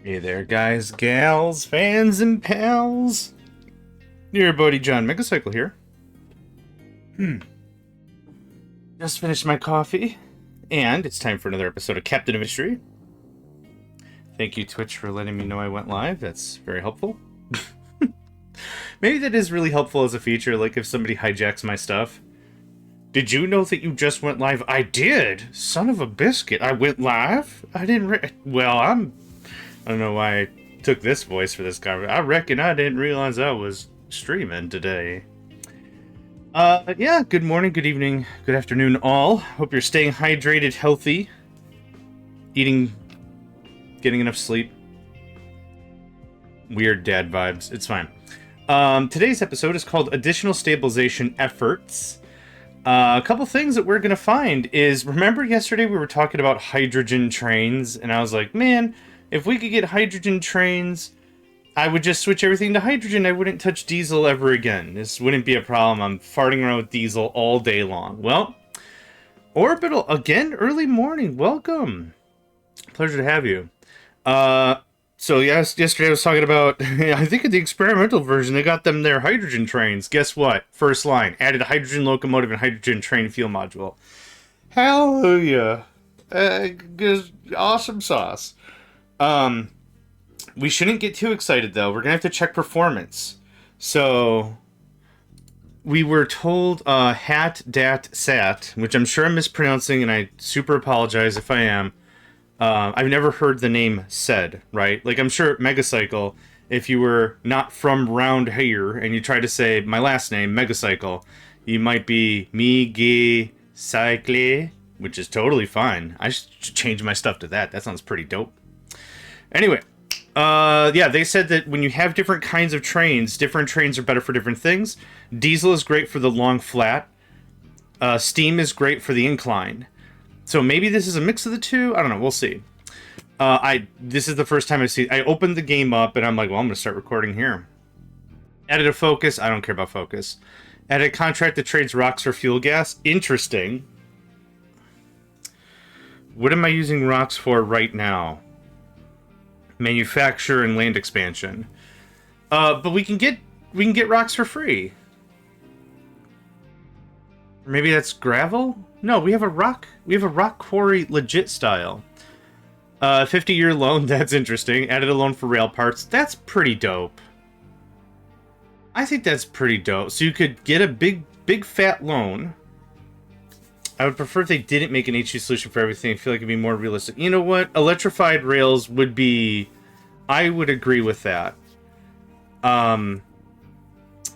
Hey there, guys, gals, fans, and pals. Your buddy JohnMegacycle here. Just finished my coffee, and it's time for another episode of Captain of History. Thank you, Twitch, for letting me know I went live. That's very helpful. Maybe that is really helpful as a feature, like if somebody hijacks my stuff. Did you know that you just went live? I did! Son of a biscuit. I went live? I didn't I don't know why I took this voice for this guy. I reckon I didn't realize I was streaming today. Yeah, good morning, good evening, good afternoon, all. Hope you're staying hydrated, healthy, getting enough sleep. Weird dad vibes. It's fine. Today's episode is called Additional Stabilization Efforts. A couple things that we're going to find is, remember yesterday we were talking about hydrogen trains, and I was like, man, if we could get hydrogen trains, I would just switch everything to hydrogen. I wouldn't touch diesel ever again. This wouldn't be a problem. I'm farting around with diesel all day long. Well, Orbital, again, early morning. Welcome. Pleasure to have you. So yes, yesterday I was talking about, I think in the experimental version, they got them their hydrogen trains. Guess what? First line, added a hydrogen locomotive and hydrogen train fuel module. Hallelujah. Awesome sauce. We shouldn't get too excited, though. We're gonna have to check performance. So, we were told, hat, dat, sat, which I'm sure I'm mispronouncing, and I super apologize if I am. I've never heard the name said, right? Like, I'm sure Megacycle, if you were not from round here, and you try to say my last name, Megacycle, you might be Megacycle, which is totally fine. I should change my stuff to that. That sounds pretty dope. Anyway, yeah, they said that when you have different kinds of trains, different trains are better for different things. Diesel is great for the long flat. Steam is great for the incline. So maybe this is a mix of the two. I don't know. We'll see. This is the first time I opened the game up and I'm like, well, I'm going to start recording here. Added a focus. I don't care about focus. Added a contract that trades rocks for fuel gas. Interesting. What am I using rocks for right now? Manufacture and land expansion. But we can get rocks for free. Or maybe that's gravel? No, we have a rock quarry legit style. 50-year loan, that's interesting. Added a loan for rail parts. That's pretty dope. I think that's pretty dope. So you could get a big fat loan. I would prefer if they didn't make an HC solution for everything. I feel like it'd be more realistic. You know what? Electrified rails would be... I would agree with that.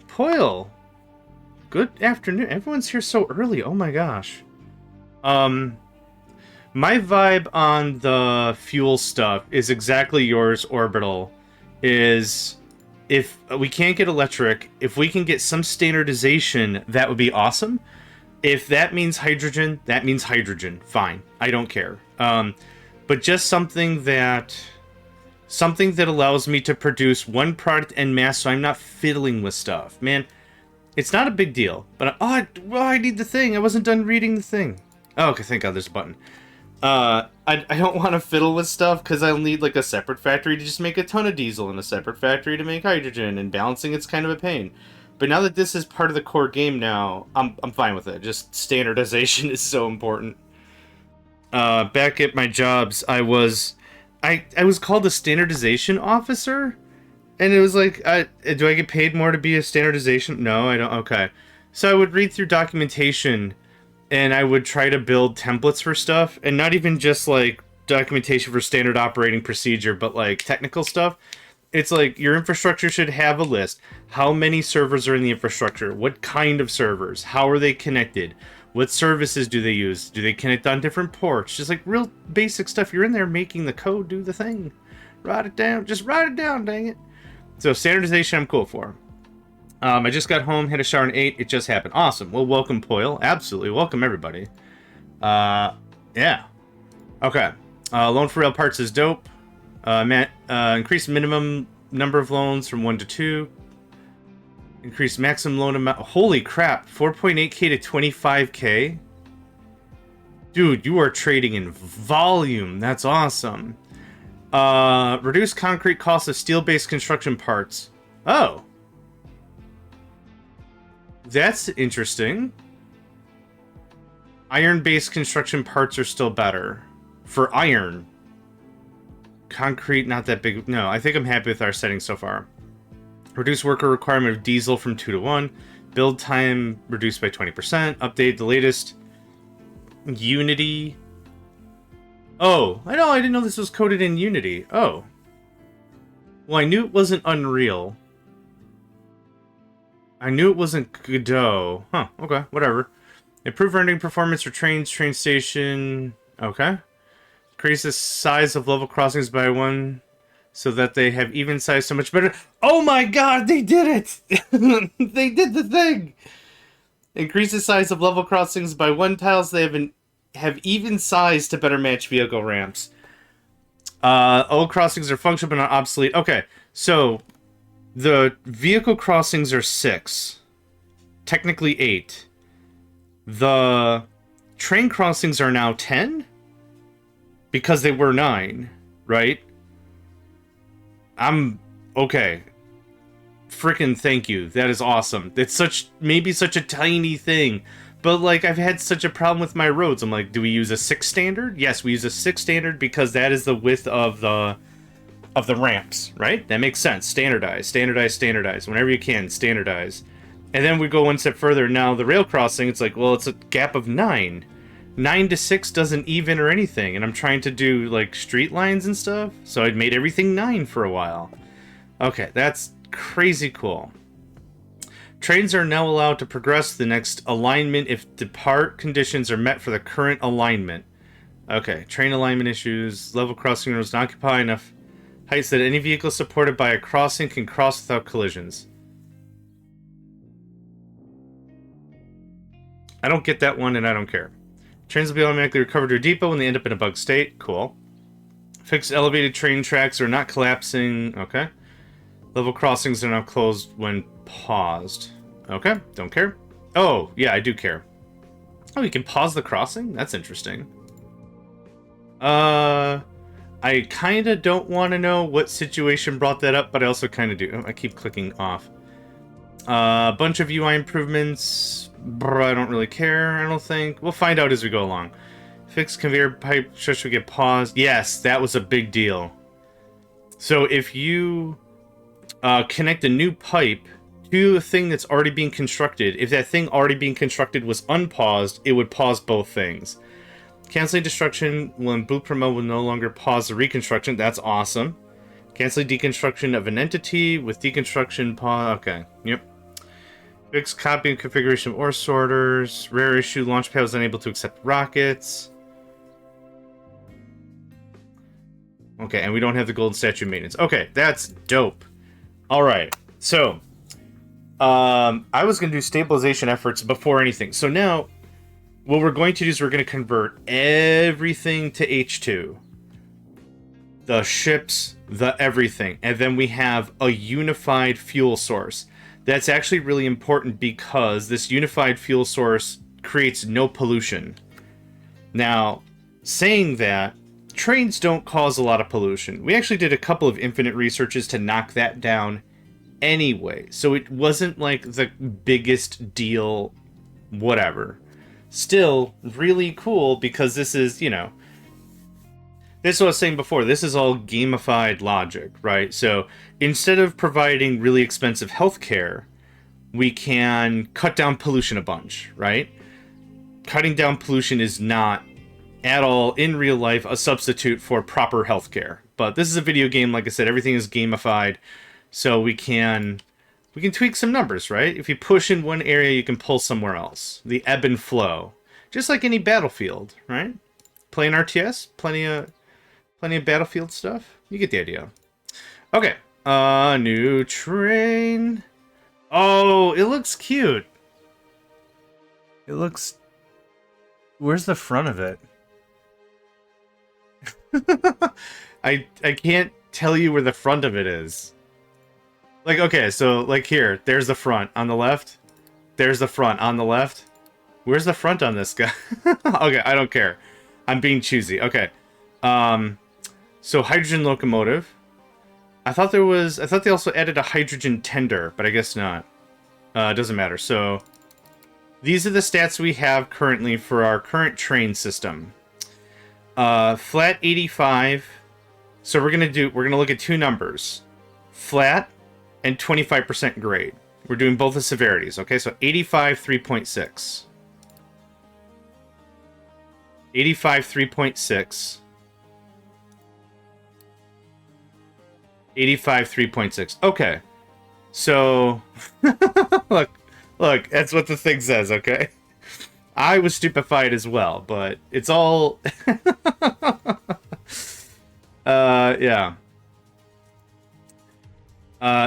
Poil. Good afternoon. Everyone's here so early. Oh my gosh. My vibe on the fuel stuff is exactly yours, Orbital. Is if we can't get electric, if we can get some standardization, that would be awesome. If that means hydrogen, that means hydrogen. Fine. I don't care. But just something that allows me to produce one product en masse so I'm not fiddling with stuff. Man, it's not a big deal. But I need the thing. I wasn't done reading the thing. Oh, okay, thank God there's a button. I don't want to fiddle with stuff because I'll need like a separate factory to just make a ton of diesel and a separate factory to make hydrogen, and balancing it's kind of a pain. But now that this is part of the core game now, I'm fine with it. Just standardization is so important. Back at my jobs, I was called a standardization officer, and it was like, do I get paid more to be a standardization? No, I don't. Okay. So I would read through documentation, and I would try to build templates for stuff, and not even just like documentation for standard operating procedure, but like technical stuff. It's like, your infrastructure should have a list. How many servers are in the infrastructure? What kind of servers? How are they connected? What services do they use? Do they connect on different ports? Just like real basic stuff. You're in there making the code do the thing. Write it down. Just write it down, dang it. So standardization I'm cool for. I just got home, had a shower and ate. It just happened. Awesome. Well, welcome, Poil. Absolutely. Welcome, everybody. Yeah. Okay. Loan for rail parts is dope. Increase minimum number of loans from 1 to 2. Increase maximum loan amount. Holy crap. 4.8k to 25k. Dude, you are trading in volume. That's awesome. Reduce concrete cost of steel-based construction parts. Oh. That's interesting. Iron-based construction parts are still better. For iron. Concrete, not that big. No, I think I'm happy with our settings so far. Reduce worker requirement of diesel from 2 to 1. Build time reduced by 20%. Update the latest Unity. Oh, I know, I didn't know this was coded in Unity. Oh. Well, I knew it wasn't Unreal. I knew it wasn't Godot. Huh, okay, whatever. Improve rendering performance for trains, train station. Okay. Increase the size of level crossings by 1 so that they have even size so much better. Oh my god, they did it! They did the thing! Increase the size of level crossings by 1 tiles. They have even size to better match vehicle ramps. Old crossings are functional but not obsolete. Okay, so the vehicle crossings are 6. Technically 8. The train crossings are now 10? Because they were 9, right? I'm okay. Frickin' thank you. That is awesome. It's maybe such a tiny thing, but like I've had such a problem with my roads. I'm like, do we use a 6 standard? Yes, we use a 6 standard because that is the width of the ramps, right? That makes sense. Standardize, standardize, standardize. Whenever you can, standardize. And then we go one step further. Now the rail crossing, it's like, well, it's a gap of 9. 9 to 6 doesn't even or anything, and I'm trying to do like street lines and stuff, so I'd made everything 9 for a while. Okay, that's crazy cool. Trains are now allowed to progress to the next alignment if depart conditions are met for the current alignment. Okay, train alignment issues. Level crossing roads not occupy enough heights that any vehicle supported by a crossing can cross without collisions. I don't get that one, and I don't care. Trains will be automatically recovered to a depot when they end up in a bug state. Cool. Fix elevated train tracks are not collapsing. Okay. Level crossings are now closed when paused. Okay, don't care. Oh, yeah, I do care. Oh, you can pause the crossing? That's interesting. I kind of don't want to know what situation brought that up, but I also kind of do. Oh, I keep clicking off. A bunch of UI improvements. Brr, I don't really care, I don't think. We'll find out as we go along. Fix conveyor pipe should get paused. Yes, that was a big deal. So if you connect a new pipe to a thing that's already being constructed, if that thing already being constructed was unpaused, it would pause both things. Canceling destruction when blueprint mode will no longer pause the reconstruction. That's awesome. Canceling deconstruction of an entity with deconstruction pause. Okay, yep. Fix copy and configuration of ore sorters. Rare issue, launchpad was unable to accept rockets. Okay, and we don't have the golden statue maintenance. Okay, that's dope. Alright, so I was going to do stabilization efforts before anything. So now, what we're going to do is we're going to convert everything to H2. The ships, the everything. And then we have a unified fuel source. That's actually really important because this unified fuel source creates no pollution. Now, saying that, trains don't cause a lot of pollution. We actually did a couple of infinite researches to knock that down anyway. So it wasn't like the biggest deal, whatever. Still, really cool because this is, you know, this is what I was saying before. This is all gamified logic, right? So instead of providing really expensive healthcare, we can cut down pollution a bunch, right? Cutting down pollution is not at all in real life a substitute for proper healthcare. But this is a video game, like I said, everything is gamified, so we can tweak some numbers, right? If you push in one area, you can pull somewhere else. The ebb and flow, just like any battlefield, right? Playing RTS, plenty of Battlefield stuff. You get the idea. Okay. New train. Oh, it looks cute. It looks... Where's the front of it? I can't tell you where the front of it is. Like, okay, so, like here. There's the front on the left. There's the front on the left. Where's the front on this guy? Okay, I don't care. I'm being choosy. Okay. So hydrogen locomotive. I thought they also added a hydrogen tender, but I guess not. It doesn't matter. So these are the stats we have currently for our current train system. Flat 85. So we're gonna look at two numbers. Flat and 25% grade. We're doing both the severities, okay? So 85, 3.6. 85, 3.6. 85, 3.6. Okay. So, look, that's what the thing says, okay? I was stupefied as well, but it's all... yeah.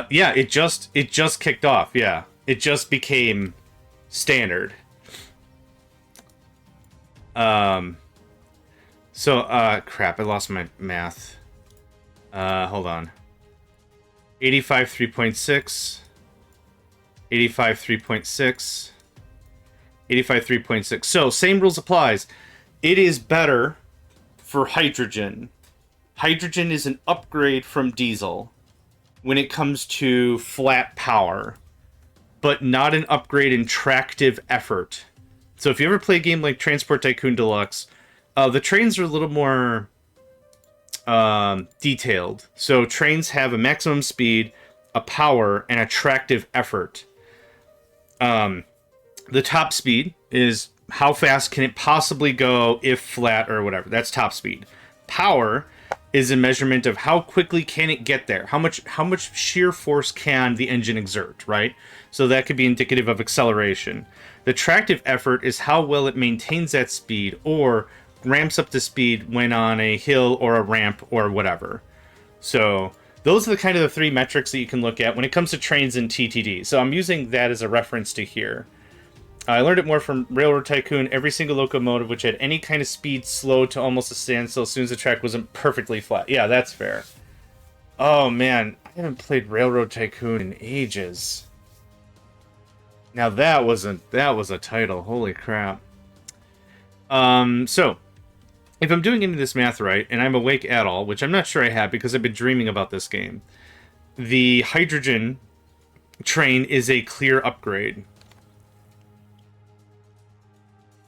Yeah, it just kicked off, yeah. It just became standard. So, crap, I lost my math. Hold on. 85, 3.6. 85, 3.6. 85, 3.6. So, same rules applies. It is better for hydrogen. Hydrogen is an upgrade from diesel when it comes to flat power, but not an upgrade in tractive effort. So if you ever play a game like Transport Tycoon Deluxe, the trains are a little more detailed. So trains have a maximum speed, a power, and a tractive effort. The top speed is how fast can it possibly go if flat or whatever. That's top speed. Power is a measurement of how quickly can it get there. How much shear force can the engine exert, right? So that could be indicative of acceleration. The tractive effort is how well it maintains that speed or ramps up the speed when on a hill or a ramp or whatever. So those are the kind of the three metrics that you can look at when it comes to trains and TTD. So I'm using that as a reference to here. I learned it more from Railroad Tycoon. Every single locomotive which had any kind of speed slowed to almost a standstill as soon as the track wasn't perfectly flat. Yeah, that's fair. Oh man, I haven't played Railroad Tycoon in ages. Now that was a title. Holy crap. So if I'm doing any of this math right, and I'm awake at all, which I'm not sure I have because I've been dreaming about this game, the hydrogen train is a clear upgrade.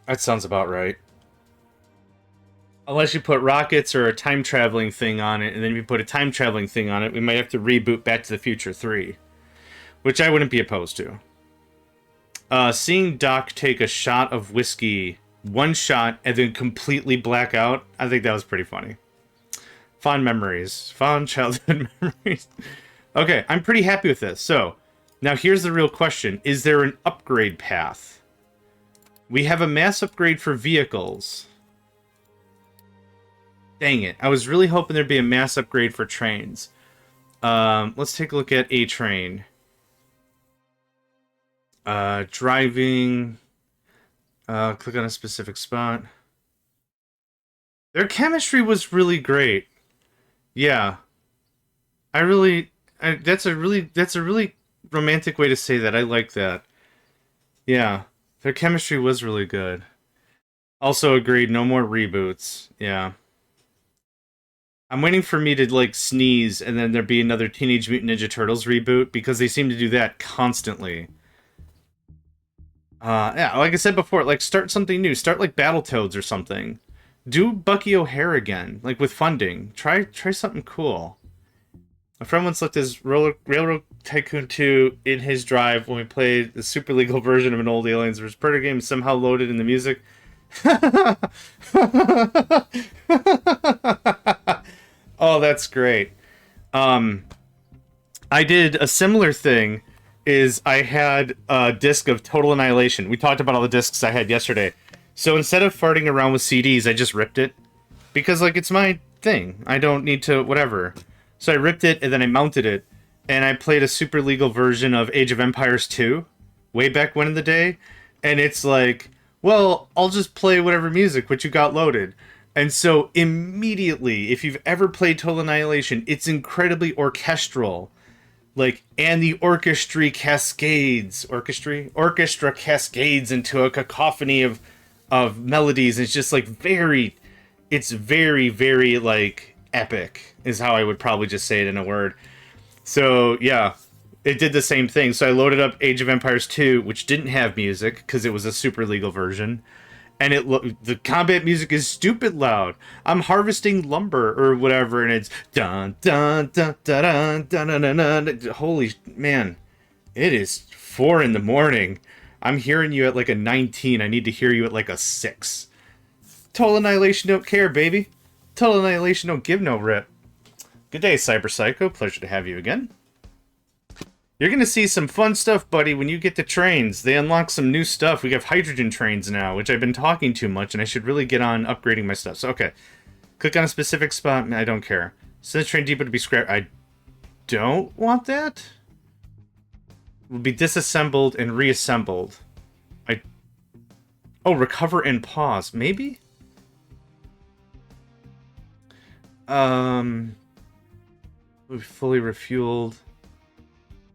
That sounds about right. Unless you put rockets or a time-traveling thing on it, and then if you put a time-traveling thing on it, we might have to reboot Back to the Future 3. Which I wouldn't be opposed to. Seeing Doc take a shot of whiskey, one shot, and then completely black out, I think that was pretty funny. Fond memories. Fond childhood memories. Okay, I'm pretty happy with this. So, now here's the real question. Is there an upgrade path? We have a mass upgrade for vehicles. Dang it. I was really hoping there'd be a mass upgrade for trains. Let's take a look at a train. Driving. Click on a specific spot. Their chemistry was really great. Yeah. That's a really romantic way to say that. I like that. Yeah. Their chemistry was really good. Also agreed, no more reboots. Yeah. I'm waiting for me to, like, sneeze and then there be another Teenage Mutant Ninja Turtles reboot, because they seem to do that constantly. Yeah, like I said before, like, start something new. Start, like, Battletoads or something. Do Bucky O'Hare again, like, with funding. Try something cool. A friend once left his Railroad Tycoon 2 in his drive when we played the super legal version of an old Aliens vs. Predator game, somehow loaded in the music. Oh, that's great. I did a similar thing. I had a disc of Total Annihilation. We talked about all the discs I had yesterday. So instead of farting around with CDs, I just ripped it. Because, like, it's my thing. I don't need to, whatever. So I ripped it, and then I mounted it, and I played a super legal version of Age of Empires 2, way back when in the day, and it's like, well, I'll just play whatever music, which you got loaded. And so immediately, if you've ever played Total Annihilation, it's incredibly orchestral. Like, and the orchestra cascades into a cacophony of melodies. It's just like very, like, epic, is how I would probably just say it in a word. So, yeah, it did the same thing. So I loaded up Age of Empires 2, which didn't have music, because it was a super legal version. And the combat music is stupid loud. I'm harvesting lumber or whatever, and it's dun dun dun dun dun dun dun dun. Dun. Holy man, it is 4 in the morning. I'm hearing you at like a 19. I need to hear you at like a 6. Total Annihilation don't care, baby. Total Annihilation don't give no rip. Good day, Cyber Psycho. Pleasure to have you again. You're going to see some fun stuff, buddy, when you get to trains. They unlock some new stuff. We have hydrogen trains now, which I've been talking too much, and I should really get on upgrading my stuff. So, okay. Click on a specific spot. I don't care. Send the train depot to be scrapped. I don't want that. Will be disassembled and reassembled. Oh, recover and pause. Maybe? Will be fully refueled.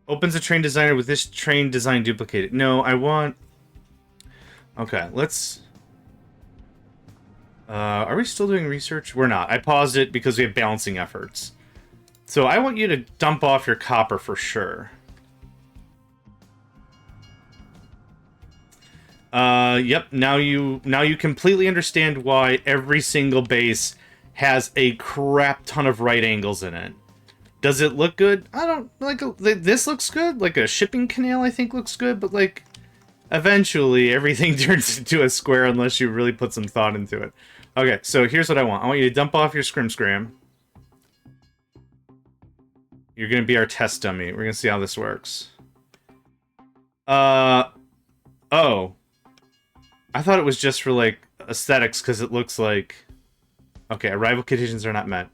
Opens a train designer with this train design duplicated. No, I want... Okay, let's... are we still doing research? We're not. I paused it because we have balancing efforts. So I want you to dump off your copper for sure. Yep, now you completely understand why every single base has a crap ton of right angles in it. Does it look good? I don't like this looks good. Like a shipping canal, I think looks good, but like eventually everything turns into a square unless you really put some thought into it. Okay, so here's what I want. I want you to dump off your scrim. You're gonna be our test dummy. We're gonna see how this works. Oh. I thought it was just for like aesthetics because it looks like okay, arrival conditions are not met.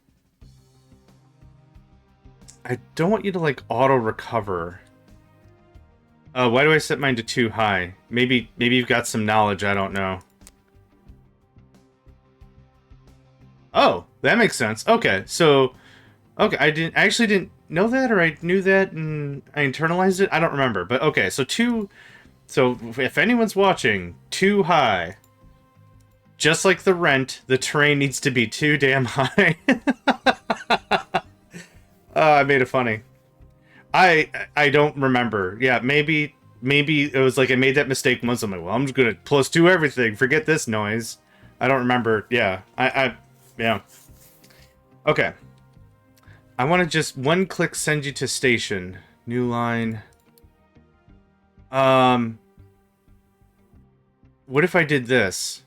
I don't want you to, like, auto-recover. Why do I set mine to too high? Maybe you've got some knowledge, I don't know. Oh, that makes sense. Okay, so... Okay, I actually didn't know that, or I knew that and I internalized it? I don't remember, but okay, so So, if anyone's watching, too high. Just like the rent, the terrain needs to be too damn high. I made it funny. I don't remember. Yeah, maybe it was like I made that mistake once. I'm like, well, I'm just gonna +2 everything. Forget this noise. I don't remember. Yeah, yeah. Okay. I want to just one click send you to station. New line. What if I did this?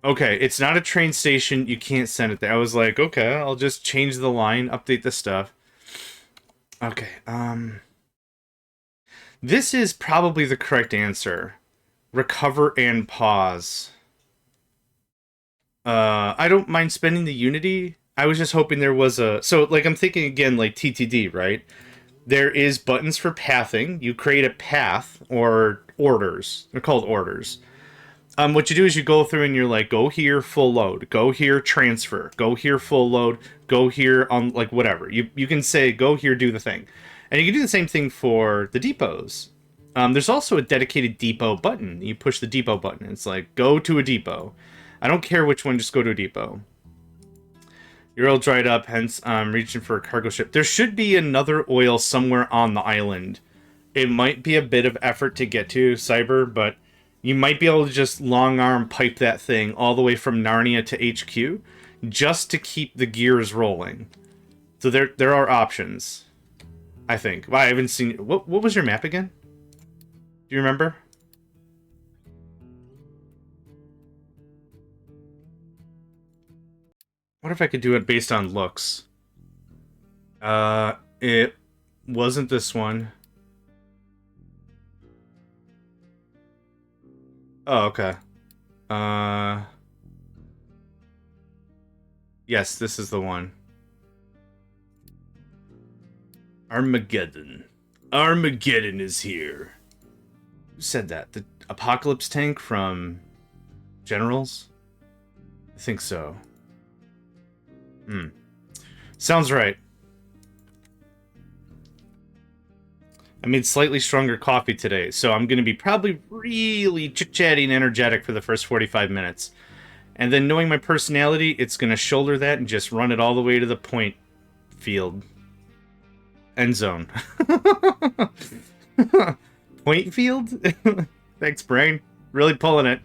Okay, it's not a train station. You can't send it there. I was like, okay, I'll just change the line, update the stuff. Okay, this is probably the correct answer. Recover and pause. I don't mind spending the Unity. I was just hoping there was a... So, like, I'm thinking again, like TTD, right? There is buttons for pathing. You create a path, or orders. They're called orders. What you do is you go through and you're like, go here, full load. Go here, transfer. Go here, full load. Go here, on like, whatever. You can say, go here, do the thing. And you can do the same thing for the depots. There's also a dedicated depot button. You push the depot button. It's like, go to a depot. I don't care which one, just go to a depot. Your oil dried up, hence I'm reaching for a cargo ship. There should be another oil somewhere on the island. It might be a bit of effort to get to, Cyber, but... You might be able to just long arm pipe that thing all the way from Narnia to HQ just to keep the gears rolling. So there are options, I think. Well, I haven't seen... What was your map again? Do you remember? What if I could do it based on looks? It wasn't this one. Oh, okay. Yes, this is the one. Armageddon. Armageddon is here. Who said that? The Apocalypse tank from Generals? I think so. Sounds right. I made slightly stronger coffee today, so I'm going to be probably really chit-chatty and energetic for the first 45 minutes. And then knowing my personality, it's going to shoulder that and just run it all the way to the point field. End zone. Point field? Thanks, brain. Really pulling it.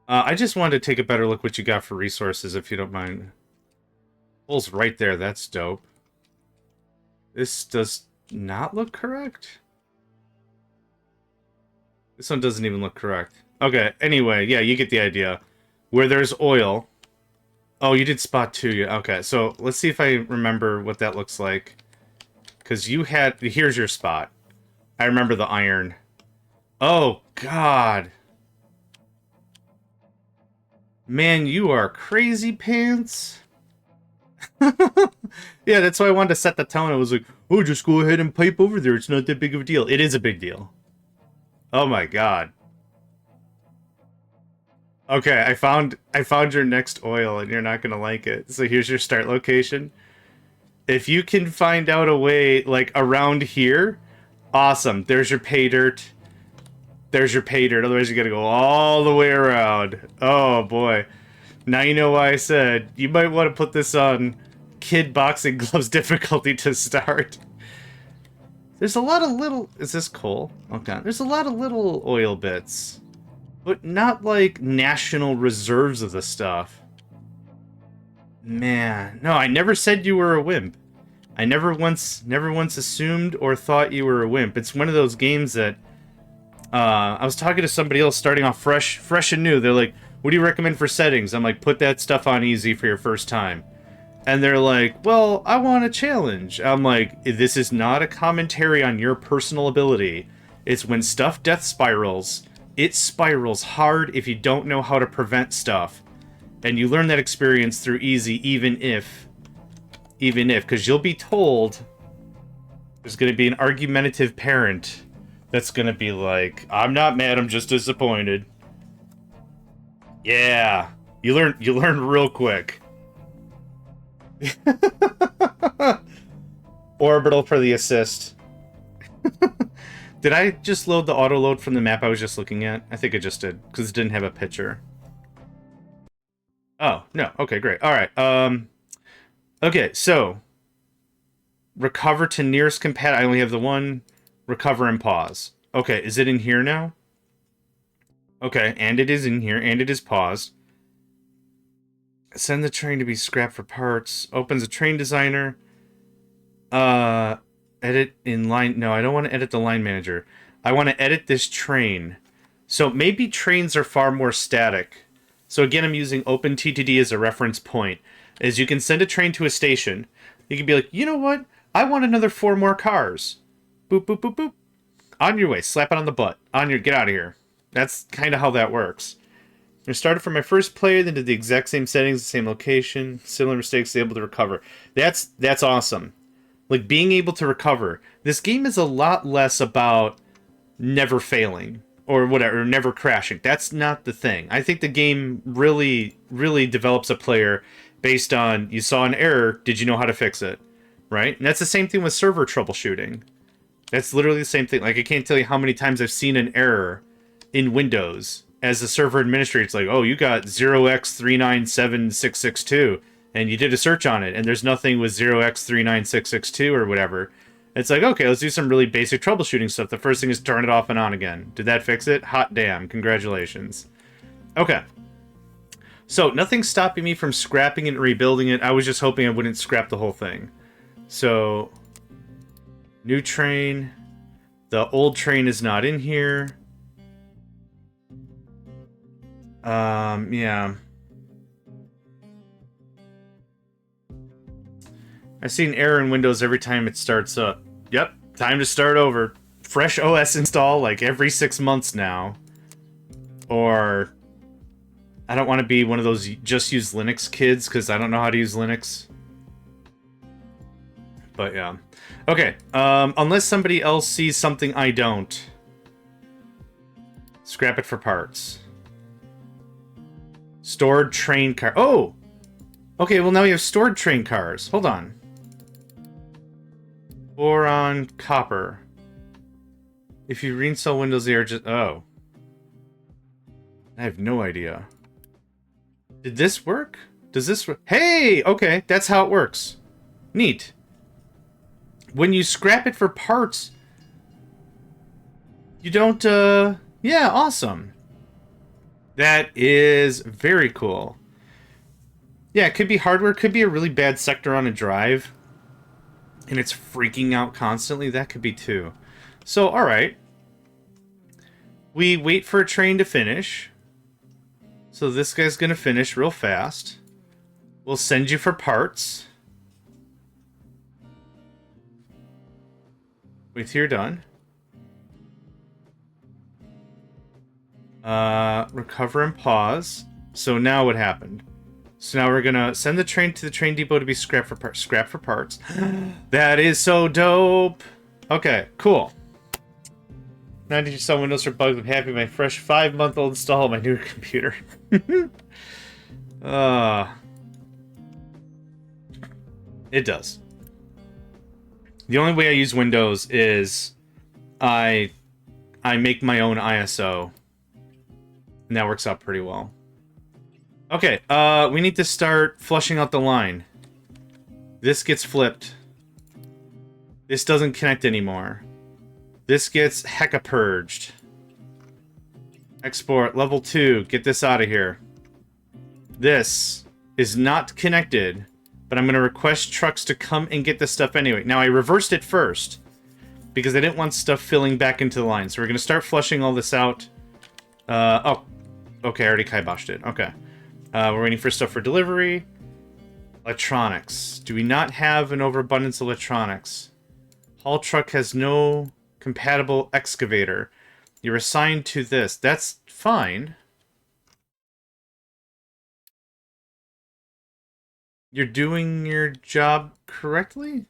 I just wanted to take a better look what you got for resources, if you don't mind. Hole's right there. That's dope. This does not look correct. This one doesn't even look correct. Okay, anyway, yeah, you get the idea. Where there's oil... Oh, you did spot 2. Yeah, okay, so let's see if I remember what that looks like. Because you had... Here's your spot. I remember the iron. Oh, God. Man, you are crazy pants. Yeah, that's why I wanted to set the tone. I was like, oh, just go ahead and pipe over there. It's not that big of a deal. It is a big deal. Oh, my God. Okay, I found your next oil, and you're not gonna like it. So here's your start location. If you can find out a way, like, around here, awesome. There's your pay dirt. There's your pay dirt. Otherwise, you gotta go all the way around. Oh, boy. Now you know why I said you might want to put this on kid boxing gloves difficulty to start. There's a lot of little... Is this coal? Okay. There's a lot of little oil bits. But not like national reserves of the stuff. Man, no, I never said you were a wimp. I never once assumed or thought you were a wimp. It's one of those games that I was talking to somebody else starting off fresh and new. They're like, "What do you recommend for settings?" I'm like, "Put that stuff on easy for your first time." And they're like, "Well, I want a challenge." I'm like, "This is not a commentary on your personal ability. It's when stuff death spirals. It spirals hard if you don't know how to prevent stuff. And you learn that experience through easy, even if, because you'll be told there's going to be an argumentative parent that's going to be like, I'm not mad, I'm just disappointed. Yeah, you learn real quick. Orbital for the assist. Did I just load the auto load from the map I was just looking at? I think I just did, because it didn't have a picture. Oh, no. Okay, great. Alright, okay, so... Recover to nearest compat... I only have the one. Recover and pause. Okay, is it in here now? Okay, and it is in here, and it is paused. Send the train to be scrapped for parts. Opens a train designer. Edit in line... No, I don't want to edit the line manager. I want to edit this train. So maybe trains are far more static. So again, I'm using OpenTTD as a reference point. As you can send a train to a station, you can be like, you know what? I want another 4 more cars. Boop, boop, boop, boop. On your way. Slap it on the butt. Get out of here. That's kind of how that works. I started from my first player, then did the exact same settings, the same location, similar mistakes, able to recover. That's awesome. Like, being able to recover. This game is a lot less about never failing or whatever, or never crashing. That's not the thing. I think the game really, really develops a player based on, you saw an error, did you know how to fix it? Right? And that's the same thing with server troubleshooting. That's literally the same thing. Like, I can't tell you how many times I've seen an error in Windows as a server administrator. It's like, oh, you got 0x397662. And you did a search on it, and there's nothing with 0x39662 or whatever. It's like, okay, let's do some really basic troubleshooting stuff. The first thing is turn it off and on again. Did that fix it? Hot damn. Congratulations. Okay. So, nothing's stopping me from scrapping it and rebuilding it. I was just hoping I wouldn't scrap the whole thing. So, new train. The old train is not in here. Yeah. I see an error in Windows every time it starts up. Yep, time to start over. Fresh OS install like every 6 months now. Or I don't want to be one of those just use Linux kids because I don't know how to use Linux. But yeah. Okay, unless somebody else sees something I don't. Scrap it for parts. Stored train car. Oh! Okay, well now we have stored train cars. Hold on. Boron copper. If you reinstall Windows, they are just... Oh. I have no idea. Did this work? Does this work? Hey! Okay, that's how it works. Neat. When you scrap it for parts, you don't, yeah, awesome. That is very cool. Yeah, it could be hardware, it could be a really bad sector on a drive, and it's freaking out constantly. That could be too. So, alright. We wait for a train to finish. So this guy's gonna finish real fast. We'll send you for parts. Wait till you're done. Recover and pause. So now what happened? So now we're gonna send the train to the train depot to be scrapped for parts. Scrap for parts. That is so dope. Okay, cool. 90% Windows are bugged. I'm happy my fresh 5-month-old install on my new computer. It does. The only way I use Windows is I make my own ISO. And that works out pretty well. Okay, we need to start flushing out the line. This gets flipped. This doesn't connect anymore. This gets hecka purged. Export, level 2, get this out of here. This is not connected, but I'm going to request trucks to come and get this stuff anyway. Now, I reversed it first, because I didn't want stuff filling back into the line. So we're going to start flushing all this out. Oh, okay, I already kiboshed it. Okay. We're waiting for stuff for delivery. Electronics. Do we not have an overabundance of electronics? Haul truck has no compatible excavator. You're assigned to this. That's fine. You're doing your job correctly?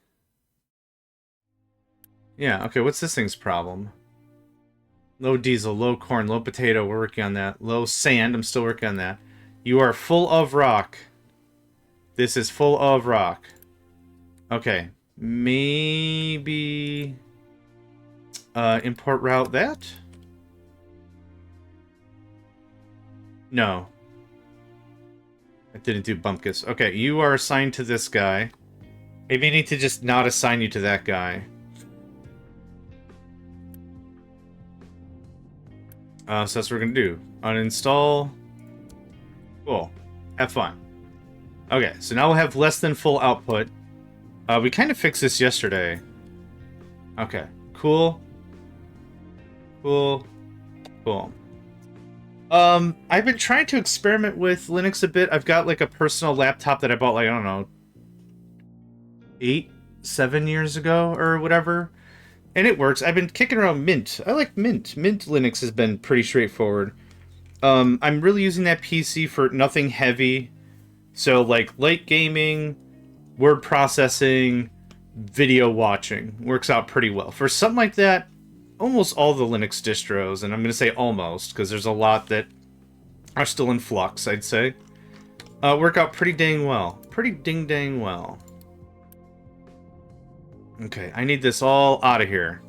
Yeah, okay, what's this thing's problem? Low diesel, low corn, low potato, we're working on that. Low sand, I'm still working on that. You are full of rock. This is full of rock. Okay, maybe... import route that? No. I didn't do bumpkins. Okay, you are assigned to this guy. Maybe I need to just not assign you to that guy. So that's what we're gonna do. Uninstall. Cool. Have fun. Okay, so now we'll have less than full output. We kind of fixed this yesterday. Okay, cool. Cool. Cool. I've been trying to experiment with Linux a bit. I've got like a personal laptop that I bought like, I don't know, 7 years ago or whatever. And it works. I've been kicking around Mint. I like Mint. Mint Linux has been pretty straightforward. I'm really using that PC for nothing heavy. So like light gaming, word processing, video watching. Works out pretty well. For something like that, almost all the Linux distros, and I'm going to say almost, because there's a lot that are still in flux, I'd say, work out pretty dang well. Pretty ding-dang well. Okay, I need this all out of here.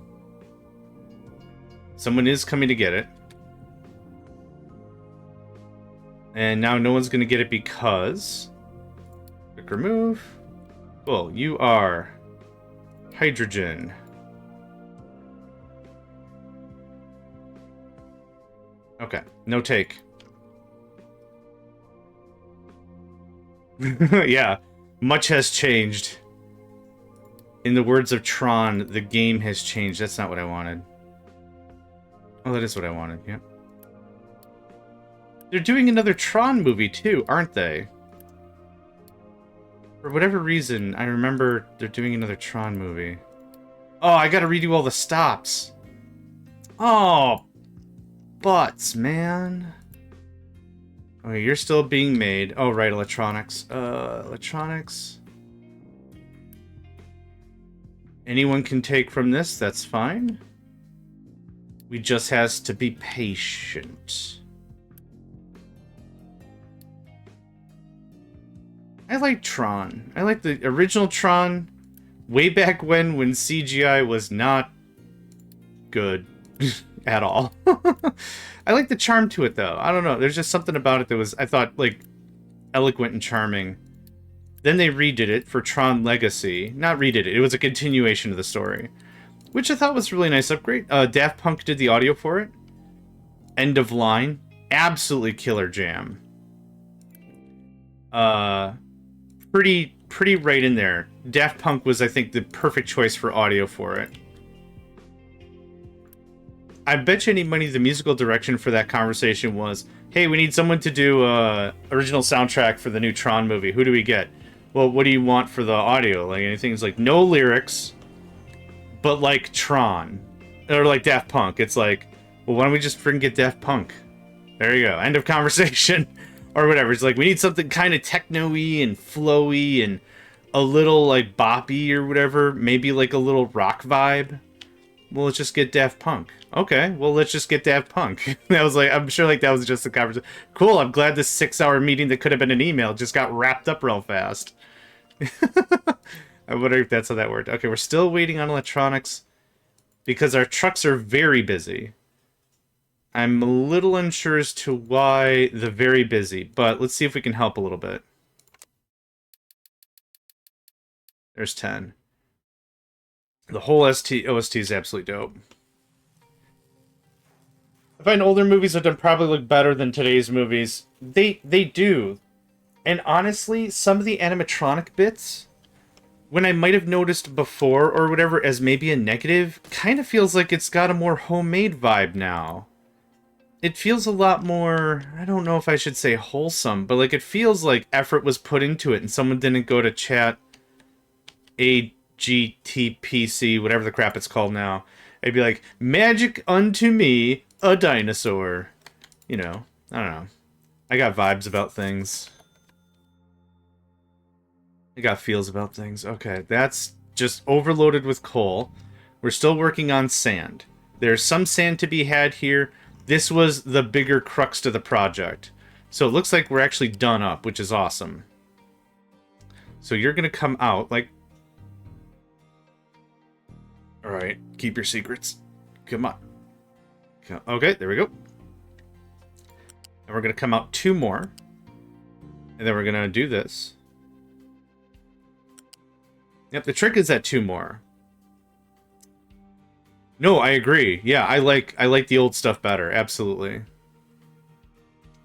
Someone is coming to get it. And now no one's going to get it because... Quick remove. Cool, you are... hydrogen. Okay, no take. Yeah, much has changed. In the words of Tron, the game has changed. That's not what I wanted. Oh, that is what I wanted, yeah. They're doing another Tron movie too, aren't they? For whatever reason, I remember they're doing another Tron movie. Oh, I gotta redo all the stops. Oh, butts, man. Okay, you're still being made. Oh, right, electronics. Electronics. Anyone can take from this, that's fine. We just has to be patient. I like Tron. I like the original Tron way back when CGI was not good. at all. I like the charm to it, though. I don't know. There's just something about it that was, I thought, like, eloquent and charming. Then they redid it for Tron Legacy. Not redid it. It was a continuation of the story, which I thought was a really nice upgrade. Daft Punk did the audio for it. End of Line. Absolutely killer jam. Pretty right in there. Daft Punk was, I think, the perfect choice for audio for it. I bet you any money the musical direction for that conversation was, hey, we need someone to do original soundtrack for the new Tron movie. Who do we get? Well, what do you want for the audio? Like, anything is like, no lyrics, but like Tron. Or like Daft Punk. It's like, well, why don't we just freaking get Daft Punk? There you go. End of conversation. Or whatever. It's like, we need something kind of techno-y and flowy and a little, like, boppy or whatever. Maybe, like, a little rock vibe. Well, let's just get Daft Punk. Okay, well, let's just get Daft Punk. That was like, I'm sure, like, that was just a conversation. Cool, I'm glad this 6-hour meeting that could have been an email just got wrapped up real fast. I wonder if that's how that worked. Okay, we're still waiting on electronics because our trucks are very busy. I'm a little unsure as to why they're very busy, but let's see if we can help a little bit. There's 10. The whole OST is absolutely dope. I find older movies have done probably look better than today's movies. They do. And honestly, some of the animatronic bits, when I might have noticed before or whatever as maybe a negative, kind of feels like it's got a more homemade vibe now. It feels a lot more, I don't know if I should say wholesome, but like it feels like effort was put into it and someone didn't go to chat AGTPC, whatever the crap it's called now. It'd be like, magic unto me, a dinosaur. You know, I don't know. I got vibes about things. I got feels about things. Okay, that's just overloaded with coal. We're still working on sand. There's some sand to be had here. This was the bigger crux to the project. So it looks like we're actually done up, which is awesome. So you're going to come out like... Alright, keep your secrets. Come on. Okay, there we go. And we're going to come out 2 more. And then we're going to do this. Yep, the trick is at 2 more. No, I agree. Yeah, I like the old stuff better. Absolutely.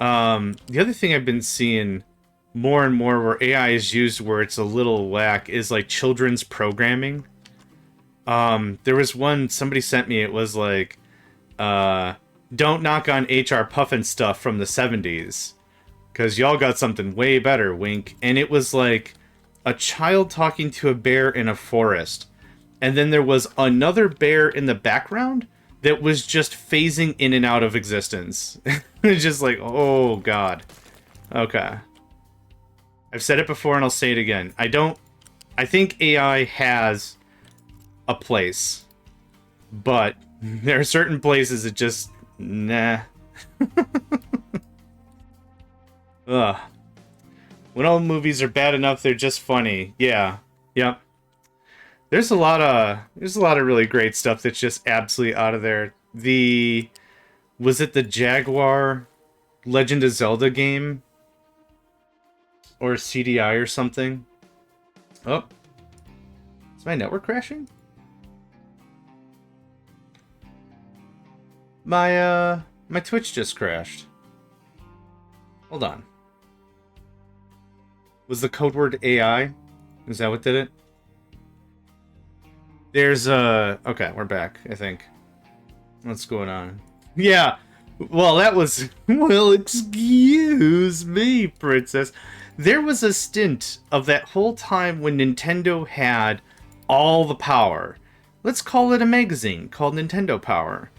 The other thing I've been seeing more and more where AI is used where it's a little whack is like children's programming. There was one somebody sent me. It was like, don't knock on HR Puffin stuff from the 70s because y'all got something way better, wink. And it was like a child talking to a bear in a forest. And then there was another bear in the background that was just phasing in and out of existence. It's just like, oh god. Okay. I've said it before and I'll say it again. I think AI has a place. But there are certain places that just, nah. Ugh. When all movies are bad enough, they're just funny. Yeah. Yep. There's a lot of really great stuff that's just absolutely out of there. Was it the Jaguar Legend of Zelda game? Or CDI or something? Oh. Is my network crashing? My Twitch just crashed. Hold on. Was the code word AI? Is that what did it? There's okay, we're back, I think. What's going on? Yeah. Well, that was... Well, excuse me, princess. There was a stint of that whole time when Nintendo had all the power. Let's call it a magazine called Nintendo Power.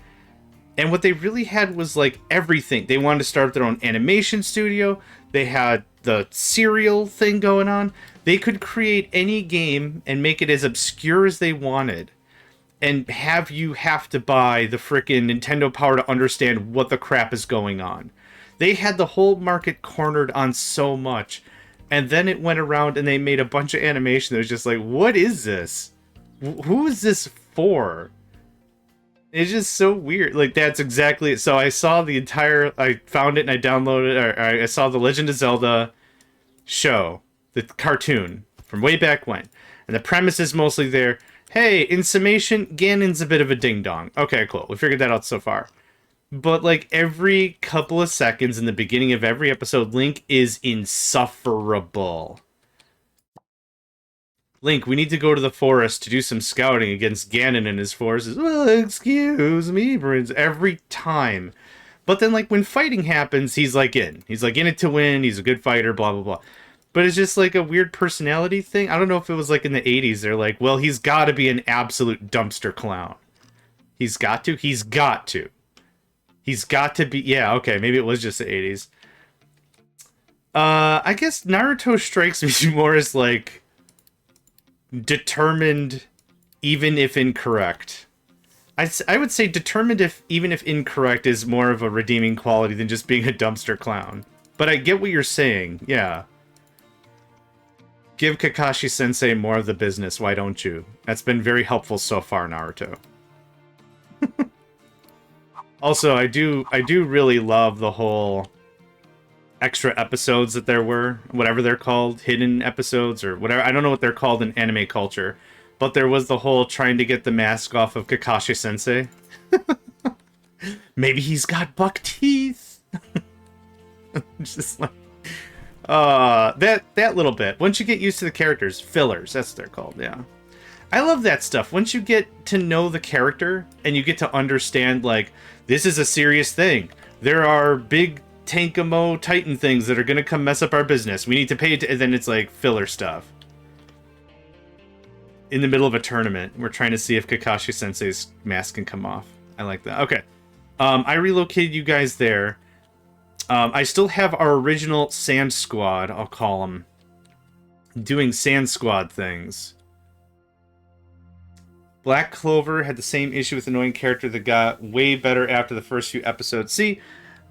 And what they really had was, like, everything. They wanted to start their own animation studio. They had the serial thing going on. They could create any game and make it as obscure as they wanted. And have you have to buy the frickin' Nintendo Power to understand what the crap is going on. They had the whole market cornered on so much. And then it went around and they made a bunch of animation that was just like, what is this? Who is this for? It's just so weird. Like, that's exactly it. So I saw the entire, I found it and I downloaded it, or I saw the Legend of Zelda show, the cartoon from way back when. And the premise is mostly there. Hey, in summation, Ganon's a bit of a ding dong. Okay, cool. We figured that out so far. But like every couple of seconds in the beginning of every episode, Link is insufferable. Link, we need to go to the forest to do some scouting against Ganon and his forces. Well, excuse me, Prince. Every time. But then, like, when fighting happens, he's like in. He's like in it to win. He's a good fighter, blah, blah, blah. But it's just like a weird personality thing. I don't know if it was like in the 80s. They're like, well, he's got to be an absolute dumpster clown. He's got to? He's got to. He's got to be. Yeah, okay. Maybe it was just the 80s. I guess Naruto strikes me more as like determined, even if incorrect. I would say determined, if even if incorrect, is more of a redeeming quality than just being a dumpster clown. But I get what you're saying, yeah. Give Kakashi Sensei more of the business, why don't you? That's been very helpful so far, Naruto. Also, I do really love the whole extra episodes that there were, whatever they're called, hidden episodes or whatever. I don't know what they're called in anime culture, but there was the whole trying to get the mask off of Kakashi Sensei. Maybe he's got buck teeth. Just like that little bit. Once you get used to the characters, fillers, that's what they're called, yeah. I love that stuff. Once you get to know the character and you get to understand, like, this is a serious thing. There are big Tankamo Titan things that are going to come mess up our business. We need to pay it, and then it's like filler stuff. In the middle of a tournament, we're trying to see if Kakashi Sensei's mask can come off. I like that. Okay. I relocated you guys there. I still have our original Sand Squad, I'll call them, doing Sand Squad things. Black Clover had the same issue with annoying character that got way better after the first few episodes. See,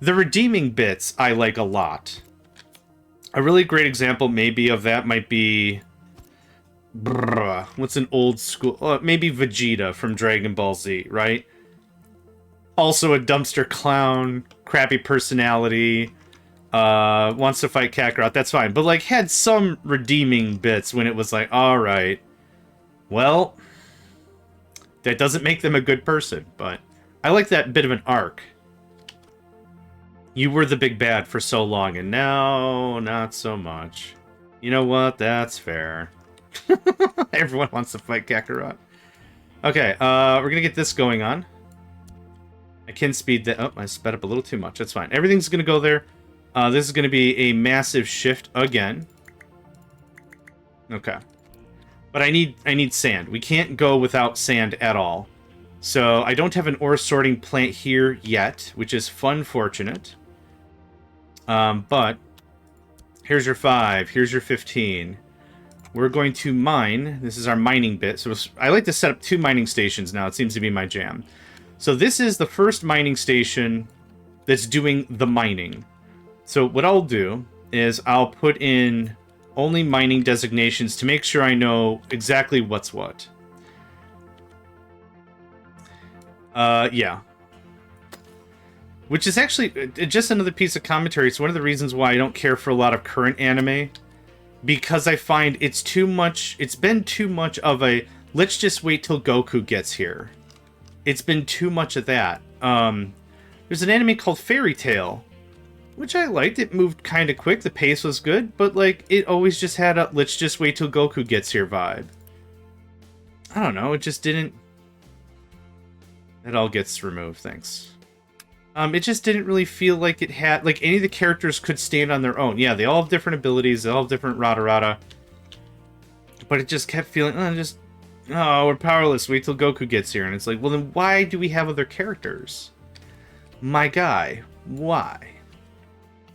the redeeming bits I like a lot. A really great example maybe of that might be... what's an old school... maybe Vegeta from Dragon Ball Z, right? Also a dumpster clown, crappy personality, wants to fight Kakarot, that's fine. But, like, had some redeeming bits when it was like, alright, well... that doesn't make them a good person, but I like that bit of an arc. You were the big bad for so long, and now, not so much. You know what? That's fair. Everyone wants to fight Kakarot. Okay, we're gonna get this going on. I can speed that... oh, I sped up a little too much. That's fine. Everything's gonna go there. This is gonna be a massive shift again. Okay. But I need sand. We can't go without sand at all. So I don't have an ore sorting plant here yet, which is fortunate. But here's your 5. Here's your 15. We're going to mine. This is our mining bit. So I like to set up 2 mining stations now. It seems to be my jam. So this is the first mining station that's doing the mining. So what I'll do is I'll put in... only mining designations to make sure I know exactly what's what. Yeah. Which is actually just another piece of commentary. It's one of the reasons why I don't care for a lot of current anime. Because I find it's too much... it's been too much of a, let's just wait till Goku gets here. It's been too much of that. There's an anime called Fairy Tail, which I liked. It moved kind of quick. The pace was good. But, like, it always just had a let's just wait till Goku gets here vibe. I don't know. It just didn't... it all gets removed. Thanks. It just didn't really feel like it had... like, any of the characters could stand on their own. Yeah, they all have different abilities. They all have different rada-rada. But it just kept feeling... oh, we're powerless. Wait till Goku gets here. And it's like, well, then why do we have other characters? My guy. Why?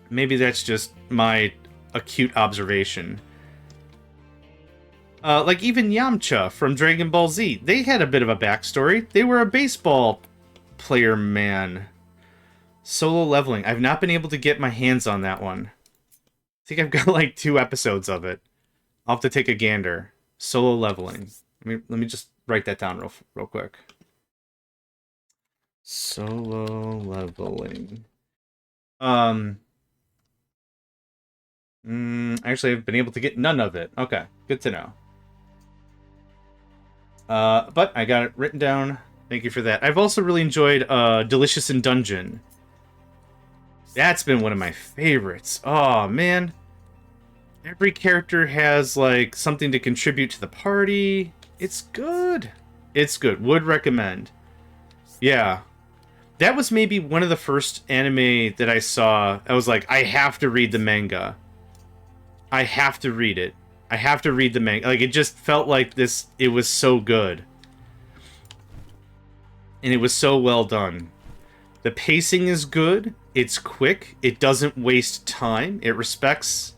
Maybe that's just my acute observation. Like even Yamcha from Dragon Ball Z. They had a bit of a backstory. They were a baseball player man. Solo leveling. I've not been able to get my hands on that one. I think I've got like 2 episodes of it. I'll have to take a gander. Solo leveling. Let me just write that down real quick. Solo leveling. Actually, I've been able to get none of it. Okay, good to know. But I got it written down. Thank you for that. I've also really enjoyed Delicious in Dungeon. That's been one of my favorites. Oh, man. Every character has, like, something to contribute to the party. It's good. It's good. Would recommend. Yeah. That was maybe one of the first anime that I saw. I was like, I have to read the manga. I have to read it. I have to read the manga. Like, it just felt like this. It was so good. And it was so well done. The pacing is good. It's quick. It doesn't waste time. It respects.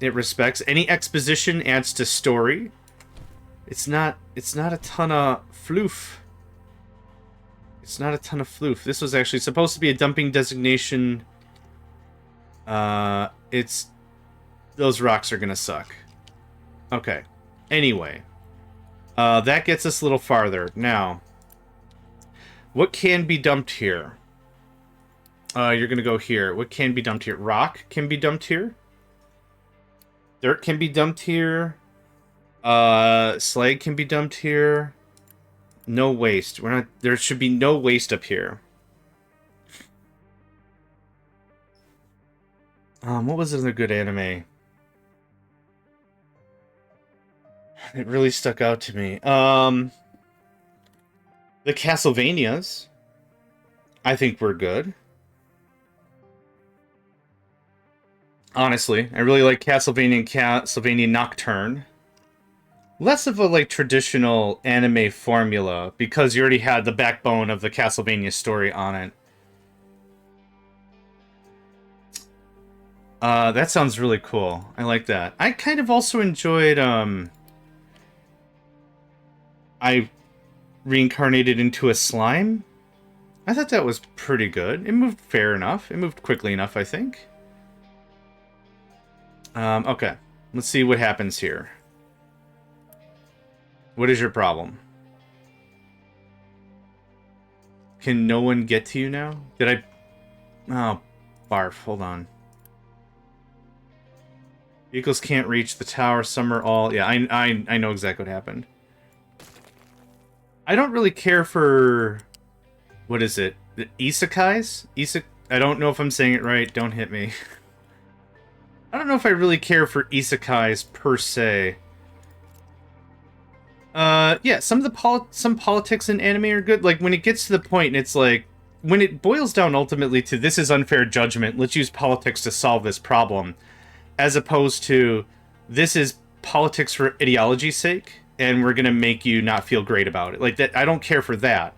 Any exposition adds to story. It's not a ton of floof. It's not a ton of floof. This was actually supposed to be a dumping designation. It's... Those rocks are gonna suck. Okay. Anyway. That gets us a little farther. Now, what can be dumped here? You're gonna go here. What can be dumped here? Rock can be dumped here. Dirt can be dumped here. Slag can be dumped here. No waste. We're not. There should be no waste up here. What was another good anime? It really stuck out to me. The Castlevanias, I think were good. Honestly, I really like Castlevania and Castlevania Nocturne. Less of a, like, traditional anime formula, because you already had the backbone of the Castlevania story on it. That sounds really cool. I like that. I kind of also enjoyed, I reincarnated into a slime. I thought that was pretty good. It moved fair enough. It moved quickly enough, I think. Okay. Let's see what happens here. What is your problem? Can no one get to you now? Did I... Oh, barf. Hold on. Vehicles can't reach the tower. Some are all... Yeah, I know exactly what happened. I don't really care for... What is it? The isekais? I don't know if I'm saying it right. Don't hit me. I don't know if I really care for isekais per se. Yeah, some of the some politics in anime are good. Like, when it gets to the point and it's like... When it boils down ultimately to this is unfair judgment, let's use politics to solve this problem, as opposed to this is politics for ideology's sake, and we're gonna make you not feel great about it. Like, that, I don't care for that.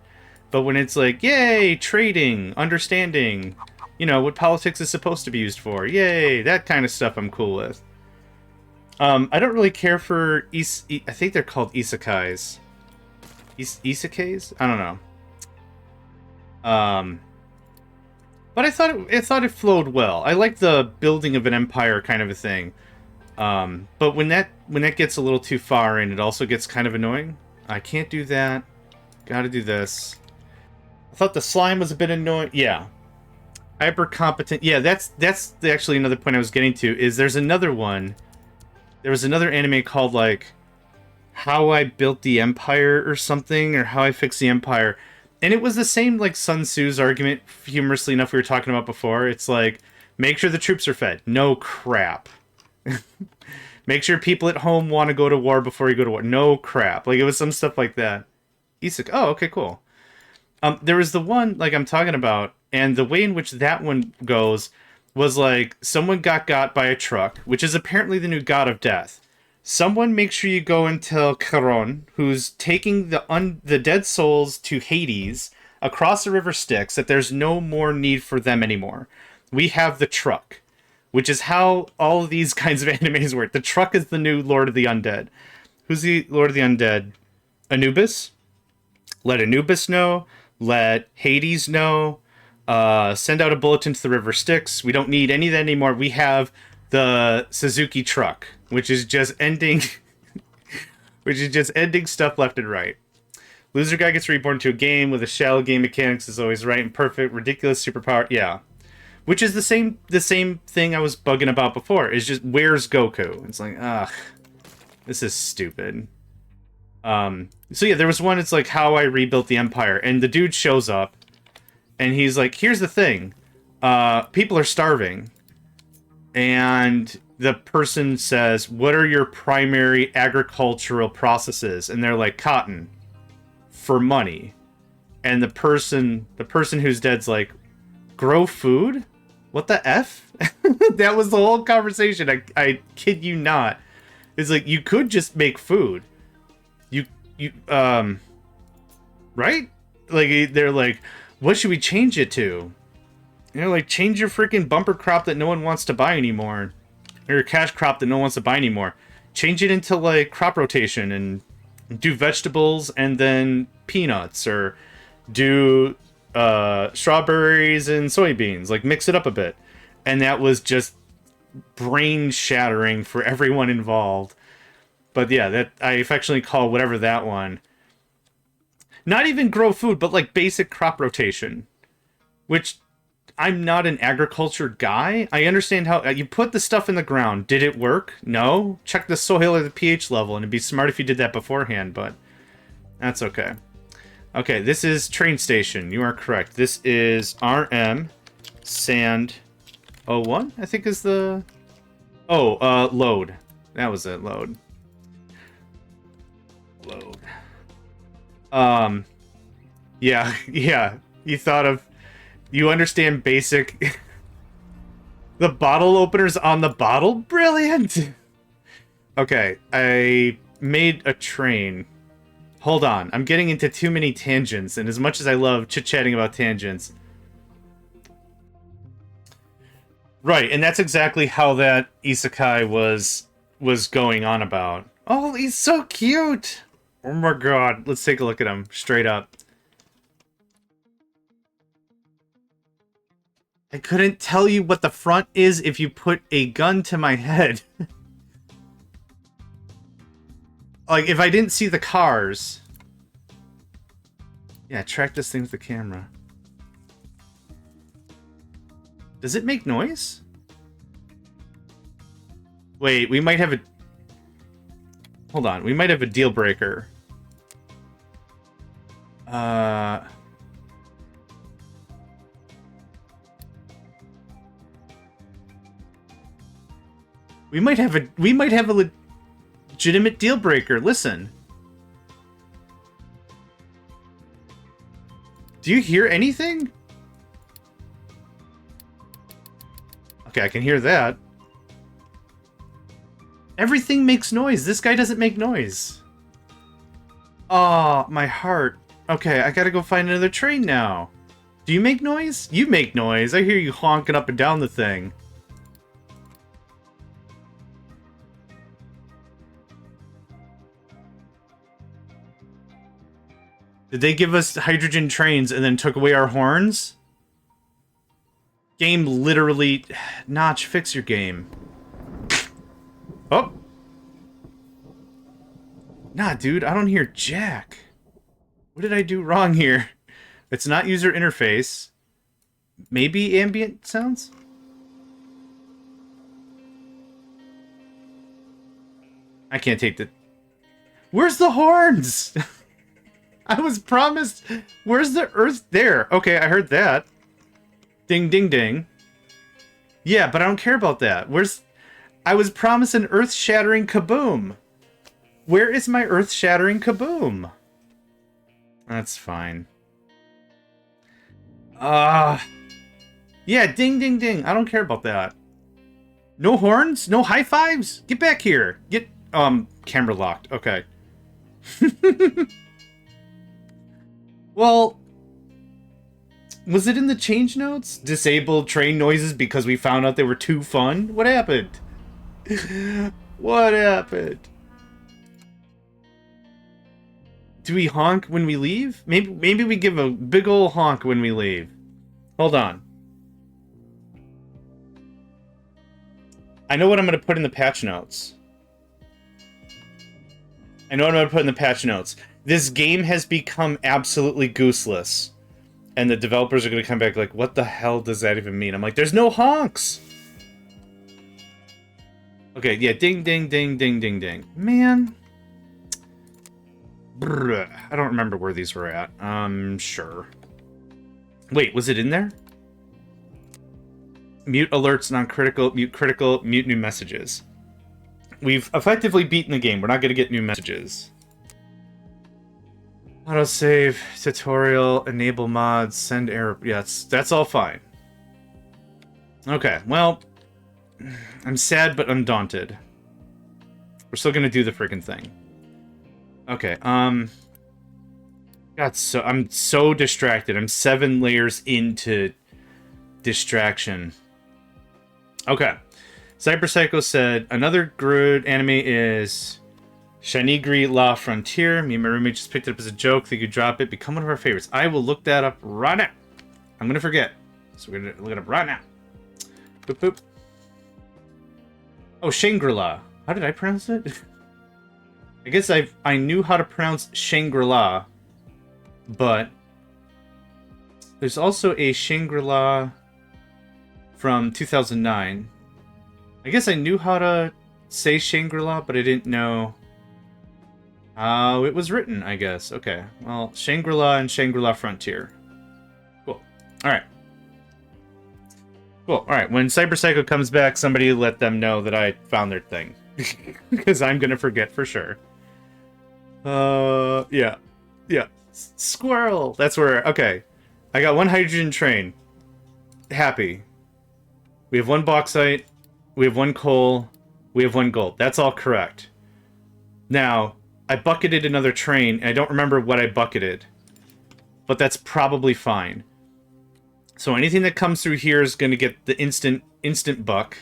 But when it's like, yay, trading, understanding, you know, what politics is supposed to be used for, yay, that kind of stuff I'm cool with. I don't really care for I think they're called isekais. Isekais? I don't know. But I thought it flowed well. I like the building of an empire kind of a thing. But when that gets a little too far in, it also gets kind of annoying. I can't do that. Gotta do this. I thought the slime was a bit annoying. Yeah. Hyper competent. Yeah, that's actually another point I was getting to, is there's another one. There was another anime called, like, How I Built the Empire or something, or How I Fixed the Empire. And it was the same, like, Sun Tzu's argument, humorously enough, we were talking about before. It's like, make sure the troops are fed. No crap. Make sure people at home want to go to war before you go to war. No crap. Like, it was some stuff like that. Isekai. Oh, okay, cool. There was the one, like, I'm talking about, and the way in which that one goes was, like, someone got by a truck, which is apparently the new god of death. Someone make sure you go and tell Charon, who's taking the dead souls to Hades across the river Styx, that there's no more need for them anymore. We have the truck, which is how all of these kinds of animes work. The truck is the new Lord of the Undead. Who's the Lord of the Undead? Anubis? Let Anubis know. Let Hades know. Send out a bulletin to the river Styx. We don't need any of that anymore. We have the Suzuki truck, which is just ending stuff left and right. Loser guy gets reborn to a game with a shallow game mechanics is always right and perfect, ridiculous superpower. Yeah. Which is the same thing I was bugging about before. Is just, where's Goku? It's like, ugh, this is stupid. So yeah, there was one, it's like how I rebuilt the empire, and the dude shows up, and he's like, here's the thing, people are starving, and the person says, what are your primary agricultural processes? And they're like, cotton, for money. And the person who's dead's like, grow food? What the F? That was the whole conversation. I kid you not. It's like, you could just make food. Right? Like, they're like, what should we change it to? You know, like, change your freaking bumper crop that no one wants to buy anymore. Or your cash crop that no one wants to buy anymore. Change it into, like, crop rotation and do vegetables and then peanuts. Or do strawberries and soybeans. Like, mix it up a bit. And that was just brain-shattering for everyone involved. But yeah, that I affectionately call whatever that one. Not even grow food, but like basic crop rotation. Which, I'm not an agriculture guy. I understand how you put the stuff in the ground. Did it work? No. Check the soil or the pH level, and it'd be smart if you did that beforehand, but that's okay. Okay, this is train station. You are correct. This is RM Sand 01, I think is the... Oh, load. That was it, load. Load. Yeah, yeah. You thought of... You understand basic... The bottle opener's on the bottle? Brilliant! Okay, I made a train. Hold on, I'm getting into too many tangents, and as much as I love chit-chatting about tangents... Right, and that's exactly how that isekai was going on about. Oh, he's so cute! Oh my god, let's take a look at him, straight up. I couldn't tell you what the front is if you put a gun to my head. Like, if I didn't see the cars... Yeah, track this thing with the camera. Does it make noise? Wait, we might have a... Hold on, we might have a deal breaker. We might have a legitimate deal breaker. Listen. Do you hear anything? Okay, I can hear that. Everything makes noise. This guy doesn't make noise. Oh, my heart. Okay, I gotta go find another train now. Do you make noise? You make noise. I hear you honking up and down the thing. Did they give us hydrogen trains and then took away our horns? Game literally... Notch, fix your game. Oh! Nah, dude, I don't hear jack. What did I do wrong here? It's not user interface. Maybe ambient sounds? I can't take the... Where's the horns? I was promised... Where's the earth? There. Okay, I heard that. Ding, ding, ding. Yeah, but I don't care about that. Where's... I was promised an earth-shattering kaboom. Where is my earth-shattering kaboom? That's fine. Yeah, ding, ding, ding. I don't care about that. No horns? No high fives? Get back here. Get, camera locked. Okay. Well, was it in the change notes? Disabled train noises because we found out they were too fun? What happened? What happened? Do we honk when we leave? Maybe we give a big ol' honk when we leave. Hold on. I know what I'm going to put in the patch notes. This game has become absolutely gooseless. And the developers are going to come back like, what the hell does that even mean? I'm like, there's no honks! Okay, yeah, ding, ding, ding, ding, ding, ding. Man. Brr, I don't remember where these were at. Sure. Wait, was it in there? Mute alerts, non-critical, mute critical, mute new messages. We've effectively beaten the game. We're not going to get new messages. Autosave, tutorial, enable mods, send error. Yeah, that's all fine. Okay, well, I'm sad but undaunted. We're still going to do the freaking thing. Okay, God, I'm so distracted. I'm 7 layers into distraction. Okay. Cyberpsycho said, another good anime is Shinigiri La Frontier. Me and my roommate just picked it up as a joke. Think you drop it. Become one of our favorites. I will look that up right now. I'm going to forget. So we're going to look it up right now. Boop, boop. Oh, Shangri-La. How did I pronounce it? I guess I knew how to pronounce Shangri-La, but there's also a Shangri-La from 2009. I guess I knew how to say Shangri-La, but I didn't know how it was written, I guess. Okay, well, Shangri-La and Shangri-La Frontier. Cool. Alright. Cool, alright. When Cyberpsycho comes back, somebody let them know that I found their thing. Because I'm gonna forget for sure. Yeah. Yeah. Squirrel! That's where... Okay. I got 1 hydrogen train. Happy. We have 1 bauxite. We have 1 coal. We have 1 gold. That's all correct. Now, I bucketed another train, and I don't remember what I bucketed. But that's probably fine. So anything that comes through here is going to get the instant buck.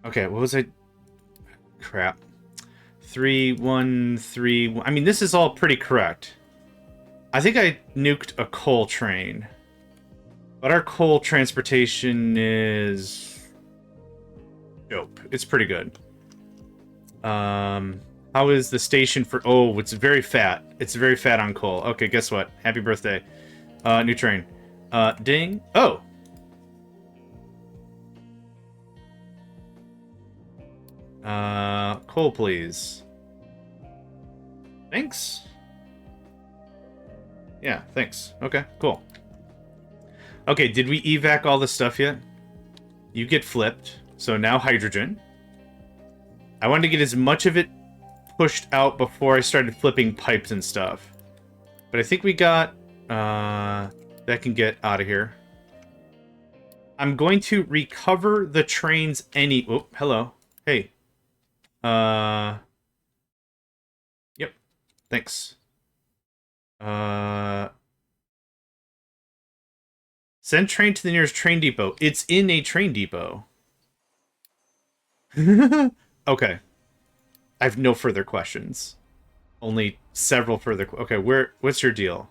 Okay, what was I... Crap. 3, 1, 3... I mean, this is all pretty correct. I think I nuked a coal train. But our coal transportation is... dope. It's pretty good. How is the station for... Oh, it's very fat. It's very fat on coal. Okay, guess what? Happy birthday. New train. Ding. Oh! Coal, please. Thanks. Yeah, thanks. Okay, cool. Okay, did we evac all the stuff yet? You get flipped. So now hydrogen. I wanted to get as much of it pushed out before I started flipping pipes and stuff. But I think we got... that can get out of here. I'm going to recover the trains any... Oh, hello. Hey. Yep. Thanks. Send train to the nearest train depot. It's in a train depot. Okay. I have no further questions. Only several further... Okay, what's your deal?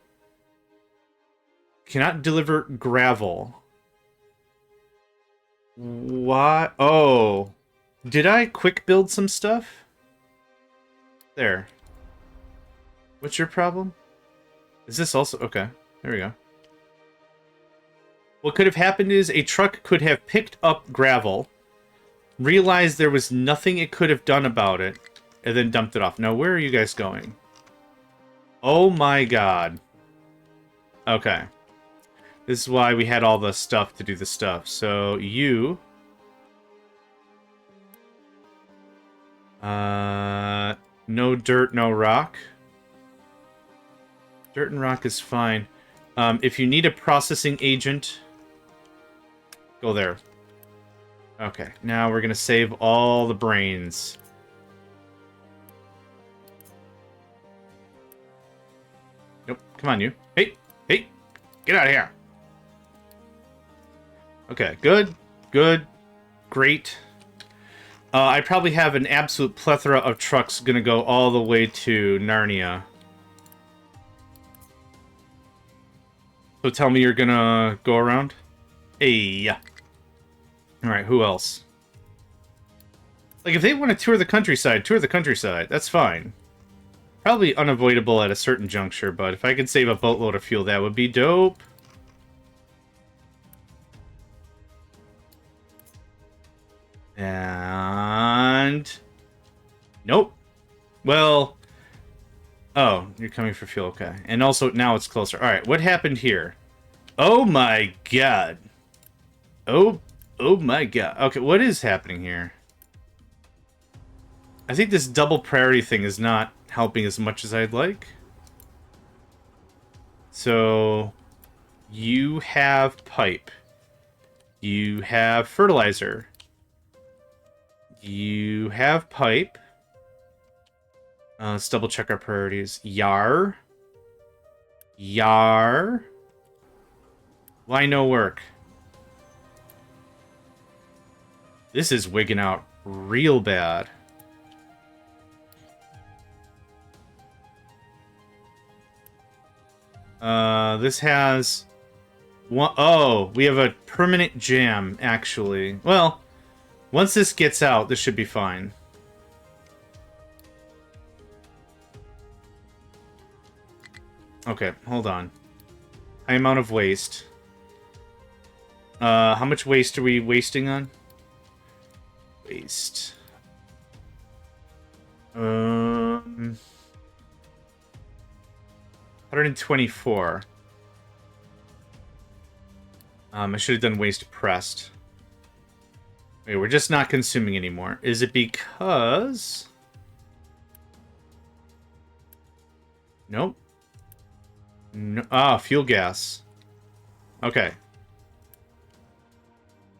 Cannot deliver gravel. What? Oh. Did I quick build some stuff? There. What's your problem? Is this also... Okay, there we go. What could have happened is a truck could have picked up gravel, realized there was nothing it could have done about it, and then dumped it off. Now, where are you guys going? Oh my god. Okay. This is why we had all the stuff to do the stuff. So, you... no dirt, no rock. Dirt and rock is fine. If you need a processing agent, go there. Okay, now we're gonna save all the brains. Nope, come on you. Hey, hey, get out of here. Okay, good, good, great. I probably have an absolute plethora of trucks gonna go all the way to Narnia. So tell me you're gonna go around? Hey. Alright, who else? Like, if they want to tour the countryside, that's fine. Probably unavoidable at a certain juncture, but if I could save a boatload of fuel, that would be dope. And... Nope. Well... Oh, you're coming for fuel, okay. And also, now it's closer. Alright, what happened here? Oh my god. Oh my god. Okay, what is happening here? I think this double priority thing is not helping as much as I'd like. So, you have pipe. You have fertilizer. You have pipe. Let's double check our priorities. Yar. Yar. Why no work? This is wigging out real bad. This has... one, oh, we have a permanent jam, actually. Well, once this gets out, this should be fine. Okay, hold on. High amount of waste. How much waste are we wasting on? Waste. 124. I should have done waste pressed. Wait, we're just not consuming anymore. Is it because... Nope. No, fuel gas. Okay.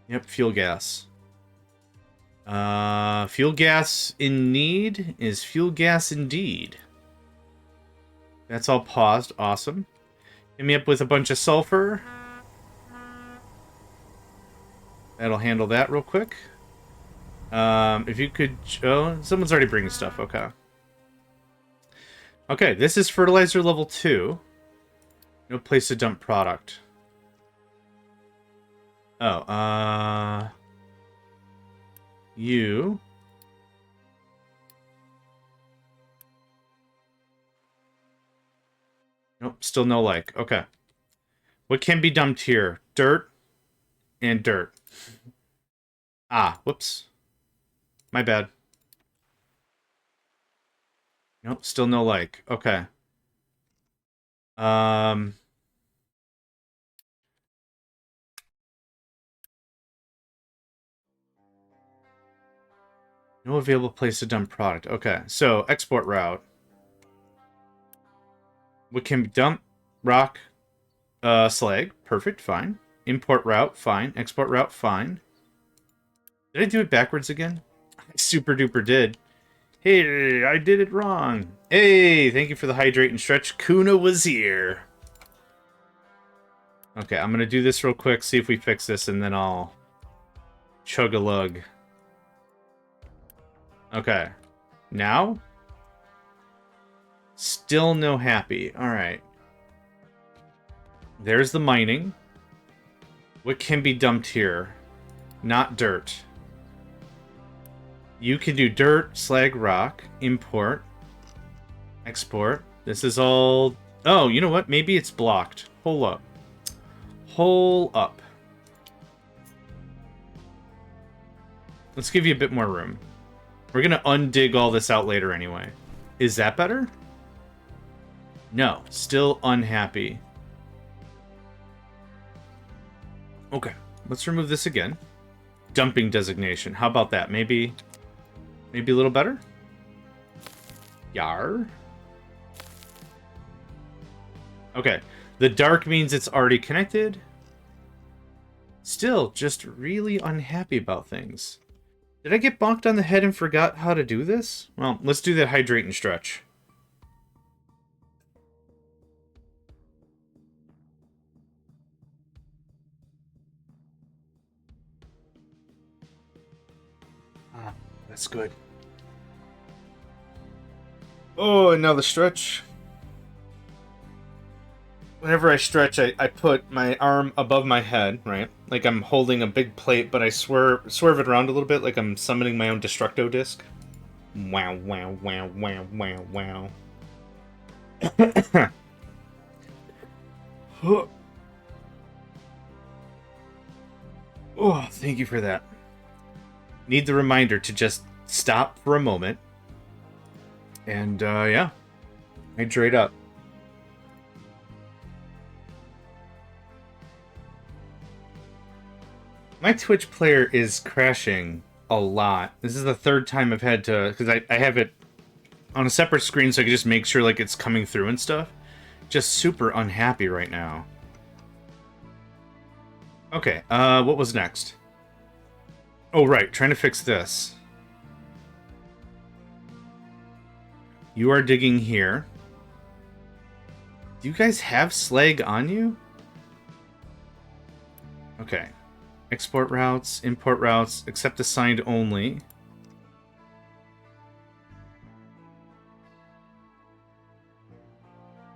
Yep, fuel gas. Fuel gas in need is fuel gas indeed. That's all paused. Awesome. Hit me up with a bunch of sulfur. That'll handle that real quick. If you could... Oh, someone's already bringing stuff. Okay. Okay, this is fertilizer level 2. No place to dump product. Oh, you... Nope, still no like. Okay. What can be dumped here? Dirt and dirt. Whoops. My bad. Nope, still no like. Okay. No available place to dump product. Okay, so export route. What can be dumped? Rock, slag. Perfect, fine. Import route, fine. Export route, fine. Did I do it backwards again? I super duper did. Hey, I did it wrong. Hey, thank you for the hydrate and stretch. Kuna was here. Okay, I'm gonna do this real quick, see if we fix this, and then I'll chug a lug. Okay. Now? Still no happy. Alright. There's the mining. What can be dumped here? Not dirt. You can do dirt, slag, rock, import, export. This is all... Oh, you know what? Maybe it's blocked. Hold up. Hold up. Let's give you a bit more room. We're gonna undig all this out later anyway. Is that better? No. Still unhappy. Okay. Let's remove this again. Dumping designation. How about that? Maybe a little better? Yar. Okay. The dark means it's already connected. Still, just really unhappy about things. Did I get bonked on the head and forgot how to do this? Well, let's do that hydrate and stretch. That's good. Oh, and now the stretch. Whenever I stretch, I put my arm above my head, right? Like I'm holding a big plate, but I swerve it around a little bit like I'm summoning my own Destructo disc. Wow, wow, wow, wow, wow, wow. Oh, thank you for that. Need the reminder to just stop for a moment. And, yeah. Hydrate up. My Twitch player is crashing a lot. This is the third time I've had to... Because I have it on a separate screen so I can just make sure like it's coming through and stuff. Just super unhappy right now. Okay, what was next? Oh, right, trying to fix this. You are digging here. Do you guys have slag on you? Okay. Export routes, import routes, accept assigned only.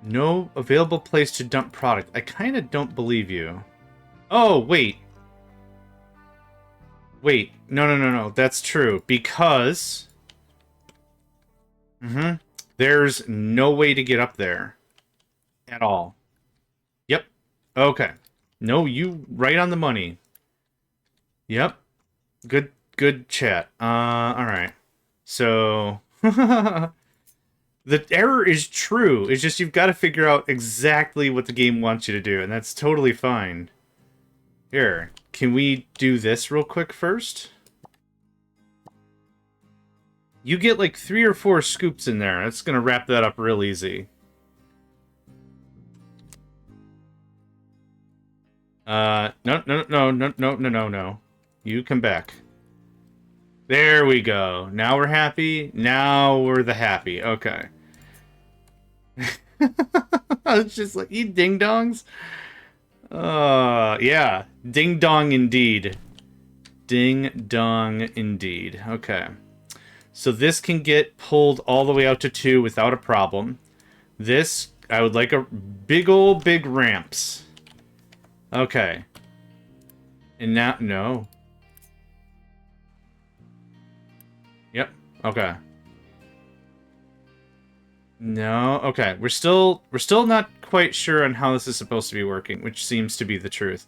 No available place to dump product. I kind of don't believe you. Oh, wait. Wait. No. That's true. Because... there's no way to get up there. At all. Yep. Okay. No, you right on the money. Yep. Good chat. Alright. So... the error is true. It's just you've got to figure out exactly what the game wants you to do, and that's totally fine. Here, can we do this real quick first? You get like 3 or 4 scoops in there. That's gonna wrap that up real easy. No. You come back. There we go. Now we're happy. Now we're the happy. Okay. It's just like, you ding-dongs? Yeah. Ding-dong indeed. Ding-dong indeed. Okay. So this can get pulled all the way out to 2 without a problem. This, I would like a big ramps. Okay. And now, no. Yep. Okay. No. Okay. We're still not quite sure on how this is supposed to be working, which seems to be the truth.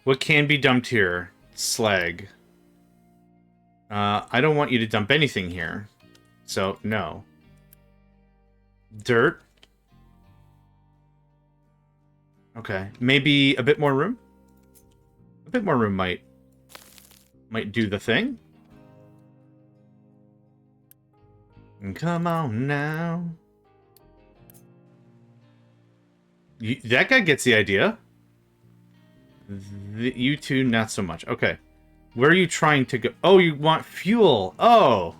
What can be dumped here? Slag. I don't want you to dump anything here. So, no. Dirt. Okay. Maybe a bit more room? A bit more room might do the thing. Come on now. That guy gets the idea. You two, not so much. Okay. Where are you trying to go? Oh, you want fuel. Oh.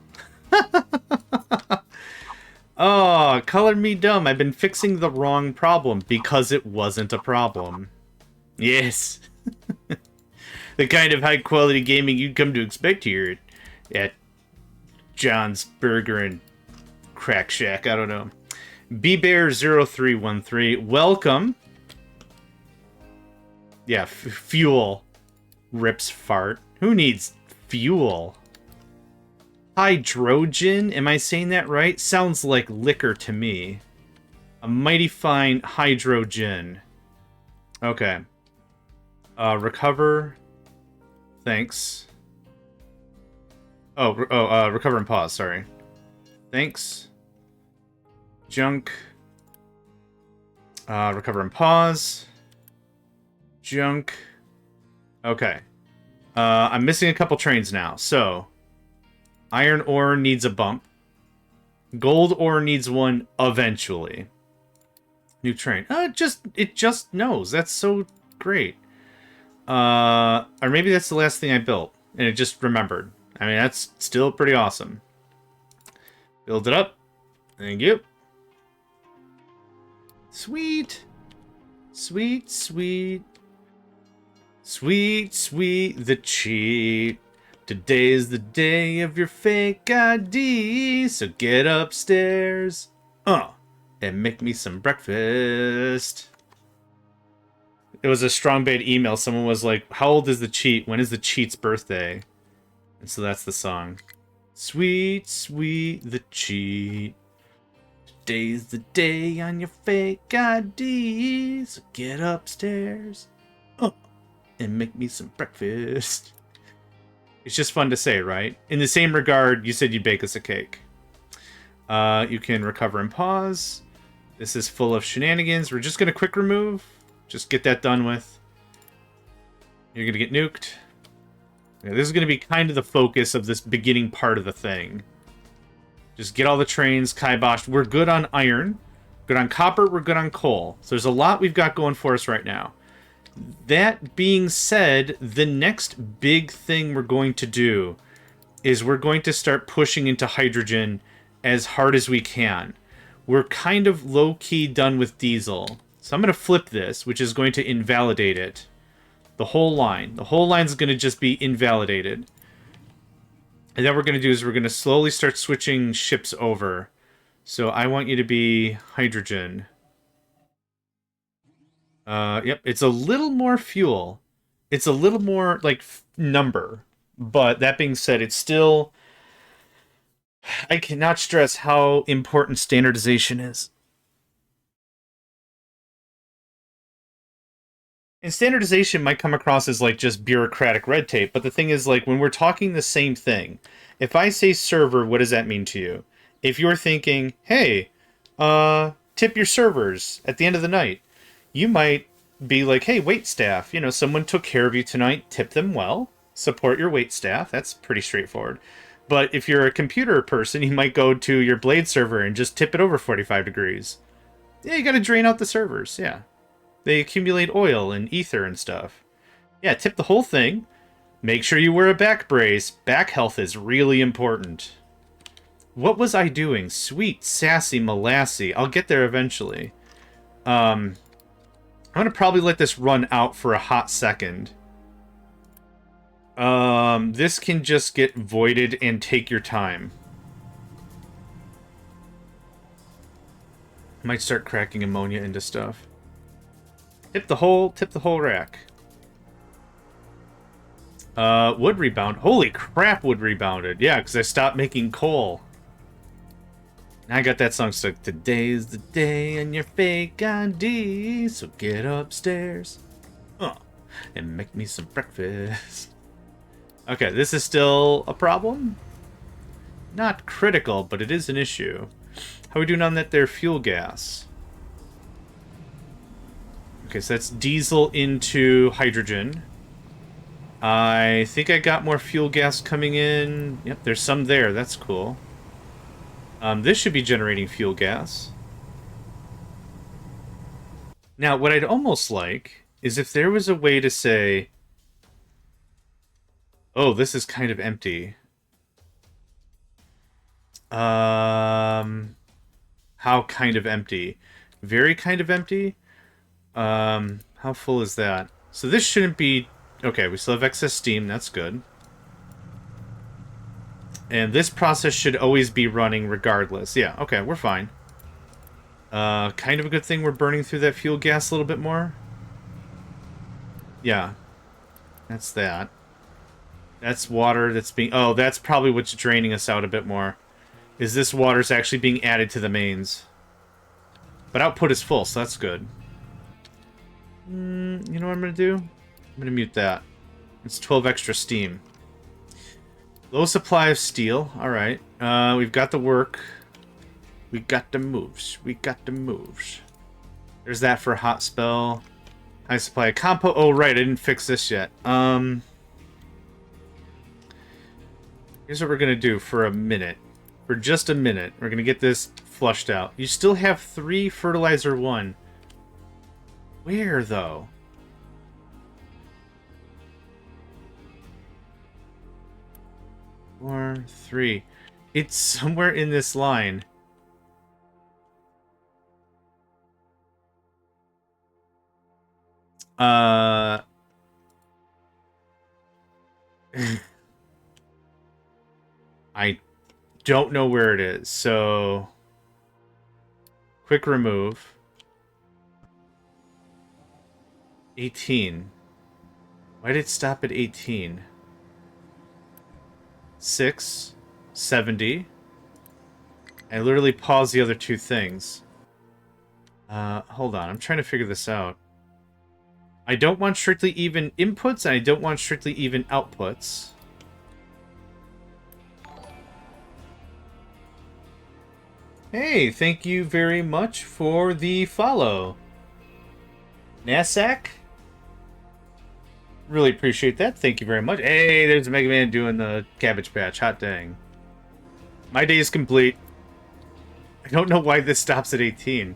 Oh, color me dumb. I've been fixing the wrong problem because it wasn't a problem. Yes. The kind of high-quality gaming you'd come to expect here at John's Burger and Crack Shack. I don't know. bbear0313, welcome. Yeah, fuel. Rips fart. Who needs fuel? Hydrogen? Am I saying that right? Sounds like liquor to me. A mighty fine hydrogen. Okay. Recover. Thanks. Recover and pause, sorry. Thanks. Junk. Recover and pause. Junk. Okay. I'm missing a couple trains now, so... Iron ore needs a bump. Gold ore needs one eventually. New train. It just knows. That's so great. Or maybe that's the last thing I built, and it just remembered. I mean, that's still pretty awesome. Build it up. Thank you. Sweet. Sweet, sweet. Sweet, sweet, the cheat. Today's the day of your fake ID, so get upstairs, and make me some breakfast. It was a strong bait email. Someone was like, how old is the cheat? When is the cheat's birthday? And so that's the song. Sweet, sweet, the cheat. Today's the day on your fake ID, so get upstairs and make me some breakfast. It's just fun to say, right? In the same regard, you said you'd bake us a cake. You can recover and pause. This is full of shenanigans. We're just going to quick remove. Just get that done with. You're going to get nuked. Yeah, this is going to be kind of the focus of this beginning part of the thing. Just get all the trains kiboshed. We're good on iron. Good on copper. We're good on coal. So there's a lot we've got going for us right now. That being said, the next big thing we're going to do is we're going to start pushing into hydrogen as hard as we can. We're kind of low-key done with diesel. So I'm going to flip this, which is going to invalidate it. The whole line. The whole line is going to just be invalidated. And then what we're going to do is we're going to slowly start switching ships over. So I want you to be hydrogen. Yep, it's a little more fuel. It's a little more, like, number. But that being said, it's still... I cannot stress how important standardization is. And standardization might come across as, like, just bureaucratic red tape, but the thing is, like, when we're talking the same thing, if I say server, what does that mean to you? If you're thinking, hey, tip your servers at the end of the night, you might be like, hey, wait staff, you know, someone took care of you tonight, tip them well, support your wait staff. That's pretty straightforward. But if you're a computer person, you might go to your Blade server and just tip it over 45 degrees. Yeah, you gotta drain out the servers, yeah. They accumulate oil and ether and stuff. Yeah, tip the whole thing. Make sure you wear a back brace. Back health is really important. What was I doing? Sweet, sassy, molassy. I'll get there eventually. I'm going to probably let this run out for a hot second. This can just get voided and take your time. Might start cracking ammonia into stuff. Tip the whole rack. Wood rebound. Holy crap, wood rebounded. Yeah, because I stopped making coal. Now I got that song stuck. Today's the day on your fake ID, so get upstairs and make me some breakfast. Okay, this is still a problem. Not critical, but it is an issue. How are we doing on that there fuel gas? Okay, so that's diesel into hydrogen. I think I got more fuel gas coming in. Yep, there's some there. That's cool. This should be generating fuel gas. Now, what I'd almost like is if there was a way to say, oh, this is kind of empty. How kind of empty? Very kind of empty? How full is that? So this shouldn't be... Okay, we still have excess steam. That's good. And this process should always be running regardless. Yeah, okay, we're fine. Kind of a good thing we're burning through that fuel gas a little bit more. Yeah. That's that. That's water that's being... Oh, that's probably what's draining us out a bit more. Is this water's actually being added to the mains. But output is full, so that's good. You know what I'm going to do? I'm going to mute that. It's 12 extra steam. Low supply of steel. Alright. We've got the work. We got the moves. We got the moves. There's that for a hot spell. High supply of compo. Oh, right. I didn't fix this yet. Here's what we're going to do for a minute. For just a minute. We're going to get this flushed out. You still have 3 fertilizer 1. Where, though? Four, 3. It's somewhere in this line. I don't know where it is, so... Quick remove. 18. Why did it stop at 18? 6. 70. I literally paused the other two things. Hold on. I'm trying to figure this out. I don't want strictly even inputs, and I don't want strictly even outputs. Hey, thank you very much for the follow. Nasak? Really appreciate that. Thank you very much. Hey, there's Mega Man doing the Cabbage Patch. Hot dang. My day is complete. I don't know why this stops at 18.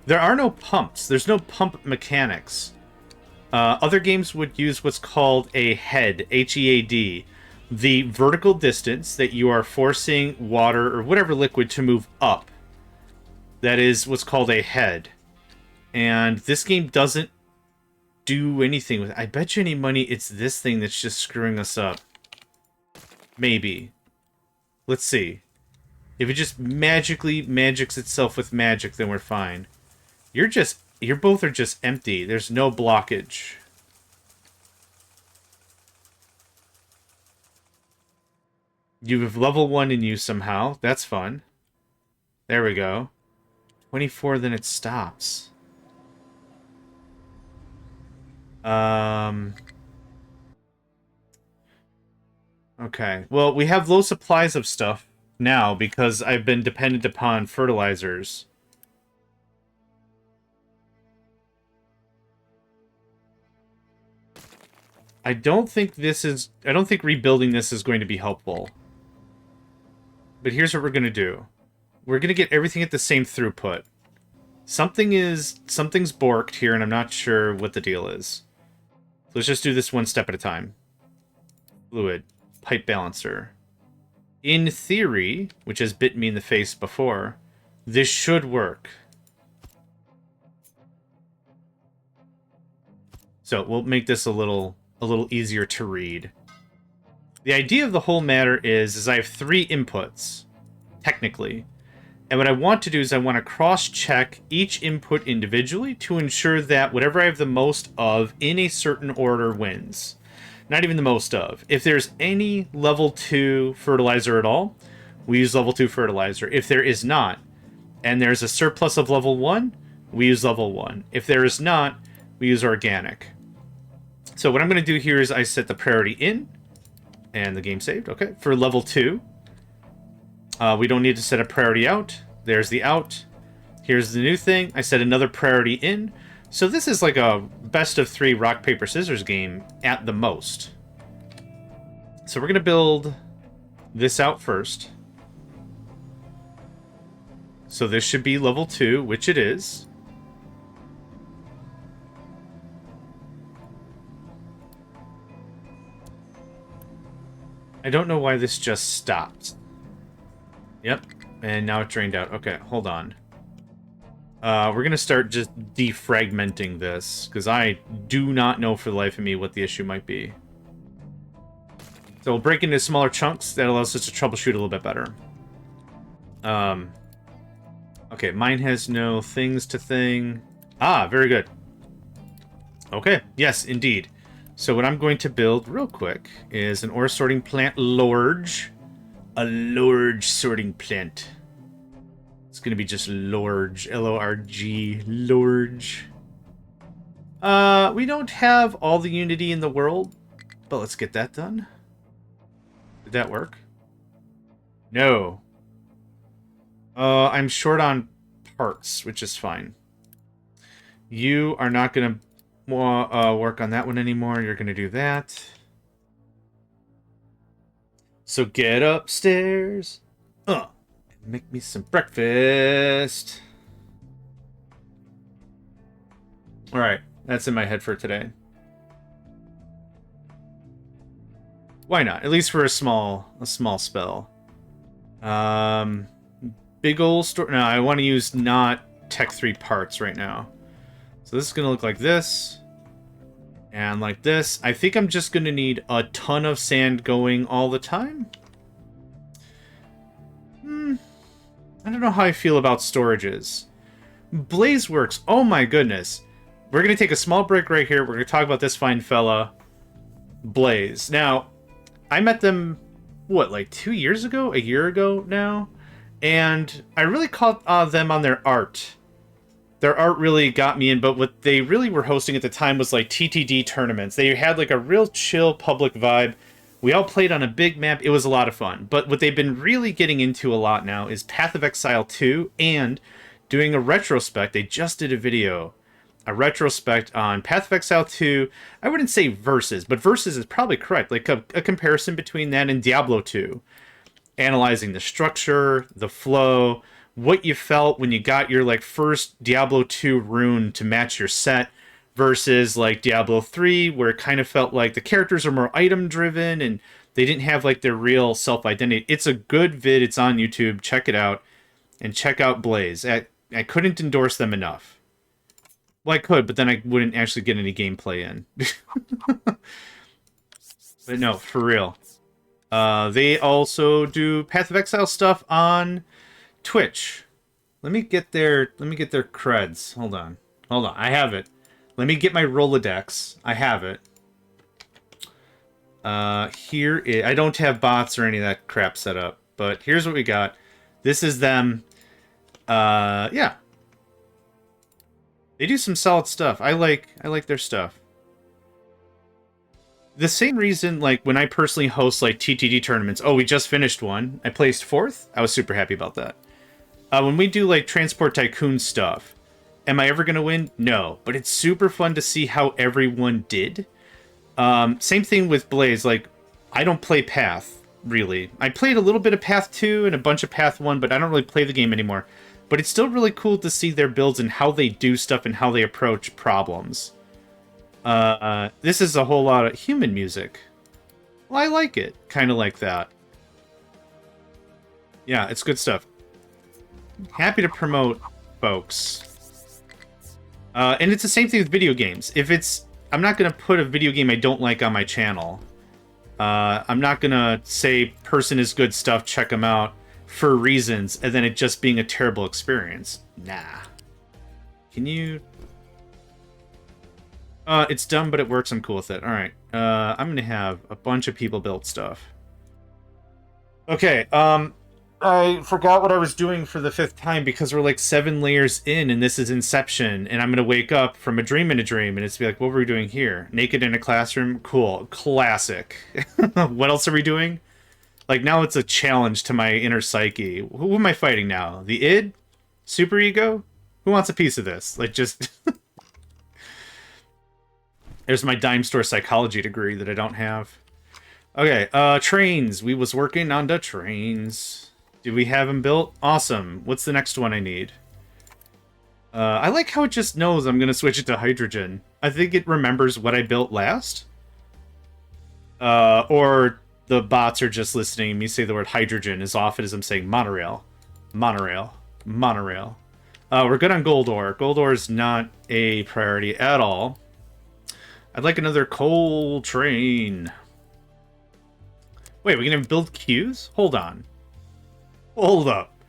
There are no pumps. There's no pump mechanics. Other games would use what's called a head, H-E-A-D. The vertical distance that you are forcing water or whatever liquid to move up. That is what's called a head. And this game doesn't do anything with it. I bet you any money it's this thing that's just screwing us up. Maybe. Let's see. If it just magically magics itself with magic, then we're fine. You both are just empty. There's no blockage. You have level 1 in you somehow. That's fun. There we go. 24, then it stops. Okay. Well, we have low supplies of stuff now because I've been dependent upon fertilizers. I don't think rebuilding this is going to be helpful. But here's what we're going to do. We're going to get everything at the same throughput. Something's borked here, and I'm not sure what the deal is. So let's just do this one step at a time. Fluid. Pipe balancer. In theory, which has bit me in the face before, this should work. So we'll make this a little easier to read. The idea of the whole matter is I have 3 inputs, technically. And what I want to do is I want to cross-check each input individually to ensure that whatever I have the most of in a certain order wins. Not even the most of. If there's any level 2 fertilizer at all, we use level 2 fertilizer. If there is not, and there's a surplus of level 1, we use level 1. If there is not, we use organic. So what I'm going to do here is I set the priority in, and the game saved, okay, for level 2. We don't need to set a priority out. There's the out. Here's the new thing. I set another priority in. So this is like a best of 3 rock, paper, scissors game at the most. So we're going to build this out first. So this should be level 2, which it is. I don't know why this just stopped. Yep, and now it drained out. Okay, hold on. We're going to start just defragmenting this, because I do not know for the life of me what the issue might be. So we'll break into smaller chunks. That allows us to troubleshoot a little bit better. Okay, mine has no things to thing. Ah, very good. Okay, yes, indeed. So what I'm going to build real quick is an ore sorting plant large. A large sorting plant. It's going to be just large. L-O-R-G. Large. We don't have all the unity in the world, but let's get that done. Did that work? No. I'm short on parts, which is fine. You are not going to work on that one anymore. You're going to do that. So get upstairs. Make me some breakfast. Alright, that's in my head for today. Why not? At least for a small spell. Big ol' store. No, I want to use not Tech 3 parts right now. So this is going to look like this. And like this. I think I'm just going to need a ton of sand going all the time. I don't know how I feel about storages. Blazeworks. Oh my goodness. We're going to take a small break right here. We're going to talk about this fine fella, Blaze. Now, I met them, what, like 2 years ago? A year ago now? And I really caught them on their art. Their art really got me in, but what they really were hosting at the time was like TTD tournaments. They had like a real chill public vibe. We all played on a big map. It was a lot of fun. But what they've been really getting into a lot now is Path of Exile 2 and doing a retrospect. They just did a retrospect on Path of Exile 2. I wouldn't say versus, but versus is probably correct. Like a comparison between that and Diablo 2. Analyzing the structure, the flow, what you felt when you got your like first Diablo 2 rune to match your set versus like Diablo 3 where it kind of felt like the characters are more item driven and they didn't have like their real self-identity. It's a good vid. It's on YouTube. Check it out. And check out Blaze. I couldn't endorse them enough. Well, I could, but then I wouldn't actually get any gameplay in. But no, for real. They also do Path of Exile stuff on Twitch. Let me get their creds. Hold on. I have it. Let me get my Rolodex. I have it. I don't have bots or any of that crap set up, but here's what we got. This is them. Yeah. They do some solid stuff. I like their stuff. The same reason, like, when I personally host, like, TTD tournaments. Oh, we just finished one. I placed 4th. I was super happy about that. When we do, like, Transport Tycoon stuff, am I ever going to win? No. But it's super fun to see how everyone did. Same thing with Blaze. Like, I don't play Path, really. I played a little bit of Path 2 and a bunch of Path 1, but I don't really play the game anymore. But it's still really cool to see their builds and how they do stuff and how they approach problems. This is a whole lot of human music. Well, I like it. Kind of like that. Yeah, it's good stuff. Happy to promote, folks. And it's the same thing with video games. I'm not going to put a video game I don't like on my channel. I'm not going to say person is good stuff, check them out, for reasons, and then it just being a terrible experience. Nah. Can you... it's dumb, but it works. I'm cool with it. Alright. I'm gonna have a bunch of people build stuff. Okay, I forgot what I was doing for the 5th time because we're like 7 layers in and this is Inception, and I'm gonna wake up from a dream in a dream and it's be like, what were we doing here? Naked in a classroom? Cool. Classic. What else are we doing? Like, now it's a challenge to my inner psyche. Who am I fighting now? The id? Super ego? Who wants a piece of this? Like, just... There's my dime store psychology degree that I don't have. Okay, trains. We was working on the trains. Did we have them built? Awesome. What's the next one I need? I like how it just knows I'm going to switch it to hydrogen. I think it remembers what I built last. Or the bots are just listening to me say the word hydrogen as often as I'm saying monorail. Monorail. Monorail. We're good on gold ore. Gold ore is not a priority at all. I'd like another coal train. Wait, we can build queues? Hold on. Hold up.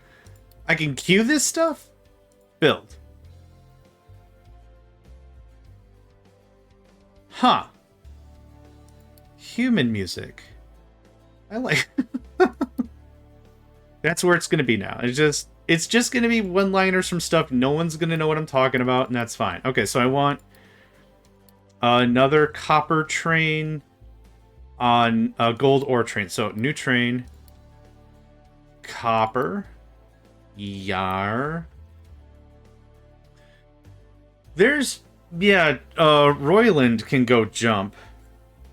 I can queue this stuff? Build. Huh. Human music. I like... That's where it's going to be now. It's just going to be one-liners from stuff. No one's going to know what I'm talking about, and that's fine. Okay, so I want... another copper train on a gold ore train. So, new train. Copper. Yar. There's... Yeah, Royland can go jump.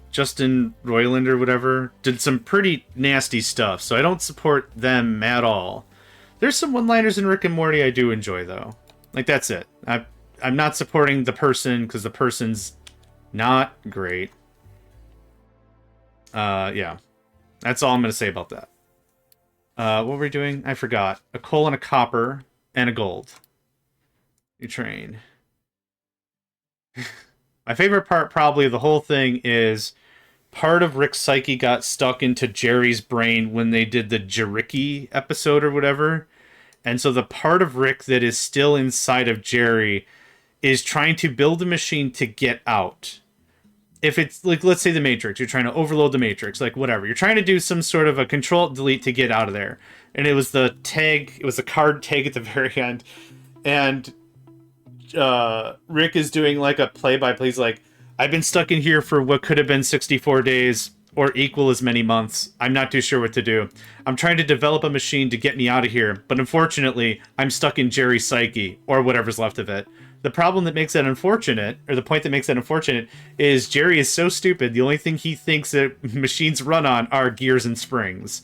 Justin Roiland or whatever did some pretty nasty stuff, so I don't support them at all. There's some one-liners in Rick and Morty I do enjoy, though. Like, that's it. I'm not supporting the person because the person's not great. Yeah. That's all I'm going to say about that. What were we doing? I forgot. A coal and a copper and a gold. New train. My favorite part probably of the whole thing is part of Rick's psyche got stuck into Jerry's brain when they did the Jericki episode or whatever. And so the part of Rick that is still inside of Jerry is trying to build a machine to get out. if it's like, let's say the Matrix, you're trying to overload the Matrix, like whatever. You're trying to do some sort of a control delete to get out of there. And it was the tag, it was the card tag at the very end. And Rick is doing like a play-by-play. He's like, I've been stuck in here for what could have been 64 days or equal as many months. I'm not too sure what to do. I'm trying to develop a machine to get me out of here, but unfortunately, I'm stuck in Jerry's psyche, or whatever's left of it. The problem that makes that unfortunate, or the point that makes that unfortunate, is Jerry is so stupid, the only thing he thinks that machines run on are gears and springs.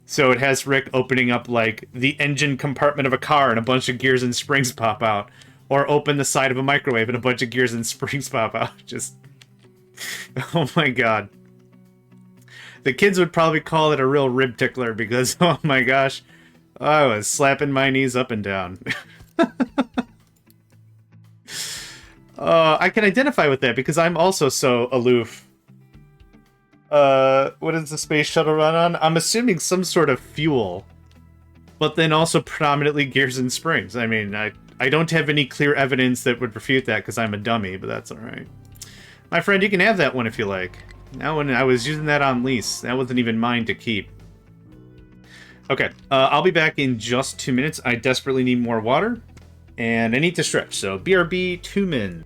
So it has Rick opening up, like, the engine compartment of a car and a bunch of gears and springs pop out. Or open the side of a microwave and a bunch of gears and springs pop out. Just... oh my god. The kids would probably call it a real rib tickler because, oh my gosh, I was slapping my knees up and down. I can identify with that because I'm also so aloof. What does the space shuttle run on? I'm assuming some sort of fuel. But then also predominantly gears and springs. I mean, I don't have any clear evidence that would refute that because I'm a dummy, but that's alright. My friend, you can have that one if you like. Now, when I was using that on lease, that wasn't even mine to keep. Okay, I'll be back in just 2 minutes. I desperately need more water, and I need to stretch, so BRB 2 min.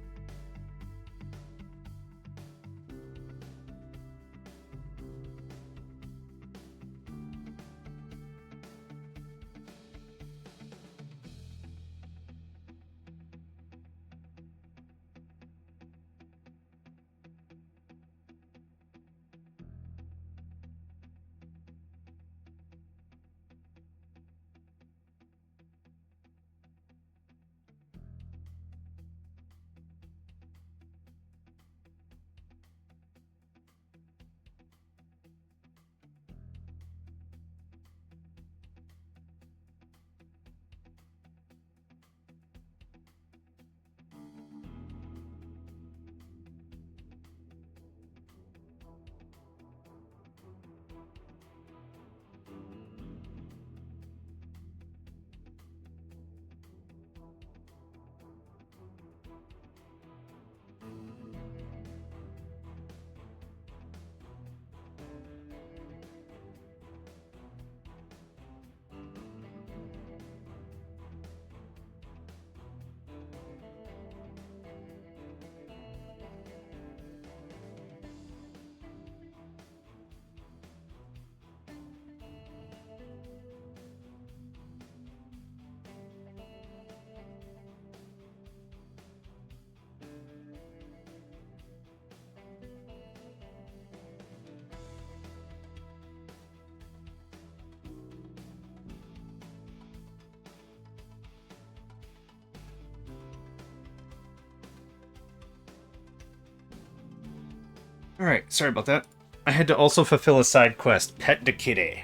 Alright, sorry about that. I had to also fulfill a side quest, Pet the Kitty.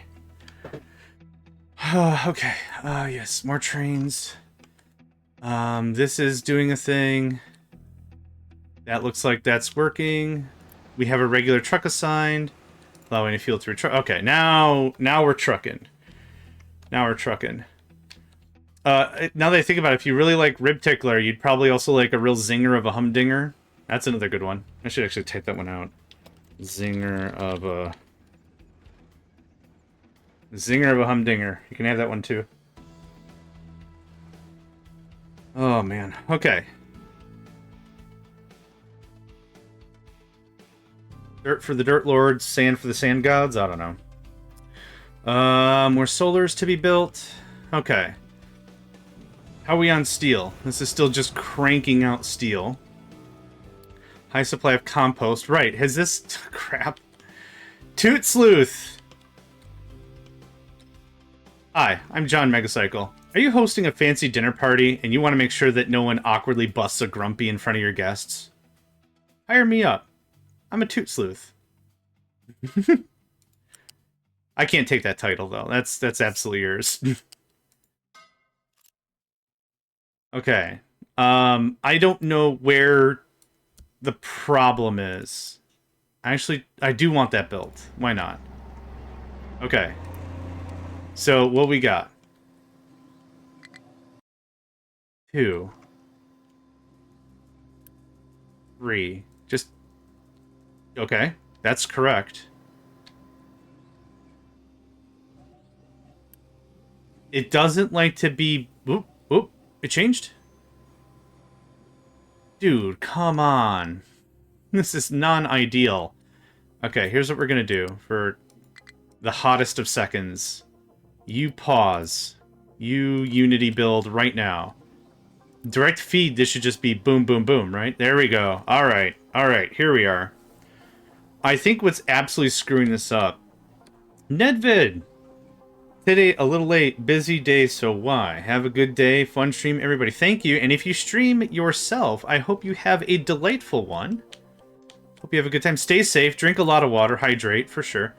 Okay, yes, more trains. This is doing a thing. That looks like that's working. We have a regular truck assigned. Allowing a fuel through truck. Okay, now we're trucking. Now we're trucking. Now that I think about it, if you really like Rib Tickler, you'd probably also like a real zinger of a humdinger. That's another good one. I should actually type that one out. Zinger of a humdinger. You can have that one too. Oh man. Okay. Dirt for the Dirt Lords, sand for the Sand Gods? I don't know. More solars to be built. Okay. How are we on steel? This is still just cranking out steel. High supply of compost. Right, has this... crap. Toot Sleuth! Hi, I'm JohnMegacycle. Are you hosting a fancy dinner party and you want to make sure that no one awkwardly busts a grumpy in front of your guests? Hire me up. I'm a Toot Sleuth. I can't take that title, though. That's absolutely yours. Okay. I don't know where the problem is. Actually, I do want that built. Why not? Okay. So, what we got? 2. 3. Just Okay, that's correct. It doesn't like to be... Oop, oop, it changed? Dude, come on. This is non-ideal. Okay, here's what we're gonna do for the hottest of seconds. You pause. You Unity build right now. Direct feed, this should just be boom, boom, boom, right? There we go. Alright, here we are. I think what's absolutely screwing this up... Nedvid! Today, a little late, busy day, so why? Have a good day, fun stream, everybody. Thank you, and if you stream yourself, I hope you have a delightful one. Hope you have a good time. Stay safe, drink a lot of water, hydrate, for sure.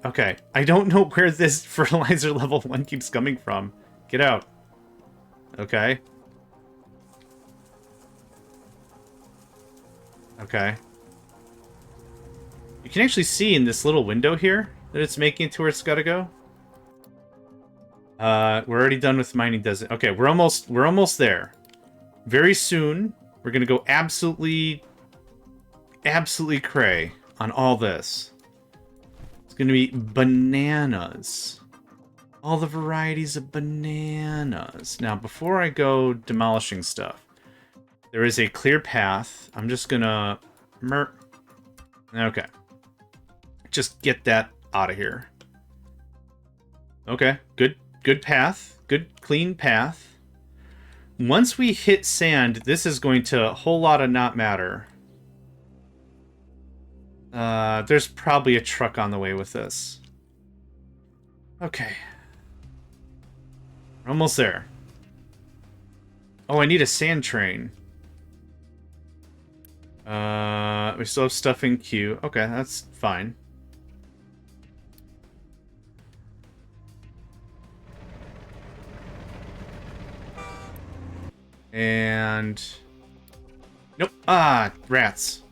Okay, I don't know where this fertilizer level 1 keeps coming from. Get out. Okay. Okay. You can actually see in this little window here that it's making it to where it's gotta go. We're already done with mining, does it? Okay, we're almost there. Very soon, we're gonna go absolutely cray on all this. It's gonna be bananas. All the varieties of bananas. Now, before I go demolishing stuff, there is a clear path. I'm just gonna... Okay. Just get that out of here. Okay, good path. Good, clean path. Once we hit sand, this is going to a whole lot of not matter. There's probably a truck on the way with this. Okay. We're almost there. Oh, I need a sand train. We still have stuff in queue. Okay, that's fine. And... Nope. Ah, rats.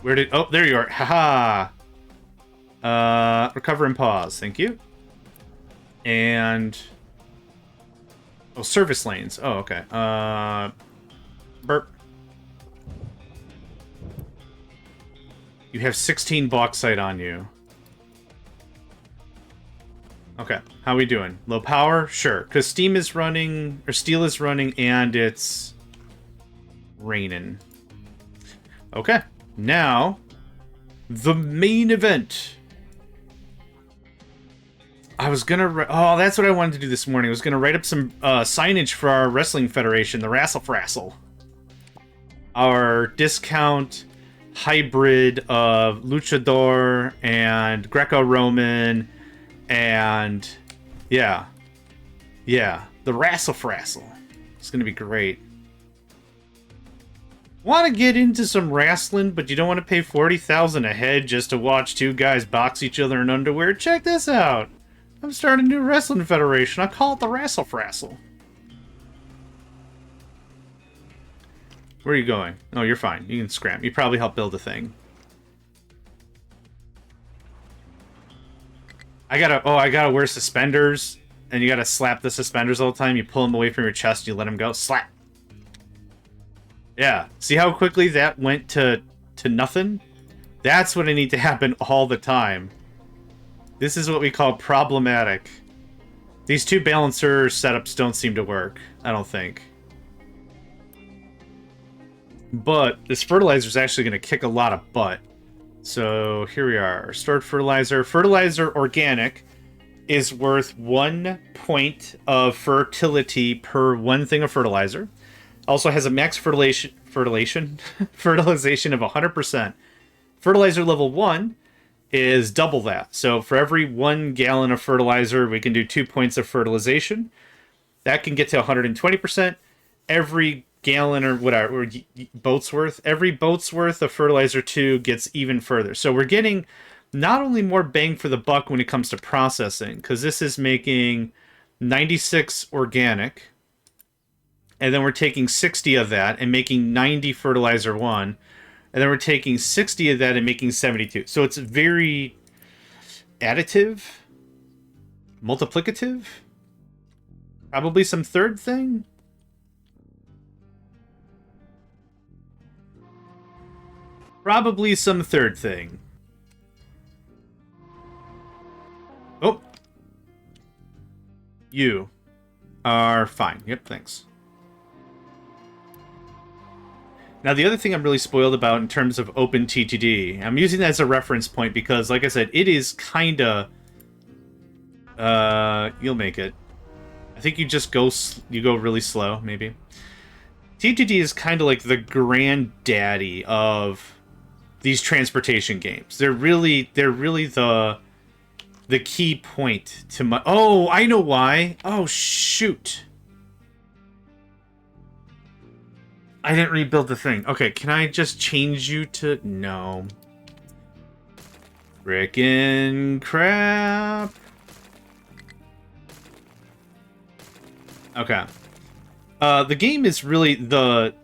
Where did... Oh, there you are. Haha. Recover and pause. Thank you. And... Oh, service lanes. Oh, okay. Burp. You have 16 bauxite on you. Okay, how we doing? Low power? Sure. Because steam is running, or steel is running, and it's raining. Okay, now, the main event. I was gonna... Oh, that's what I wanted to do this morning. I was gonna write up some signage for our wrestling federation, the Rassle Frassle. Our discount hybrid of luchador and Greco-Roman and... Yeah, the Rassle Frassle. It's gonna be great. Want to get into some wrestling, but you don't want to pay $40,000 a head just to watch two guys box each other in underwear? Check this out. I'm starting a new wrestling federation. I call it the Rassle Frassle. Where are you going? Oh, you're fine. You can scram. You probably helped build a thing. I gotta wear suspenders, and you gotta slap the suspenders all the time. You pull them away from your chest, and you let them go. Slap. Yeah. See how quickly that went to nothing? That's what I need to happen all the time. This is what we call problematic. These two balancer setups don't seem to work, I don't think. But this fertilizer is actually going to kick a lot of butt. So here we are. Stored fertilizer. Fertilizer organic is worth 1 point of fertility per one thing of fertilizer. Also has a max fertilization of 100%. Fertilizer level 1 is double that. So for every 1 gallon of fertilizer, we can do 2 points of fertilization. That can get to 120%. Every gallon or whatever, or boat's worth, every boat's worth of fertilizer 2 gets even further. So we're getting not only more bang for the buck when it comes to processing, because this is making 96 organic, and then we're taking 60 of that and making 90 fertilizer 1, and then we're taking 60 of that and making 72. So it's very additive, multiplicative, probably some third thing. Probably some third thing. Oh. You are fine. Yep, thanks. Now, the other thing I'm really spoiled about in terms of Open TTD, I'm using that as a reference point because, like I said, it is kinda... you'll make it. I think you just go... You go really slow, maybe. TTD is kind of like the granddaddy of these transportation games. They're really the key point to my... Oh, I know why. Oh, shoot. I didn't rebuild the thing. Okay, can I just change you to... No. Frickin' crap. Okay. The game is really the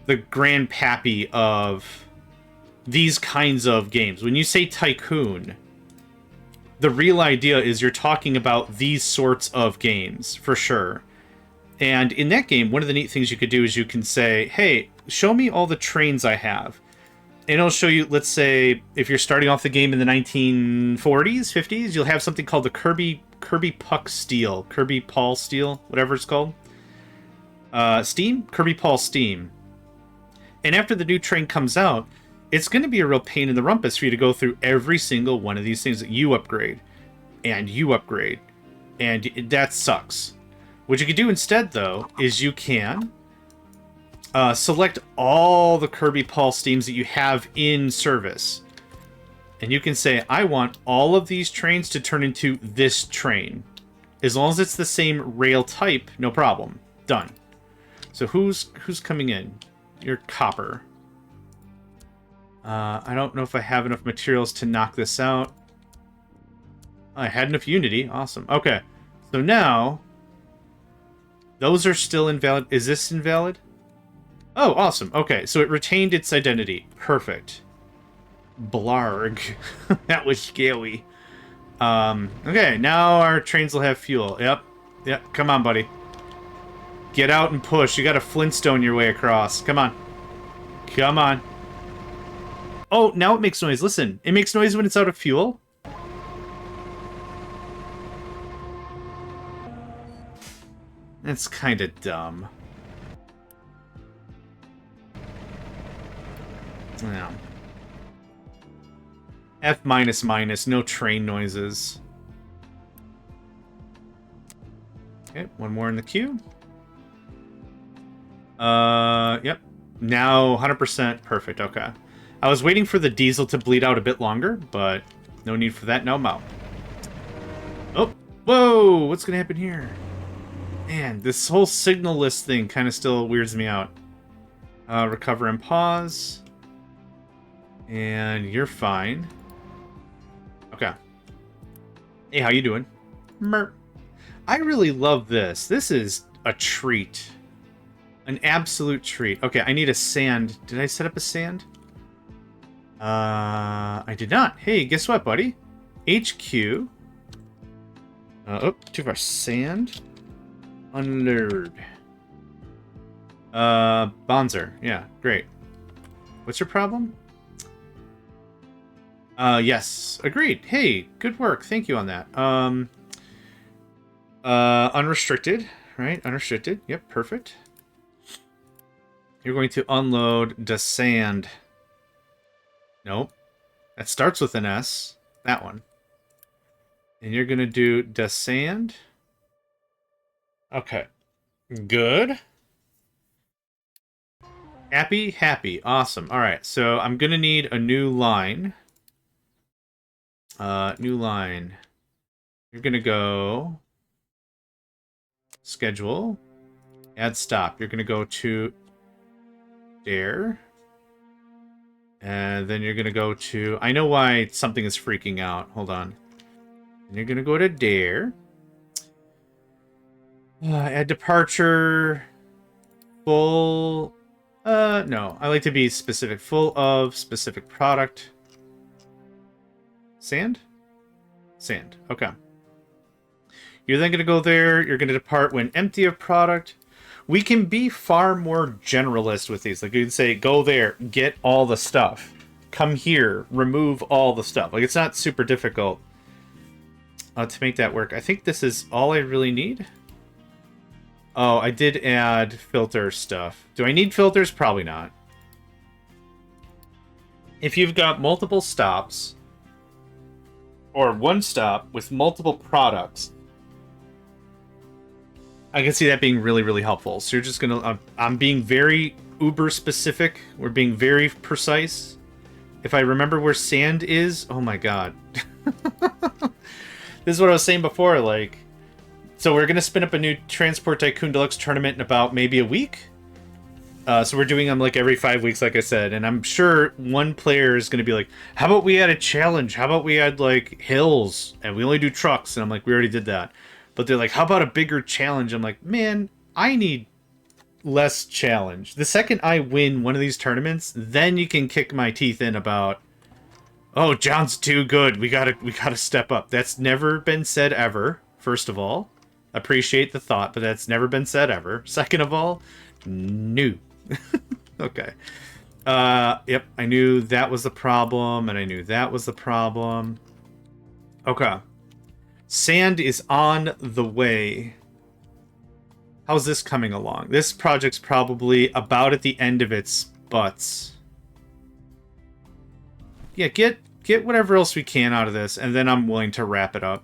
grandpappy of these kinds of games. When you say Tycoon, the real idea is you're talking about these sorts of games, for sure. And in that game, one of the neat things you could do is you can say, hey, show me all the trains I have. And it'll show you, let's say, if you're starting off the game in the 1940s, 50s, you'll have something called the Kirby Puck Steel. Kirby Paul Steel, whatever it's called. Steam? Kirby Paul Steam. And after the new train comes out, it's going to be a real pain in the rumpus for you to go through every single one of these things that you upgrade. And you upgrade. And that sucks. What you can do instead, though, is you can select all the Kirby Paul Steams that you have in service. And you can say, I want all of these trains to turn into this train. As long as it's the same rail type, no problem. Done. So who's coming in? You're Copper. I don't know if I have enough materials to knock this out. I had enough Unity. Awesome. Okay. So now... Those are still invalid. Is this invalid? Oh, awesome. Okay, so it retained its identity. Perfect. Blarg. That was scary. Okay, now our trains will have fuel. Yep. Yep, come on, buddy. Get out and push. You gotta Flintstone your way across. Come on. Come on. Oh, now it makes noise. Listen, it makes noise when it's out of fuel. That's kind of dumb. Yeah. F minus minus, no train noises. Okay, one more in the queue. Yep. Now 100% perfect, okay. I was waiting for the diesel to bleed out a bit longer, but no need for that, no mo. Oh, whoa, what's gonna happen here? Man, this whole signal list thing kind of still weirds me out. Recover and pause. And you're fine. Okay. Hey, how you doing? Merp. I really love this. This is a treat. An absolute treat. Okay, I need a sand. Did I set up a sand? I did not. Hey, guess what, buddy? HQ. Oh, too far. Sand. Unload. Bonzer. Yeah, great. What's your problem? Yes. Agreed. Hey, good work. Thank you on that. Unrestricted, right? Unrestricted. Yep, perfect. You're going to unload the sand. Nope. That starts with an S. That one. And you're going to do the sand. Okay. Good. Happy, happy. Awesome. All right. So I'm going to need a new line. New line. You're going to go schedule, add stop. You're going to go to there. And then you're going to go to, I know why something is freaking out. Hold on. And you're going to go to there. Add departure. Full. No. I like to be specific. Full of specific product. Sand? Sand. Okay. You're then going to go there. You're going to depart when empty of product. We can be far more generalist with these. Like you can say, go there, get all the stuff. come here, remove all the stuff. Like, it's not super difficult to make that work. I think this is all I really need. Oh, I did add filter stuff. Do I need filters? Probably not. If you've got multiple stops, or one stop with multiple products, I can see that being really, really helpful. So you're just gonna... I'm being very uber specific. We're being very precise. If I remember where sand is... Oh my god. This is what I was saying before, like... So we're gonna spin up a new Transport Tycoon Deluxe tournament in about maybe a week. So we're doing them like every 5 weeks, like I said. And I'm sure one player is gonna be like, how about we add a challenge? How about we add, like, hills? And we only do trucks. And I'm like, we already did that. But they're like, how about a bigger challenge? I'm like, man, I need less challenge. The second I win one of these tournaments, then you can kick my teeth in about, oh, John's too good. We gotta step up. That's never been said ever, first of all. Appreciate the thought, but that's never been said ever. Second of all, no. Okay. Yep, I knew that was the problem, and I knew that was the problem. Okay. Sand is on the way. How's this coming along? This project's probably about at the end of its butts. Yeah, get whatever else we can out of this, and then I'm willing to wrap it up.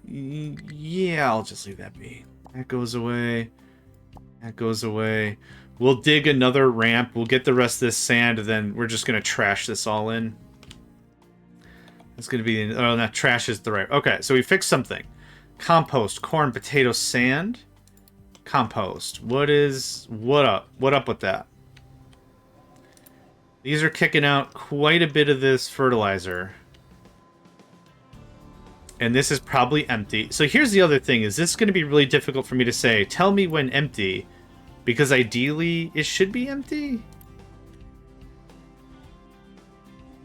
Yeah, I'll just leave that be. That goes away. That goes away. We'll dig another ramp. We'll get the rest of this sand, and then we're just going to trash this all in. It's going to be... Oh, not trash is the right... Okay, so we fixed something. Compost, corn, potato, sand. Compost. What up? What up with that? These are kicking out quite a bit of this fertilizer. And this is probably empty. So here's the other thing. Is this going to be really difficult for me to say? Tell me when empty. Because ideally, it should be empty?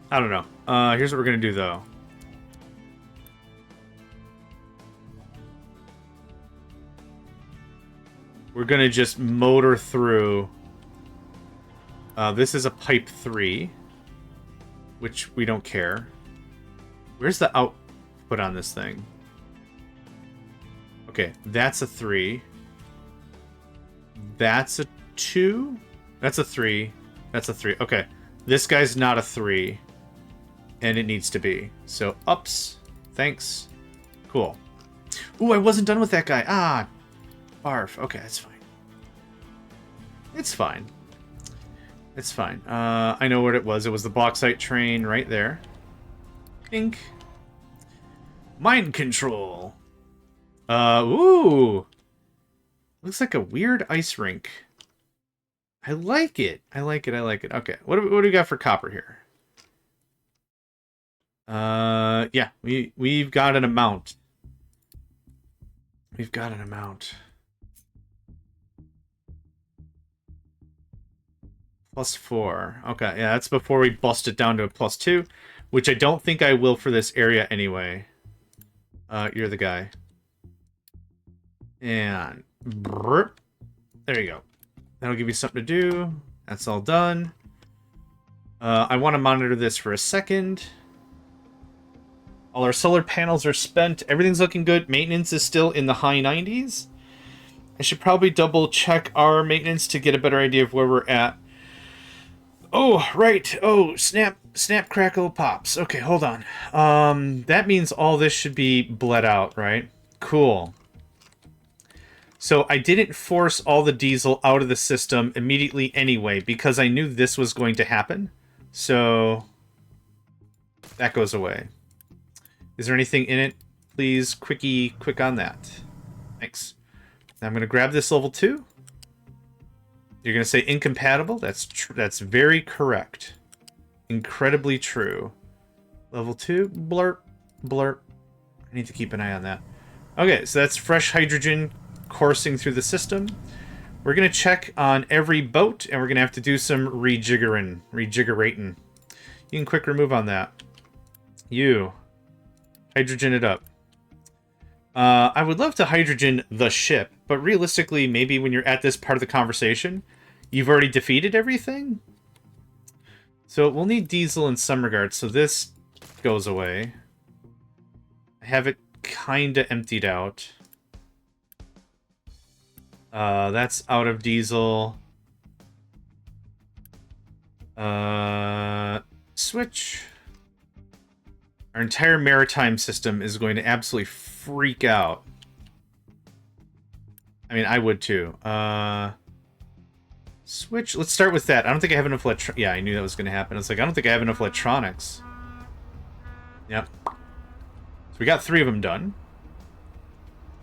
I don't know. Here's what we're going to do, though. We're going to just motor through. This is a pipe 3. Which we don't care. Where's the output on this thing? Okay, that's a 3. That's a 2. That's a 3. That's a 3. Okay, this guy's not a 3. And it needs to be. So, ups. Thanks. Cool. Ooh, I wasn't done with that guy. Ah, barf. Okay, that's fine. It's fine. It's fine. I know what it was. It was the bauxite train right there. Pink. Mind control. Ooh. Looks like a weird ice rink. I like it. I like it. I like it. Okay, what do we got for copper here? Yeah, we've got an amount. We've got an amount. +4. Okay, yeah, that's before we bust it down to a +2, which I don't think I will for this area anyway. You're the guy. And burp. There you go. That'll give you something to do. That's all done. I want to monitor this for a second. All our solar panels are spent. Everything's looking good. Maintenance is still in the high 90s. I should probably double check our maintenance to get a better idea of where we're at. Oh, right. Oh, snap, crackle, pops. Okay, hold on. That means all this should be bled out, right? Cool. So I didn't force all the diesel out of the system immediately anyway, because I knew this was going to happen. So that goes away. Is there anything in it? Please, quick on that. Thanks. Now I'm going to grab this level 2. You're going to say incompatible? That's very correct. Incredibly true. Level 2, blurp, blurp. I need to keep an eye on that. Okay, so that's fresh hydrogen coursing through the system. We're going to check on every boat, and we're going to have to do some rejiggerating. You can quick remove on that. You. Hydrogen it up. I would love to hydrogen the ship, but but realistically, maybe when you're at this part of the conversation, you've already defeated everything. So we'll need diesel in some regards, so this goes away. I have it kinda emptied out. That's out of diesel. Switch. Our entire maritime system is going to absolutely freak out. I mean, I would too. Switch. Let's start with that. I don't think I have enough Yeah, I knew that was going to happen. It's like, I don't think I have enough electronics. Yep. So we got 3 of them done.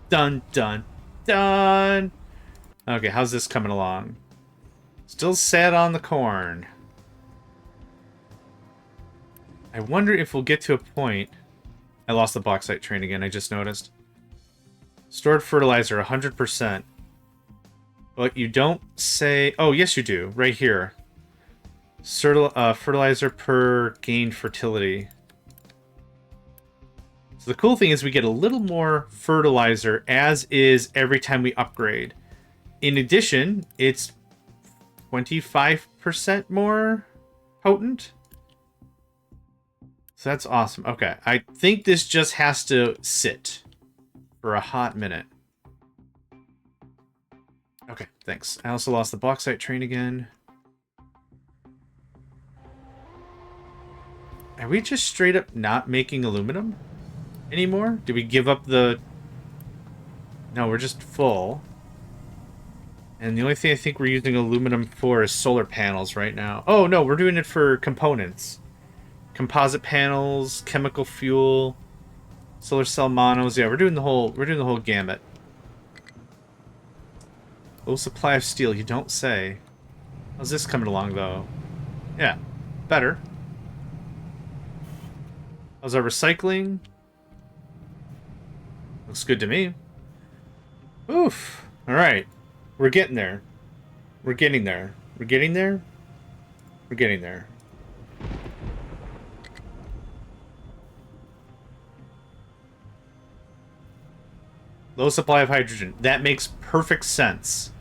Done, done, done. Okay, how's this coming along? Still sat on the corn. I wonder if we'll get to a point... I lost the bauxite train again, I just noticed. Stored fertilizer, 100%. But you don't say... Oh, yes you do. Right here. Fertilizer per gained fertility. So the cool thing is we get a little more fertilizer, as is every time we upgrade. In addition, it's 25% more potent. So that's awesome. Okay, I think this just has to sit for a hot minute. Okay, thanks. I also lost the bauxite train again. Are we just straight up not making aluminum anymore? Did we give up the... No, we're just full. And the only thing I think we're using aluminum for is solar panels right now. Oh, no, we're doing it for components. Composite panels, chemical fuel, solar cell monos. Yeah, we're doing the whole gamut. Low supply of steel, you don't say. How's this coming along though? Yeah, better. How's our recycling? Looks good to me. Oof. Alright. We're getting there. We're getting there. We're getting there. We're getting there. Low supply of hydrogen. That makes perfect sense.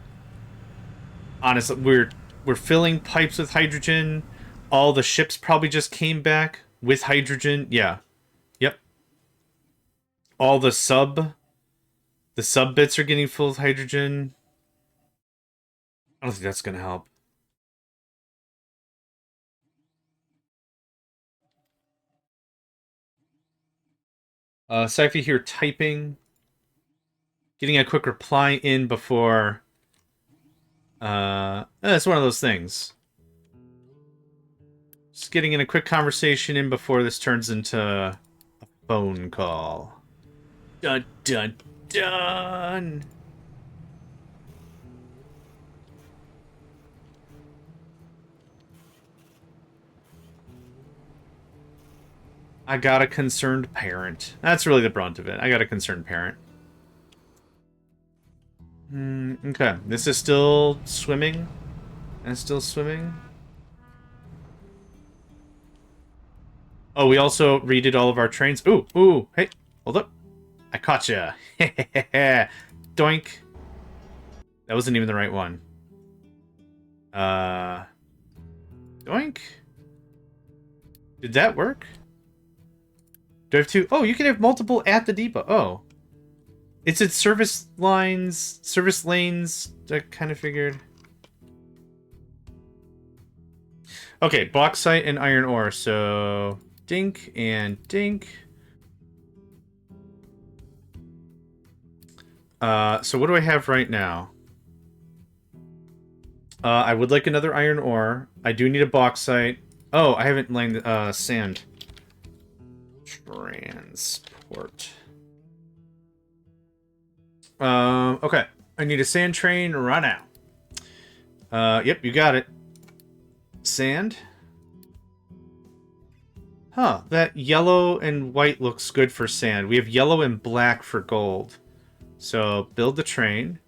Honestly, we're filling pipes with hydrogen. All the ships probably just came back with hydrogen. Yeah. Yep. All the sub bits are getting full of hydrogen. I don't think that's gonna help. Sci-fi here typing. Getting a quick reply in before... it's one of those things. Just getting in a quick conversation in before this turns into a phone call. Dun, dun, dun! I got a concerned parent. That's really the brunt of it. I got a concerned parent. Okay, this is still swimming. And still swimming. Oh, we also redid all of our trains. Ooh, ooh, hey, hold up. I caught ya. Doink. That wasn't even the right one. Doink. Did that work? Do I have two? Oh, you can have multiple at the depot. Oh. It's at service lines, service lanes. I kind of figured. Okay, bauxite and iron ore. So, dink and dink. So what do I have right now? I would like another iron ore. I do need a bauxite. Oh, I haven't laid sand. Transport. Okay. I need a sand train right now. Yep, you got it. Sand. Huh, that yellow and white looks good for sand. We have yellow and black for gold. So, build the train.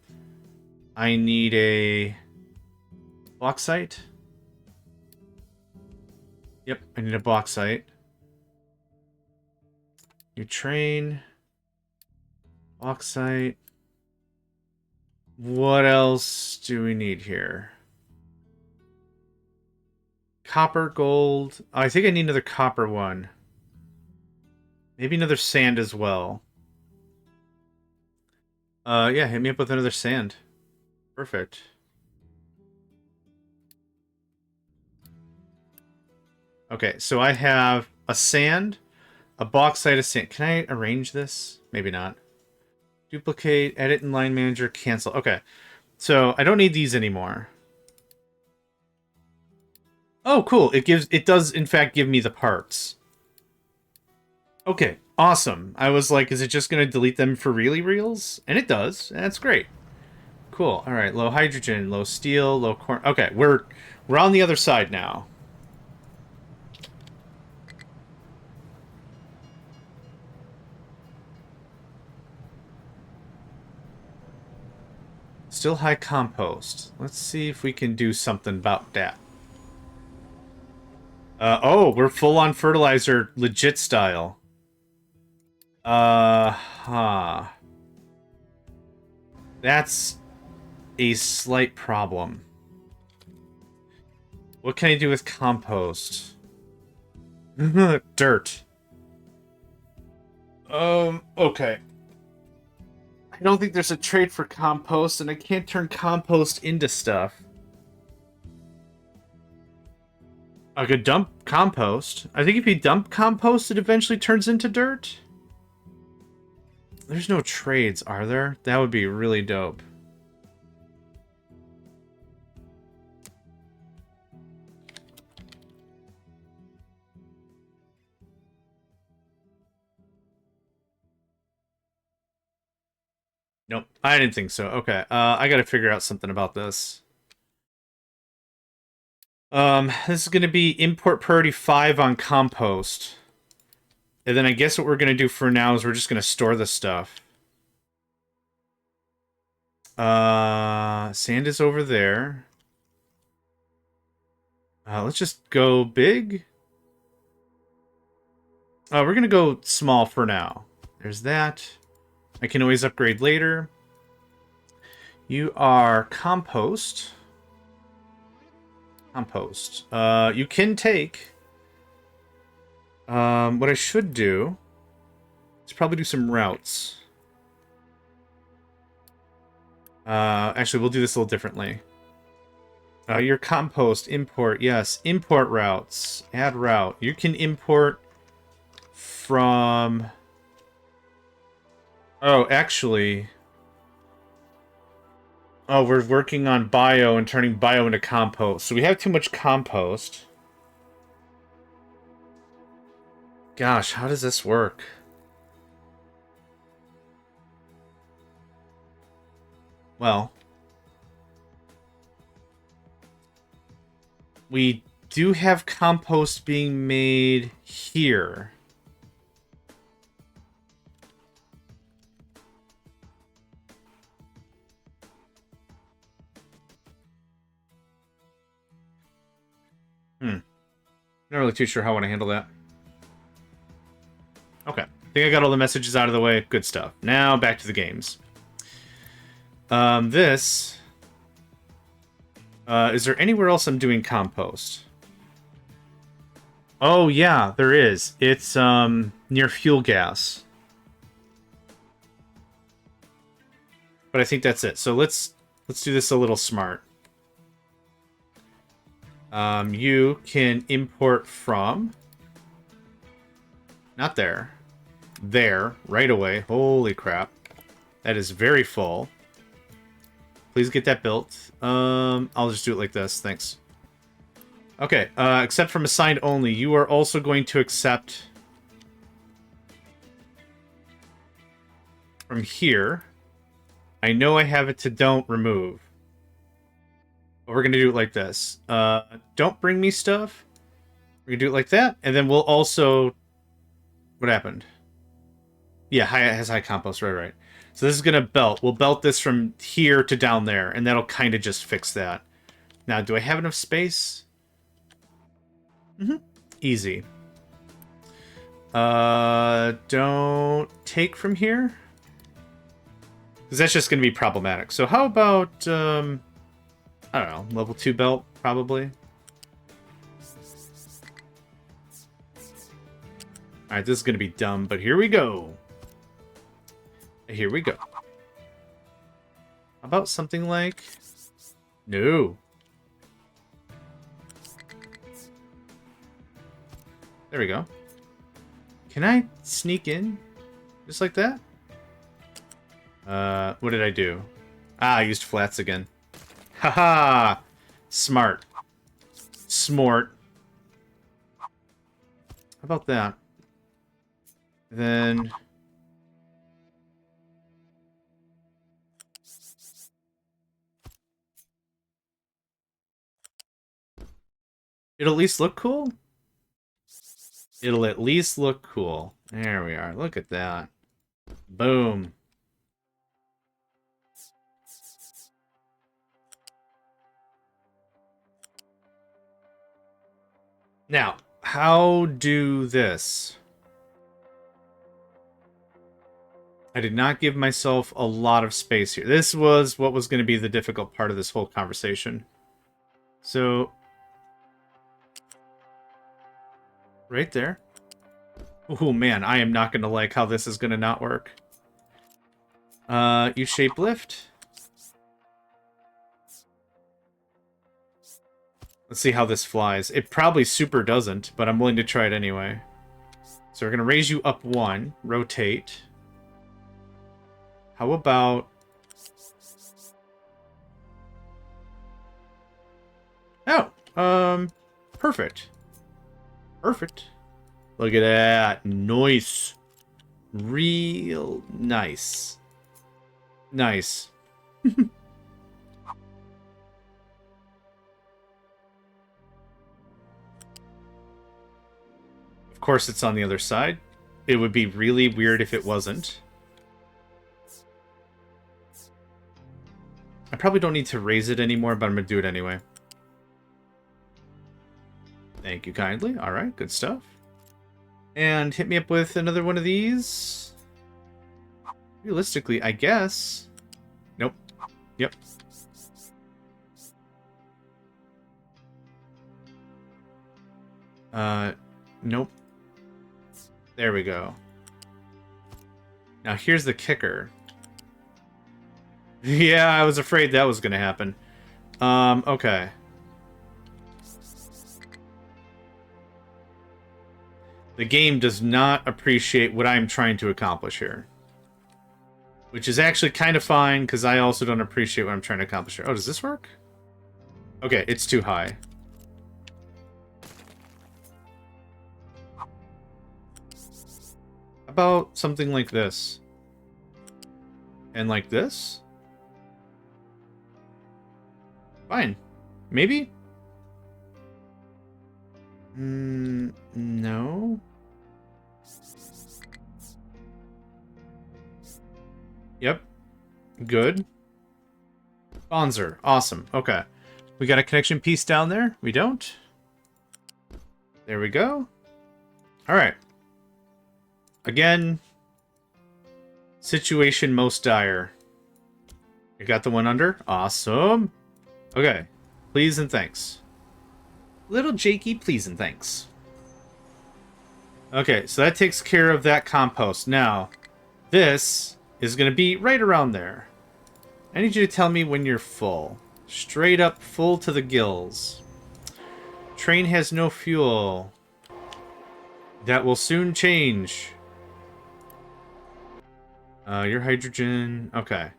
I need a bauxite. Yep, I need a bauxite. New train. Bauxite. What else do we need here? Copper, gold. Oh, I think I need another copper one. Maybe another sand as well. Yeah, hit me up with another sand. Perfect. Okay, so I have a sand, a bauxite, a sand. Can I arrange this? Maybe not. Duplicate, edit in line manager, cancel. Okay, so I don't need these anymore. Oh, cool. It does in fact give me the parts. Okay, awesome. I was like, is it just going to delete them for really reals? And it does. That's great. Cool. All right, low hydrogen, low steel, low corn. Okay, we're on the other side now. Still high compost. Let's see if we can do something about that. Oh, we're full on fertilizer, legit style. Huh. That's a slight problem. What can I do with compost? Dirt. Okay. I don't think there's a trade for compost, and I can't turn compost into stuff. I could dump compost. I think if you dump compost, it eventually turns into dirt. There's no trades, are there? That would be really dope. Nope, I didn't think so. Okay, I gotta figure out something about this. This is gonna be import priority 5 on compost. And then I guess what we're gonna do for now is we're just gonna store the stuff. Sand is over there. Let's just go big. We're gonna go small for now. There's that. I can always upgrade later. You are compost. Compost. You can take. What I should do is probably do some routes. Actually, we'll do this a little differently. Your compost, import, yes. Import routes. Add route. You can import from... Oh, actually... Oh, we're working on bio and turning bio into compost. So we have too much compost. Gosh, how does this work? Well... We do have compost being made here. Not really too sure how I want to handle that. Okay. I think I got all the messages out of the way. Good stuff. Now back to the games. This... is there anywhere else I'm doing compost? Oh, yeah, there is. It's, near fuel gas. But I think that's it. So let's do this a little smart. You can import from... Not there. There, right away. Holy crap. That is very full. Please get that built. I'll just do it like this. Thanks. Okay, accept from assigned only. You are also going to accept from here. I know I have it to don't remove. But we're going to do it like this. Don't bring me stuff. We're going to do it like that. And then we'll also... What happened? Yeah, it has high compost. Right. So this is going to belt. We'll belt this from here to down there. And that'll kind of just fix that. Now, do I have enough space? Easy. Don't take from here. Because that's just going to be problematic. So how about, I don't know, level 2 belt, probably? Alright, this is going to be dumb, but here we go. Here we go. How about something like... No. There we go. Can I sneak in? Just like that? What did I do? Ah, I used flats again. Haha! Smart. Smart. How about that? Then... it'll at least look cool? It'll at least look cool. There we are. Look at that. Boom. Now, how do this? I did not give myself a lot of space here. This was what was going to be the difficult part of this whole conversation. So... right there. Oh man, I am not going to like how this is going to not work. You shape lift. Let's see how this flies. It probably super doesn't, but I'm willing to try it anyway. So we're going to raise you up 1. Rotate. How about... oh, perfect. Perfect. Look at that. Nice. Real nice. Nice. Of course it's on the other side. It would be really weird if it wasn't. I probably don't need to raise it anymore, but I'm going to do it anyway. Thank you kindly. Alright, good stuff. And hit me up with another one of these. Realistically, I guess. Nope. Yep. Nope. There we go. Now here's the kicker. Yeah, I was afraid that was going to happen. Okay. The game does not appreciate what I'm trying to accomplish here. Which is actually kind of fine, because I also don't appreciate what I'm trying to accomplish here. Oh, does this work? Okay, it's too high. How about something like this? And like this? Fine. Maybe? No. Yep. Good. Bonzer. Awesome. Okay. We got a connection piece down there? We don't? There we go. Alright. Again. Situation most dire. You got the one under? Awesome. Okay. Please and thanks. Little Jakey, please and thanks. Okay, so that takes care of that compost. Now, this is going to be right around there. I need you to tell me when you're full. Straight up full to the gills. Train has no fuel. That will soon change. Your hydrogen... okay.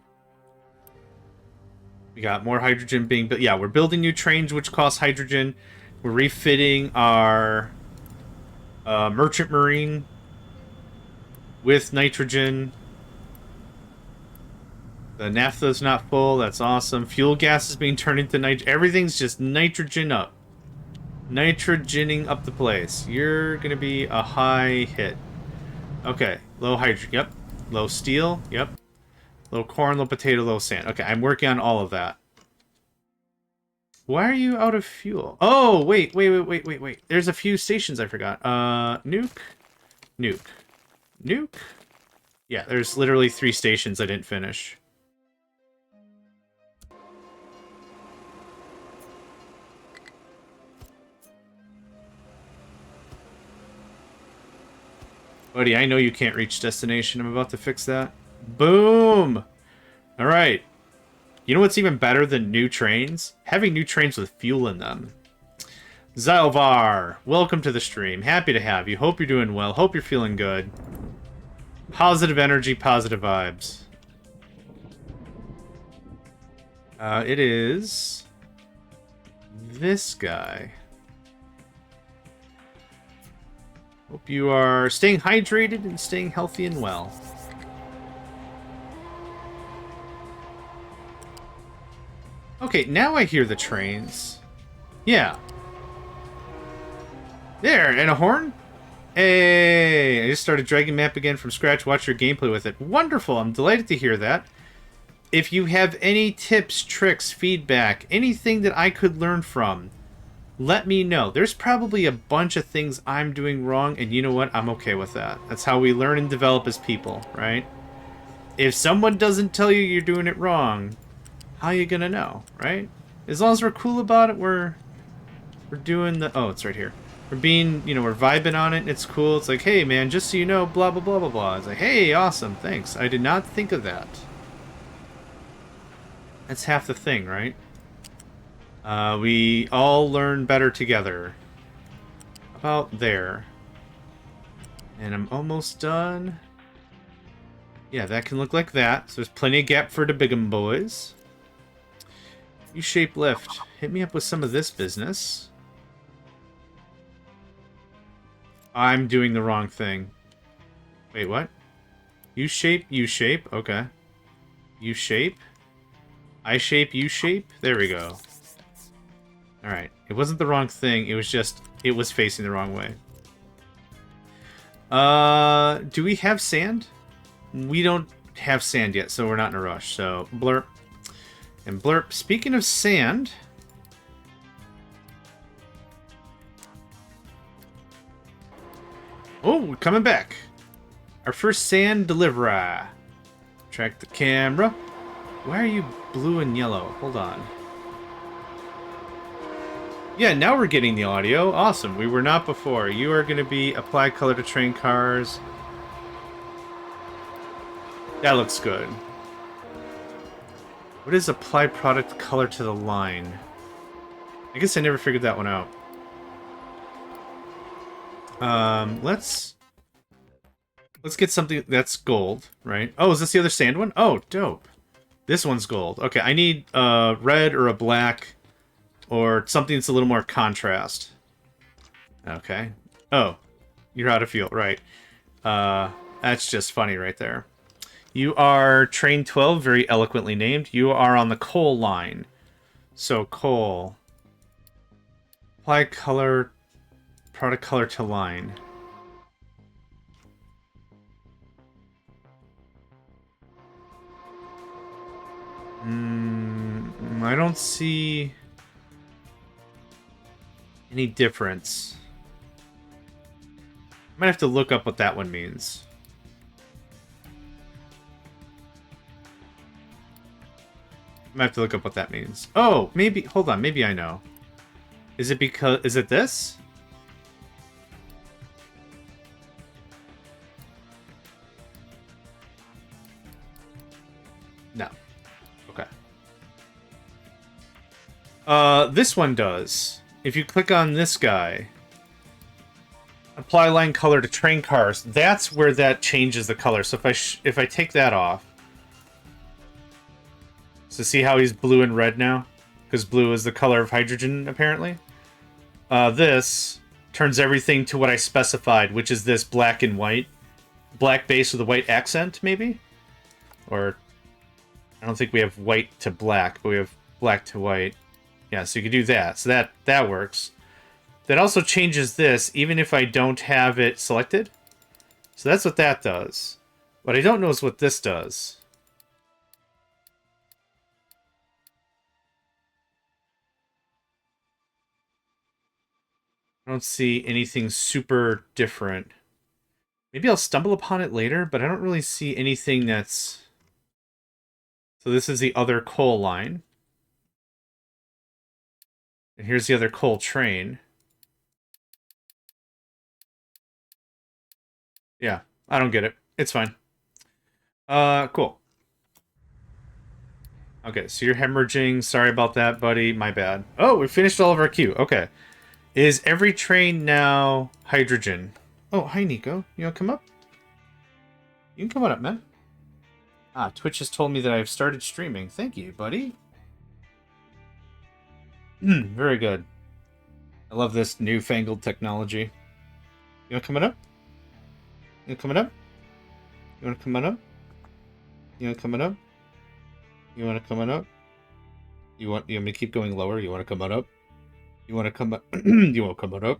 We got more hydrogen being built. Yeah, we're building new trains which cost hydrogen. We're refitting our merchant marine with nitrogen. The naphtha's not full. That's awesome. Fuel gas is being turned into nitrogen. Everything's just nitrogen up. Nitrogening up the place. You're going to be a high hit. Okay. Low hydrogen. Yep. Low steel. Yep. Low corn, low potato, low sand. Okay, I'm working on all of that. Why are you out of fuel? Oh, wait. There's a few stations I forgot. Nuke. Nuke. Nuke. Yeah, there's literally 3 stations I didn't finish. Buddy, I know you can't reach destination. I'm about to fix that. Boom! Alright. You know what's even better than new trains? Having new trains with fuel in them. Zylvar, welcome to the stream. Happy to have you. Hope you're doing well. Hope you're feeling good. Positive energy, positive vibes. It is this guy. Hope you are staying hydrated and staying healthy and well. Okay, now I hear the trains. Yeah. There, and a horn? Hey, I just started Dragon Map again from scratch. Watch your gameplay with it. Wonderful, I'm delighted to hear that. If you have any tips, tricks, feedback, anything that I could learn from, let me know. There's probably a bunch of things I'm doing wrong, and you know what? I'm okay with that. That's how we learn and develop as people, right? If someone doesn't tell you you're doing it wrong, how you gonna know, right? As long as we're cool about it, we're doing the... Oh, it's right here. We're being, you know, we're vibing on it, and it's cool. It's like, hey, man, just so you know, blah, blah, blah, blah, blah. It's like, hey, awesome, thanks. I did not think of that. That's half the thing, right? We all learn better together. About there. And I'm almost done. Yeah, that can look like that. So there's plenty of gap for the big'em boys. U-shape lift. Hit me up with some of this business. I'm doing the wrong thing. Wait, what? U-shape, U-shape. Okay. U-shape. I-shape, U-shape. There we go. Alright. It wasn't the wrong thing. It was just... It was facing the wrong way. Do we have sand? We don't have sand yet, so we're not in a rush. So, blurp. And blurp. Speaking of sand... Oh, we're coming back. Our first sand deliverer. Track the camera. Why are you blue and yellow? Hold on. Yeah, now we're getting the audio. Awesome. We were not before. You are going to be apply color to train cars. That looks good. What is apply product color to the line? I guess I never figured that one out. Let's get something that's gold, right? Oh, is this the other sand one? Oh, dope. This one's gold. Okay, I need a red or a black or something that's a little more contrast. Okay. Oh, you're out of fuel, right. That's just funny right there. You are train 12, very eloquently named. You are on the coal line. So, coal. Apply color, product color to line. I don't see any difference. I might have to look up what that one means. I might have to look up what that means. Oh, maybe, hold on, maybe I know. Is it because, is it this? No. Okay. This one does. If you click on this guy, apply line color to train cars, that's where that changes the color. So if I take that off, so see how he's blue and red now? Because blue is the color of hydrogen, apparently. This turns everything to what I specified, which is this black and white. Black base with a white accent, maybe? Or, I don't think we have white to black, but we have black to white. Yeah, so you can do that. So that works. That also changes this, even if I don't have it selected. So that's what that does. What I don't know is what this does. I don't see anything super different. Maybe I'll stumble upon it later, but I don't really see anything that's... So this is the other coal line. And here's the other coal train. Yeah, I don't get it. It's fine. Cool. Okay, so you're hemorrhaging. Sorry about that, buddy. My bad. Oh, we finished all of our queue. Okay. Is every train now hydrogen? Oh, hi, Nico. You want to come up? You can come on up, man. Ah, Twitch has told me that I've started streaming. Thank you, buddy. Very good. I love this newfangled technology. You want coming up? You want coming up? You want to come on up? You want coming up? You want to come on up? You want me to keep going lower? You want to come on up? You want to come up? You want to come on up?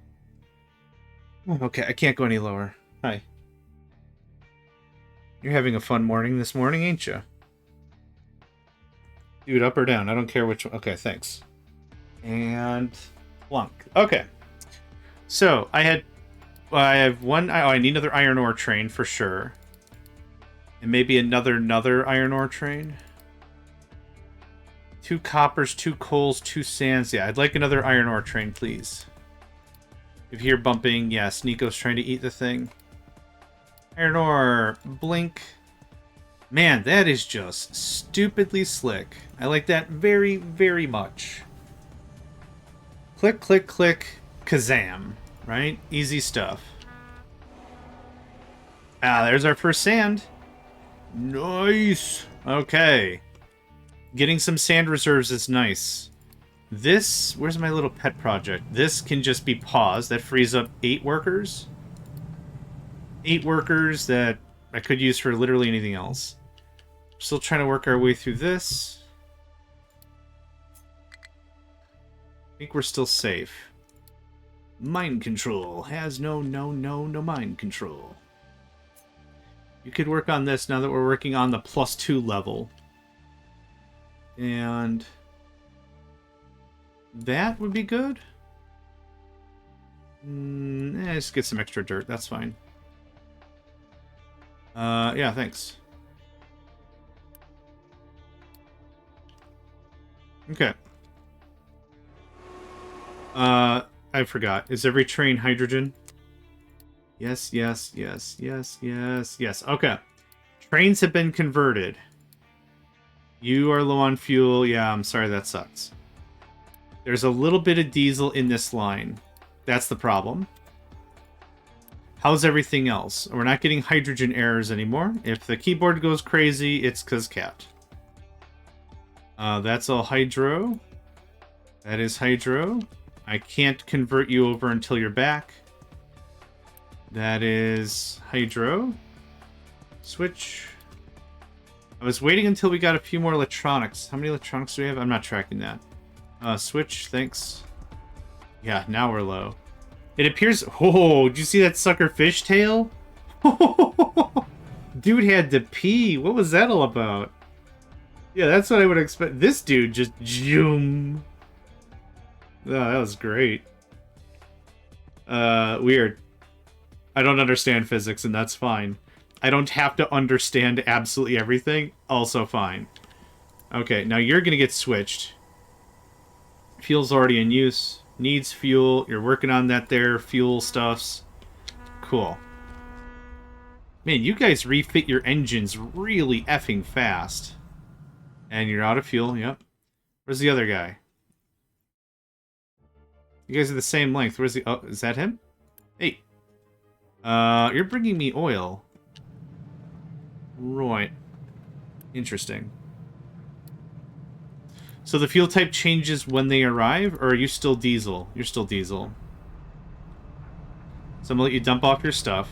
Okay, I can't go any lower. Hi. You're having a fun morning this morning, ain't you? Dude, up or down? I don't care which one. Okay, thanks. And Plunk. Okay. So, I have one... Oh, I need another iron ore train for sure. And maybe another iron ore train. 2 coppers, 2 coals, 2 sands. Yeah, I'd like another iron ore train, please. If you hear bumping, yes, Nico's trying to eat the thing. Iron ore, blink. Man, that is just stupidly slick. I like that very, very much. Click, click, click, kazam. Right? Easy stuff. Ah, there's our first sand. Nice. Okay. Getting some sand reserves is nice. This, where's my little pet project? This can just be paused. That frees up 8 workers. 8 workers that I could use for literally anything else. Still trying to work our way through this. I think we're still safe. Mind control has no mind control. You could work on this now that we're working on the +2 level. And that would be good. Let's get some extra dirt. That's fine. Yeah, thanks. Okay. I forgot. Is every train hydrogen? Yes, yes, yes, yes, yes, yes. Okay. Trains have been converted. You are low on fuel. Yeah, I'm sorry, that sucks. There's a little bit of diesel in this line. That's the problem. How's everything else? We're not getting hydrogen errors anymore. If the keyboard goes crazy, it's because cat. That's all hydro. That is hydro. I can't convert you over until you're back. That is hydro. Switch. I was waiting until we got a few more electronics. How many electronics do we have? I'm not tracking that. Switch, thanks. Yeah, now we're low. It appears... Oh, did you see that sucker fishtail? Dude had to pee. What was that all about? Yeah, that's what I would expect. This dude just... Zoom. Oh, that was great. Weird. I don't understand physics, and that's fine. I don't have to understand absolutely everything. Also fine. Okay, now you're gonna get switched. Fuel's already in use. Needs fuel. You're working on that there. Fuel stuffs. Cool. Man, you guys refit your engines really effing fast. And you're out of fuel, yep. Where's the other guy? You guys are the same length. Where's the... Oh, is that him? Hey. You're bringing me oil. Right. Interesting. So the fuel type changes when they arrive, or are you still diesel? You're still diesel. So I'm gonna let you dump off your stuff.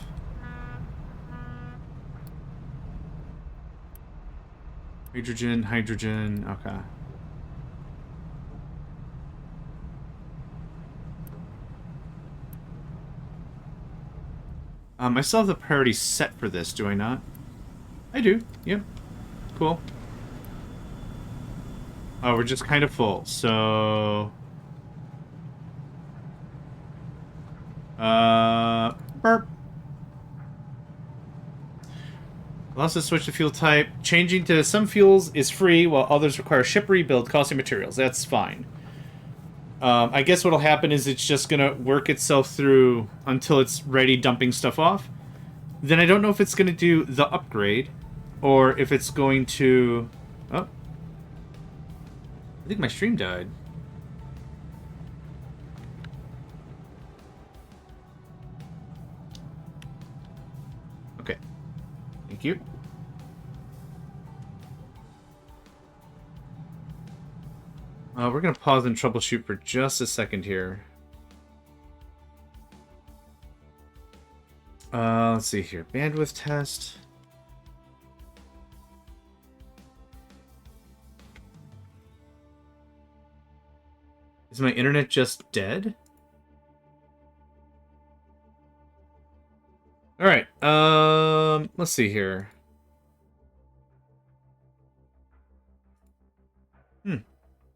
Hydrogen, hydrogen, okay. I still have the priority set for this, do I not? I do, yep. Cool. Oh, we're just kind of full, so... Burp. Allows us to switch the fuel type. Changing to some fuels is free, while others require ship rebuild, costing materials. That's fine. I guess what'll happen is it's just gonna work itself through until it's ready dumping stuff off. then I don't know if it's going to do the upgrade, or if it's going to... Oh. I think my stream died. Okay. Thank you. We're going to pause and troubleshoot for just a second here. Let's see here. Bandwidth test. Is my internet just dead? Alright, let's see here.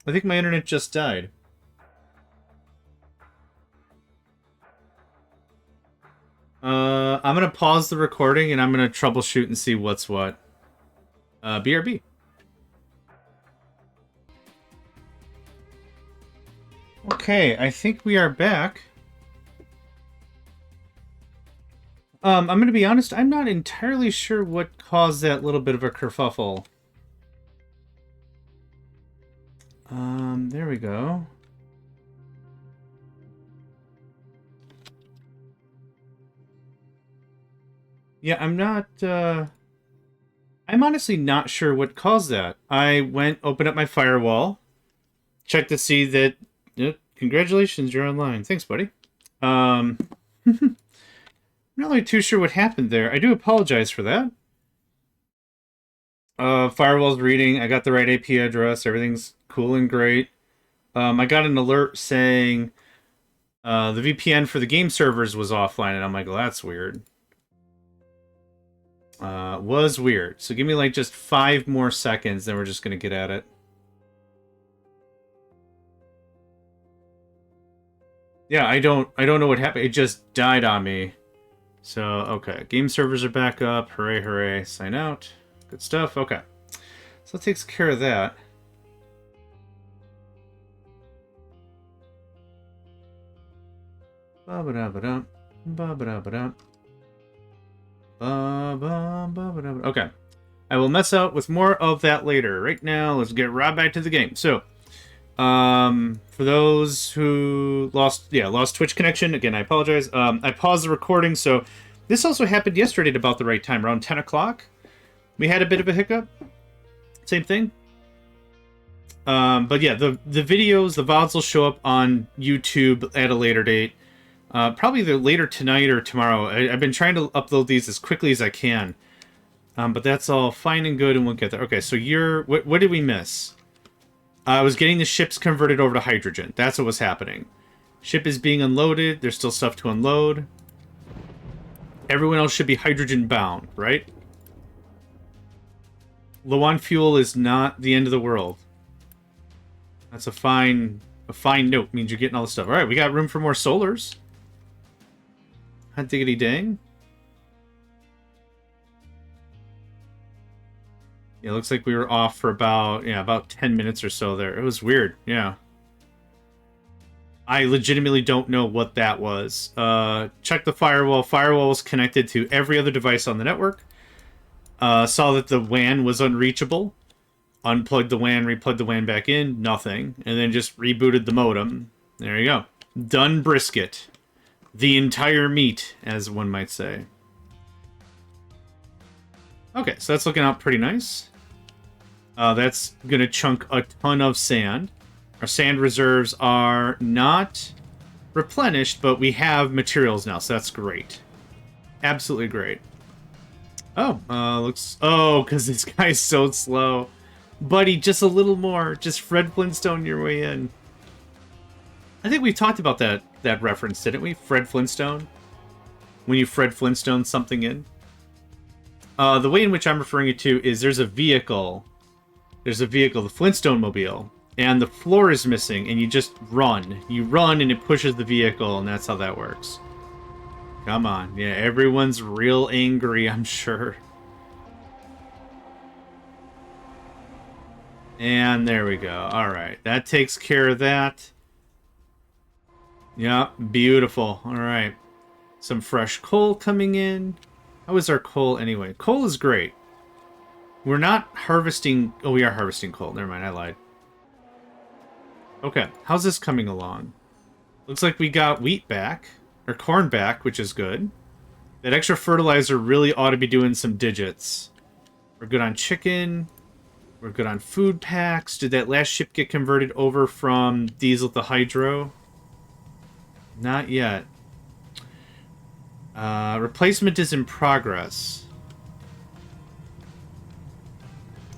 I think my internet just died. I'm gonna pause the recording and I'm gonna troubleshoot and see what's what. BRB. Okay, I think we are back. I'm gonna be honest, I'm not entirely sure what caused that little bit of a kerfuffle. There we go. Yeah, I'm honestly not sure what caused that. I opened up my firewall, checked to see that, congratulations, you're online. Thanks, buddy. I'm not really too sure what happened there. I do apologize for that. Firewall's reading, I got the right IP address, everything's cool and great. I got an alert saying the VPN for the game servers was offline, and I'm like, well, that's weird. Was weird. So give me like just 5 more seconds, then we're just gonna get at it. Yeah, I don't know what happened. It just died on me. So, okay. Game servers are back up. Hooray, hooray. Sign out. Good stuff. Okay. So that takes care of that. Ba-ba-da-ba-da. Ba-ba-da-ba-da. Okay. I will mess out with more of that later. Right now, let's get right back to the game. So, for those who lost Twitch connection, again, I apologize. I paused the recording, so this also happened yesterday at about the right time, around 10 o'clock. We had a bit of a hiccup. Same thing. But yeah, the videos, the VODs will show up on YouTube at a later date. Probably either later tonight or tomorrow. I've been trying to upload these as quickly as I can. But that's all fine and good, and we'll get there. Okay, so what did we miss? I was getting the ships converted over to hydrogen. That's what was happening. Ship is being unloaded. There's still stuff to unload. Everyone else should be hydrogen bound, right? Low on fuel is not the end of the world. That's a fine note. Means you're getting all the stuff. All right, we got room for more solars. Hot diggity dang. Yeah, it looks like we were off for about 10 minutes or so there. It was weird, yeah. I legitimately don't know what that was. Check the firewall. Firewall was connected to every other device on the network. Saw that the WAN was unreachable. Unplugged the WAN, replugged the WAN back in, nothing. And then just rebooted the modem. There you go. Done brisket. The entire meat, as one might say. Okay, so that's looking out pretty nice. That's going to chunk a ton of sand. Our sand reserves are not replenished, but we have materials now, so that's great. Absolutely great. Oh, looks... Oh, because this guy's so slow. Buddy, just a little more. Just Fred Flintstone your way in. I think we talked about that reference, didn't we? Fred Flintstone? When you Fred Flintstone something in? The way in which I'm referring it to is there's a vehicle. There's a vehicle, the Flintstone Mobile. And the floor is missing, and you just run. You run, and it pushes the vehicle, and that's how that works. Come on. Yeah, everyone's real angry, I'm sure. And there we go. Alright, that takes care of that. Yeah, beautiful. Alright. Some fresh coal coming in. How is our coal anyway? Coal is great. We're not harvesting... Oh, we are harvesting coal. Never mind, I lied. Okay, how's this coming along? Looks like we got wheat back. Or corn back, which is good. That extra fertilizer really ought to be doing some digits. We're good on chicken. We're good on food packs. Did that last ship get converted over from diesel to hydro? Not yet. Replacement is in progress.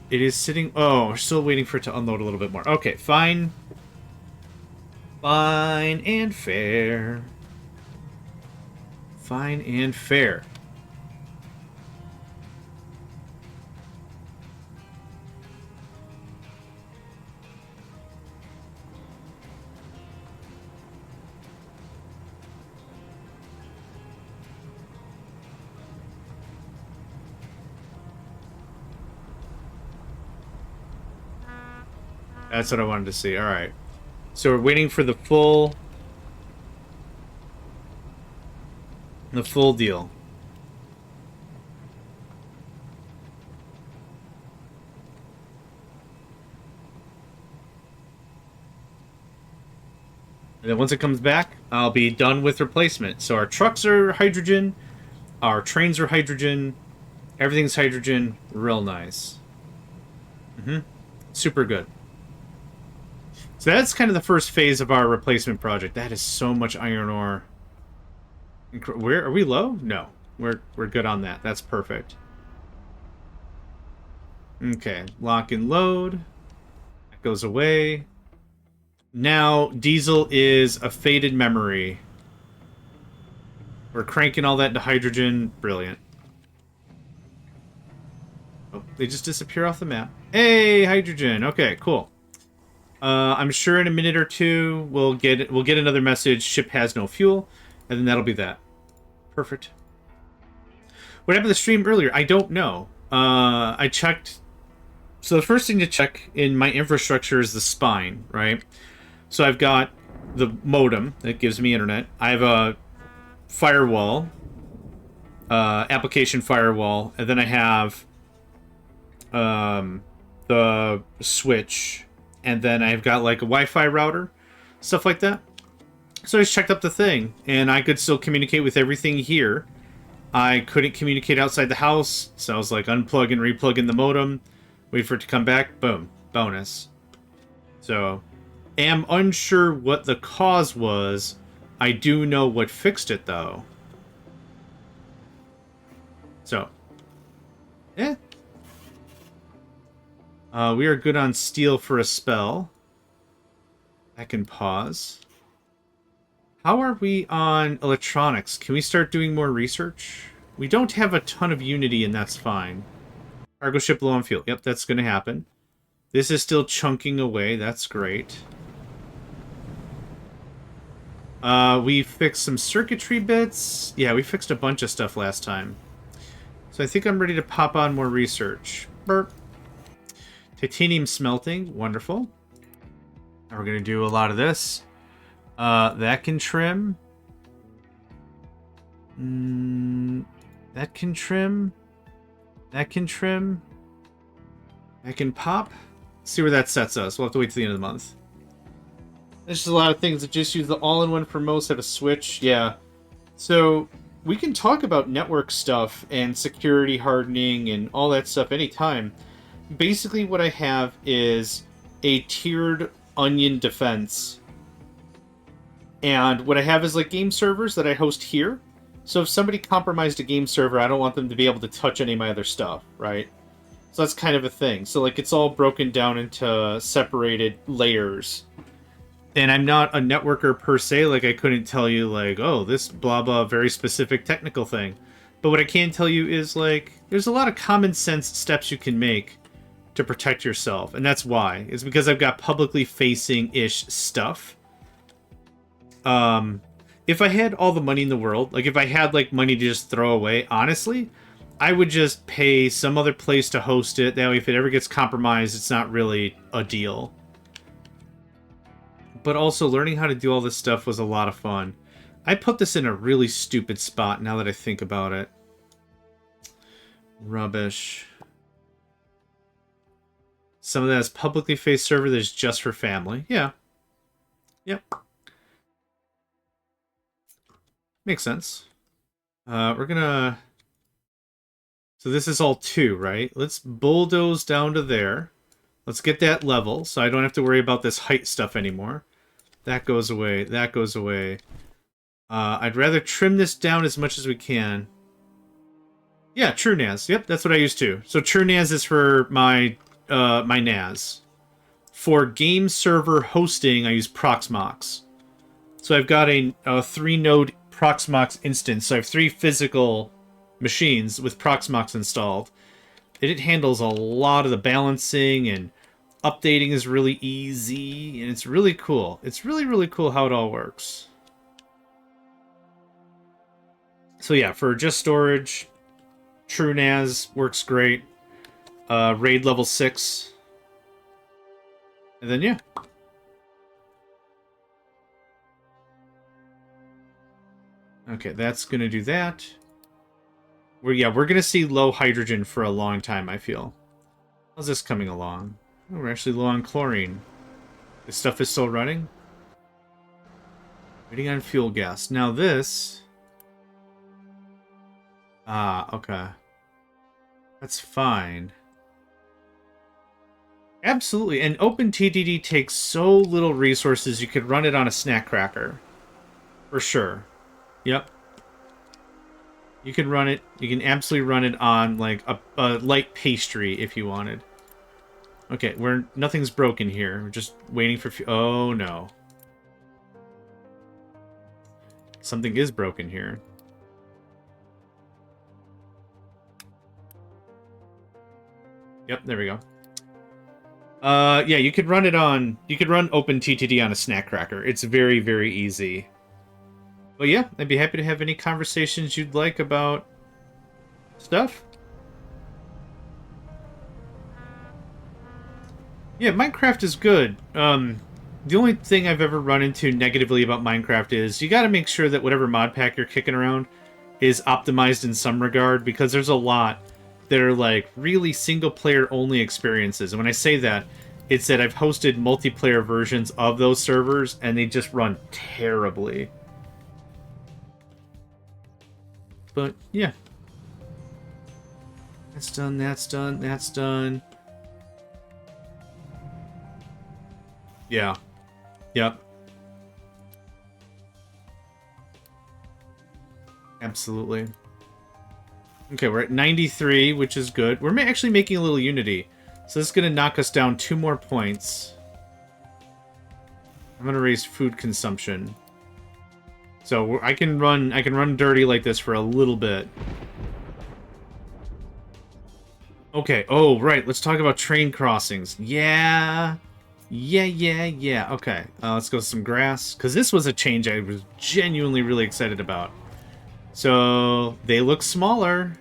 It is sitting... Oh, we're still waiting for it to unload a little bit more. Okay, fine. Fine and fair. Fine and fair. That's what I wanted to see. All right. So we're waiting for the full deal. And then once it comes back, I'll be done with replacement. So our trucks are hydrogen, our trains are hydrogen, everything's hydrogen. Real nice. Super good. So that's kind of the first phase of our replacement project. That is so much iron ore. Where are we low? No. We're good on that. That's perfect. Okay, lock and load. That goes away. Now, diesel is a faded memory. We're cranking all that into hydrogen. Brilliant. Oh, they just disappear off the map. Hey, hydrogen. Okay, cool. I'm sure in a minute or two we'll get another message. Ship has no fuel, and then that'll be that. Perfect. What happened to the stream earlier? I don't know. I checked. So the first thing to check in my infrastructure is the spine, right? So I've got the modem that gives me internet. I have a firewall, application firewall, and then I have the switch, and then I've got like a Wi-Fi router, stuff like that. So I just checked up the thing, and I could still communicate with everything here. I couldn't communicate outside the house, so I was like unplug and replug in the modem, wait for it to come back, boom, bonus. So, am unsure what the cause was. I do know what fixed it, though. So, yeah. We are good on steel for a spell. I can pause. How are we on electronics? Can we start doing more research? We don't have a ton of Unity, and that's fine. Cargo ship low on fuel. Yep, that's going to happen. This is still chunking away. That's great. We fixed some circuitry bits. Yeah, we fixed a bunch of stuff last time. So I think I'm ready to pop on more research. Burp. Titanium smelting. Wonderful. Now we're going to do a lot of this. That can trim. That can trim. That can trim. That can pop. Let's see where that sets us. We'll have to wait till the end of the month. There's just a lot of things that just use the all-in-one for most, have a switch. Yeah. So we can talk about network stuff and security hardening and all that stuff anytime. Basically what I have is a tiered onion defense. And what I have is like game servers that I host here. So if somebody compromised a game server, I don't want them to be able to touch any of my other stuff, right? So that's kind of a thing. So like it's all broken down into separated layers. And I'm not a networker per se, like I couldn't tell you like, oh, this blah blah very specific technical thing. But what I can tell you is like there's a lot of common sense steps you can make to protect yourself. And that's why. It's because I've got publicly facing-ish stuff. If I had all the money in the world, like if I had like money to just throw away, honestly, I would just pay some other place to host it. That way if it ever gets compromised, it's not really a deal. But also learning how to do all this stuff was a lot of fun. I put this in a really stupid spot now that I think about it. Rubbish. Some of that is publicly faced server that's just for family. Yeah. Yep. Makes sense. We're gonna... So this is all 2, right? Let's bulldoze down to there. Let's get that level, so I don't have to worry about this height stuff anymore. That goes away. That goes away. I'd rather trim this down as much as we can. Yeah, TrueNAS. Yep, that's what I use too. So TrueNAS is for my my NAS. For game server hosting, I use Proxmox. So I've got a 3-node Proxmox instance. So I have 3 physical machines with Proxmox installed. It handles a lot of the balancing, and updating is really easy, and it's really cool. It's really, really cool how it all works. So yeah, for just storage, TrueNAS works great. RAID level 6. And then, yeah. Okay, that's going to do that. We're going to see low hydrogen for a long time, I feel. How's this coming along? Oh, we're actually low on chlorine. This stuff is still running? Waiting on fuel gas. Now this... Ah, okay. That's fine. Absolutely, and OpenTTD takes so little resources, you could run it on a snack cracker. For sure. Yep. You can run it, you can absolutely run it on, like, a light pastry if you wanted. Okay, nothing's broken here. We're just waiting for... Oh, no. Something is broken here. Yep, there we go. Yeah, you could run it on... You could run OpenTTD on a snack cracker. It's very, very easy. But yeah, I'd be happy to have any conversations you'd like about stuff. Yeah, Minecraft is good. The only thing I've ever run into negatively about Minecraft is you gotta make sure that whatever mod pack you're kicking around is optimized in some regard, because there's a lot that are like really single-player only experiences. And when I say that, it's that I've hosted multiplayer versions of those servers and they just run terribly. But yeah. That's done, that's done, that's done. Yeah. Yep. Absolutely. Okay, we're at 93, which is good. We're actually making a little unity. So this is going to knock us down 2 more points. I'm going to raise food consumption. So I can run dirty like this for a little bit. Okay, oh, right. Let's talk about train crossings. Yeah. Yeah. Okay, let's go with some grass. Because this was a change I was genuinely really excited about. So, they look smaller.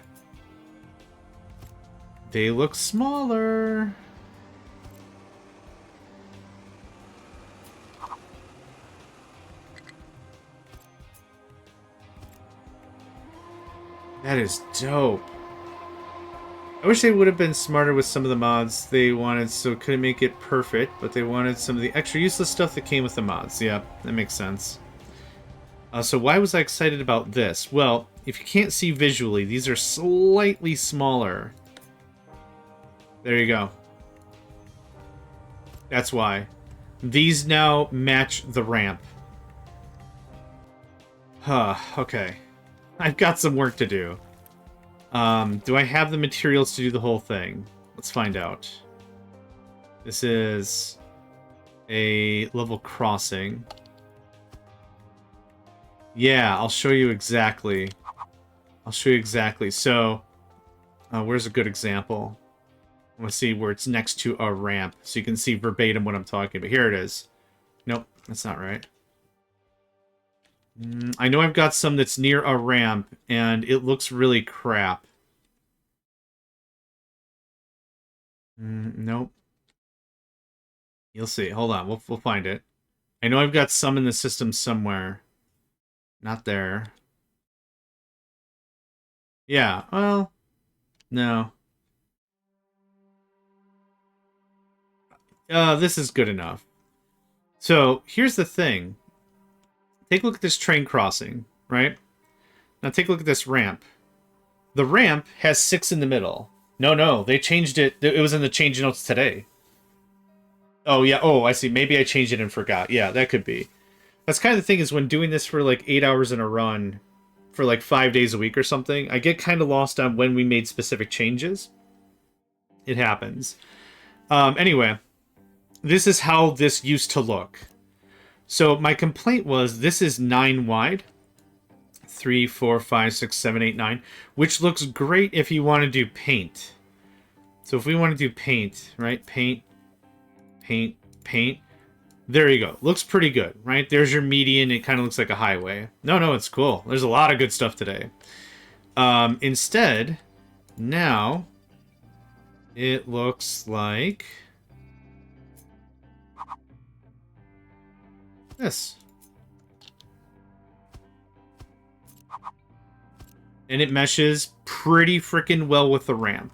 They look smaller. That is dope. I wish they would have been smarter with some of the mods they wanted, so couldn't make it perfect, but they wanted some of the extra useless stuff that came with the mods. Yeah, that makes sense. So why was I excited about this? Well, if you can't see visually, these are slightly smaller. There you go. That's why. These now match the ramp. Huh, okay. I've got some work to do. Do I have the materials to do the whole thing? Let's find out. This is a level crossing. Yeah, I'll show you exactly. I'll show you exactly. So, where's a good example? I want to see where it's next to a ramp, so you can see verbatim what I'm talking about. Here it is. Nope, that's not right. I know I've got some that's near a ramp, and it looks really crap. Nope. You'll see. Hold on, we'll find it. I know I've got some in the system somewhere. Not there. Yeah, well... No. This is good enough. So, here's the thing. Take a look at this train crossing, right? Now take a look at this ramp. The ramp has 6 in the middle. No, they changed it. It was in the change notes today. Oh, yeah. Oh, I see. Maybe I changed it and forgot. Yeah, that could be. That's kind of the thing is when doing this for like 8 hours in a run for like 5 days a week or something, I get kind of lost on when we made specific changes. It happens. Anyway, this is how this used to look. So my complaint was this is 9 wide. 3, 4, 5, 6, 7, 8, 9, which looks great if you want to do paint. So if we want to do paint, right? Paint, paint, paint. There you go. Looks pretty good, right? There's your median. It kind of looks like a highway. No, it's cool. There's a lot of good stuff today. Instead, now it looks like this. And it meshes pretty freaking well with the ramp.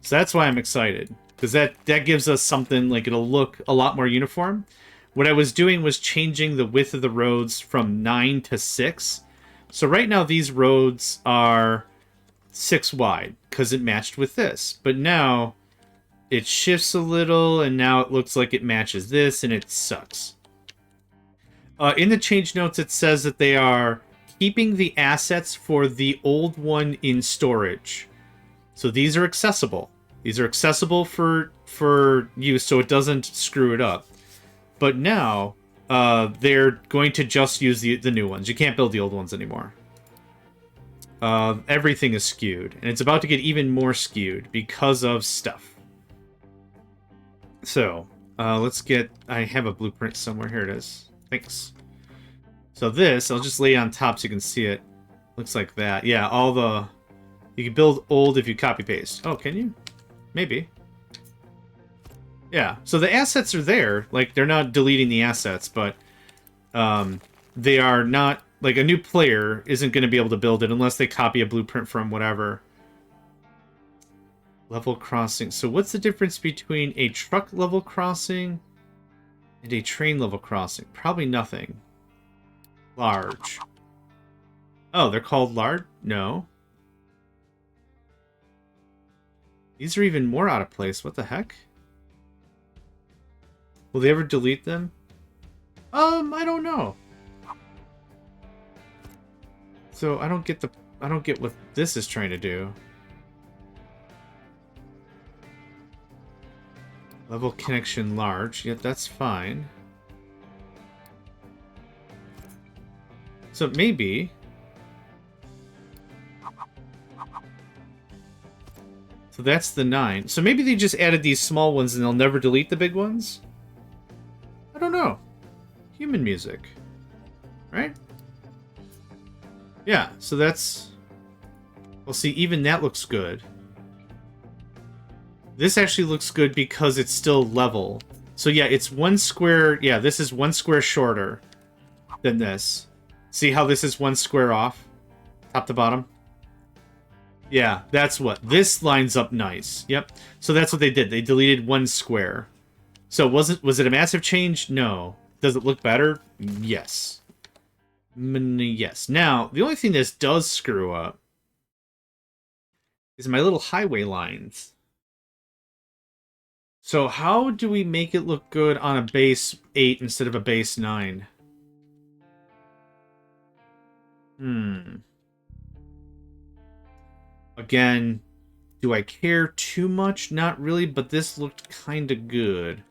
So that's why I'm excited. Because that gives us something, like, it'll look a lot more uniform. What I was doing was changing the width of the roads from 9 to 6. So right now these roads are 6 wide, because it matched with this. But now it shifts a little, and now it looks like it matches this, and it sucks. In the change notes, it says that they are keeping the assets for the old one in storage. So these are accessible. These are accessible for use, so it doesn't screw it up. But now, they're going to just use the new ones. You can't build the old ones anymore. Everything is skewed. And it's about to get even more skewed because of stuff. So, let's get... I have a blueprint somewhere. Here it is. Thanks. So this, I'll just lay it on top so you can see it. Looks like that. Yeah, all the... You can build old if you copy-paste. Oh, can you? Maybe. Yeah, so the assets are there. Like, they're not deleting the assets, but they are not... Like, a new player isn't going to be able to build it unless they copy a blueprint from whatever. Level crossing. So what's the difference between a truck level crossing and a train level crossing? Probably nothing. Large. Oh, they're called large? No. These are even more out of place. What the heck? Will they ever delete them? I don't know. So I don't get what this is trying to do. Level connection large. Yep, that's fine. So maybe... So that's the 9. So maybe they just added these small ones and they'll never delete the big ones? I don't know. Human music. Right? Yeah, so that's... Well, see, even that looks good. This actually looks good because it's still level. So yeah, it's 1 square... Yeah, this is 1 square shorter than this. See how this is 1 square off? Top to bottom? Yeah, that's what. This lines up nice. Yep. So that's what they did. They deleted 1 square. So was it a massive change? No. Does it look better? Yes. Yes. Now, the only thing this does screw up is my little highway lines. So how do we make it look good on a base 8 instead of a base 9? Again, do I care too much? Not really, but this looked kind of good.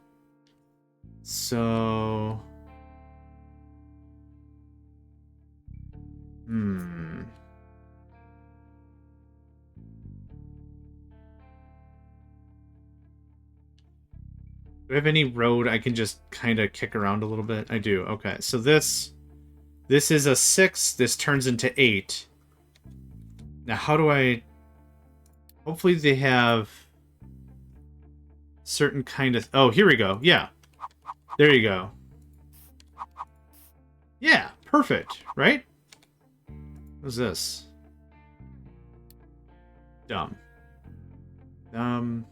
So... Do I have any road I can just kind of kick around a little bit? I do. Okay, so this is a 6. This turns into 8. Now, how do I... Hopefully they have certain kind of... Oh, here we go. Yeah. There you go. Yeah, perfect, right? What's this? Dumb. That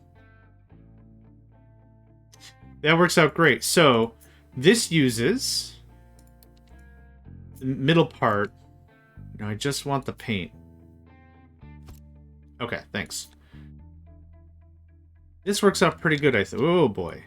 works out great. So this uses the middle part. No, I just want the paint. Okay, thanks. This works out pretty good, I think. Oh, boy.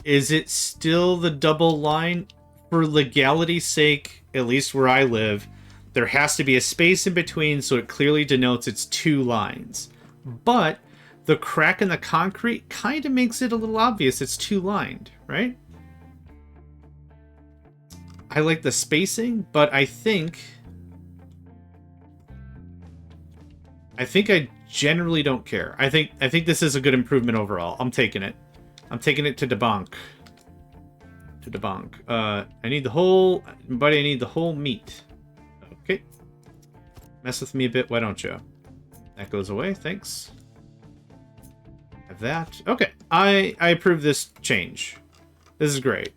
Is it still the double line? For legality's sake, at least where I live, there has to be a space in between so it clearly denotes it's 2 lines. But the crack in the concrete kind of makes it a little obvious it's 2-lined, right? I like the spacing, but I think I generally don't care. I think this is a good improvement overall. I'm taking it. I'm taking it to debunk. To debunk. I need the whole... Buddy, I need the whole meat. Okay. Mess with me a bit, why don't you? That goes away, thanks. Have that. Okay, I approve this change. This is great.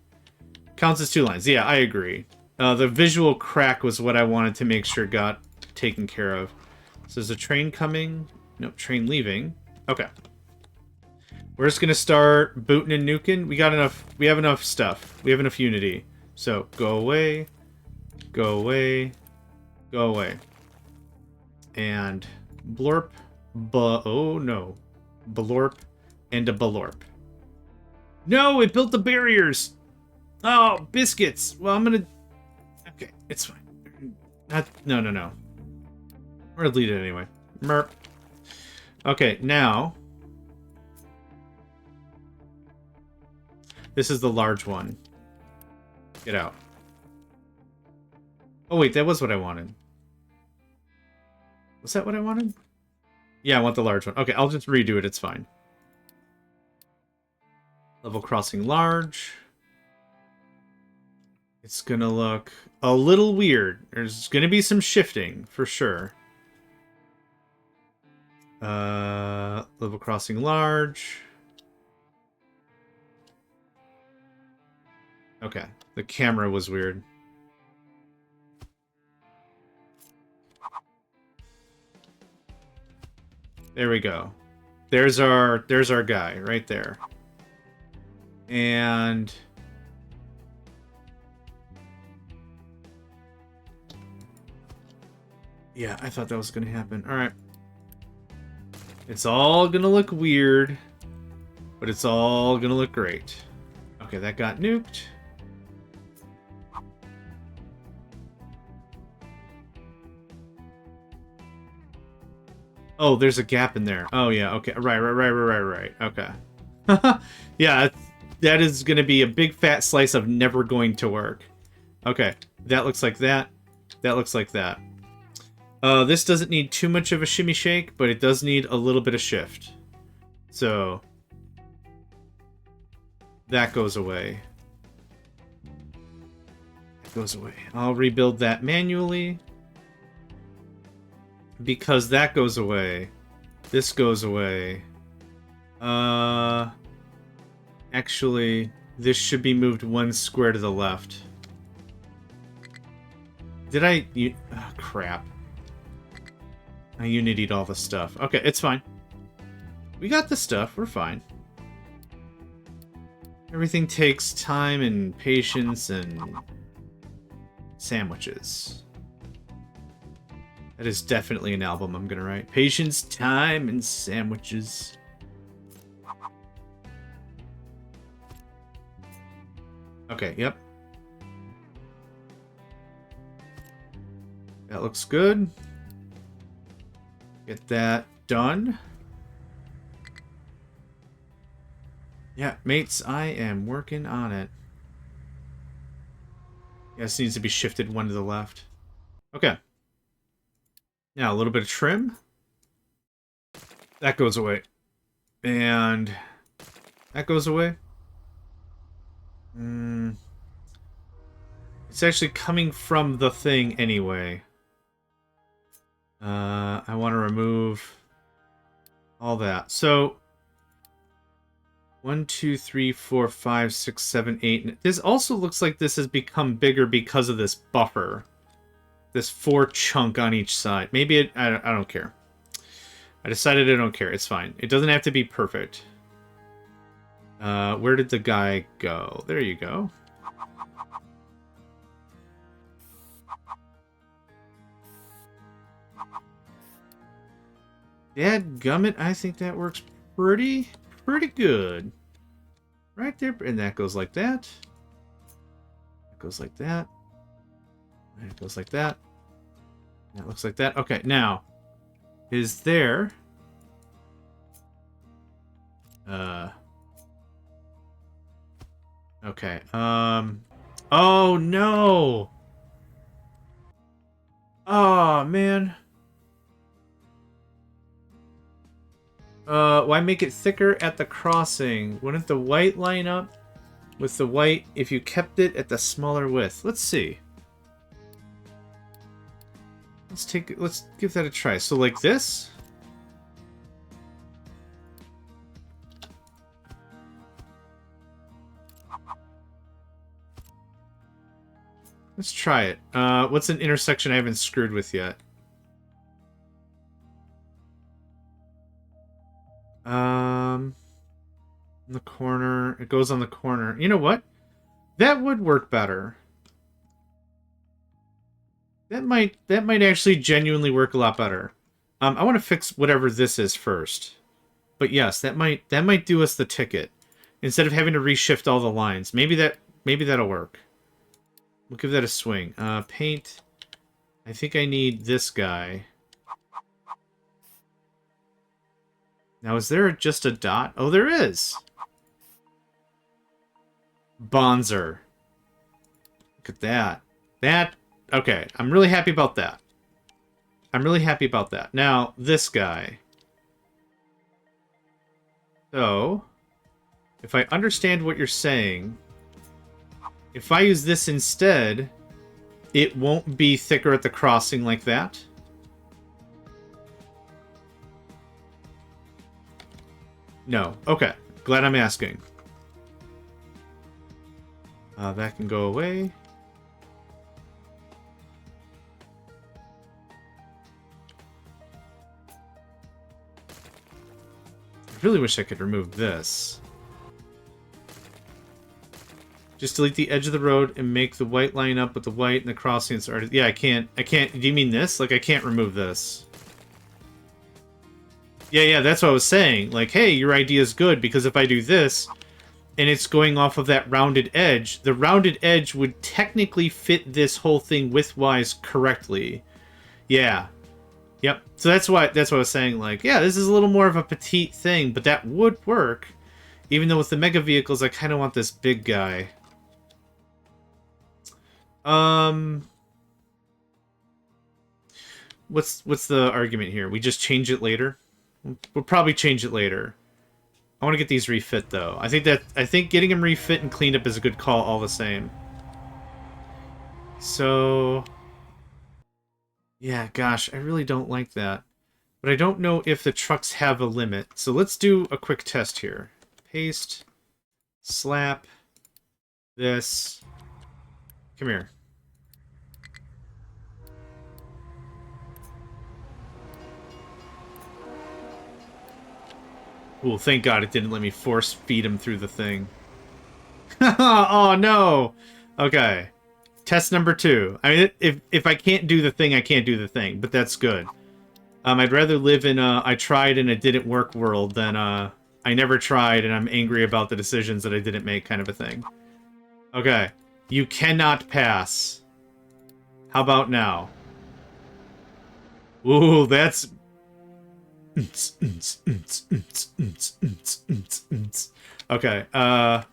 Counts as 2 lines. Yeah, I agree. The visual crack was what I wanted to make sure got taken care of. So there's a train coming. Nope, train leaving. Okay. We're just gonna start booting and nuking. We got enough. We have enough stuff. We have enough unity. So go away, go away, go away, and blorp. Oh no, blorp and a blorp. No, it built the barriers. Oh, biscuits. Well, I'm gonna. Okay, it's fine. No. We're gonna delete it anyway. Merp. Okay, now. This is the large one. Get out. Oh, wait, that was what I wanted. Was that what I wanted? Yeah, I want the large one. Okay, I'll just redo it. It's fine. Level crossing large. It's gonna look a little weird. There's gonna be some shifting, for sure. Level crossing large. Okay, the camera was weird. There we go. There's our guy right there. And yeah, I thought that was gonna happen. All right. It's all gonna look weird, but it's all gonna look great. Okay, that got nuked. Oh, there's a gap in there. Oh, yeah, okay. Right. Okay. Yeah, that is going to be a big fat slice of never going to work. Okay, that looks like that. That looks like that. This doesn't need too much of a shimmy shake, but it does need a little bit of shift. So, that goes away. That goes away. I'll rebuild that manually. Because that goes away. This goes away. Actually, this should be moved 1 square to the left. Did I... Oh, crap. I unitied all the stuff. Okay, it's fine. We got the stuff. We're fine. Everything takes time and patience and... sandwiches. That is definitely an album I'm gonna write. Patience, time, and sandwiches. Okay, yep. That looks good. Get that done. Yeah, mates, I am working on it. Yeah, this needs to be shifted 1 to the left. Okay. Now, a little bit of trim. That goes away. And that goes away. It's actually coming from the thing anyway. I want to remove all that. So, 1, 2, 3, 4, 5, 6, 7, 8. This also looks like this has become bigger because of this buffer. this 4 chunk on each side. Maybe it... I don't care. I decided I don't care. It's fine. It doesn't have to be perfect. Where did the guy go? There you go. Dadgummit, I think that works pretty good. Right there, and that goes like that. That goes like that. That goes like that. That looks like that. Okay, now, is there... Okay, oh, no! Oh, man. Why make it thicker at the crossing? Wouldn't the white line up with the white if you kept it at the smaller width? Let's see. Let's give that a try. So like this? Let's try it. What's an intersection I haven't screwed with yet? In the corner. It goes on the corner. You know what? That would work better. That might actually genuinely work a lot better. I want to fix whatever this is first. But yes, that might do us the ticket. Instead of having to reshift all the lines. Maybe that'll work. We'll give that a swing. Paint. I think I need this guy. Now, is there just a dot? Oh, there is! Bonzer. Look at that. Okay, I'm really happy about that. Now, this guy. So, if I understand what you're saying, if I use this instead, it won't be thicker at the crossing like that? No. Okay. Glad I'm asking. That can go away. I really wish I could remove this. Just delete the edge of the road and make the white line up with the white and the crossing. Yeah, I can't. Do you mean this? Like, I can't remove this. Yeah, that's what I was saying. Like, hey, your idea is good, because if I do this, and it's going off of that rounded edge, the rounded edge would technically fit this whole thing widthwise correctly. Yeah. Yep. So that's what I was saying. Like, yeah, this is a little more of a petite thing, but that would work. Even though with the mega vehicles, I kind of want this big guy. What's the argument here? We just change it later? We'll probably change it later. I want to get these refit, though. I think getting them refit and cleaned up is a good call all the same. So... yeah, gosh, I really don't like that. But I don't know if the trucks have a limit. So let's do a quick test here. Paste. Slap. This. Come here. Ooh, thank God it didn't let me force feed him through the thing. Oh, no! Okay. Test number 2. I mean, if I can't do the thing, I can't do the thing, but that's good. I'd rather live in a I tried and it didn't work world than I never tried and I'm angry about the decisions that I didn't make kind of a thing. Okay. You cannot pass. How about now? Ooh, that's... okay, that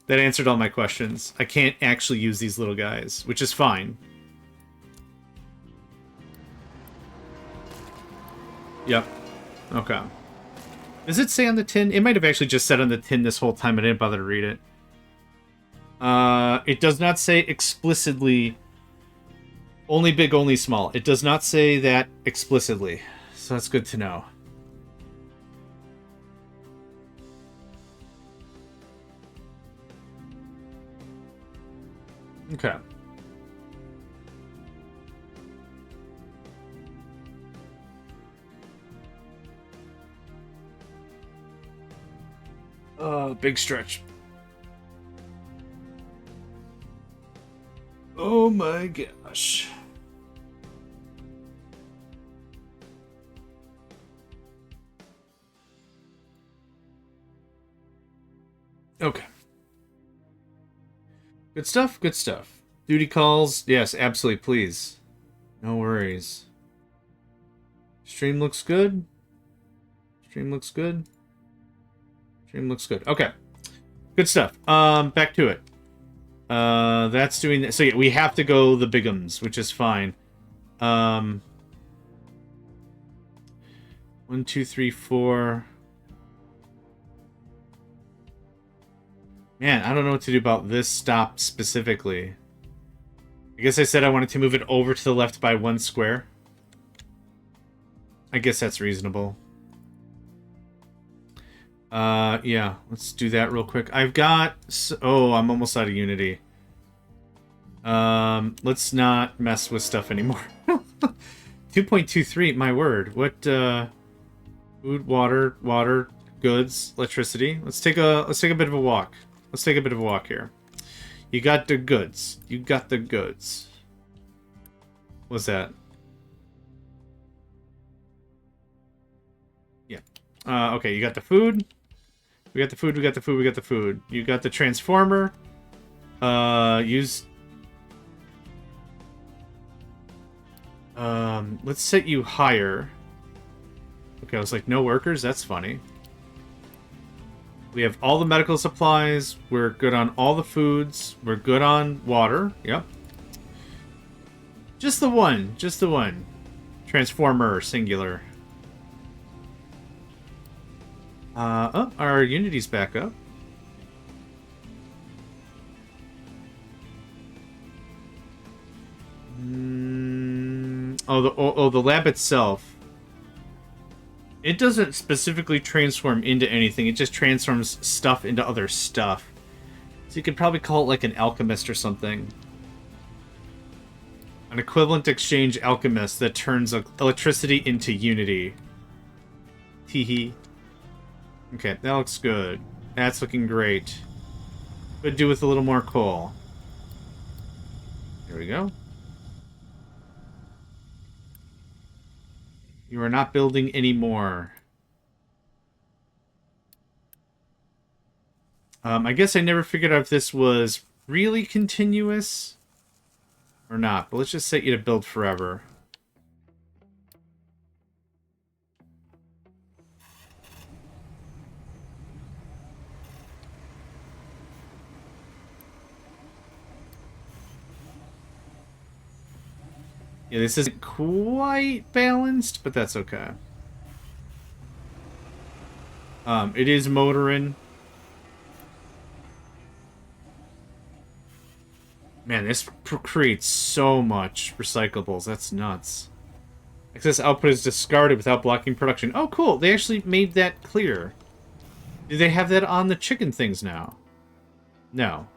answered all my questions. I can't actually use these little guys, which is fine. Yep. Okay. Does it say on the tin? It might have actually just said on the tin this whole time. I didn't bother to read it. It does not say explicitly only big, only small. It does not say that explicitly. So that's good to know. Okay. Big stretch. Oh my gosh. Okay. Good stuff, good stuff. Duty calls, yes, absolutely, please. No worries. Stream looks good. Stream looks good. Stream looks good. Okay. Good stuff. Back to it. That's doing that. So yeah, we have to go the bigums, which is fine. 1, 2, 3, 4. Man, I don't know what to do about this stop specifically. I guess I said I wanted to move it over to the left by 1 square. I guess that's reasonable. Yeah, let's do that real quick. I've got... Oh, I'm almost out of Unity. Let's not mess with stuff anymore. 2.23, my word. What, food, water, goods, electricity. Let's take a bit of a walk. Let's take a bit of a walk here. You got the goods. You got the goods. What's that? Yeah. Okay, you got the food. We got the food, we got the food, we got the food. You got the transformer. Use... let's set you higher. Okay, I was like, no workers? That's funny. We have all the medical supplies. We're good on all the foods. We're good on water. Yep. Just the one. Just the one. Transformer, singular. Oh, our Unity's back up. Oh, the lab itself. It doesn't specifically transform into anything. It just transforms stuff into other stuff. So you could probably call it like an alchemist or something. An equivalent exchange alchemist that turns electricity into unity. Teehee. Okay, that looks good. That's looking great. Could do with a little more coal. There we go. You are not building anymore. I guess I never figured out if this was really continuous or not, but let's just set you to build forever. Yeah, this isn't quite balanced, but that's okay. It is motoring. Man, this creates so much recyclables. That's nuts. Excess output is discarded without blocking production. Oh, cool. They actually made that clear. Do they have that on the chicken things now? No.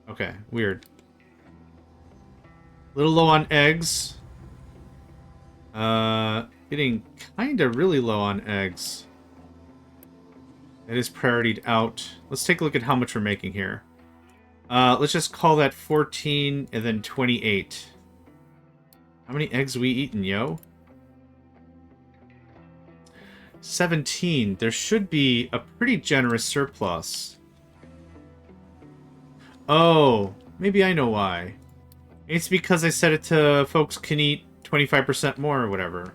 Okay, weird. Little low on eggs. Getting kind of really low on eggs. That is priorityed out. Let's take a look at how much we're making here. Let's just call that 14 and then 28. How many eggs are we eating, yo? 17. There should be a pretty generous surplus. Oh, maybe I know why. It's because I set it to folks can eat 25% more or whatever.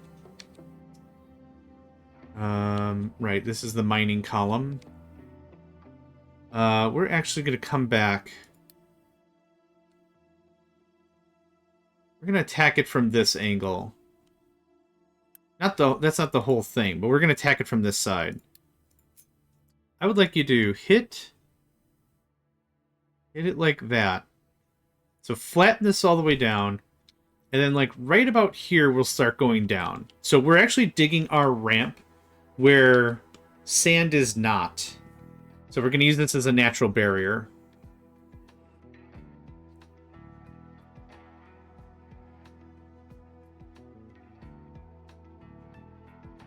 Right, this is the mining column. We're actually going to come back. We're going to attack it from this angle. That's not the whole thing, but we're going to attack it from this side. I would like you to hit it like that. So flatten this all the way down, and then like right about here we'll start going down. So we're actually digging our ramp where sand is not. So we're going to use this as a natural barrier.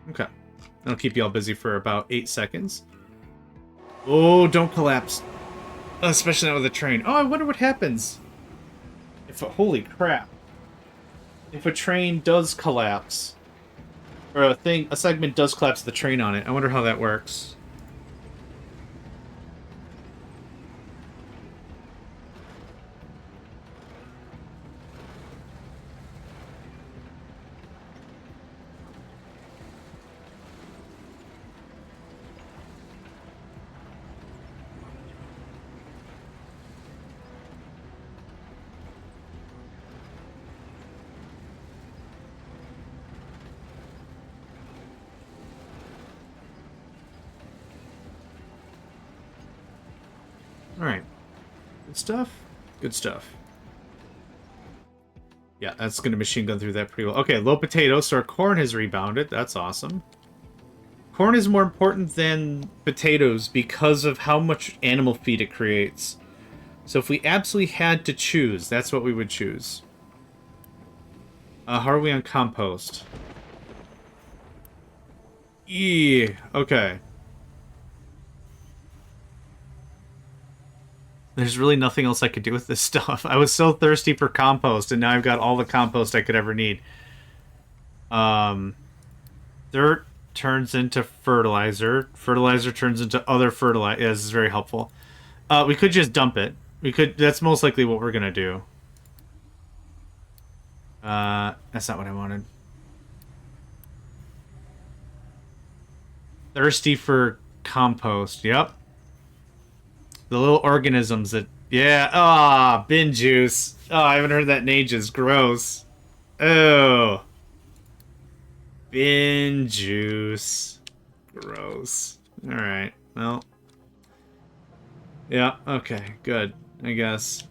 Okay. That'll keep you all busy for about 8 seconds. Oh, don't collapse. Especially not with a train. Oh, I wonder what happens. Holy crap. If a train does collapse, or a segment does collapse with the train on it, I wonder how that works. Alright. Good stuff. Good stuff. Yeah, that's going to machine gun through that pretty well. Okay, low potato, so our corn has rebounded. That's awesome. Corn is more important than potatoes because of how much animal feed it creates. So if we absolutely had to choose, that's what we would choose. How are we on compost? Yeah, okay. There's really nothing else I could do with this stuff. I was so thirsty for compost, and now I've got all the compost I could ever need. Dirt turns into fertilizer. Fertilizer turns into other fertilizer. Yeah, this is very helpful. We could just dump it. We could. That's most likely what we're gonna do. That's not what I wanted. Thirsty for compost. Yep. The little organisms that... Yeah. Ah, bin juice. Oh, I haven't heard that in ages. Gross. Oh. Bin juice. Gross. Alright. Well. Yeah, okay. Good. I guess.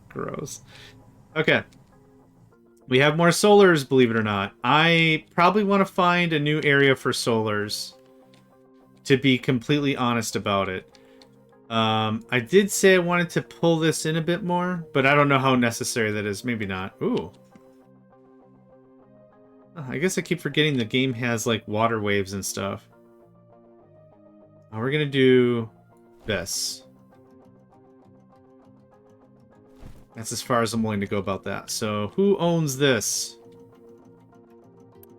Gross. Okay. We have more solars, believe it or not. I probably want to find a new area for solars. To be completely honest about it. I did say I wanted to pull this in a bit more, but I don't know how necessary that is. Maybe not. Ooh. Oh, I guess I keep forgetting the game has, like, water waves and stuff. Oh, we're gonna do this. That's as far as I'm willing to go about that. So, who owns this?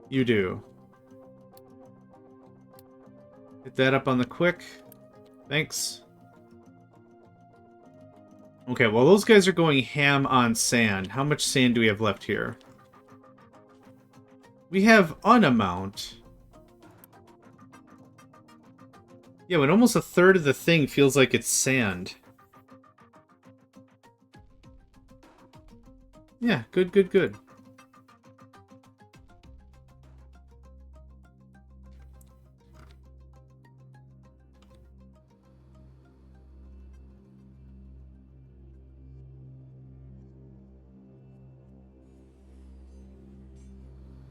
You do. Hit that up on the quick. Thanks. Okay, well, those guys are going ham on sand. How much sand do we have left here? We have an amount. Yeah, when almost a third of the thing feels like it's sand. Yeah, good, good, good.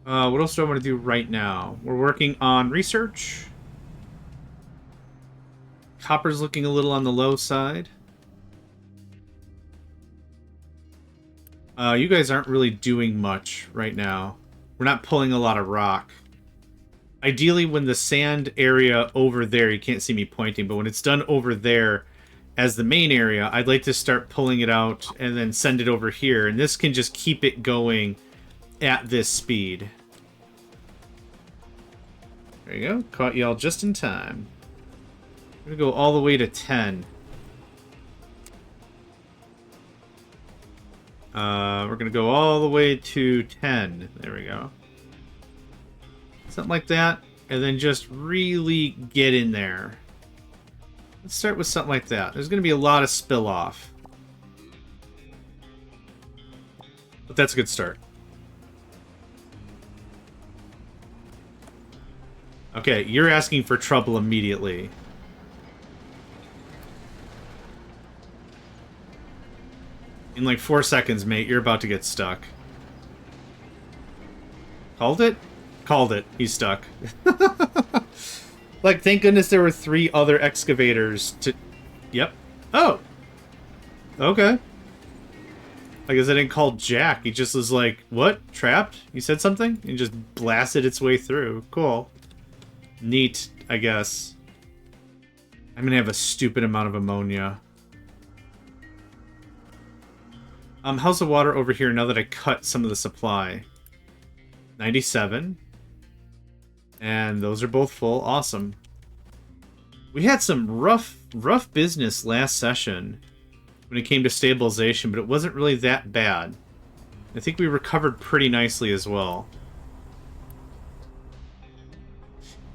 What else do I want to do right now? We're working on research. Copper's looking a little on the low side. You guys aren't really doing much right now. We're not pulling a lot of rock. Ideally, when the sand area over there, you can't see me pointing, but when it's done over there as the main area, I'd like to start pulling it out and then send it over here. And this can just keep it going at this speed. There you go. Caught y'all just in time. I'm going to go all the way to 10. We're going to go all the way to 10. There we go. Something like that. And then just really get in there. Let's start with something like that. There's going to be a lot of spill off. But that's a good start. Okay, you're asking for trouble immediately. In like 4 seconds, mate, you're about to get stuck. Called it? Called it. He's stuck. Like, thank goodness there were 3 other excavators to... Yep. Oh! Okay. I guess I didn't call Jack. He just was like, what? Trapped? You said something? He just blasted its way through. Cool. Neat, I guess. I'm gonna have a stupid amount of ammonia. How's the water over here now that I cut some of the supply? 97. And those are both full. Awesome. We had some rough business last session when it came to stabilization, but it wasn't really that bad. I think we recovered pretty nicely as well.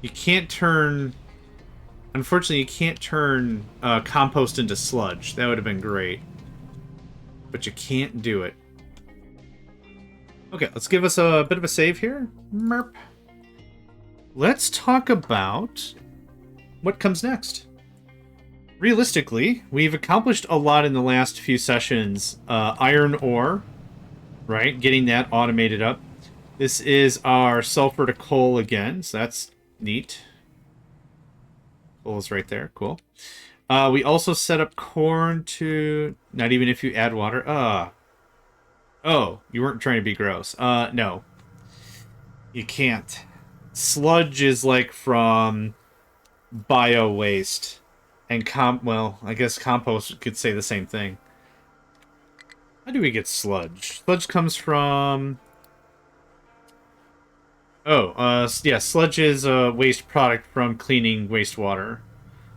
You can't turn... Unfortunately, you can't turn compost into sludge. That would have been great. But you can't do it. Okay, let's give us a bit of a save here. Merp. Let's talk about what comes next. Realistically, we've accomplished a lot in the last few sessions. Iron ore, right? Getting that automated up. This is our sulfur to coal again, so that's neat. Coal is right there. Cool. We also set up corn to... Not even if you add water. Oh, you weren't trying to be gross. No. You can't. Sludge is like from bio waste. And well, I guess compost could say the same thing. How do we get sludge? Sludge comes from... Oh, yeah, sludge is a waste product from cleaning wastewater.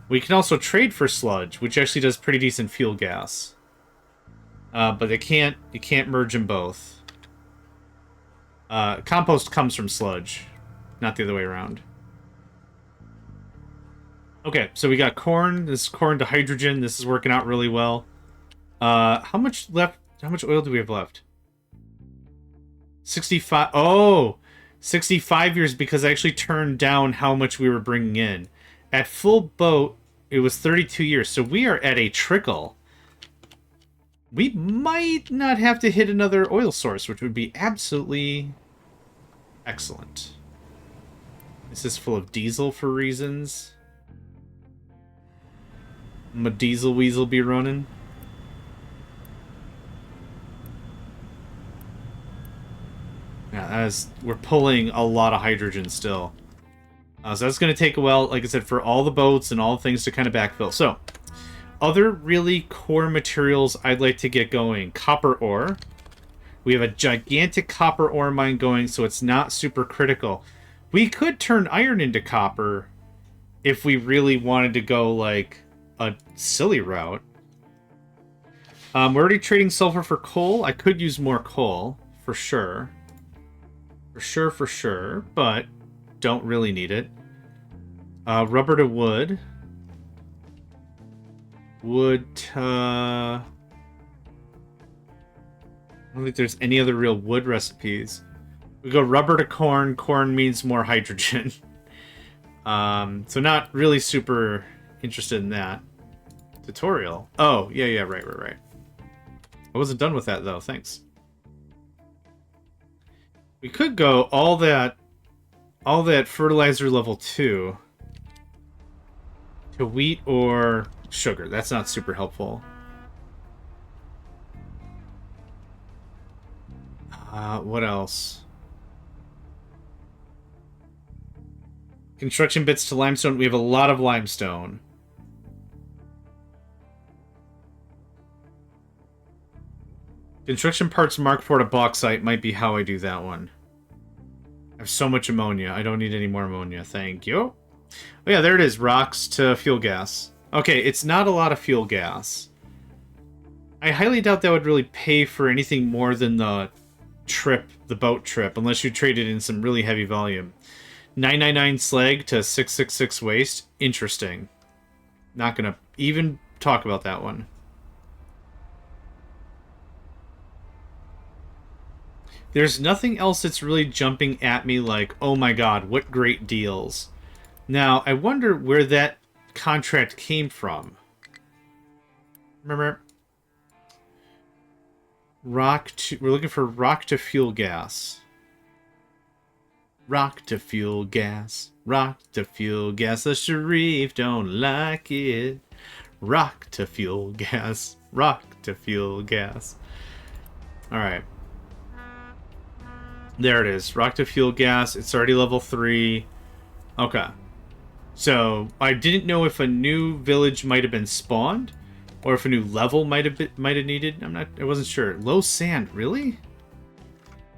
We can also trade for sludge, which actually does pretty decent fuel gas. But you can't merge them both. Compost comes from sludge, not the other way around. Okay, so we got corn. This is corn to hydrogen. This is working out really well. How much left? How much oil do we have left? 65. Oh, 65 years because I actually turned down how much we were bringing in. At full boat, it was 32 years. So we are at a trickle. We might not have to hit another oil source, which would be absolutely excellent. This is full of diesel for reasons. My diesel weasel be running. Yeah, we're pulling a lot of hydrogen still. So that's going to take a while, like I said, for all the boats and all the things to kind of backfill. So, other really core materials I'd like to get going. Copper ore. We have a gigantic copper ore mine going, so it's not super critical. We could turn iron into copper if we really wanted to go, like, a silly route. We're already trading sulfur for coal. I could use more coal, for sure. For sure, but don't really need it. Rubber to wood. Wood to... I don't think there's any other real wood recipes. We go rubber to corn. Corn means more hydrogen. So not really super interested in that. Tutorial. Oh, yeah, right. I wasn't done with that, though. Thanks. We could go all that fertilizer level 2 to wheat or sugar. That's not super helpful. What else? Construction bits to limestone. We have a lot of limestone. Construction parts Mark 4 to bauxite might be how I do that one. I have so much ammonia. I don't need any more ammonia. Thank you. Oh yeah, there it is. Rocks to fuel gas. Okay, it's not a lot of fuel gas. I highly doubt that would really pay for anything more than the trip, the boat trip, unless you traded in some really heavy volume. 999 slag to 666 waste. Interesting. Not gonna even talk about that one. There's nothing else that's really jumping at me like, oh my god, what great deals. Now, I wonder where that contract came from. Remember? We're looking for rock to fuel gas. Rock to fuel gas. Rock to fuel gas. The Sharif don't like it. Rock to fuel gas. Rock to fuel gas. Alright. There it is. Rock to fuel gas. It's already level 3. Okay. So I didn't know if a new village might have been spawned, or if a new level might have needed. I wasn't sure. Low sand, really?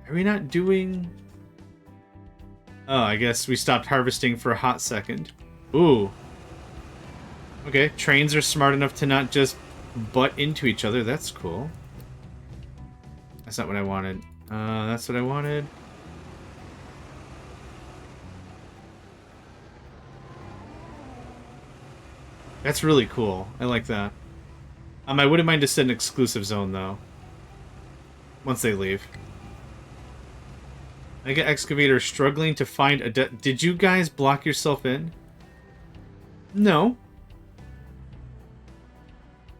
Are we not doing? Oh, I guess we stopped harvesting for a hot second. Ooh. Okay, trains are smart enough to not just butt into each other. That's cool. That's not what I wanted. That's what I wanted. That's really cool. I like that. I wouldn't mind to set an exclusive zone, though. Once they leave. Mega Excavator struggling to find a... Did you guys block yourself in? No.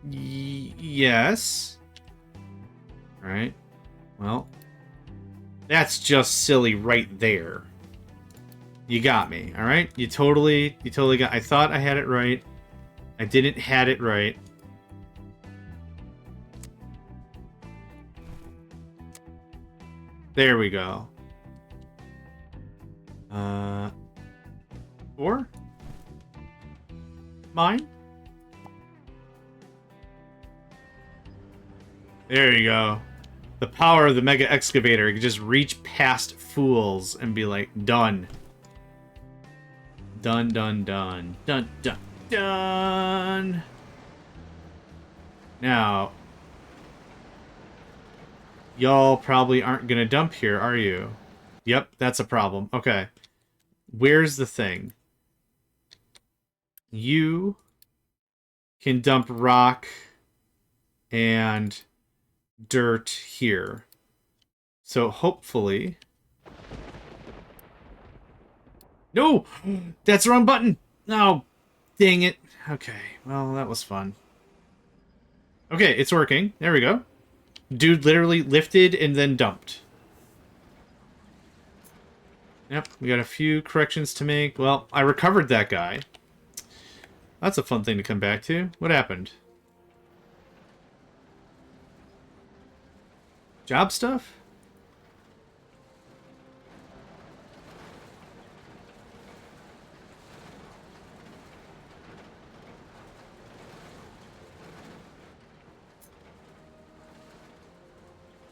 Yes. Alright. Well. That's just silly right there. You got me, alright? You totally got... I thought I had it right. I didn't had it right. There we go. 4? Mine? There you go. The power of the Mega Excavator. You can just reach past fools and be like, done. Done, done, done. Done, done, done. Now, y'all probably aren't gonna dump here, are you? Yep, that's a problem. Okay. Where's the thing? You can dump rock and dirt here. So hopefully... No! That's the wrong button! No! Dang it. Okay, well, that was fun. Okay, it's working. There we go. Dude literally lifted and then dumped. Yep, we got a few corrections to make. Well, I recovered that guy. That's a fun thing to come back to. What happened? Job stuff?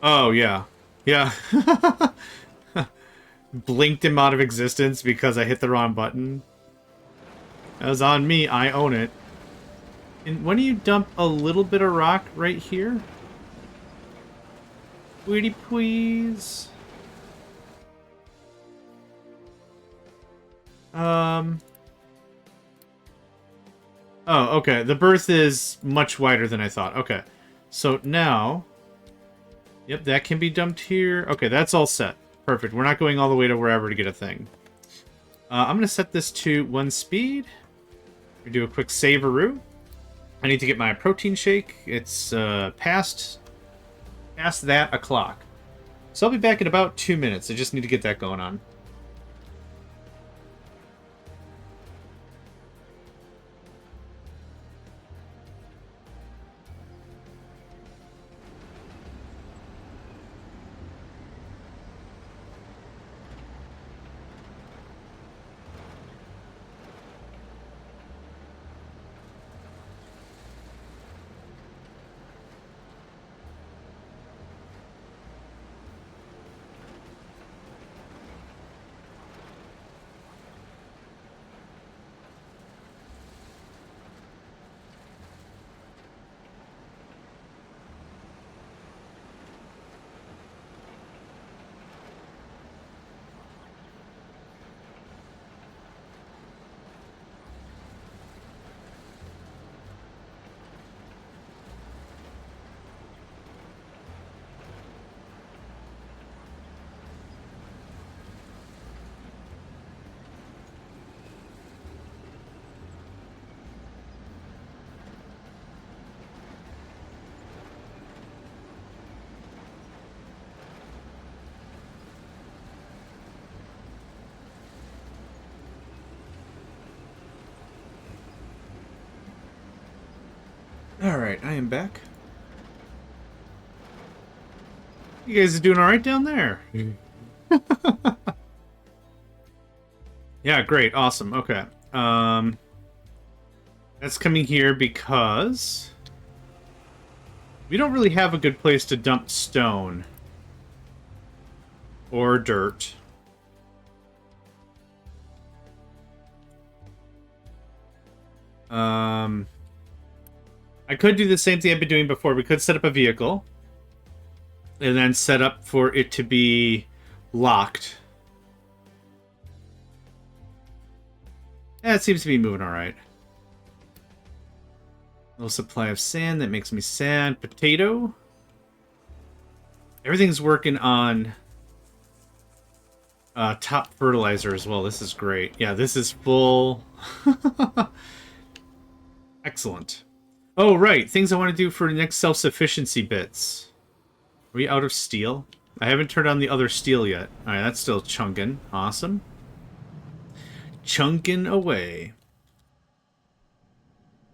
Oh, yeah. Yeah. Blinked him out of existence because I hit the wrong button. That was on me. I own it. And when do you dump a little bit of rock right here? Pretty please. Oh, okay. The berth is much wider than I thought. Okay. So now... Yep, that can be dumped here. Okay, that's all set. Perfect. We're not going all the way to wherever to get a thing. I'm going to set this to 1 speed. We do a quick save-a-roo. I need to get my protein shake. It's past that o'clock. So I'll be back in about 2 minutes. I just need to get that going on. Alright, I am back. You guys are doing alright down there? Yeah, great, awesome, okay. That's coming here because we don't really have a good place to dump stone or dirt. I could do the same thing I've been doing before. We could set up a vehicle and then set up for it to be locked. Yeah, it seems to be moving all right. Low supply of sand. That makes me sad. Potato. Everything's working on top fertilizer as well. This is great. Yeah, this is full. Excellent. Oh, right. Things I want to do for the next self-sufficiency bits. Are we out of steel? I haven't turned on the other steel yet. Alright, that's still chunking. Awesome. Chunking away.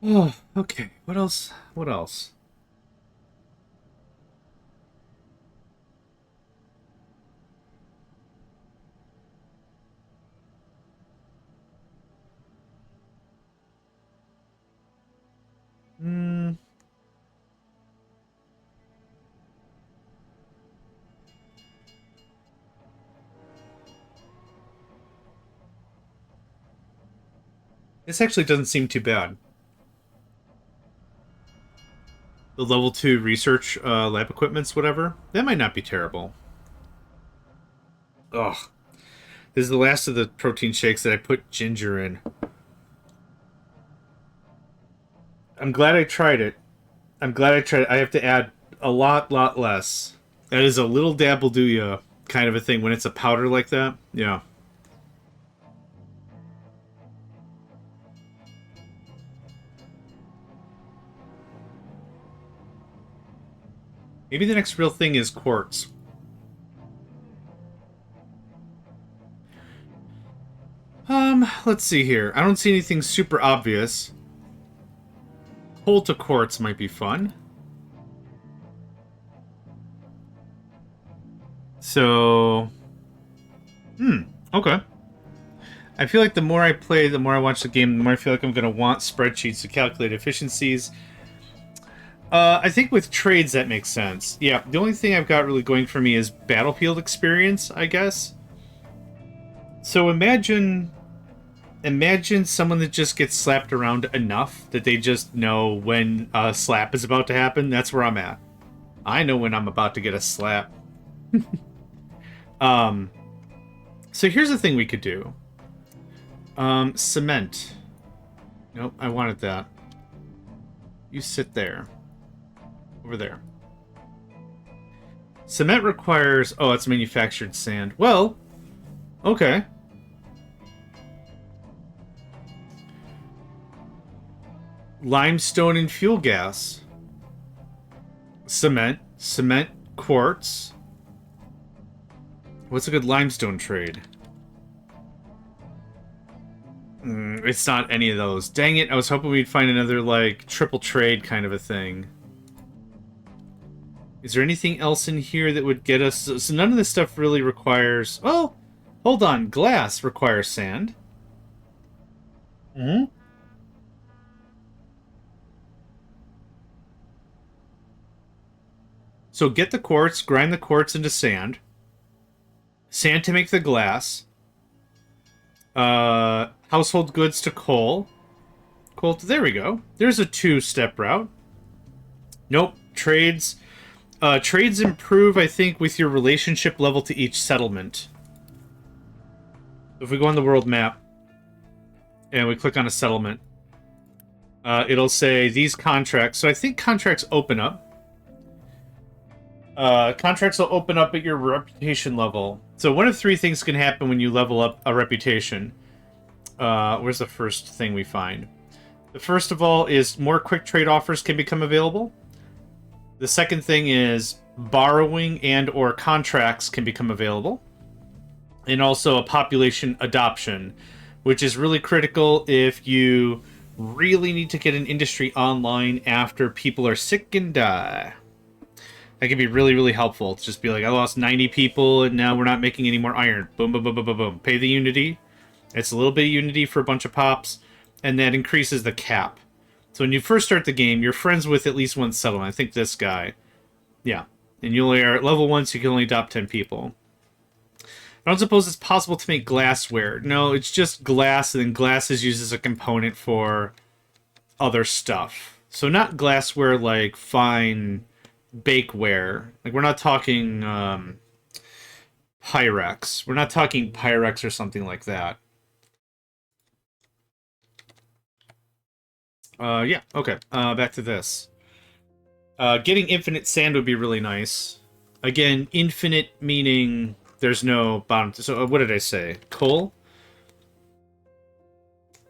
Oh, okay. What else? What else? This actually doesn't seem too bad. The level 2 research lab equipments, whatever. That might not be terrible. Ugh. This is the last of the protein shakes that I put ginger in. I'm glad I tried it. I'm glad I tried it. I have to add a lot less. That is a little dab will do ya kind of a thing when it's a powder like that. Yeah. Maybe the next real thing is quartz. Let's see here. I don't see anything super obvious. Coal to quartz might be fun. So... okay. I feel like the more I play, the more I watch the game, the more I feel like I'm going to want spreadsheets to calculate efficiencies. I think with trades that makes sense. Yeah, the only thing I've got really going for me is battlefield experience, I guess. So imagine someone that just gets slapped around enough that they just know when a slap is about to happen. That's where I'm at. I know when I'm about to get a slap. So here's the thing we could do. Cement. Nope, I wanted that. You sit there. Over there. Cement requires... Oh, it's manufactured sand. Well, okay. Limestone and fuel gas. Cement. Cement, quartz. What's a good limestone trade? It's not any of those. Dang it, I was hoping we'd find another, like, triple trade kind of a thing. Is there anything else in here that would get us... So none of this stuff really requires... Oh! Hold on. Glass requires sand. So get the quartz, grind the quartz into sand. Sand to make the glass. Household goods to coal. Coal to... There we go. There's a 2-step route. Nope. Trades... trades improve, I think, with your relationship level to each settlement. If we go on the world map and we click on a settlement, it'll say these contracts. So I think contracts open up. Contracts will open up at your reputation level. So one of 3 things can happen when you level up a reputation. Where's the first thing we find? The first of all is more quick trade offers can become available. The second thing is borrowing and or contracts can become available. And also a population adoption, which is really critical if you really need to get an industry online after people are sick and die. That can be really, really helpful. It's just be like, I lost 90 people and now we're not making any more iron. Boom, boom, boom, boom, boom, boom. Pay the unity. It's a little bit of unity for a bunch of pops, and that increases the cap. So when you first start the game, you're friends with at least one settlement. I think this guy. Yeah. And you only are at level 1, so you can only adopt 10 people. I don't suppose it's possible to make glassware. No, it's just glass, and then glass is used as a component for other stuff. So not glassware like fine bakeware. Like, we're not talking Pyrex. We're not talking Pyrex or something like that. Yeah, okay. Back to this. Getting infinite sand would be really nice. Again, infinite meaning there's no bottom. So what did I say? Coal?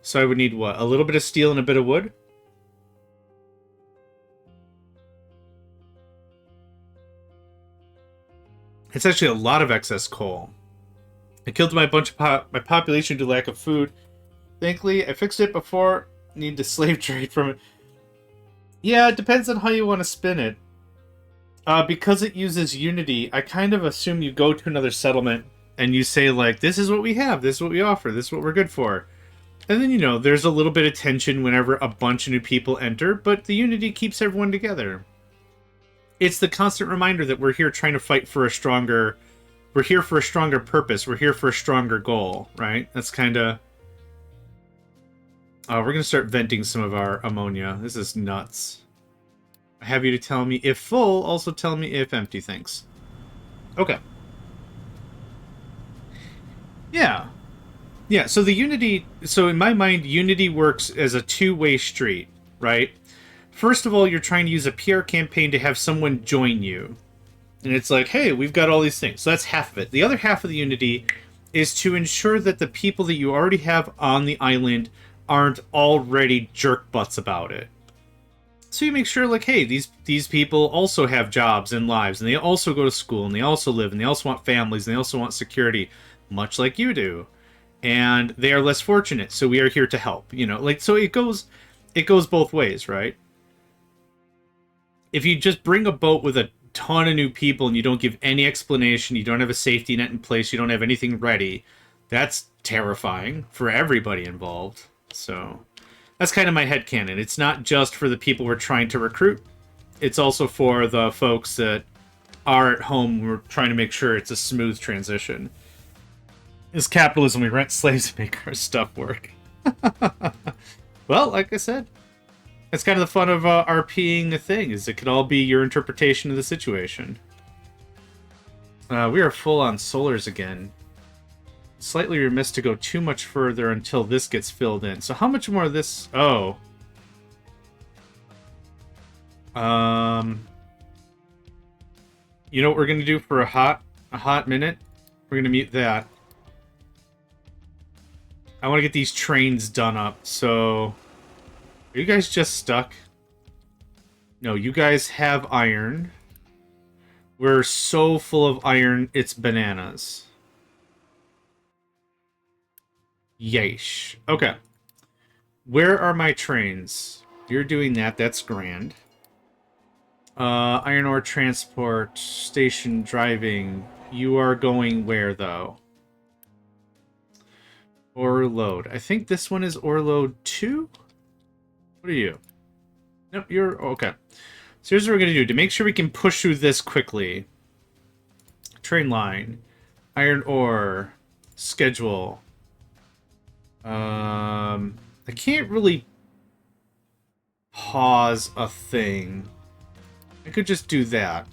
So I would need what? A little bit of steel and a bit of wood? It's actually a lot of excess coal. I killed my bunch of my population due to lack of food. Thankfully, I fixed it before need to slave trade from it. Yeah, it depends on how you want to spin it. Because it uses Unity, I kind of assume you go to another settlement and you say, like, this is what we have, this is what we offer, this is what we're good for. And then, you know, there's a little bit of tension whenever a bunch of new people enter, but the Unity keeps everyone together. It's the constant reminder that we're here trying to fight for a stronger... We're here for a stronger purpose. We're here for a stronger goal, right? That's kind of... we're going to start venting some of our ammonia. This is nuts. I have you to tell me if full, also tell me if empty, thanks. Okay. Yeah. Yeah, so the Unity... So in my mind, Unity works as a two-way street, right? First of all, you're trying to use a PR campaign to have someone join you. And it's like, hey, we've got all these things. So that's half of it. The other half of the Unity is to ensure that the people that you already have on the island aren't already jerk butts about it. So you make sure, like, hey, these people also have jobs and lives, and they also go to school, and they also live, and they also want families, and they also want security, much like you do. And they are less fortunate, so we are here to help. You know, like, so it goes both ways, right? If you just bring a boat with a ton of new people and you don't give any explanation, you don't have a safety net in place, you don't have anything ready, that's terrifying for everybody involved. So that's kind of my headcanon. It's not just for the people we're trying to recruit, it's also for the folks that are at home. We're trying to make sure it's a smooth transition. It's capitalism, we rent slaves to make our stuff work. Well, like I said, it's kind of the fun of RPing a thing, is it could all be your interpretation of the situation. We are full on solars again. Slightly remiss to go too much further until this gets filled in. So how much more of this... Oh. You know what we're going to do for a hot minute? We're going to mute that. I want to get these trains done up, so... Are you guys just stuck? No, you guys have iron. We're so full of iron, it's bananas. Yeesh. Okay. Where are my trains? You're doing that, that's grand. Iron ore transport, station driving. You are going where, though? Ore load. I think this one is ore load 2? What are you? Nope, you're... Okay. So here's what we're going to do. To make sure we can push through this quickly. Train line. Iron ore. Schedule. I can't really pause a thing. I could just do that.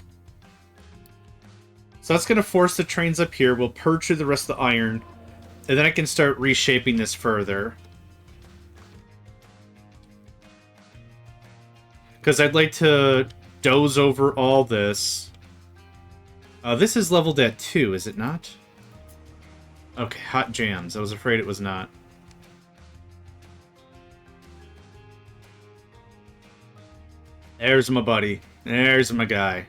So that's going to force the trains up here. We'll purge through the rest of the iron. And then I can start reshaping this further. Because I'd like to doze over all this. This is leveled at 2, is it not? Okay, hot jams. I was afraid it was not. There's my buddy. There's my guy.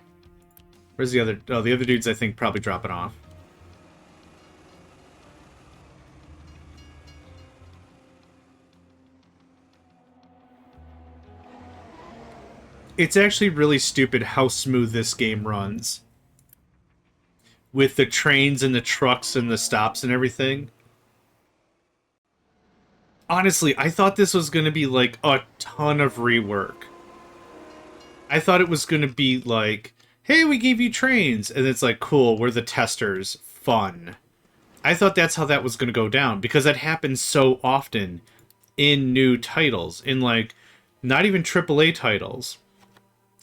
Where's the other... Oh, the other dude's, I think, probably dropping off. It's actually really stupid how smooth this game runs. With the trains and the trucks and the stops and everything. honestly, I thought this was going to be like a ton of rework. I thought it was going to be like, hey, we gave you trains. And it's like, cool, we're the testers. Fun. I thought that's how that was going to go down because that happens so often in new titles, in like not even AAA titles.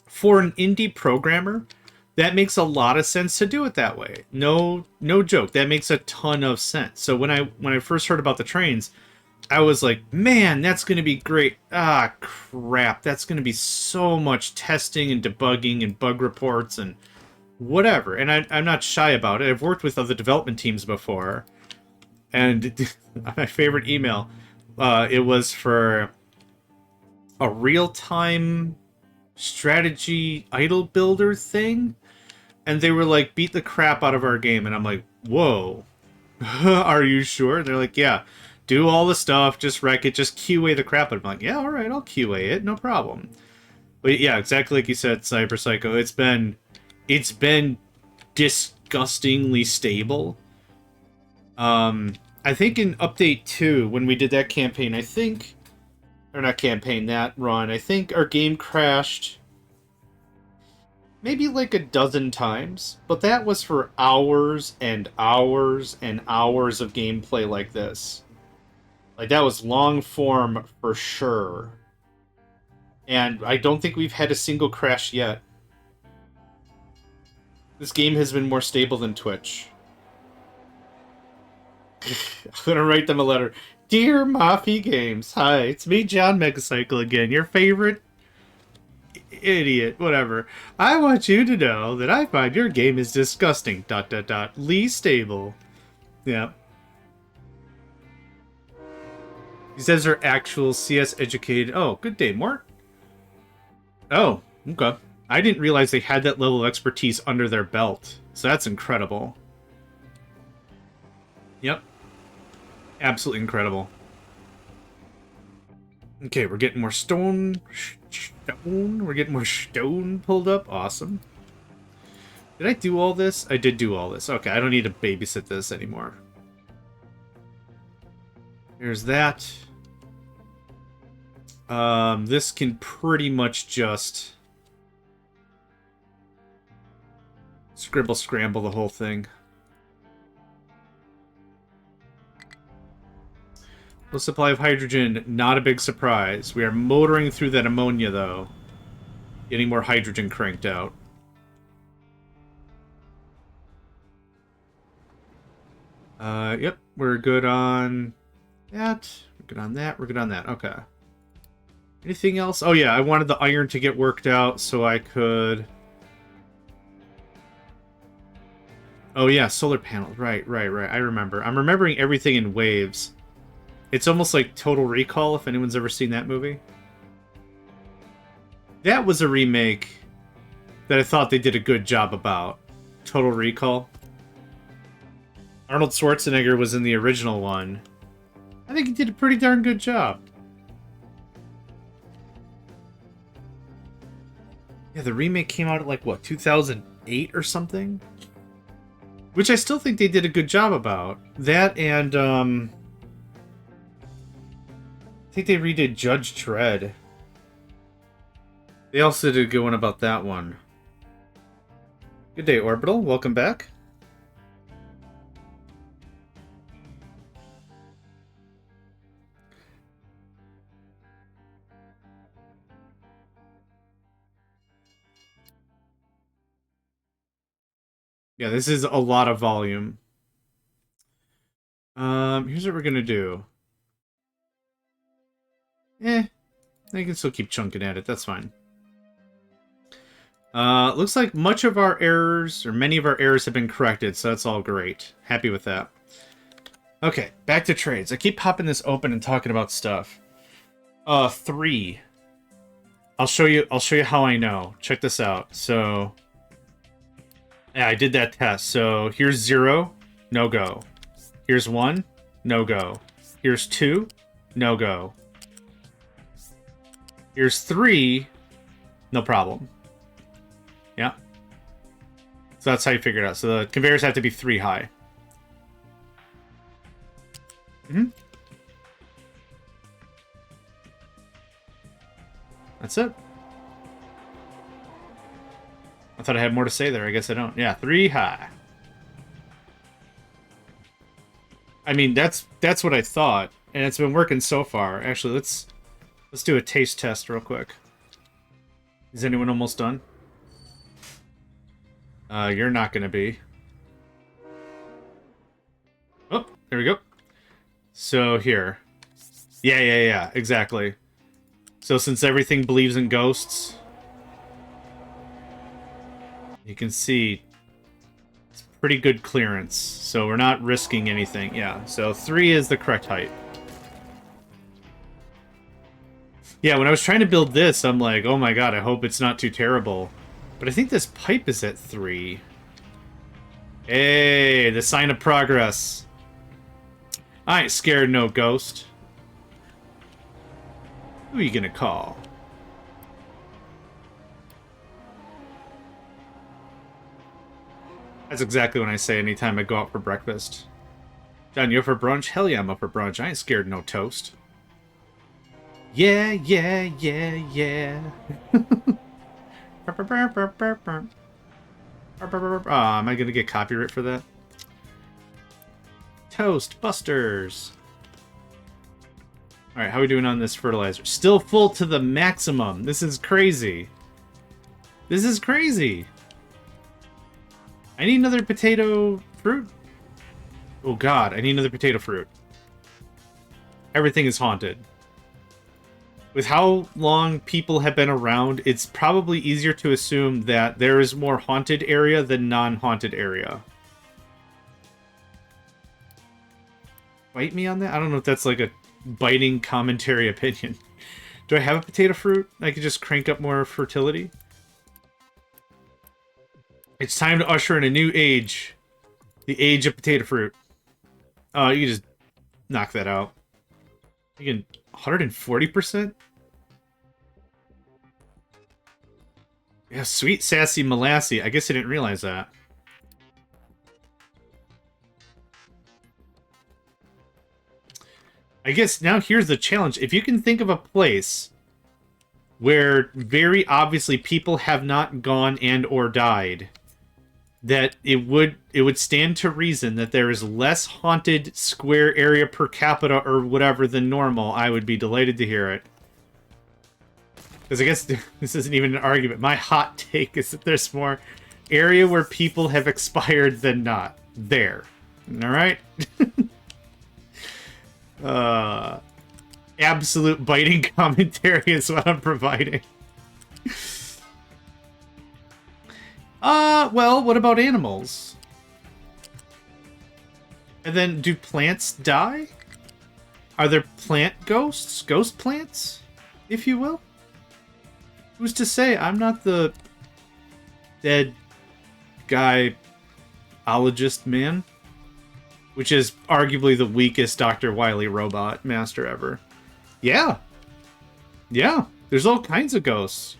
For an indie programmer, that makes a lot of sense to do it that way. No joke. That makes a ton of sense. So when I first heard about the trains, I was like, man, that's going to be great. Ah, crap. That's going to be so much testing and debugging and bug reports and whatever. And I'm not shy about it. I've worked with other development teams before. And my favorite email, it was for a real-time strategy idle builder thing. And they were like, beat the crap out of our game. And I'm like, whoa. Are you sure? They're like, yeah. Do all the stuff, just wreck it, just QA the crap out of it. I'm like, yeah, alright, I'll QA it, no problem. But yeah, exactly like you said, Cyberpsycho, it's been disgustingly stable. I think in Update 2, when we did that campaign, that run, I think our game crashed maybe like a dozen times, but that was for hours and hours and hours of gameplay like this. Like, that was long form for sure. And I don't think we've had a single crash yet. This game has been more stable than Twitch. I'm gonna write them a letter. Dear Mafia Games, hi, it's me, JohnMegacycle again, your favorite idiot, whatever. I want you to know that I find your game is disgusting, ... least stable. Yeah. He says they're actual CS educated. Oh, good day, Mort. Oh, okay. I didn't realize they had that level of expertise under their belt. So that's incredible. Yep. Absolutely incredible. Okay, we're getting more stone. We're getting more stone pulled up. Awesome. Did I do all this? I did do all this. Okay, I don't need to babysit this anymore. There's that. This can pretty much just scramble the whole thing. Low supply of hydrogen, not a big surprise. We are motoring through that ammonia, though. Getting more hydrogen cranked out. Yep, we're good on that. We're good on that. We're good on that. Okay. Anything else? Oh, yeah, I wanted the iron to get worked out so I could... Oh, yeah, solar panels. Right. I remember. I'm remembering everything in waves. It's almost like Total Recall, if anyone's ever seen that movie. That was a remake that I thought they did a good job about. Total Recall. Arnold Schwarzenegger was in the original one. I think he did a pretty darn good job. Yeah, the remake came out at like, what, 2008 or something? Which I still think they did a good job about. That and, I think they redid Judge Dredd. They also did a good one about that one. Good day, Orbital. Welcome back. Yeah, this is a lot of volume. Here's what we're gonna do. I can still keep chunking at it. That's fine. Looks like much of our errors, or many of our errors have been corrected, so that's all great. Happy with that. Okay, back to trades. I keep popping this open and talking about stuff. 3. I'll show you how I know. Check this out. So, yeah, I did that test. So, here's 0, no go. Here's 1, no go. Here's 2, no go. Here's 3, no problem. Yeah. So that's how you figure it out. So the conveyors have to be 3 high. That's it. I thought I had more to say there. I guess I don't. Yeah, 3 high. I mean, that's what I thought, and it's been working so far. Actually, let's do a taste test real quick. Is anyone almost done? You're not gonna be. Oh, there we go. So here. Yeah, exactly. So since everything believes in ghosts, you can see it's pretty good clearance. So we're not risking anything. Yeah, so 3 is the correct height. Yeah, when I was trying to build this, I'm like, oh my god, I hope it's not too terrible. But I think this pipe is at 3. Hey, the sign of progress. I ain't scared no ghost. Who are you gonna call? That's exactly what I say anytime I go out for breakfast. John, you up for brunch? Hell yeah, I'm up for brunch. I ain't scared no toast. Yeah. Am I gonna get copyright for that? Toast Busters. Alright, how are we doing on this fertilizer? Still full to the maximum. This is crazy. This is crazy. I need another potato fruit. Oh god, I need another potato fruit. Everything is haunted. With how long people have been around, it's probably easier to assume that there is more haunted area than non-haunted area. Bite me on that? I don't know if that's like a biting commentary opinion. Do I have a potato fruit? I could just crank up more fertility? It's time to usher in a new age. The age of potato fruit. Oh, you can just knock that out. You can 140%? Yeah, sweet, sassy, molassy. I guess I didn't realize that. I guess now here's the challenge. If you can think of a place where very obviously people have not gone and or died, that it would stand to reason that there is less haunted square area per capita or whatever than normal, I would be delighted to hear it. Because I guess this isn't even an argument. My hot take is that there's more area where people have expired than not. There. Alright? Absolute biting commentary is what I'm providing. Well, what about animals? And then, do plants die? Are there plant ghosts? Ghost plants? If you will? Who's to say? I'm not the dead guy-ologist man. Which is arguably the weakest Dr. Wily robot master ever. Yeah. Yeah. There's all kinds of ghosts.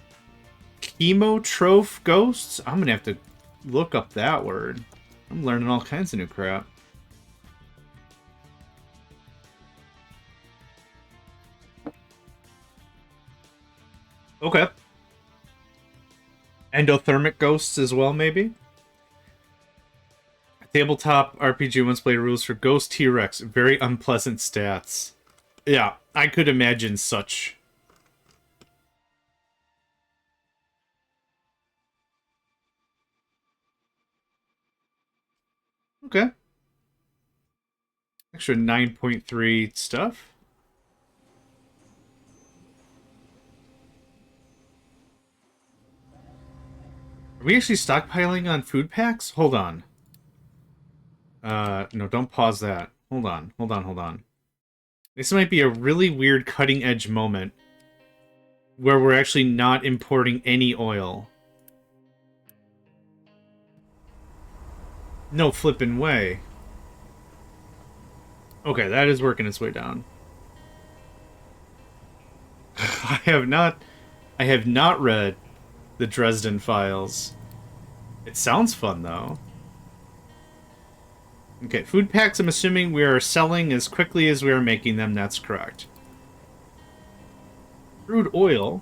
Chemotroph ghosts? I'm gonna have to look up that word. I'm learning all kinds of new crap. Okay. Endothermic ghosts as well, maybe? Tabletop RPG once played rules for Ghost T-Rex. Very unpleasant stats. Yeah, I could imagine such. Okay. Extra 9.3 stuff. Are we actually stockpiling on food packs? Hold on. No, don't pause that. Hold on. This might be a really weird cutting-edge moment where we're actually not importing any oil. No flippin' way. Okay, that is working its way down. I have not read the Dresden Files. It sounds fun, though. Okay, food packs, I'm assuming we are selling as quickly as we are making them. That's correct. Crude oil.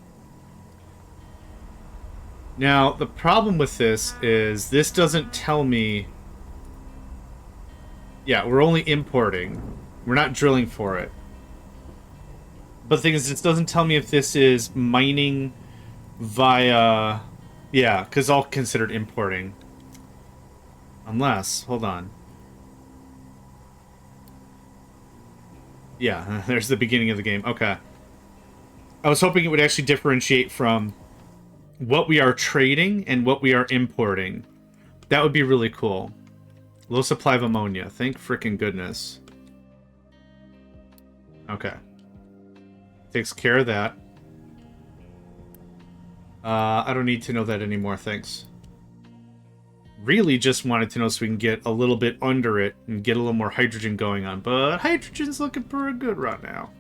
Now, the problem with this doesn't tell me... Yeah, we're only importing. We're not drilling for it. But the thing is, this doesn't tell me if this is mining via... Yeah, because all considered importing. Unless, hold on. Yeah, there's the beginning of the game. Okay. I was hoping it would actually differentiate from what we are trading and what we are importing. That would be really cool. Low supply of ammonia. Thank frickin' goodness. Okay. Takes care of that. I don't need to know that anymore, thanks. Really just wanted to know so we can get a little bit under it and get a little more hydrogen going on. But hydrogen's looking pretty good right now.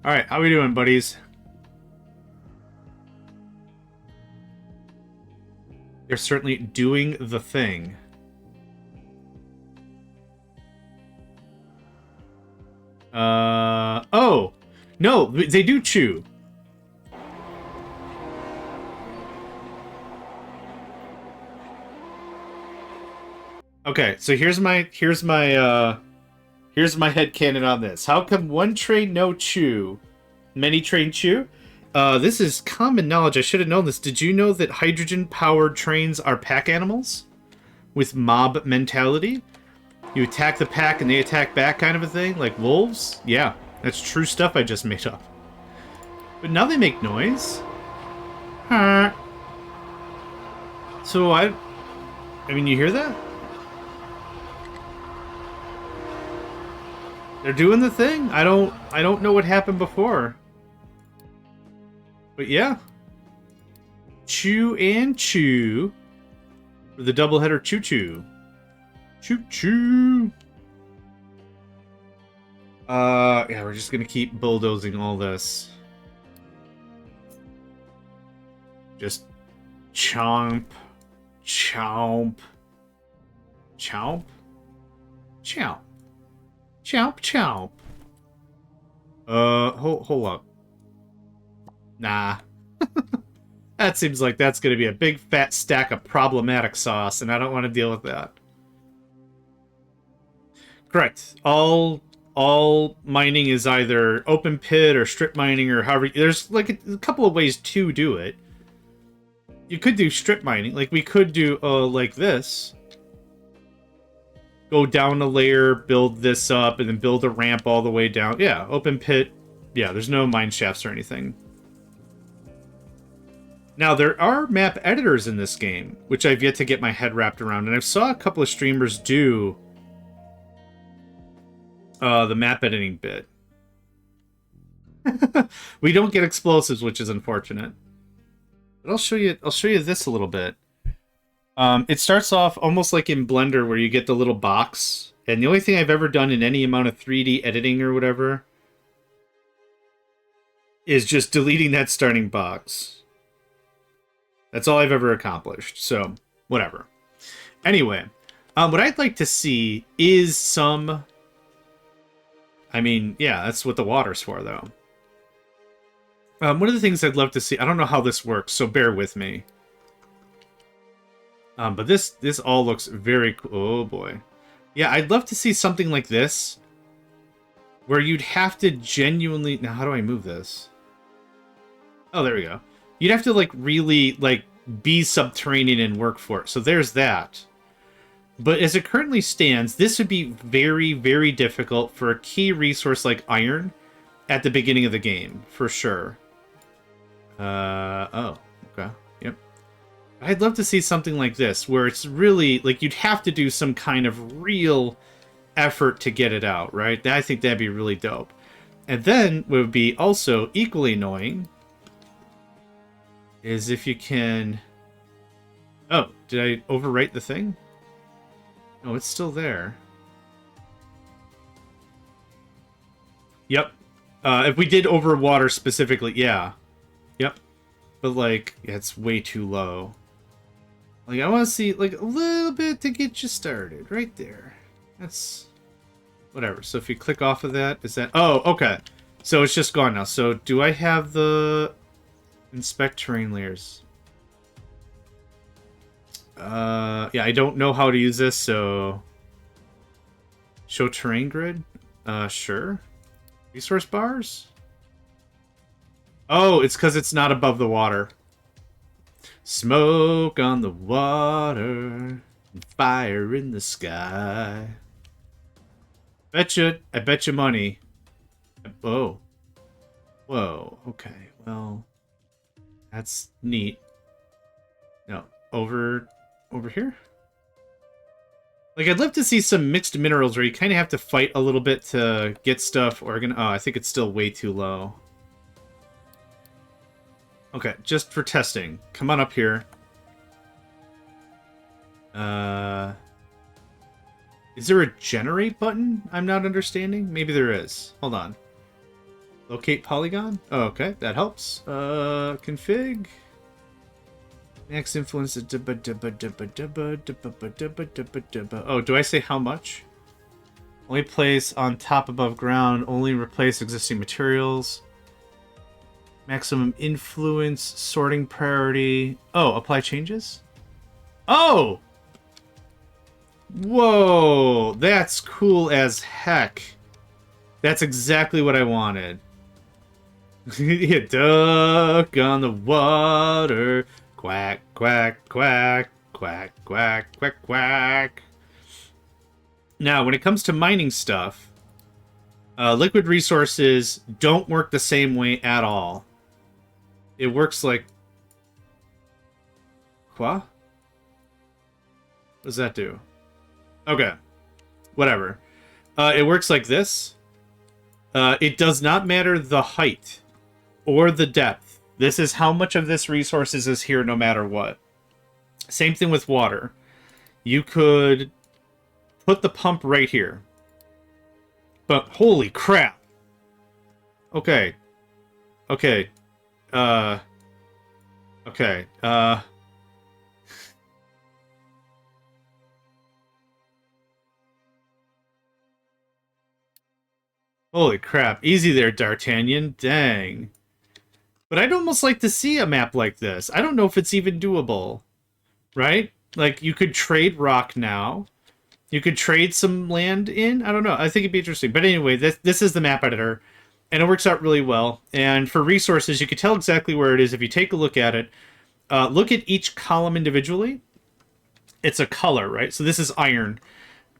Alright, how we doing, buddies? They're certainly doing the thing. Oh! No, they do chew. Okay, so here's my headcanon on this. How come one train no chew, many train chew? This is common knowledge. I should have known this. Did you know that hydrogen-powered trains are pack animals with mob mentality? You attack the pack and they attack back, kind of a thing, like wolves. Yeah, that's true stuff I just made up. But now they make noise. Huh. So I mean, you hear that? They're doing the thing. I don't know what happened before. But yeah. Chew and chew. For the doubleheader choo-choo. Choo-choo. Yeah, we're just gonna keep bulldozing all this. Just chomp. Chomp. Chomp. Chomp. Chomp, chomp. Hold up. Nah. That seems like that's gonna be a big fat stack of problematic sauce, and I don't want to deal with that. Correct. All mining is either open pit or strip mining or however. There's like a couple of ways to do it. You could do strip mining, like we could do like this. Go down a layer, build this up, and then build a ramp all the way down. Yeah, open pit. Yeah, there's no mine shafts or anything. Now, there are map editors in this game, which I've yet to get my head wrapped around. And I saw a couple of streamers do the map editing bit. We don't get explosives, which is unfortunate. But I'll show you this a little bit. It starts off almost like in Blender where you get the little box. And the only thing I've ever done in any amount of 3D editing or whatever is just deleting that starting box. That's all I've ever accomplished. So, whatever. Anyway, what I'd like to see is some... I mean, yeah, that's what the water's for, though. One of the things I'd love to see... I don't know how this works, so bear with me. But this all looks very cool. Oh, boy. Yeah, I'd love to see something like this. Where you'd have to genuinely... Now, how do I move this? Oh, there we go. You'd have to, like, really, like, be subterranean and work for it. So there's that. But as it currently stands, this would be very, very difficult for a key resource like iron at the beginning of the game, for sure. Oh, okay. Yep. I'd love to see something like this, where it's really, like, you'd have to do some kind of real effort to get it out, right? I think that'd be really dope. And then, what would be also equally annoying is if you can... Oh, did I overwrite the thing? No, it's still there. Yep. If we did overwater specifically, yeah. Yep. But, like, yeah, it's way too low. Like, I want to see, like, a little bit to get you started. Right there. That's... Whatever. So if you click off of that, is that... Oh, okay. So it's just gone now. So do I have the... Inspect terrain layers. Yeah, I don't know how to use this, so... Show terrain grid? Sure. Resource bars? Oh, it's because it's not above the water. Smoke on the water, and fire in the sky. I bet you money. Oh. Whoa, okay, well... That's neat. No, over here? Like, I'd love to see some mixed minerals where you kind of have to fight a little bit to get stuff, or... Oh, I think it's still way too low. Okay, just for testing. Come on up here. Is there a generate button I'm not understanding? Maybe there is. Hold on. Locate polygon? Oh, okay, that helps. Config. Max influence. Oh, do I say how much? Only place on top above ground. Only replace existing materials. Maximum influence. Sorting priority. Oh, apply changes? Oh! Whoa! That's cool as heck. That's exactly what I wanted. You duck on the water. Quack, quack, quack, quack, quack, quack, quack. Now, when it comes to mining stuff, liquid resources don't work the same way at all. It works like... What? What does that do? Okay. Whatever. It works like this. It does not matter the height or the depth. This is how much of this resources is here no matter what. Same thing with water. You could put the pump right here. But holy crap. Okay. Okay. Okay. Holy crap. Easy there, D'Artagnan. Dang. But I'd almost like to see a map like this. I don't know if it's even doable. Right? Like, you could trade rock now. You could trade some land in. I don't know. I think it'd be interesting. But anyway, this is the map editor. And it works out really well. And for resources, you can tell exactly where it is if you take a look at it. Look at each column individually. It's a color, right? So this is iron.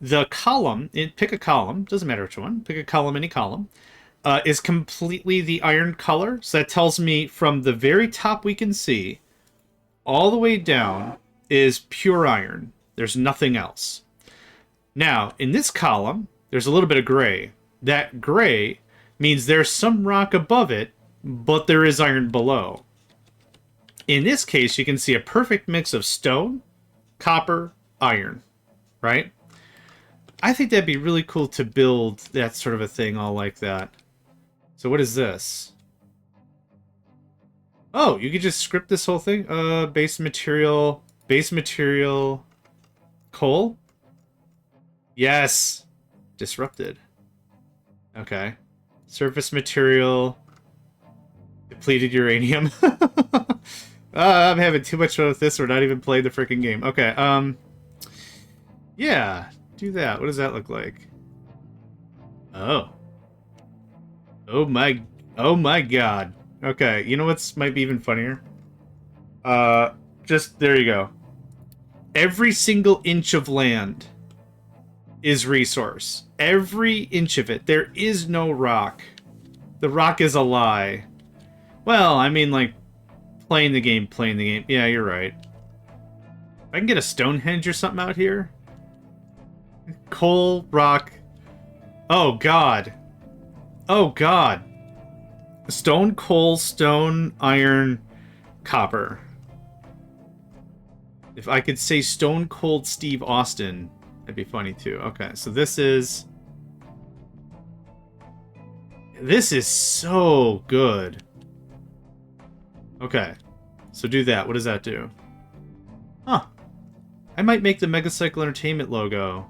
The column, pick a column, doesn't matter which one, pick a column, any column, is completely the iron color. So that tells me from the very top we can see, all the way down is pure iron. There's nothing else. Now, in this column, there's a little bit of gray. That gray means there's some rock above it, but there is iron below. In this case, you can see a perfect mix of stone, copper, iron, right? I think that'd be really cool to build that sort of a thing all like that. So what is this? Oh, you could just script this whole thing? Base material, coal? Yes! Disrupted. Okay. Surface material, depleted uranium. I'm having too much fun with this. We're not even playing the freaking game. Okay, yeah. Do that. What does that look like? Oh. Oh my god. Okay, you know what's might be even funnier? Just there you go. Every single inch of land is resource. Every inch of it. There is no rock. The rock is a lie. Well, I mean, like, playing the game. Yeah, you're right. If I can get a Stonehenge or something out here. Coal, rock. Oh, God. Oh, God. Stone, coal, stone, iron, copper. If I could say Stone Cold Steve Austin, that'd be funny, too. Okay, so this is... This is so good. Okay, so do that. What does that do? Huh. I might make the Megacycle Entertainment logo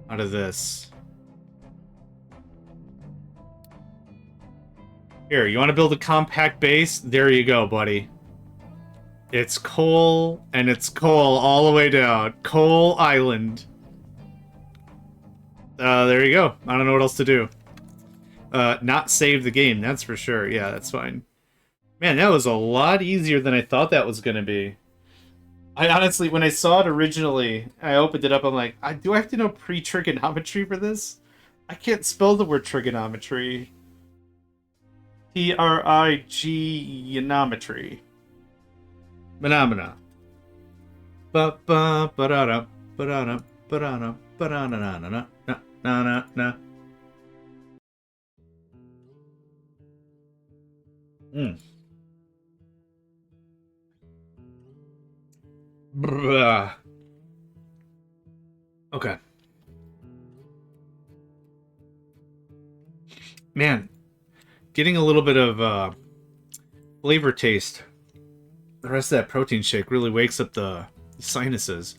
out of this. Here, you want to build a compact base? There you go, buddy. It's coal, and it's coal all the way down. Coal Island. There you go. I don't know what else to do. Not save the game, that's for sure. Yeah, that's fine. Man, that was a lot easier than I thought that was going to be. I honestly, when I saw it originally, I opened it up, I'm like, do I have to know pre-trigonometry for this? I can't spell the word trigonometry. T-R-I-G-onometry. Phenomena. Ba-ba-ba-da-da, ba-da-da, ba-da-da, ba-da-da-da-da, na-na-na-na. Okay. Man, getting a little bit of flavor taste. The rest of that protein shake really wakes up the sinuses.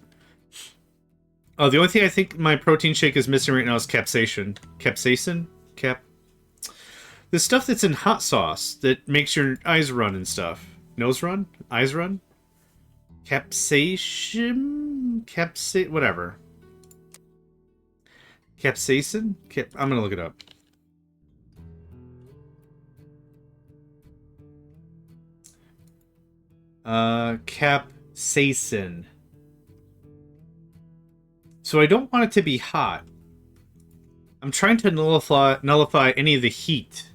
Oh, the only thing I think my protein shake is missing right now is capsaicin. Capsaicin? The stuff that's in hot sauce that makes your eyes run and stuff. Nose run? Eyes run? Capsaicin? Whatever. Capsaicin? I'm gonna look it up. Capsaicin. So I don't want it to be hot. I'm trying to nullify any of the heat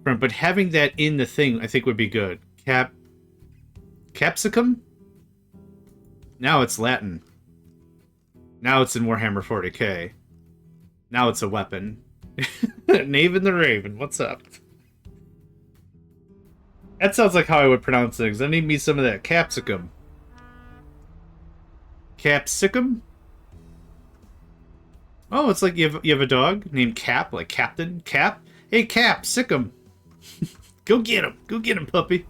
from, but having that in the thing I think would be good. Capsicum? Now it's Latin. Now it's in Warhammer 40k. Now it's a weapon. Naven the Raven, what's up? That sounds like how I would pronounce things. I need me some of that capsicum. Capsicum? Oh, it's like you have a dog named Cap, like Captain Cap. Hey, Cap, sick him. Go get him, puppy.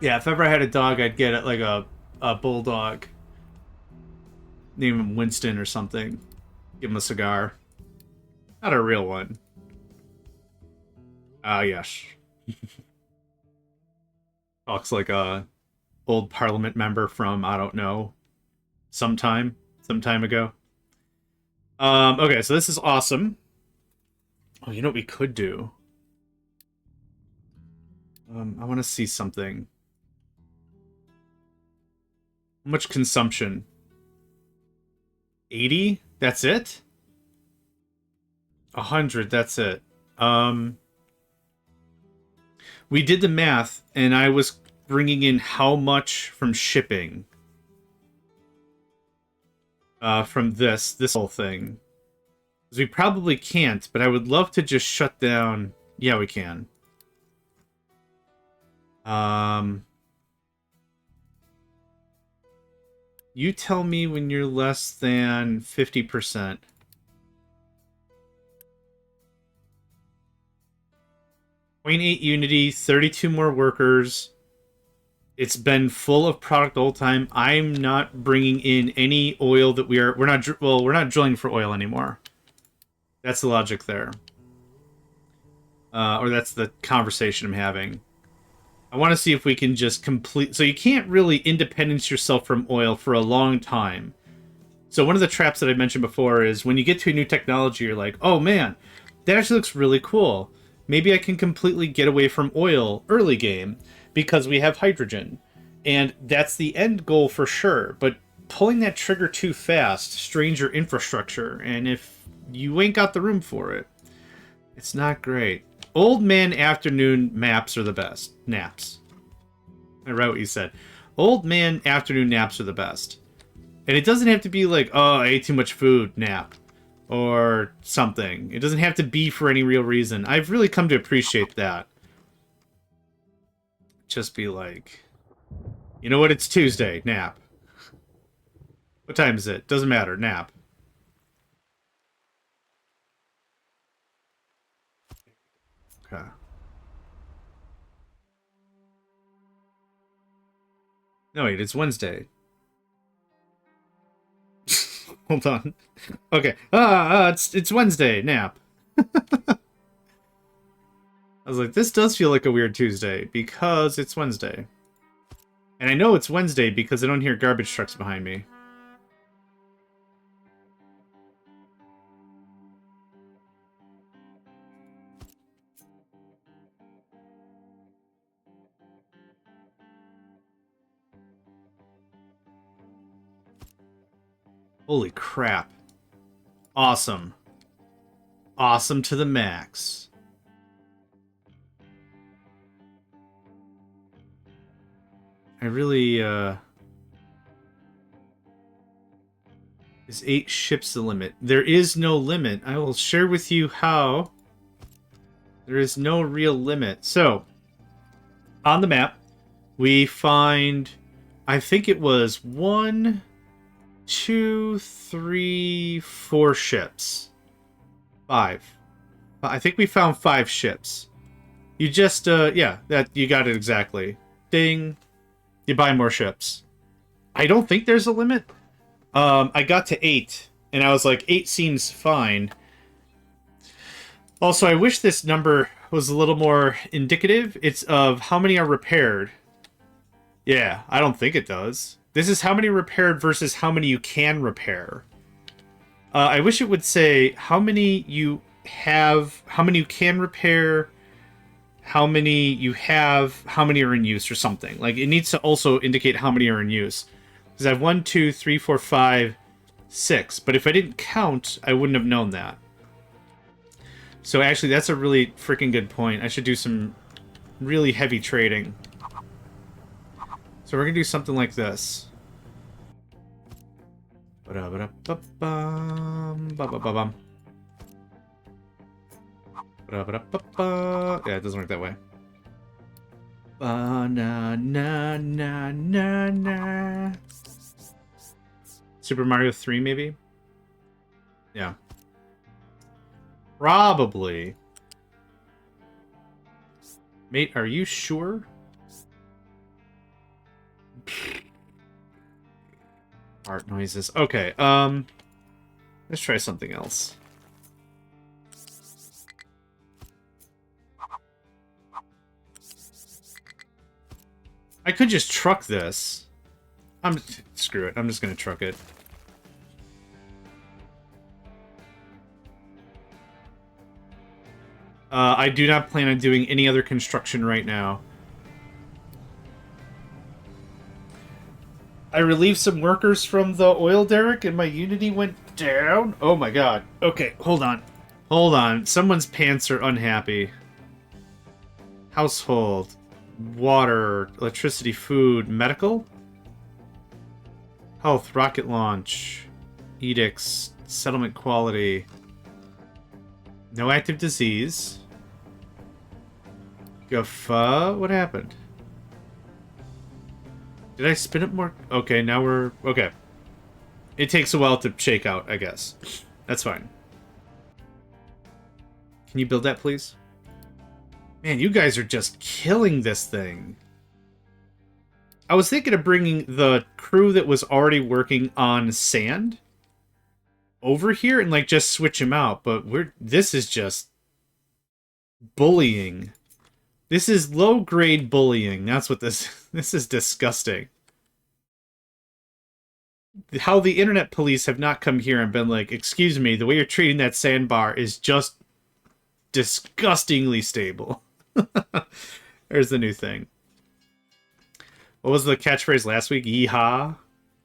Yeah, if ever I had a dog, I'd get it like a bulldog. Name him Winston or something. Give him a cigar. Not a real one. Ah, yes. Talks like a old parliament member from, I don't know, some time ago. Okay, so this is awesome. Oh, you know what we could do? I want to see something. How much consumption? 80? That's it? 100, that's it. We did the math, and I was bringing in how much from shipping. From this whole thing. Because we probably can't, but I would love to just shut down... Yeah, we can. You tell me when you're less than 50%. 0.8 Unity, 32 more workers. It's been full of product all the time. I'm not bringing in any oil that we're not drilling for oil anymore. That's the logic there. Or that's the conversation I'm having. I want to see if we can just complete... So you can't really independence yourself from oil for a long time. So one of the traps that I mentioned before is when you get to a new technology, you're like, oh man, that actually looks really cool. Maybe I can completely get away from oil early game because we have hydrogen. And that's the end goal for sure. But pulling that trigger too fast strains your infrastructure. And if you ain't got the room for it, it's not great. Old man afternoon maps are the best. Naps. I wrote what you said. Old man afternoon naps are the best. And it doesn't have to be like, oh, I ate too much food, nap. Or something. It doesn't have to be for any real reason. I've really come to appreciate that. Just be like, you know what, it's Tuesday, nap. What time is it? Doesn't matter, nap. Okay. No, wait, it's Wednesday. Hold on. Okay. It's Wednesday, nap. I was like, this does feel like a weird Tuesday because it's Wednesday. And I know it's Wednesday because I don't hear garbage trucks behind me. Holy crap. Awesome. Awesome to the max. I really, Is 8 ships the limit? There is no limit. I will share with you how. There is no real limit. So, on the map, we find, I think it was 1, 2, 3, 4 ships. 5. I think we found 5 ships. You just, yeah, that you got it exactly. Ding. You buy more ships. I don't think there's a limit. I got to 8, and I was like, 8 seems fine. Also, I wish this number was a little more indicative. It's of how many are repaired. Yeah, I don't think it does. This is how many repaired versus how many you can repair. I wish it would say how many you have, how many you can repair, how many you have, how many are in use, or something. Like, it needs to also indicate how many are in use. Because I have 1, 2, 3, 4, 5, 6. But if I didn't count, I wouldn't have known that. So actually, that's a really freaking good point. I should do some really heavy trading. So we're going to do something like this. Yeah, it doesn't work that way. Super Mario 3, maybe? Yeah. Probably. Mate, are you sure? Art noises. Okay, let's try something else. I could just truck this. Screw it. I'm just gonna truck it. I do not plan on doing any other construction right now. I relieved some workers from the oil derrick and my Unity went down. Oh my god. Okay, hold on. Hold on. Someone's pants are unhappy. Household. Water. Electricity. Food. Medical? Health. Rocket launch. Edicts. Settlement quality. No active disease. Guffa? What happened? Did I spin up more? Okay, now we're... Okay. It takes a while to shake out, I guess. That's fine. Can you build that, please? Man, you guys are just killing this thing. I was thinking of bringing the crew that was already working on sand over here and, like, just switch them out, but this is just bullying. This is low-grade bullying. That's what this is disgusting. How the internet police have not come here and been like, excuse me, the way you're treating that sandbar is just disgustingly stable. There's the new thing. What was the catchphrase last week? Yeehaw.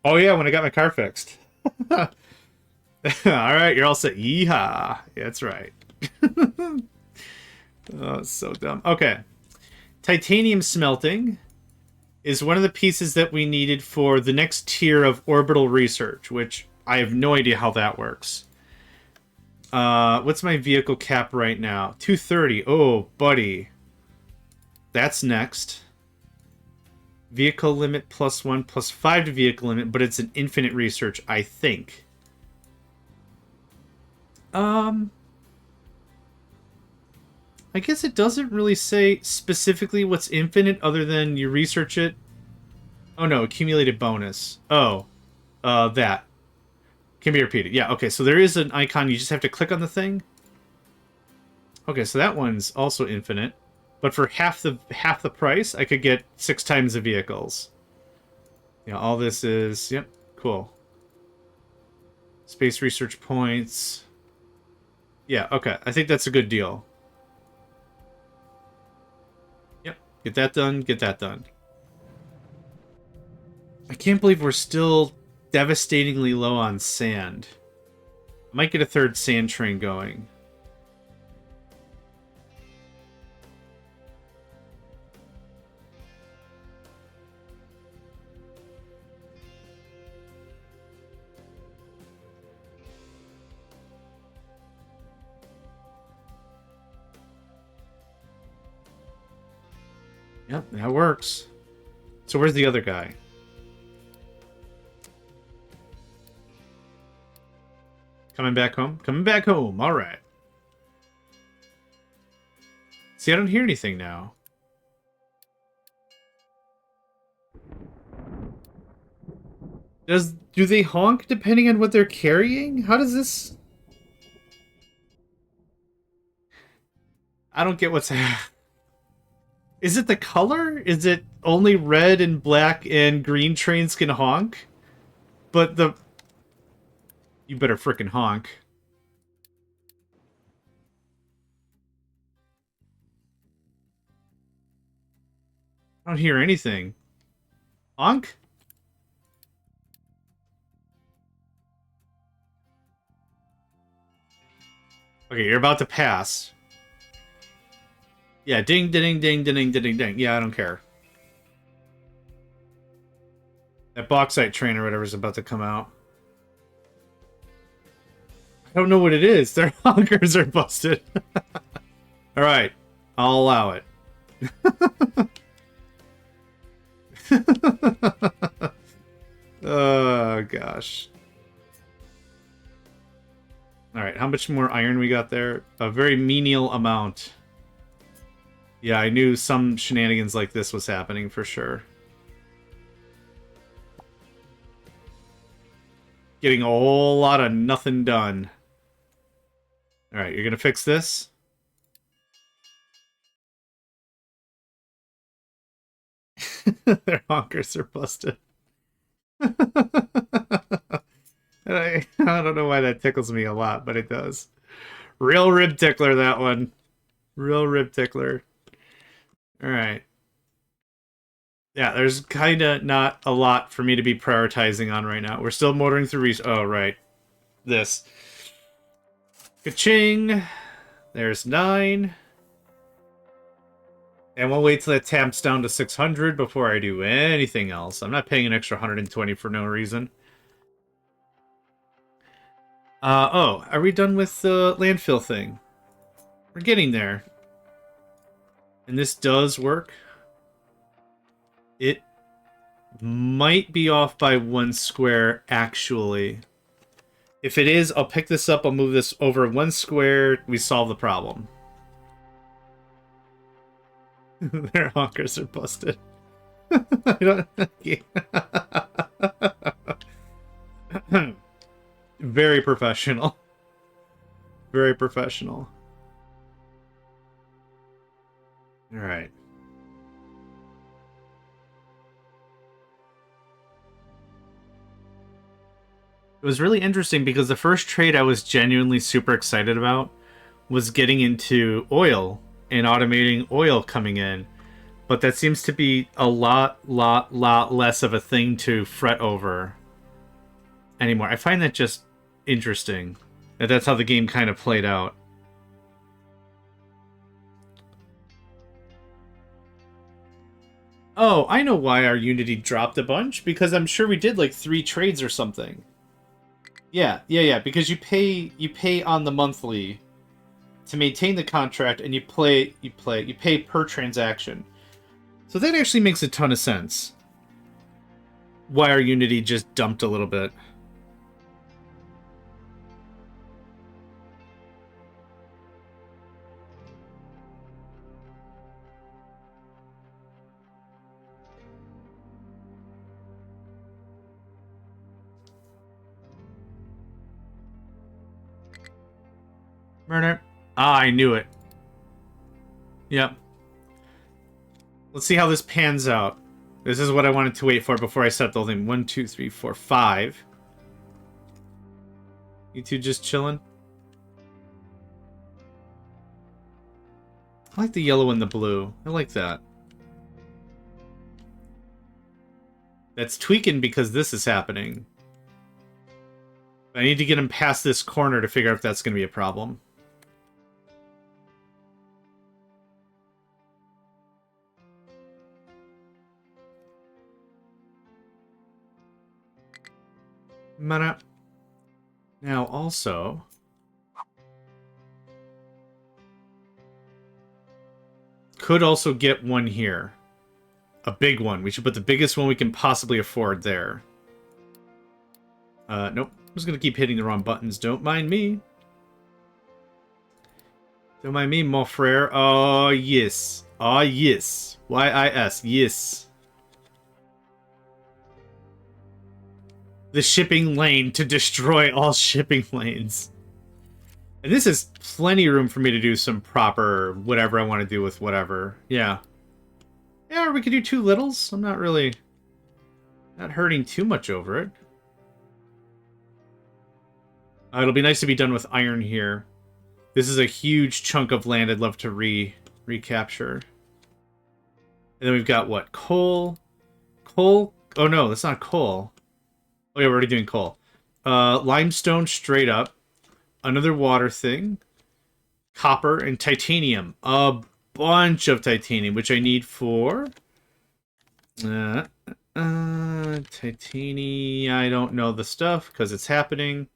Oh yeah, when I got my car fixed. Alright, you're all set. Yeehaw. Yeah, that's right. Oh, it's so dumb. Okay. Titanium smelting is one of the pieces that we needed for the next tier of orbital research, which I have no idea how that works. What's my vehicle cap right now? 230. Oh, buddy. That's next. Vehicle limit +1, +5 to vehicle limit, but it's an infinite research, I think. I guess it doesn't really say specifically what's infinite other than you research it. Oh no, accumulated bonus. Oh, that. Can be repeated. Yeah, okay, so there is an icon. You just have to click on the thing. Okay, so that one's also infinite. But for half the price, I could get 6 times the vehicles. Yeah, all this is... Yep, cool. Space research points. Yeah, okay. I think that's a good deal. Yep, get that done, get that done. I can't believe we're still devastatingly low on sand. I might get a 3rd sand train going. Yep, that works. So where's the other guy? Coming back home? Coming back home, alright. See, I don't hear anything now. Do they honk depending on what they're carrying? How does this... I don't get what's... Is it the color? Is it only red and black and green trains can honk? But the... You better frickin' honk. I don't hear anything. Honk? Okay, you're about to pass. Yeah, ding, ding, ding, ding, ding, ding, ding. Yeah, I don't care. That bauxite train or whatever is about to come out. I don't know what it is. Their honkers are busted. Alright, I'll allow it. Oh, gosh. Alright, how much more iron we got there? A very menial amount. Yeah, I knew some shenanigans like this was happening for sure. Getting a whole lot of nothing done. Alright, you're gonna fix this? Their honkers are busted. I don't know why that tickles me a lot, but it does. Real rib tickler, that one. Real rib tickler. Alright. Yeah, there's kind of not a lot for me to be prioritizing on right now. We're still motoring through oh, right. This. Ka-ching! There's 9. And we'll wait till it tamps down to 600 before I do anything else. I'm not paying an extra 120 for no reason. Oh, are we done with the landfill thing? We're getting there. And this does work. It might be off by 1 square, actually. If it is, I'll pick this up, I'll move this over 1 square, we solve the problem. Their honkers are busted. I don't... Very professional. Very professional. Alright. It was really interesting because the first trade I was genuinely super excited about was getting into oil and automating oil coming in. But that seems to be a lot less of a thing to fret over anymore. I find that just interesting. That's how the game kind of played out. Oh, I know why our Unity dropped a bunch. Because I'm sure we did like 3 trades or something. Yeah, because you pay on the monthly to maintain the contract, and you pay per transaction. So that actually makes a ton of sense. Why our Unity just dumped a little bit. Murder. Ah, I knew it. Yep. Let's see how this pans out. This is what I wanted to wait for before I set up the whole thing. 1, 2, 3, 4, 5. You two just chilling? I like the yellow and the blue. I like that. That's tweaking because this is happening. I need to get him past this corner to figure out if that's going to be a problem. Mana. Now also... could also get one here. A big one. We should put the biggest one we can possibly afford there. Nope. I'm just gonna keep hitting the wrong buttons. Don't mind me. Don't mind me, mon frere. Oh, yes. Oh, yes. Y-I-S. Yes. The shipping lane to destroy all shipping lanes. And this is plenty of room for me to do some proper whatever I want to do with whatever. Yeah. Yeah, or we could do 2 littles. I'm not really... not hurting too much over it. It'll be nice to be done with iron here. This is a huge chunk of land I'd love to recapture. And then we've got, what? Coal? Coal? Oh no, that's not coal. Oh yeah, we're already doing coal. Limestone straight up. Another water thing. Copper and titanium. A bunch of titanium, which I need for... titanium... I don't know the stuff, because it's happening.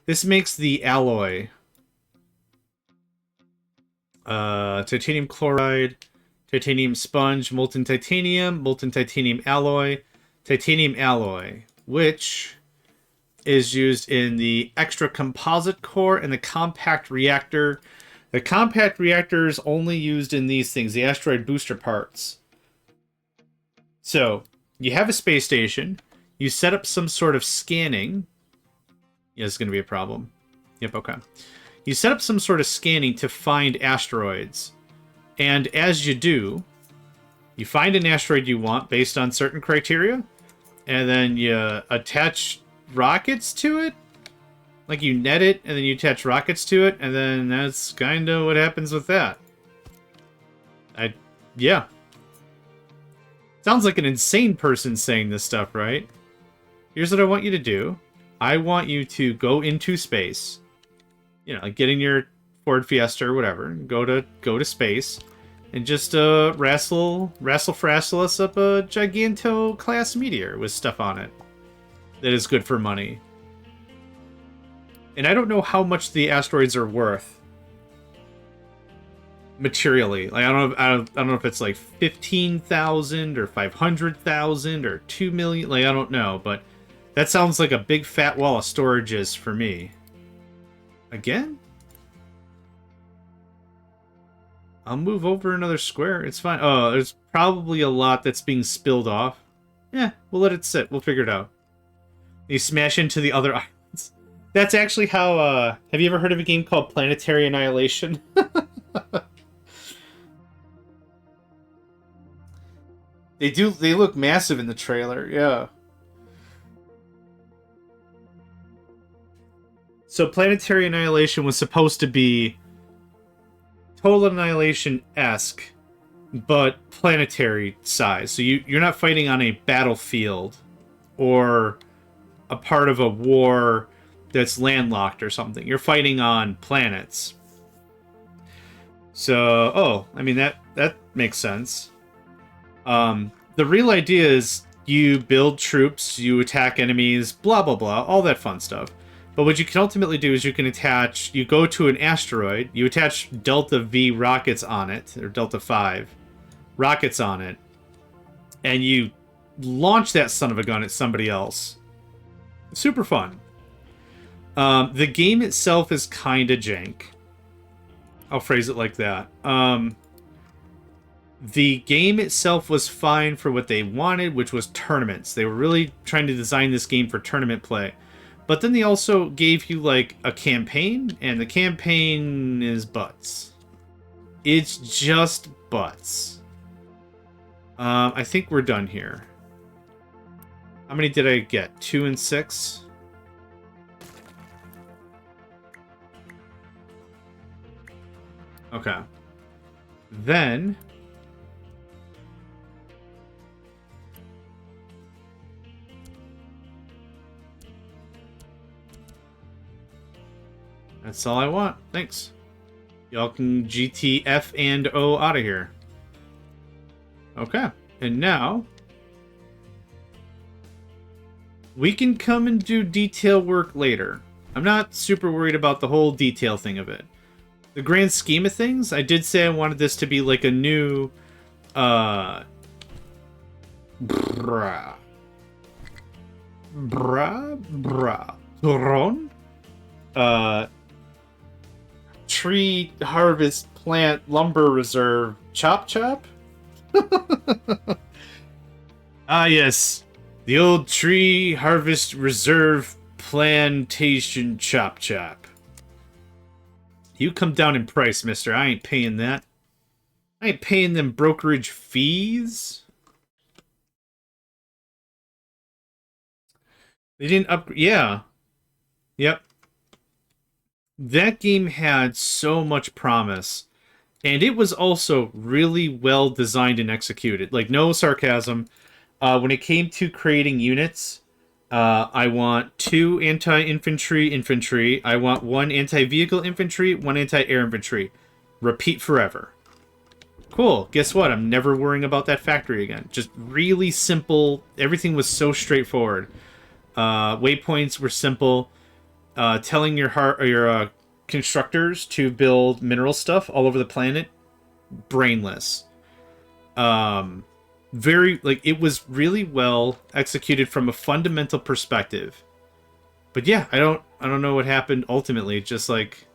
This makes the alloy. Titanium chloride, titanium sponge, molten titanium alloy, which is used in the extra composite core and the compact reactor. The compact reactor is only used in these things, the asteroid booster parts. So, you have a space station, you set up some sort of scanning. Yeah, it's going to be a problem. Yep, okay. You set up some sort of scanning to find asteroids. And as you do, you find an asteroid you want based on certain criteria, and then you attach rockets to it. Like, you net it, and then you attach rockets to it, and then that's kind of what happens with that. Yeah. Sounds like an insane person saying this stuff, right? Here's what I want you to do. I want you to go into space. You know, like get in your Ford Fiesta or whatever. Go to space. And just rassle us up a Giganto-class meteor with stuff on it that is good for money. And I don't know how much the asteroids are worth materially. Like I don't know if it's like 15,000 or 500,000 or 2 million. Like I don't know, but that sounds like a big fat wall of storages for me. Again? I'll move over another square. It's fine. Oh, there's probably a lot that's being spilled off. Yeah, we'll let it sit. We'll figure it out. You smash into the other islands. That's actually how, have you ever heard of a game called Planetary Annihilation? They look massive in the trailer, yeah. So Planetary Annihilation was supposed to be Total Annihilation-esque, but planetary size. So you're not fighting on a battlefield or a part of a war that's landlocked or something. You're fighting on planets. So, oh, I mean, that makes sense. The real idea is you build troops, you attack enemies, blah, blah, blah, all that fun stuff. But what you can ultimately do is you go to an asteroid, you attach Delta V rockets on it, or Delta 5 rockets on it, and you launch that son of a gun at somebody else. Super fun. The game itself is kinda jank. I'll phrase it like that. The game itself was fine for what they wanted, which was tournaments. They were really trying to design this game for tournament play. But then they also gave you, like, a campaign, and the campaign is butts. It's just butts. I think we're done here. How many did I get? 2 and 6? Okay. Then... that's all I want. Thanks. Y'all can GTF and O out of here. Okay. And now... we can come and do detail work later. I'm not super worried about the whole detail thing of it. The grand scheme of things, I did say I wanted this to be like a new... Brah. Turon? Tree harvest plant lumber reserve chop chop? Ah, yes. The old tree harvest reserve plantation chop chop. You come down in price, mister. I ain't paying that. I ain't paying them brokerage fees. They didn't upgrade. Yeah. Yep. That game had so much promise. And it was also really well designed and executed. Like, no sarcasm. When it came to creating units, I want 2 anti-infantry infantry. I want 1 anti-vehicle infantry, 1 anti-air infantry. Repeat forever. Cool. Guess what? I'm never worrying about that factory again. Just really simple. Everything was so straightforward. Waypoints were simple. Telling your constructors to build mineral stuff all over the planet, brainless. Very, like, it was really well executed from a fundamental perspective. But yeah, I don't know what happened ultimately. Just like,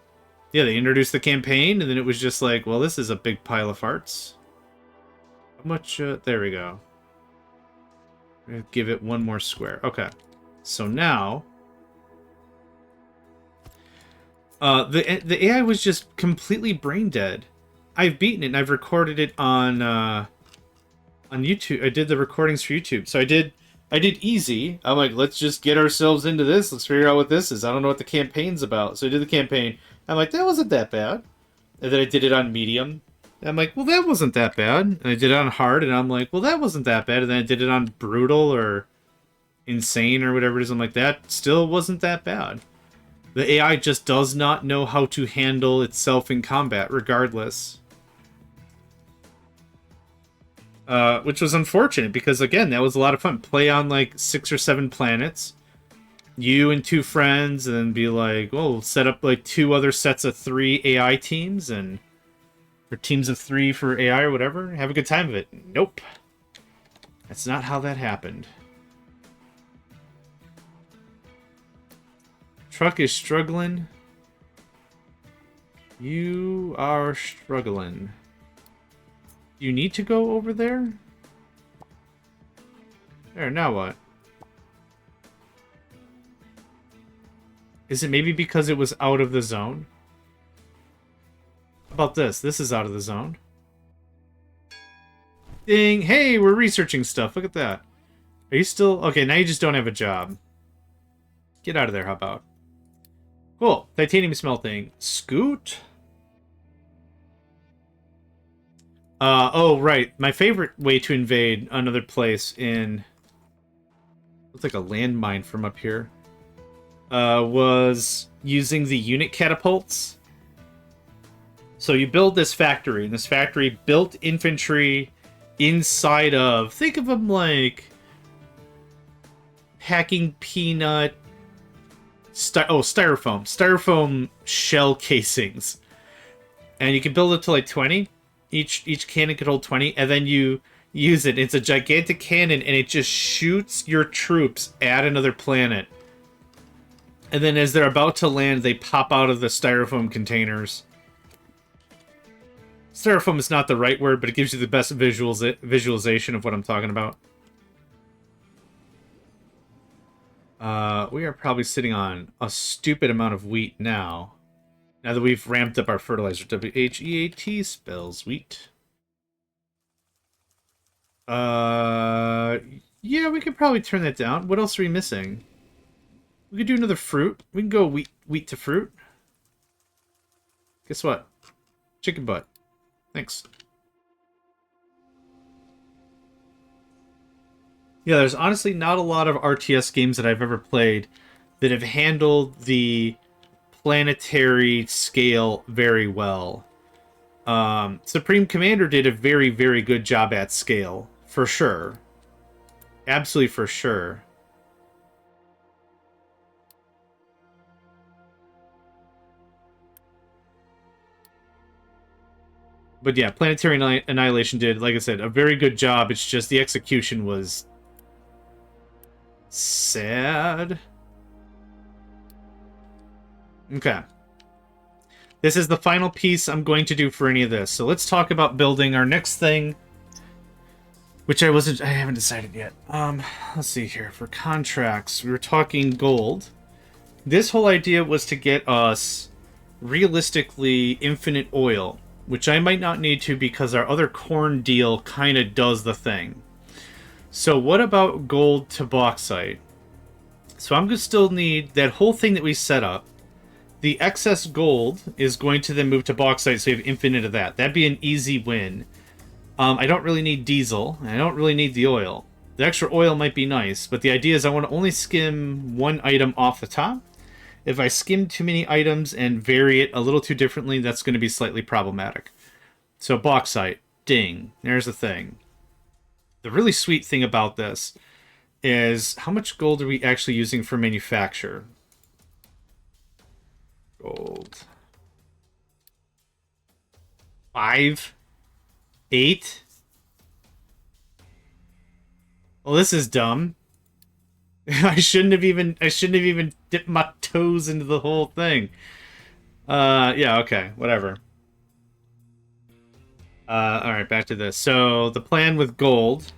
yeah, they introduced the campaign, and then it was just like, well, this is a big pile of farts. How much? There we go. Give it 1 more square. Okay. So now, the AI was just completely brain dead. I've beaten it, and I've recorded it on YouTube. I did the recordings for YouTube. So I did easy. I'm like, let's just get ourselves into this. Let's figure out what this is. I don't know what the campaign's about. So I did the campaign. I'm like, that wasn't that bad. And then I did it on medium. And I'm like, well, that wasn't that bad. And I did it on hard, and I'm like, well, that wasn't that bad. And then I did it on brutal or insane or whatever it is. I'm like, that still wasn't that bad. The AI just does not know how to handle itself in combat, regardless. Which was unfortunate, because, again, that was a lot of fun. Play on, like, 6 or 7 planets. You and 2 friends, and then be like, well, we'll set up, like, 2 other sets of 3 AI teams, and... or teams of 3 for AI or whatever. Have a good time of it. Nope. That's not how that happened. Truck is struggling. You are struggling. You need to go over there? There, now what? Is it maybe because it was out of the zone? How about this? This is out of the zone. Ding! Hey, we're researching stuff. Look at that. Are you still... okay, now you just don't have a job. Get out of there, how about? Cool. Titanium smelting. Scoot? Oh, right. My favorite way to invade another place in... looks like a landmine from up here. Was using the unit catapults. So you build this factory, and this factory built infantry inside of... think of them like... packing peanut... styrofoam. Styrofoam shell casings. And you can build it to like 20. Each cannon could hold 20, and then you use it. It's a gigantic cannon, and it just shoots your troops at another planet. And then as they're about to land, they pop out of the styrofoam containers. Styrofoam is not the right word, but it gives you the best visualization of what I'm talking about. We are probably sitting on a stupid amount of wheat now. Now that we've ramped up our fertilizer. WHEAT spells wheat. Uh, yeah, we could probably turn that down. What else are we missing? We could do another fruit. We can go wheat to fruit. Guess what? Chicken butt. Thanks. Yeah, there's honestly not a lot of RTS games that I've ever played that have handled the planetary scale very well. Supreme Commander did a very, very good job at scale, for sure. Absolutely for sure. But yeah, Planetary Annihilation did, like I said, a very good job. It's just the execution was sad. Okay. This is the final piece I'm going to do for any of this. So let's talk about building our next thing, which I haven't decided yet. Let's see here. For contracts, we were talking gold. This whole idea was to get us realistically infinite oil, which I might not need to because our other corn deal kind of does the thing. So what about gold to bauxite? So I'm going to still need that whole thing that we set up. The excess gold is going to then move to bauxite, so you have infinite of that. That'd be an easy win. I don't really need diesel, and I don't really need the oil. The extra oil might be nice, but the idea is I want to only skim one item off the top. If I skim too many items and vary it a little too differently, that's going to be slightly problematic. So bauxite, ding, there's the thing. The really sweet thing about this is how much gold are we actually using for manufacture? Gold. 5? 8? Well, this is dumb. I shouldn't have even dipped my toes into the whole thing. Yeah, okay, whatever. Alright, back to this. So, the plan with gold.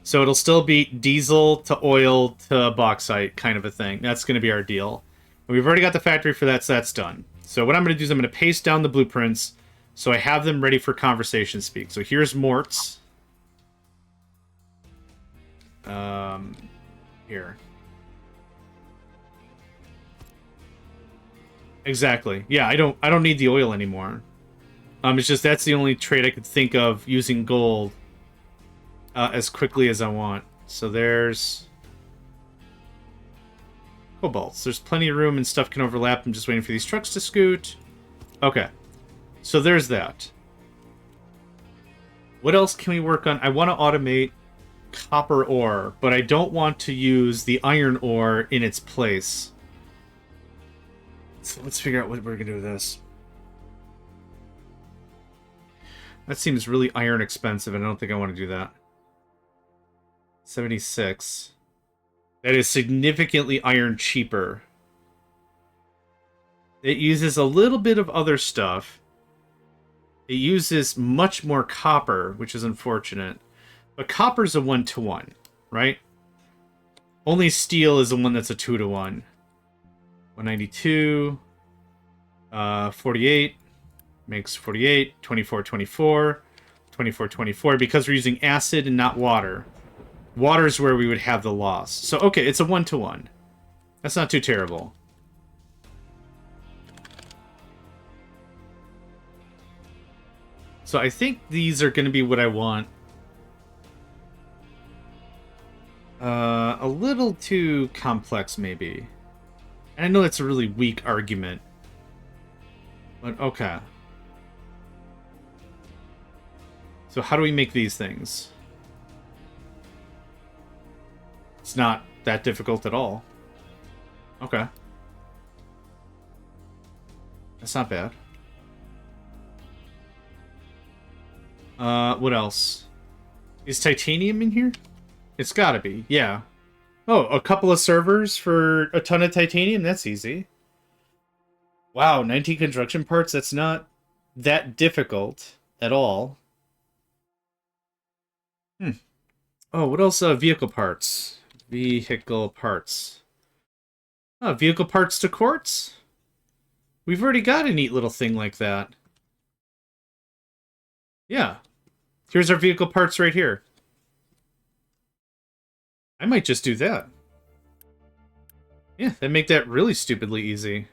So it'll still be diesel to oil to bauxite kind of a thing. That's going to be our deal. We've already got the factory for that, so that's done. So what I'm going to do is I'm going to paste down the blueprints so I have them ready for conversation speak. So here's Mort's. Here. Exactly. Yeah, I don't need the oil anymore. It's just that's the only trade I could think of using gold as quickly as I want. So there's cobalts. There's plenty of room and stuff can overlap. I'm just waiting for these trucks to scoot. Okay. So there's that. What else can we work on? I want to automate copper ore, but I don't want to use the iron ore in its place. So let's figure out what we're going to do with this. That seems really iron expensive, and I don't think I want to do that. 76. That is significantly iron cheaper. It uses a little bit of other stuff. It uses much more copper, which is unfortunate. But copper's a 1-to-1, right? Only steel is the one that's a 2-to-1. 192. 48. Makes 48. 24, 24. 24, 24. Because we're using acid and not water. Water is where we would have the loss. So, okay, it's a 1-to-1. That's not too terrible. So I think these are going to be what I want. A little too complex, maybe. And I know that's a really weak argument. But, okay. So how do we make these things? It's not that difficult at all. Okay. That's not bad. What else? Is titanium in here? It's gotta be, yeah. Oh, a couple of servers for a ton of titanium? That's easy. Wow, 19 construction parts? That's not that difficult at all. Oh, what else? Vehicle parts. Vehicle parts. Oh, vehicle parts to quartz? We've already got a neat little thing like that. Yeah. Here's our vehicle parts right here. I might just do that. Yeah, that make that really stupidly easy.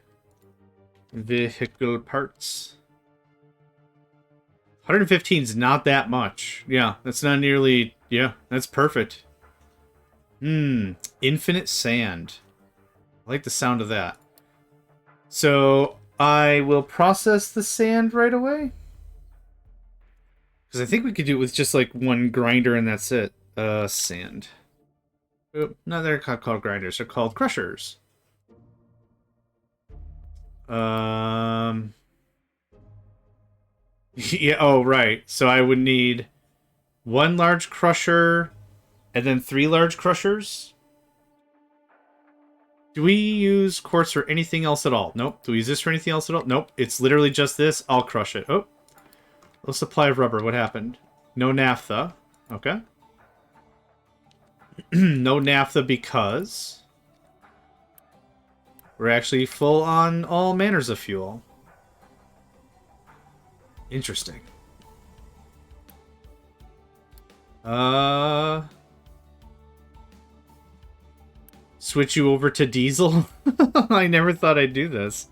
Vehicle parts. 115 is not that much. Yeah, that's not nearly... Yeah, that's perfect. Infinite sand. I like the sound of that. So, I will process the sand right away. Because I think we could do it with just, like, one grinder and that's it. Sand. Oh, no, they're called grinders. They're called crushers. Yeah, oh, right. So I would need one large crusher and then 3 large crushers. Do we use quartz for anything else at all? Nope. Do we use this for anything else at all? Nope. It's literally just this. I'll crush it. Oh. Low supply of rubber. What happened? No naphtha. Okay. No naphtha because we're actually full on all manners of fuel. Interesting. Switch you over to diesel? I never thought I'd do this.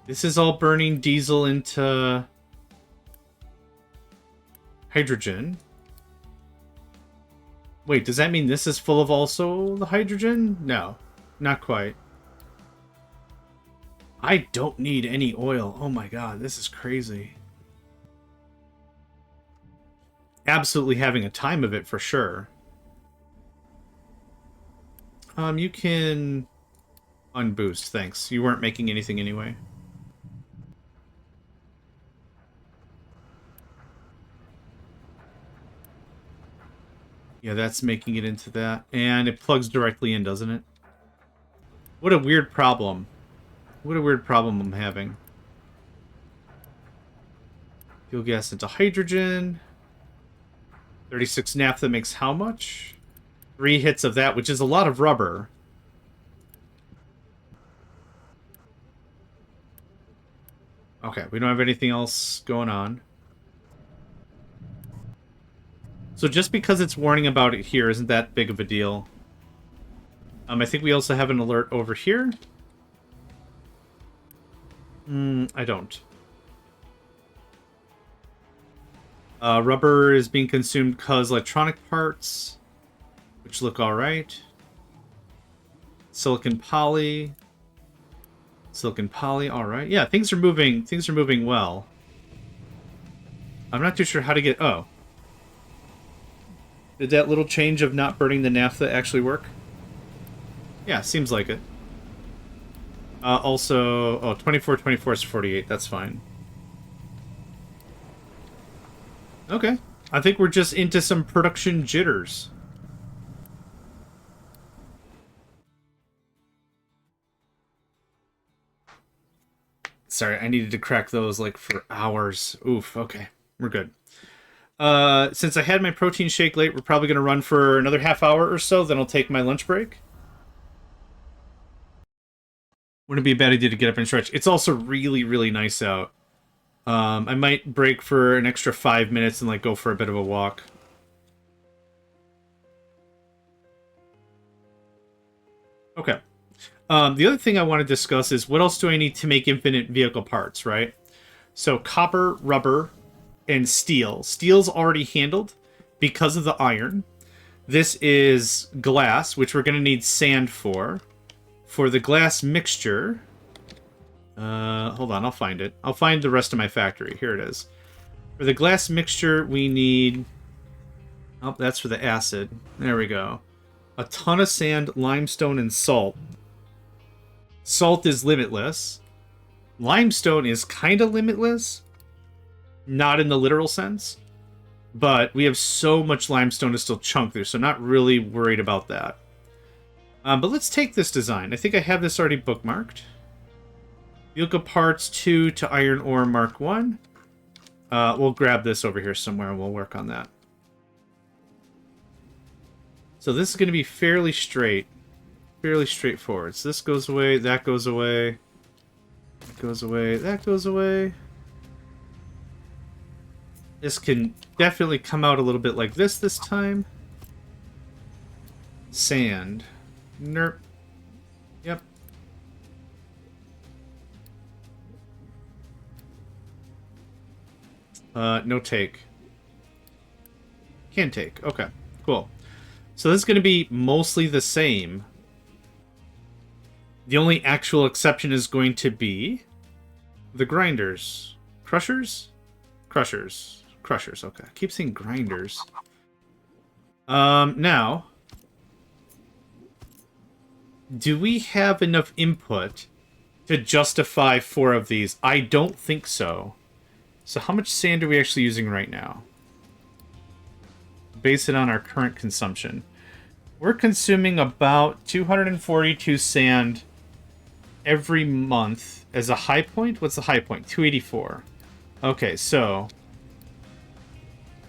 This is all burning diesel into hydrogen. Wait, does that mean this is full of also the hydrogen? No, not quite. I don't need any oil. Oh my god, this is crazy. Absolutely having a time of it for sure. You can unboost, thanks. You weren't making anything anyway. Yeah, that's making it into that. And it plugs directly in, doesn't it? What a weird problem. What a weird problem I'm having. Fuel gas into hydrogen. 36 naphtha makes how much? 3 hits of that, which is a lot of rubber. Okay, we don't have anything else going on. So just because it's warning about it here isn't that big of a deal. I think we also have an alert over here. I don't. Rubber is being consumed because electronic parts, which look alright. Silicon poly. Silicon poly, alright. Yeah, things are moving well. I'm not too sure how to get... Oh. Did that little change of not burning the naphtha actually work? Yeah, seems like it. Also... Oh, 24, 24 is 48. That's fine. Okay. I think we're just into some production jitters. Sorry, I needed to crack those, like, for hours. Oof, okay. We're good. Since I had my protein shake late, we're probably going to run for another half hour or so, then I'll take my lunch break. Wouldn't be a bad idea to get up and stretch. It's also really, really nice out. I might break for an extra 5 minutes and, like, go for a bit of a walk. Okay. The other thing I want to discuss is what else do I need to make infinite vehicle parts, right? So copper, rubber, and steel. Steel's already handled because of the iron. This is glass, which we're going to need sand for. For the glass mixture... hold on, I'll find it. I'll find the rest of my factory. Here it is. For the glass mixture, we need... Oh, that's for the acid. There we go. A ton of sand, limestone, and salt. Salt is limitless. Limestone is kind of limitless. Not in the literal sense. But we have so much limestone to still chunk through, so not really worried about that. But let's take this design. I think I have this already bookmarked. Vehicle parts 2 to iron ore mark 1. We'll grab this over here somewhere and we'll work on that. So this is going to be fairly straight. Fairly straightforward. So this goes away, that goes away. That goes away, that goes away. This can definitely come out a little bit like this time. Sand. Nerp. Yep. No take. Can take. Okay, cool. So this is going to be mostly the same. The only actual exception is going to be the grinders. Crushers? Crushers. Crushers, okay. I keep saying grinders. Now, do we have enough input to justify 4 of these? I don't think so. So how much sand are we actually using right now? Base it on our current consumption. We're consuming about 242 sand every month as a high point. What's the high point? 284. Okay, so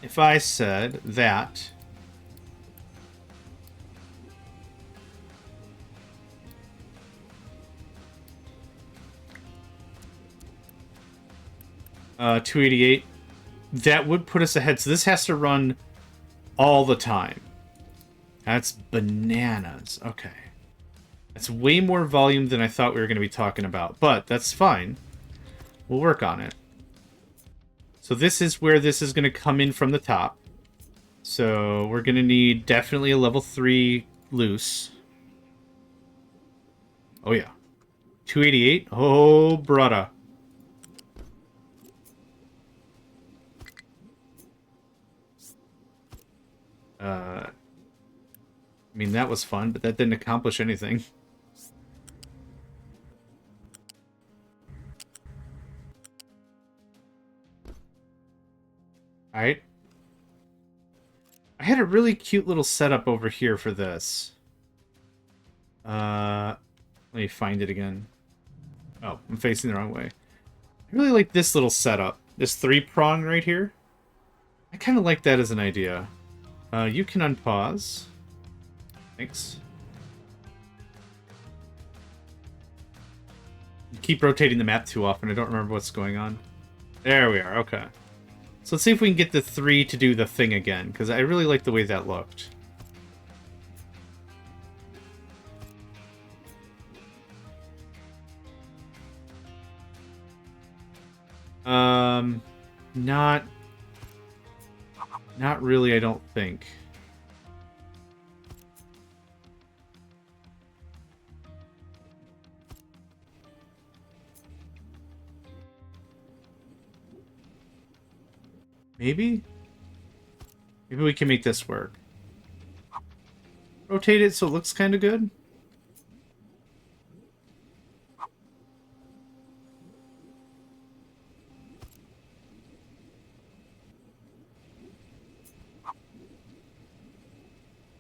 if I said that 288, that would put us ahead. So this has to run all the time. That's bananas. Okay. That's way more volume than I thought we were going to be talking about. But that's fine. We'll work on it. So this is where this is going to come in from the top. So we're going to need definitely a level 3 loose. Oh, yeah. 288. Oh, brother. I mean, that was fun, but that didn't accomplish anything. Alright. I had a really cute little setup over here for this. Let me find it again. Oh, I'm facing the wrong way. I really like this little setup. This 3-prong right here. I kind of like that as an idea. You can unpause. Thanks. You keep rotating the map too often. I don't remember what's going on. There we are. Okay. So let's see if we can get the 3 to do the thing again, because I really like the way that looked. Not really, I don't think. Maybe? Maybe we can make this work. Rotate it so it looks kind of good.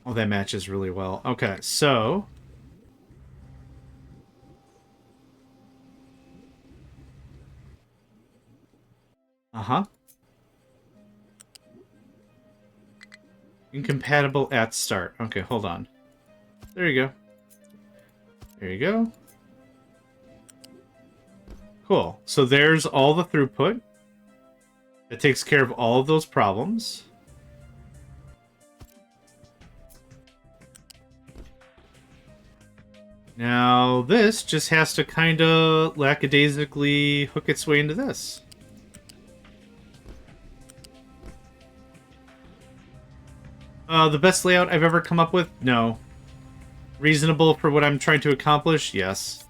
Oh, that matches really well. Okay, so... Uh-huh. Incompatible at start. Okay, hold on. There you go. There you go. Cool. So there's all the throughput. That takes care of all of those problems. Now, this just has to kind of lackadaisically hook its way into this. The best layout I've ever come up with? No. Reasonable for what I'm trying to accomplish? Yes.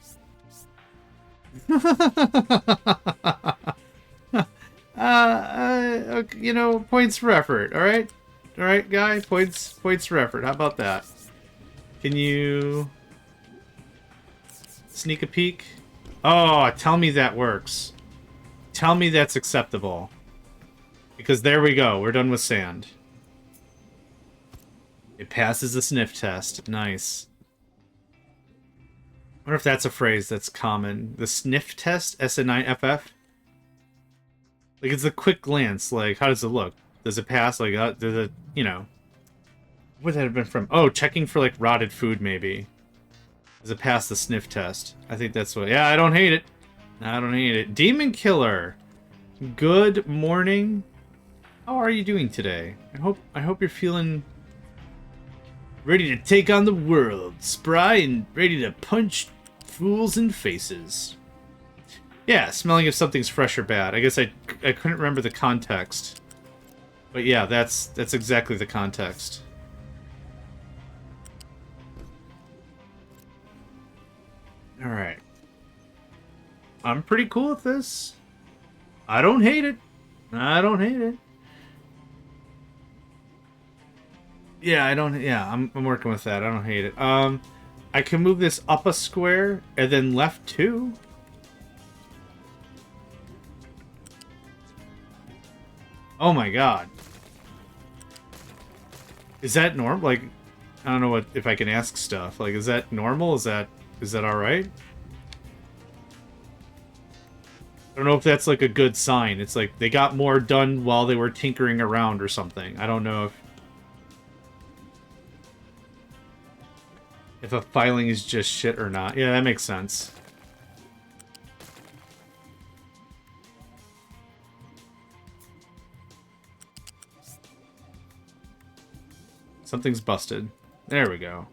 You know, points for effort, alright? Alright, guy? Points for effort. How about that? Can you... sneak a peek? Oh, tell me that works. Tell me that's acceptable. Because there we go. We're done with sand. It passes the sniff test. Nice. I wonder if that's a phrase that's common. The sniff test? SN9FF? Like, it's a quick glance. Like, how does it look? Does it pass? Like, does it, you know... What would that have been from? Oh, checking for, like, rotted food, maybe. Does it pass the sniff test? I think that's what... Yeah, I don't hate it. I don't hate it. Demon Killer. Good morning. How are you doing today? I hope you're feeling ready to take on the world, spry and ready to punch fools in faces. Yeah, smelling if something's fresh or bad. I guess I couldn't remember the context. But yeah, that's exactly the context. Alright. I'm pretty cool with this. I don't hate it. I don't hate it. Yeah, I'm working with that. I don't hate it. I can move this up a square and then left 2. Oh my god. Is that normal? Like, I don't know if I can ask stuff. Like, is that normal? Is that alright? I don't know if that's like a good sign. It's like they got more done while they were tinkering around or something. I don't know if a filing is just shit or not. Yeah, that makes sense. Something's busted. There we go.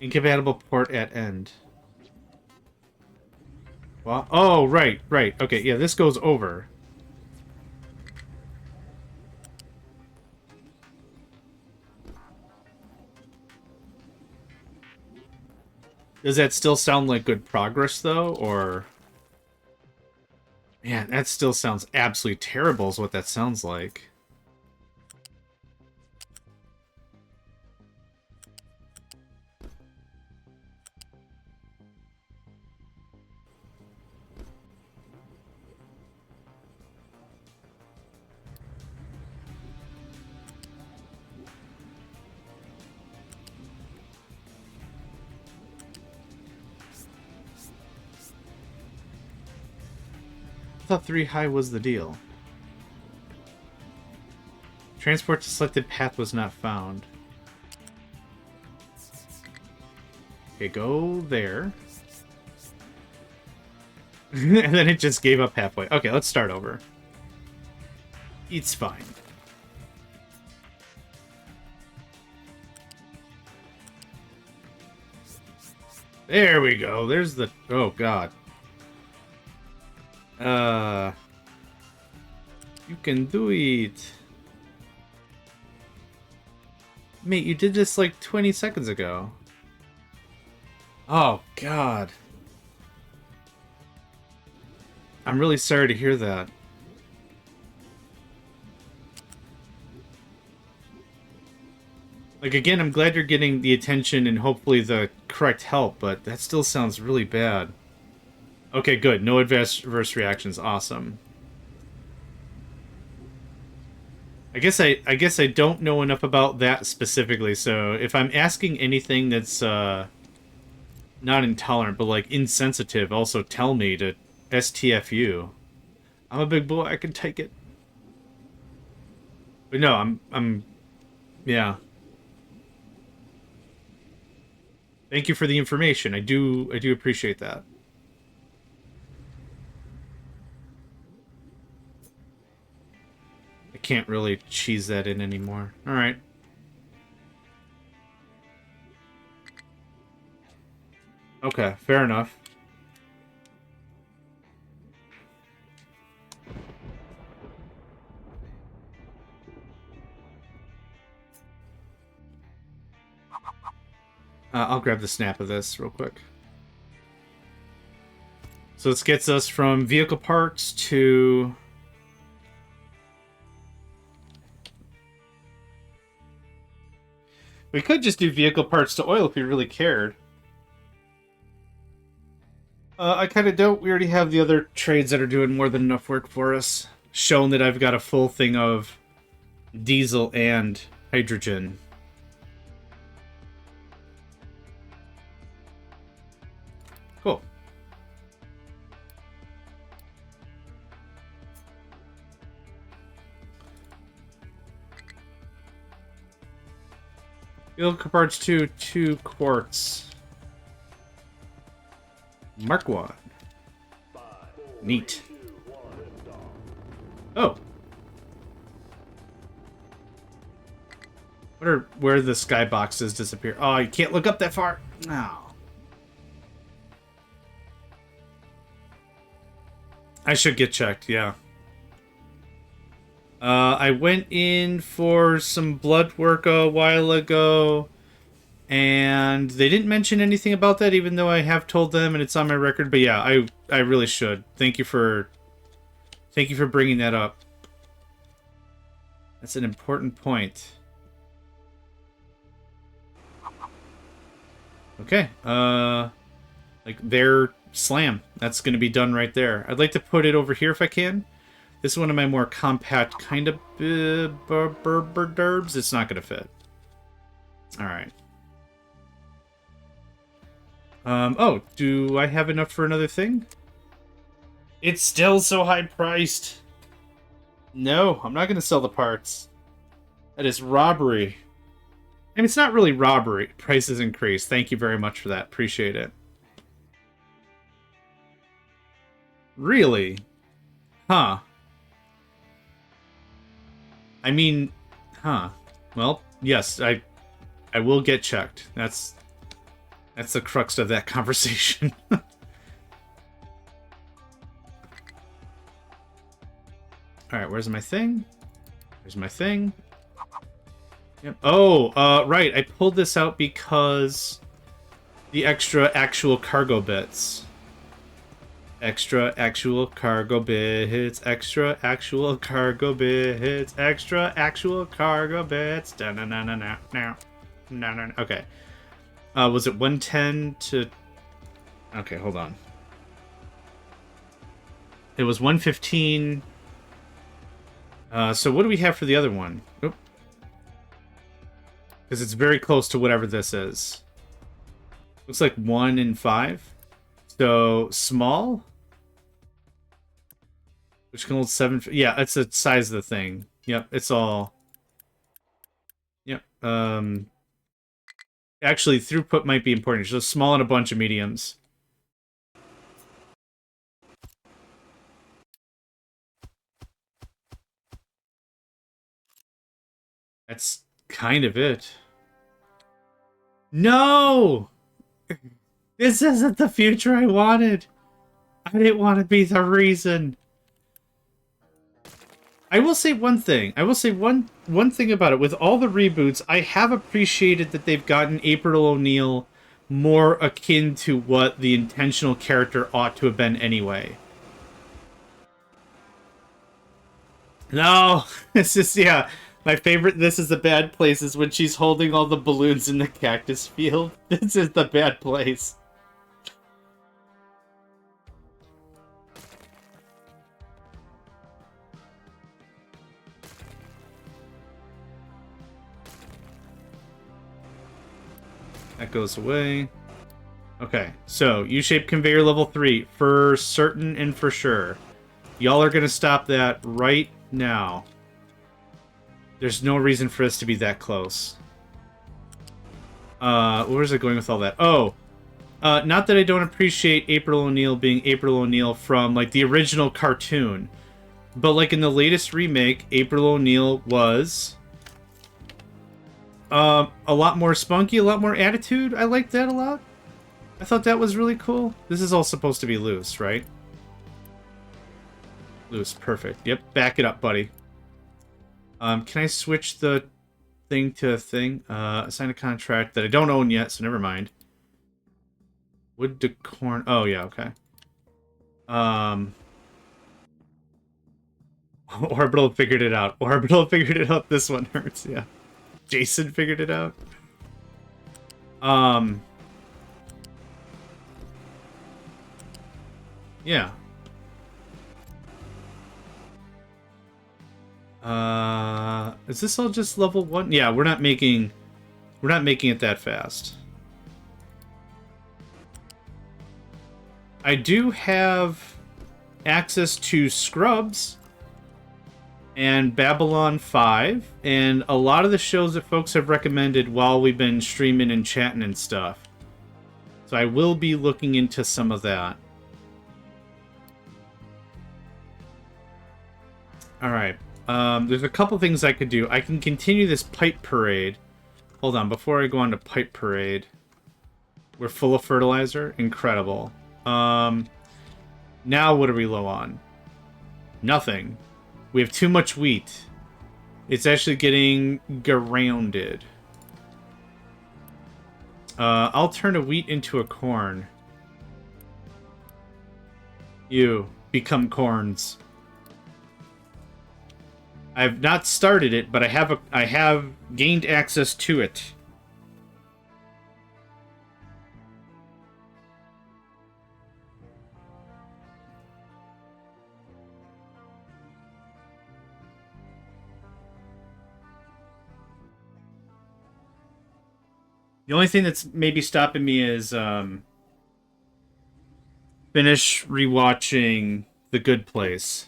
Incompatible port at end. Well, oh, right. Okay, yeah, this goes over. Does that still sound like good progress, though, or... Man, that still sounds absolutely terrible is what that sounds like. I thought 3 high was the deal. Transport to selected path was not found. Okay, go there. And then it just gave up halfway. Okay, let's start over. It's fine. There we go. There's the... Oh, God. You can do it. Mate, you did this like 20 seconds ago. Oh, God. I'm really sorry to hear that. Like, again, I'm glad you're getting the attention and hopefully the correct help, but that still sounds really bad. Okay, good. No adverse reactions. Awesome. I guess I don't know enough about that specifically, so if I'm asking anything that's not intolerant, but like insensitive, also tell me to STFU. I'm a big boy, I can take it. But no, I'm yeah. Thank you for the information. I do appreciate that. I can't really cheese that in anymore. All right. Okay, fair enough. I'll grab the snap of this real quick. So this gets us from vehicle parts to... We could just do vehicle parts to oil if we really cared. I kind of don't. We already have the other trades that are doing more than enough work for us. Shown that I've got a full thing of diesel and hydrogen. Cool. Vehicle parts to 2 quarts. Mark 1. Neat. Oh. where the skyboxes disappear. Oh, you can't look up that far. No. I should get checked, yeah. I went in for some blood work a while ago, and they didn't mention anything about that, even though I have told them and it's on my record. But yeah, I really should. Thank you for bringing that up. That's an important point. Okay, like their slam. That's going to be done right there. I'd like to put it over here if I can. This is one of my more compact kind of burbs. It's not going to fit. All right. Oh, do I have enough for another thing? It's still so high priced. No, I'm not going to sell the parts. That is robbery. I mean, it's not really robbery. Prices increase. Thank you very much for that. Appreciate it. Really? Huh. I mean, huh. Well, yes, I will get checked. That's the crux of that conversation. Alright, where's my thing? There's my thing. Yep. Oh, right. I pulled this out because the extra actual cargo bits. Extra actual cargo bits. Extra actual cargo bits. Extra actual cargo bits. Okay. Was it 110 to... Okay, hold on. It was 115... so what do we have for the other one? Oop. Because it's very close to whatever this is. Looks like 1 in 5. So, small? Which can hold 7... Yeah, it's the size of the thing. Yep, it's all... Yep. Actually, throughput might be important. So, small and a bunch of mediums. That's kind of it. No! This isn't the future I wanted. I didn't want to be the reason. I will say one thing. I will say one thing about it. With all the reboots, I have appreciated that they've gotten April O'Neil more akin to what the intentional character ought to have been anyway. No, it's just, yeah. My favorite, this is the bad place, is when she's holding all the balloons in the cactus field. This is the bad place. That goes away. Okay, so U-shaped conveyor level 3, for certain and for sure. Y'all are gonna stop that right now. There's no reason for us to be that close. Where's it going with all that? Oh, not that I don't appreciate April O'Neil being April O'Neil from, like, the original cartoon. But, like, in the latest remake, April O'Neil was... a lot more spunky, a lot more attitude. I liked that a lot. I thought that was really cool. This is all supposed to be loose, right? Loose, perfect. Yep, back it up, buddy. Can I switch the thing to a thing? Assign a contract that I don't own yet, so never mind. Wood to corn. Oh, yeah, okay. Orbital figured it out. Orbital figured it out. This one hurts, yeah. Jason figured it out. Yeah. Is this all just level 1? Yeah, we're not making it that fast. I do have access to Scrubs and Babylon 5 and a lot of the shows that folks have recommended while we've been streaming and chatting and stuff. So I will be looking into some of that. Alright. There's a couple things I could do. I can continue this pipe parade, hold on. Before I go on to Pipe Parade, we're full of fertilizer. Incredible. Now what are we low on? Nothing. We have too much wheat. It's actually getting grounded. I'll turn a wheat into a corn. You become corns. I've not started it, but I have gained access to it. The only thing that's maybe stopping me is finish rewatching The Good Place.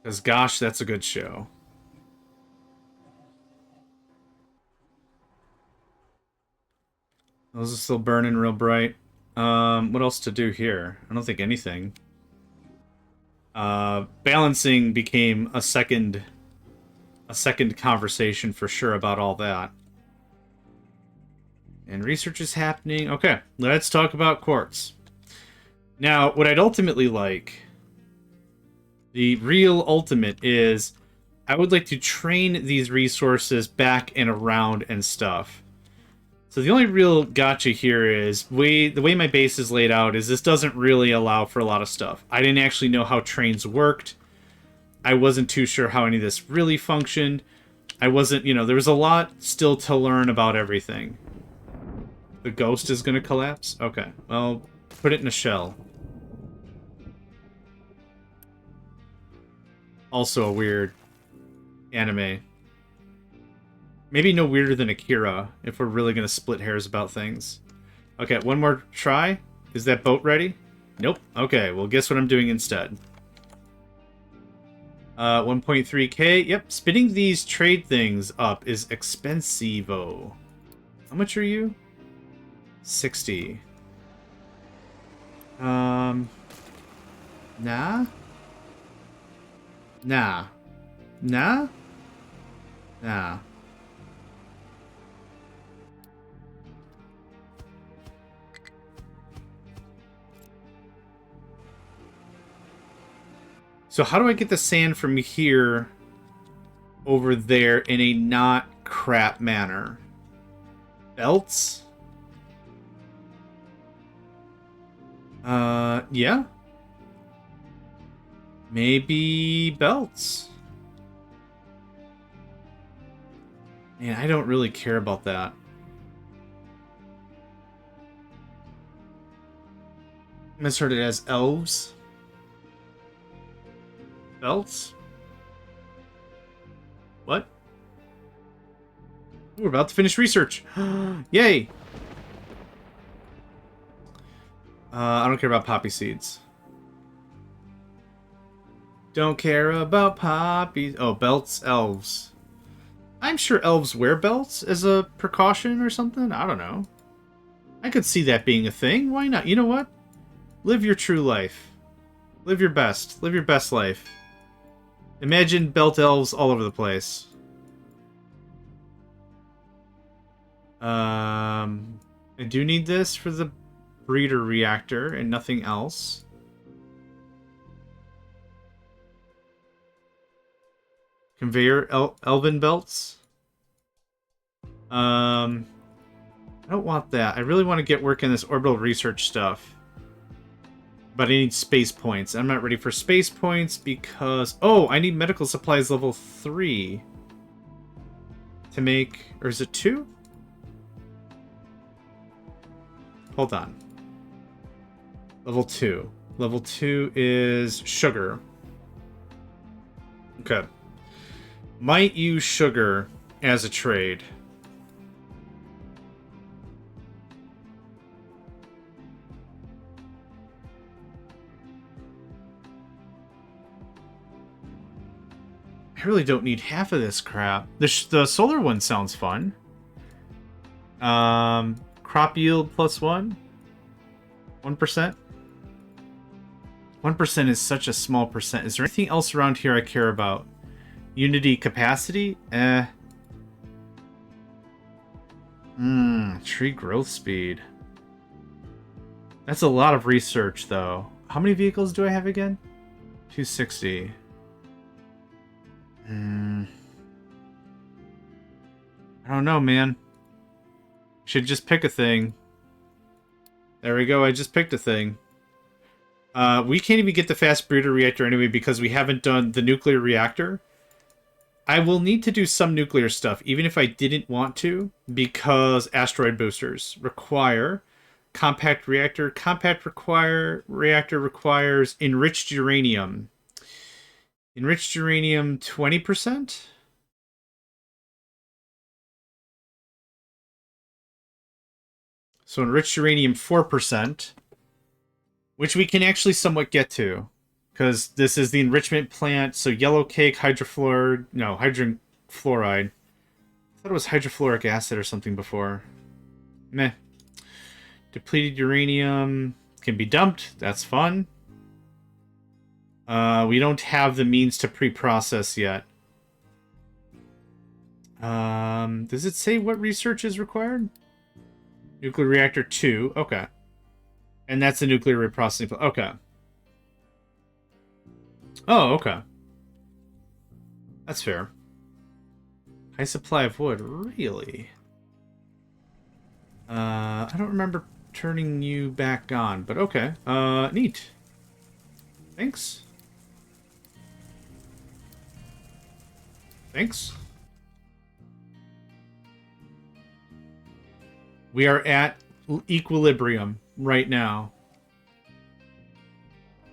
Because gosh, that's a good show. Those are still burning real bright. What else to do here? I don't think anything. Balancing became a second conversation for sure about all that. And research is happening. Okay, let's talk about quartz. Now, what I'd ultimately like, the real ultimate, is I would like to train these resources back and around and stuff. So the only real gotcha here is the way my base is laid out is this doesn't really allow for a lot of stuff. I didn't actually know how trains worked. I wasn't too sure how any of this really functioned. I wasn't, there was a lot still to learn about everything. The ghost is going to collapse? Okay, well, put it in a shell. Also a weird anime. Maybe no weirder than Akira, if we're really going to split hairs about things. Okay, one more try. Is that boat ready? Nope. Okay, well, guess what I'm doing instead. 1.3k. Yep, spinning these trade things up is expensivo. How much are you? 60. Nah? Nah? Nah? Nah. So how do I get the sand from here over there in a not crap manner? Belts? Yeah. Maybe belts. Man, I don't really care about that. I'm gonna start it as elves. Belts? What? We're about to finish research. Yay! I don't care about poppy seeds. Don't care about poppies. Oh, belts, elves. I'm sure elves wear belts as a precaution or something. I don't know. I could see that being a thing. Why not? You know what? Live your true life. Live your best. Live your best life. Imagine belt elves all over the place. I do need this for the breeder reactor and nothing else. Conveyor elven belts. I don't want that. I really want to get working this orbital research stuff. But I need space points. I'm not ready for space points because... Oh, I need medical supplies level 3. To make... Or is it 2? Hold on. Level 2. Level 2 is sugar. Okay. Might use sugar as a trade. I really don't need half of this crap. The solar one sounds fun. Crop yield plus 1. 1%. 1% is such a small percent. Is there anything else around here I care about? Unity capacity? Tree growth speed. That's a lot of research, though. How many vehicles do I have again? 260. I don't know, man. Should just pick a thing. There we go, I just picked a thing. We can't even get the fast breeder reactor anyway because we haven't done the nuclear reactor. I will need to do some nuclear stuff, even if I didn't want to, because asteroid boosters require compact reactor. Reactor requires enriched uranium. Enriched uranium 20%? So enriched uranium 4%, which we can actually somewhat get to. Because this is the enrichment plant, so yellow cake, hydrogen fluoride. I thought it was hydrofluoric acid or something before. Meh. Depleted uranium can be dumped. That's fun. We don't have the means to pre-process yet. Does it say what research is required? Nuclear reactor 2. Okay. And that's the nuclear reprocessing plant. Okay. Oh, okay. That's fair. High supply of wood. Really? I don't remember turning you back on, but okay. Neat. Thanks. Thanks. We are at equilibrium right now.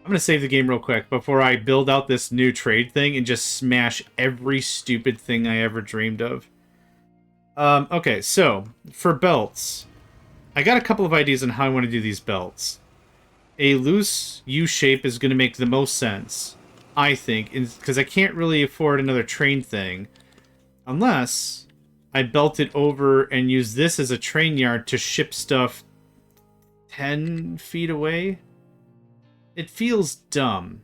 I'm going to save the game real quick before I build out this new trade thing and just smash every stupid thing I ever dreamed of. Okay, so for belts, I got a couple of ideas on how I want to do these belts. A loose U-shape is going to make the most sense, I think, because I can't really afford another train thing unless I belt it over and use this as a train yard to ship stuff 10 feet away. It feels dumb.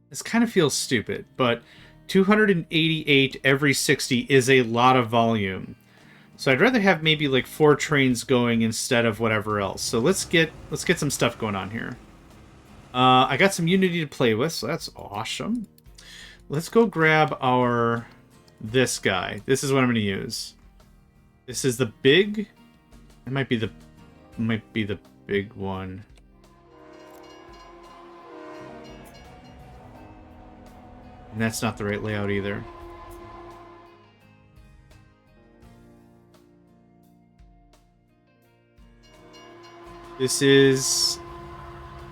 This kind of feels stupid, but 288 every 60 is a lot of volume. So I'd rather have maybe like 4 trains going instead of whatever else. So let's get some stuff going on here. I got some Unity to play with, so that's awesome. Let's go grab this guy. This is what I'm going to use. This is the big. It might be the big one. And that's not the right layout either. This is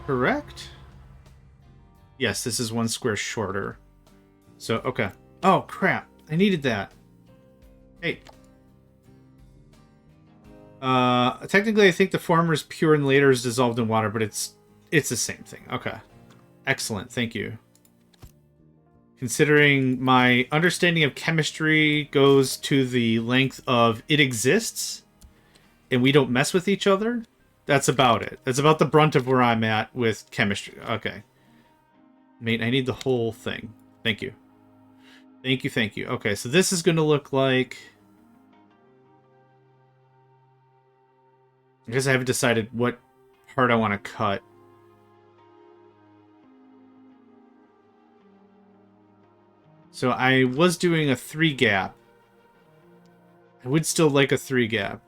correct? Yes, this is 1 square shorter. So, okay. Oh, crap. I needed that. Hey. Technically, I think the former is pure and later is dissolved in water, but it's the same thing. Okay. Excellent. Thank you. Considering my understanding of chemistry goes to the length of it exists, and we don't mess with each other, that's about it. That's about the brunt of where I'm at with chemistry. Okay. Mate, I need the whole thing. Thank you. Thank you, thank you. Okay, so this is going to look like... I guess I haven't decided what part I want to cut. So I was doing a 3 gap. I would still like a 3 gap.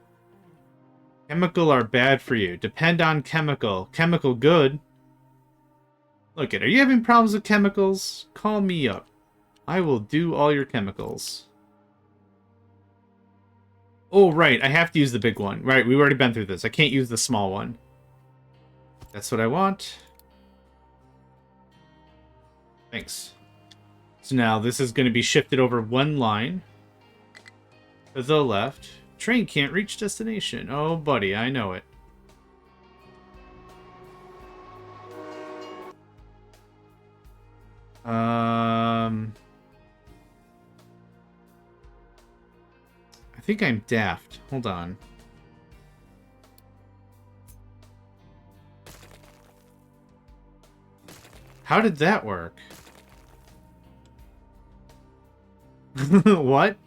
Chemical are bad for you. Depend on chemical. Chemical good. Look are you having problems with chemicals? Call me up. I will do all your chemicals. Oh, right. I have to use the big one. Right, we've already been through this. I can't use the small one. That's what I want. Thanks. So now this is going to be shifted over 1 line to the left. Train can't reach destination. Oh, buddy, I know it. I think I'm daft. Hold on. How did that work? What?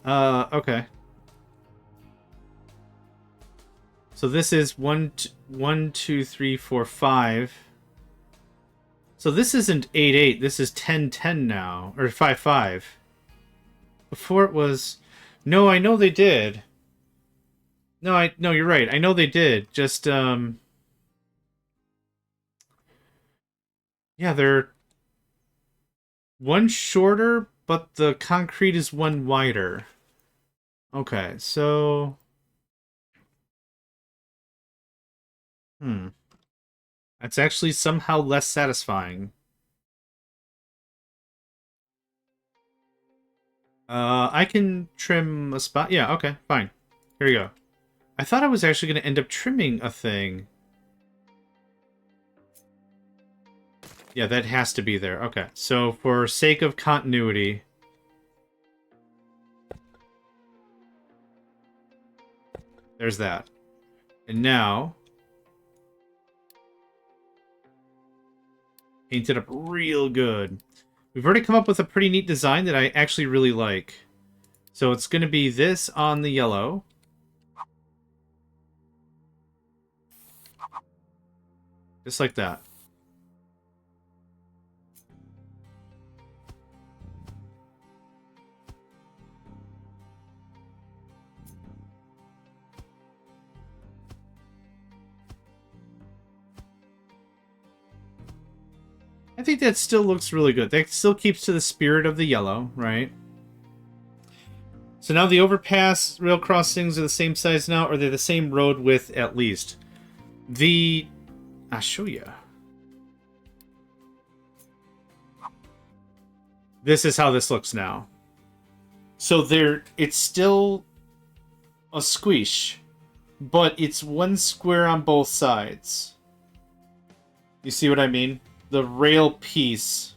Okay. So this is 1, 2, 3, 4, 5. So this isn't 8, 8. This is 10, 10 now. Or 5, 5. Before it was... No, I know they did. No, you're right. I know they did. Just, Yeah, they're one shorter, but the concrete is one wider. Okay, so... That's actually somehow less satisfying. I can trim a spot. Yeah, okay, fine. Here we go. I thought I was actually going to end up trimming a thing. Yeah, that has to be there. Okay, so for sake of continuity... There's that. And now... Paint it up real good. We've already come up with a pretty neat design that I actually really like. So it's going to be this on the yellow. Just like that. I think that still looks really good. That still keeps to the spirit of the yellow, right? So now the overpass rail crossings are the same size now, or they're the same road width at least. I'll show you. This is how this looks now. So it's still a squish, but it's one square on both sides. You see what I mean? The rail piece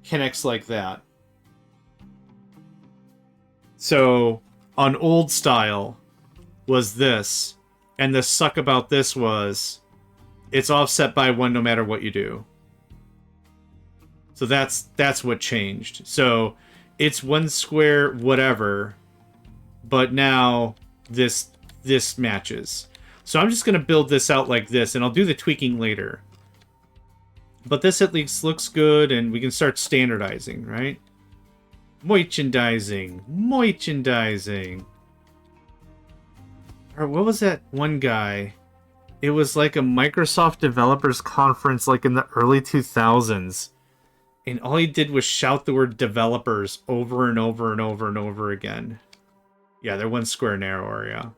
connects like that. So, on old style was this, and the suck about this was it's offset by 1 no matter what you do. So that's what changed. So, it's one square whatever, but now this matches. So I'm just going to build this out like this, and I'll do the tweaking later. But this at least looks good, and we can start standardizing, right? Merchandising. Or what was that one guy? It was like a Microsoft developers conference like in the early 2000s. And all he did was shout the word developers over and over and over and over again. Yeah, they're one square narrower, yeah.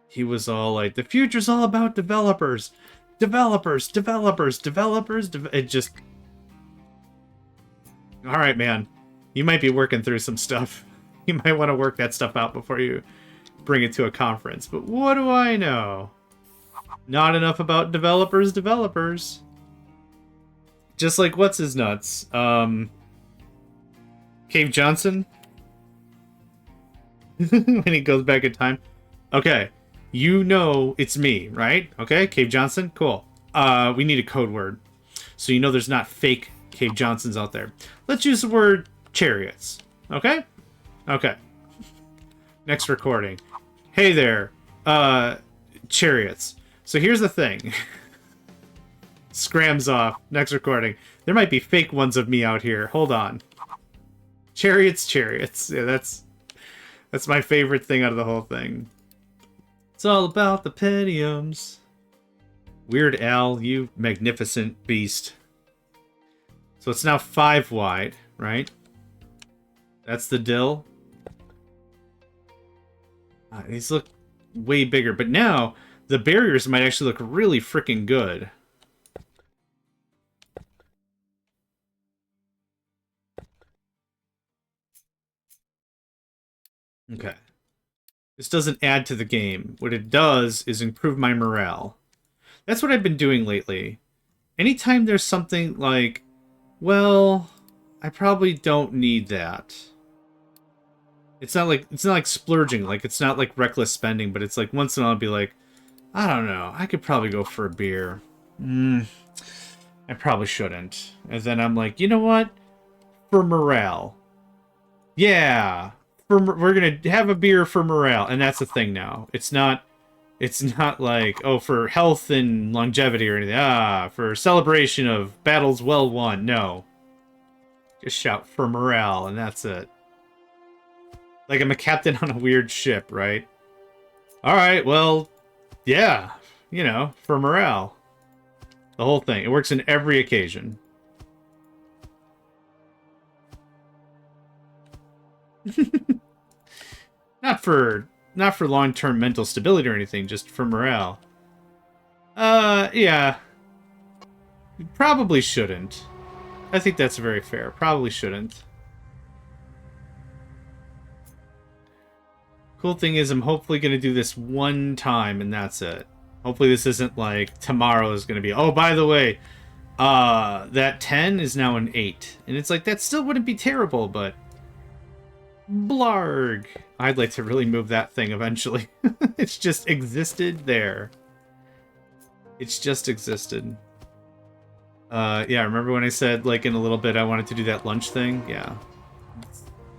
He was all like, the future's all about developers. Developers. It just... Alright, man. You might be working through some stuff. You might want to work that stuff out before you bring it to a conference. But what do I know? Not enough about developers. Just like what's his nuts? Cave Johnson? When he goes back in time. Okay. You know it's me, right? Okay, Cave Johnson? Cool. We need a code word. So you know there's not fake Cave Johnsons out there. Let's use the word chariots. Okay? Okay. Next recording. Hey there. Chariots. So here's the thing. Scrams off. Next recording. There might be fake ones of me out here. Hold on. Chariots. Yeah, that's my favorite thing out of the whole thing. It's all about the Pentiums. Weird Al, you magnificent beast. So it's now 5 wide, right? That's the dill. These look way bigger, but now the barriers might actually look really freaking good. Okay. This doesn't add to the game. What it does is improve my morale. That's what I've been doing lately. Anytime there's something like, well, I probably don't need that. It's not like splurging, like it's not like reckless spending, but it's like once in a while I'll be like, I don't know, I could probably go for a beer. I probably shouldn't. And then I'm like, you know what? For morale. Yeah. We're gonna have a beer for morale, and that's the thing now. It's not It's not like, oh, for health and longevity or anything. Ah, for celebration of battles well won. No. Just shout for morale, and that's it. Like I'm a captain on a weird ship, right? Alright, well, yeah. You know, for morale. The whole thing. It works in every occasion. Not for long-term mental stability or anything, just for morale. Yeah. Probably shouldn't. I think that's very fair. Probably shouldn't. Cool thing is I'm hopefully going to do this one time and that's it. Hopefully this isn't like tomorrow is going to be, oh, by the way, that 10 is now an 8. And it's like, that still wouldn't be terrible, but blarg. I'd like to really move that thing eventually. It's just existed there. It's just existed. Yeah, remember when I said, like, in a little bit I wanted to do that lunch thing? Yeah.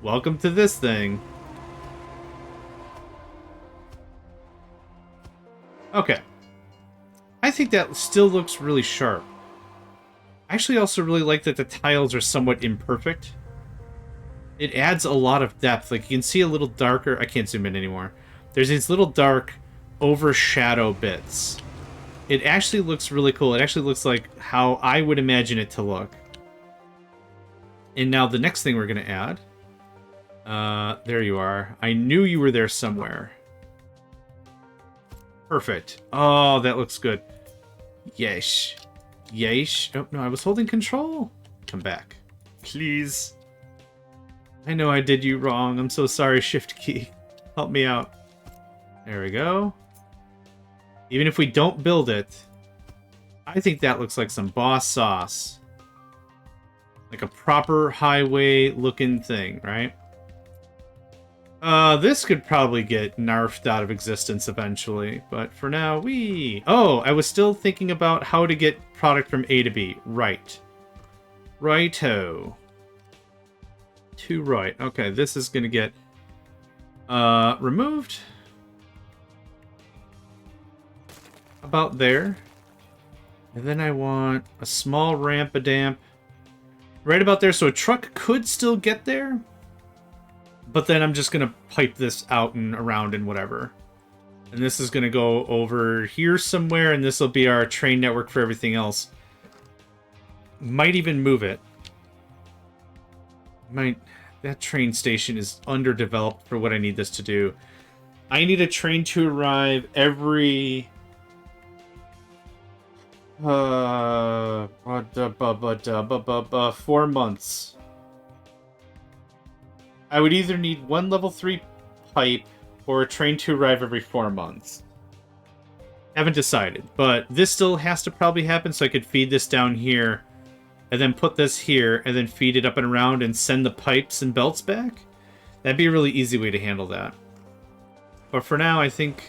Welcome to this thing. Okay. I think that still looks really sharp. I actually also really like that the tiles are somewhat imperfect. It adds a lot of depth. Like, you can see a little darker... I can't zoom in anymore. There's these little dark overshadow bits. It actually looks really cool. It actually looks like how I would imagine it to look. And now the next thing we're going to add... there you are. I knew you were there somewhere. Perfect. Oh, that looks good. Yesh. Yesh. Oh, no, I was holding control. Come back. Please. I know I did you wrong. I'm so sorry, Shift key. Help me out. There we go. Even if we don't build it, I think that looks like some boss sauce. Like a proper highway-looking thing, right? This could probably get nerfed out of existence eventually, but for now, we. Oh, I was still thinking about how to get product from A to B. Right. Righto. To right. Okay, this is gonna get, removed. About there. And then I want a small ramp-a-damp right about there, so a truck could still get there. But then I'm just going to pipe this out and around and whatever. And this is going to go over here somewhere, and this will be our train network for everything else. Might even move it. That train station is underdeveloped for what I need this to do. I need a train to arrive every... 4 months. I would either need 1 level 3 pipe or a train to arrive every 4 months. Haven't decided, but this still has to probably happen, so I could feed this down here, and then put this here, and then feed it up and around and send the pipes and belts back. That'd be a really easy way to handle that. But for now, I think...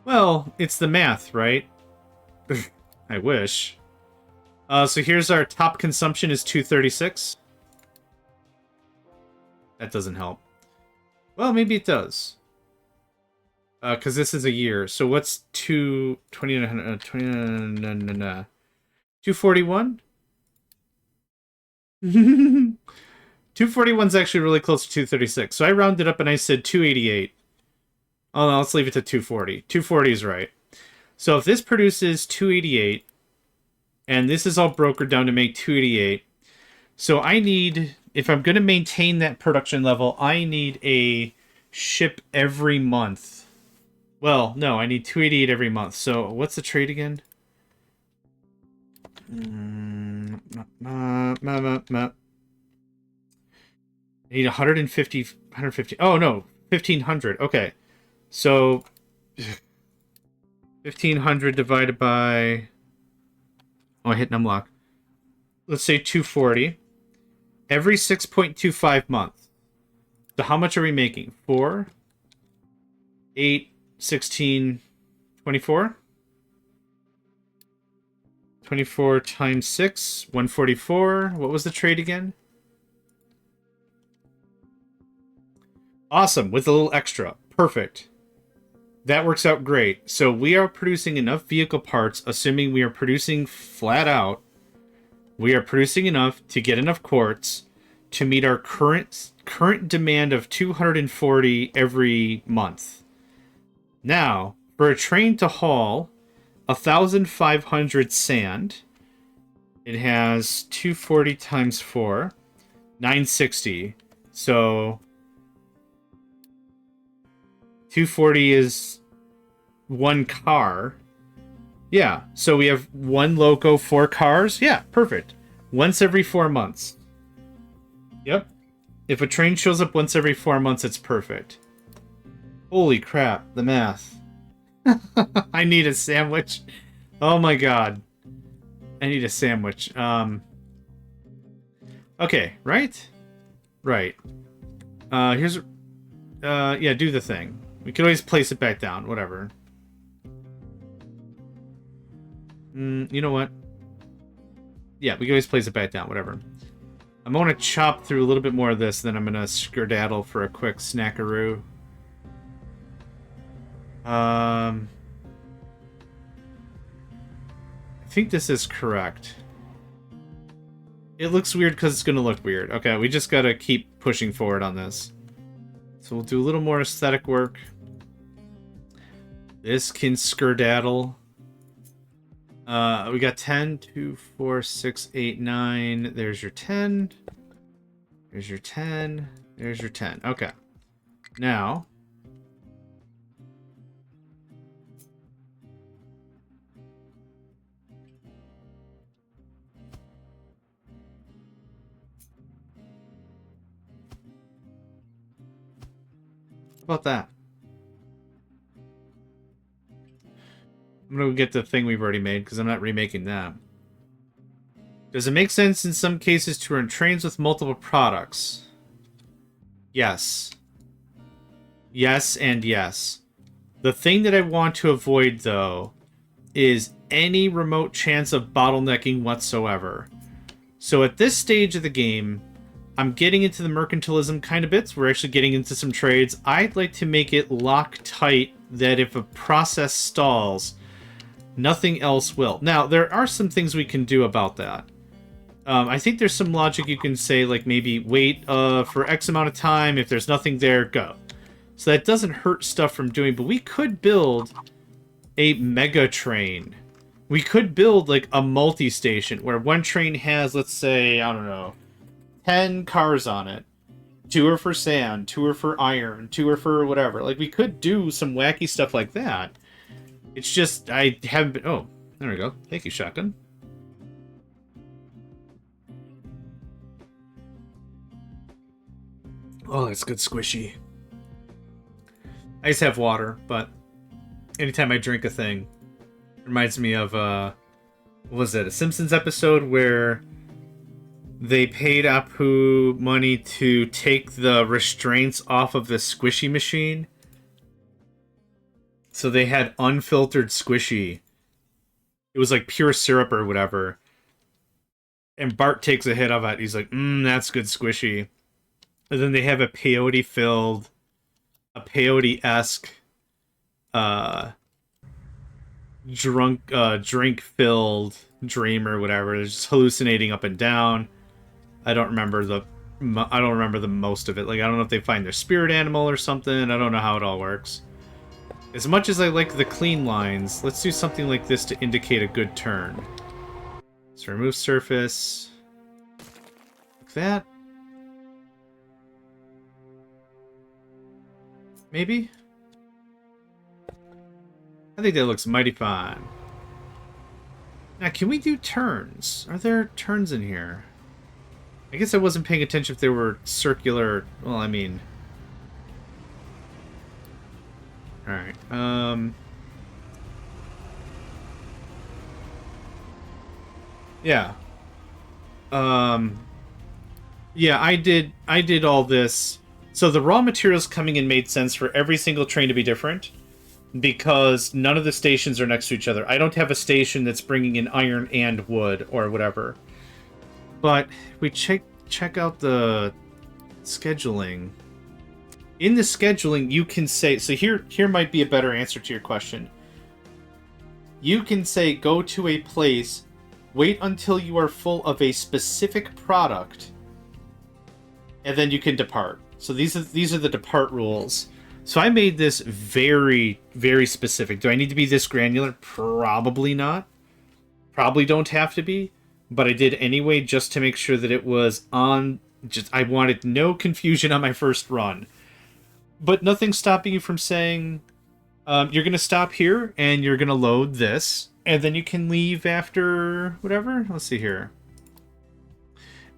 Well, it's the math, right? I wish. So here's our top consumption is 236. That doesn't help. Well, maybe it does. Because this is a year. So what's 241? 241's actually really close to 236. So I rounded up and I said 288. Oh, no, let's leave it to 240. 240 is right. So if this produces 288, and this is all brokered down to make 288, so I need, if I'm going to maintain that production level, I need a ship every month. Well, no, I need 288 every month. So what's the trade again? I need 150. Oh, no, 1,500. Okay. So 1,500 divided by... Oh, I hit numlock. Let's say 240. Every 6.25 months. So how much are we making? 4, 8, 16, 24? 24 times 6, 144. What was the trade again? Awesome, with a little extra. Perfect. That works out great. So we are producing enough vehicle parts, assuming we are producing flat out. We are producing enough to get enough quartz to meet our current demand of 240 every month. Now, for a train to haul 1,500 sand, it has 240 times 4, 960. So 240 is one car. Yeah, so we have one loco, 4 cars. Yeah, perfect. Once every 4 months. Yep. If a train shows up once every 4 months, it's perfect. Holy crap, the math. I need a sandwich. Oh my god. I need a sandwich. Okay, right? Right. Here's... yeah, do the thing. We can always place it back down, whatever. You know what? Yeah, we can always place it back down, whatever. I'm going to chop through a little bit more of this, then I'm going to skedaddle for a quick snackaroo. I think this is correct. It looks weird because it's going to look weird. Okay, we just got to keep pushing forward on this. So we'll do a little more aesthetic work. This can skedaddle. We got 10, 2, 4, 6, 8, 9. There's your 10. There's your 10. There's your 10. Okay. Now... How about that? I'm gonna get the thing we've already made, because I'm not remaking that. Does it make sense in some cases to run trains with multiple products? Yes. Yes and yes. The thing that I want to avoid, though, is any remote chance of bottlenecking whatsoever. So at this stage of the game, I'm getting into the mercantilism kind of bits. We're actually getting into some trades. I'd like to make it lock tight that if a process stalls, nothing else will. Now, there are some things we can do about that. I think there's some logic you can say, like maybe wait for X amount of time. If there's nothing there, go. So that doesn't hurt stuff from doing, but we could build a mega train. We could build like a multi-station where one train has, let's say, I don't know, 10 cars on it. 2 are for sand, 2 are for iron, 2 are for whatever. Like, we could do some wacky stuff like that. It's just, I haven't been... Oh, there we go. Thank you, Shotgun. Oh, that's good squishy. I just have water, but anytime I drink a thing, it reminds me of, what was it, a Simpsons episode where they paid Apu money to take the restraints off of the squishy machine. So they had unfiltered squishy. It was like pure syrup or whatever. And Bart takes a hit of it. He's like, that's good squishy. And then they have a peyote-filled, a peyote-esque, drink-filled dream or whatever. They're just hallucinating up and down. I don't remember the most of it. Like, I don't know if they find their spirit animal or something. I don't know how it all works. As much as I like the clean lines, let's do something like this to indicate a good turn. So remove surface. Like that. Maybe? I think that looks mighty fine. Now, can we do turns? Are there turns in here? I guess I wasn't paying attention if they were circular. Well, I mean... Alright, yeah. Yeah, I did all this. So the raw materials coming in made sense for every single train to be different, because none of the stations are next to each other. I don't have a station that's bringing in iron and wood or whatever. But we check out the scheduling. In the scheduling, you can say, so here might be a better answer to your question. You can say, go to a place, wait until you are full of a specific product, and then you can depart. So these are the depart rules. So I made this very, very specific. Do I need to be this granular? Probably not. Probably don't have to be, but I did anyway just to make sure that it was on. I wanted no confusion on my first run. But nothing's stopping you from saying, you're going to stop here and you're going to load this, and then you can leave after whatever. Let's see here.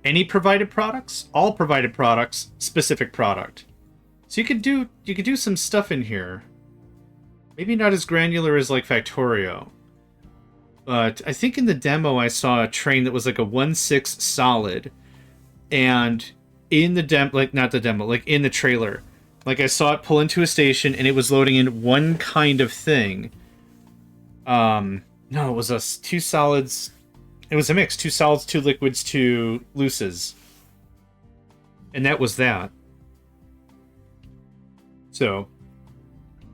Any provided products, all provided products, specific product. So you could do some stuff in here. Maybe not as granular as like Factorio. But I think in the demo I saw a train that was like a 1/6 solid, and in the in the trailer, like I saw it pull into a station and it was loading in one kind of thing. No, it was two solids. It was a mix, 2 solids, 2 liquids, 2 looses. And that was that. So,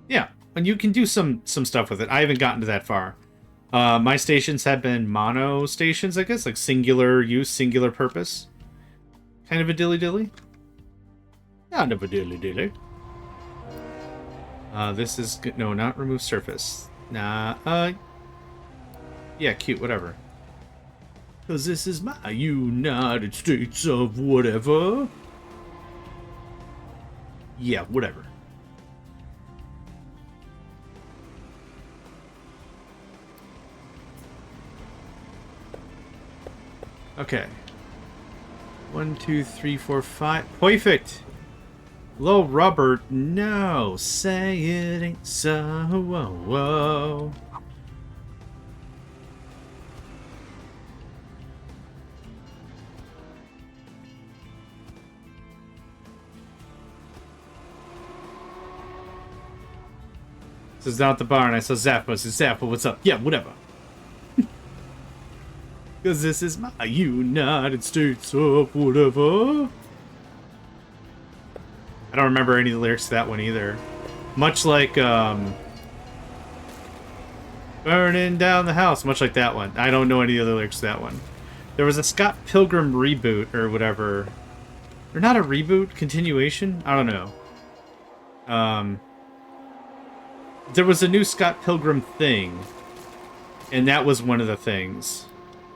yeah. And you can do some stuff with it. I haven't gotten to that far. My stations have been mono stations, I guess. Like singular use, singular purpose. Kind of a dilly-dilly. Kind of a dilly-dilly. This is... No, not remove surface. Nah, yeah, cute, whatever. Because this is my United States of whatever. Yeah, whatever. Okay. 1, 2, 3, 4, 5. Perfect! Low rubber. No, say it ain't so. Whoa, whoa. This is down at the bar, and I saw Zappa. I said, Zappa, what's up? Yeah, whatever. Because this is my United States of whatever. I don't remember any of the lyrics to that one either. Much like, burning down the house. Much like that one. I don't know any other lyrics to that one. There was a Scott Pilgrim reboot, or whatever. Or not a reboot? Continuation? I don't know. There was a new Scott Pilgrim thing, and that was one of the things.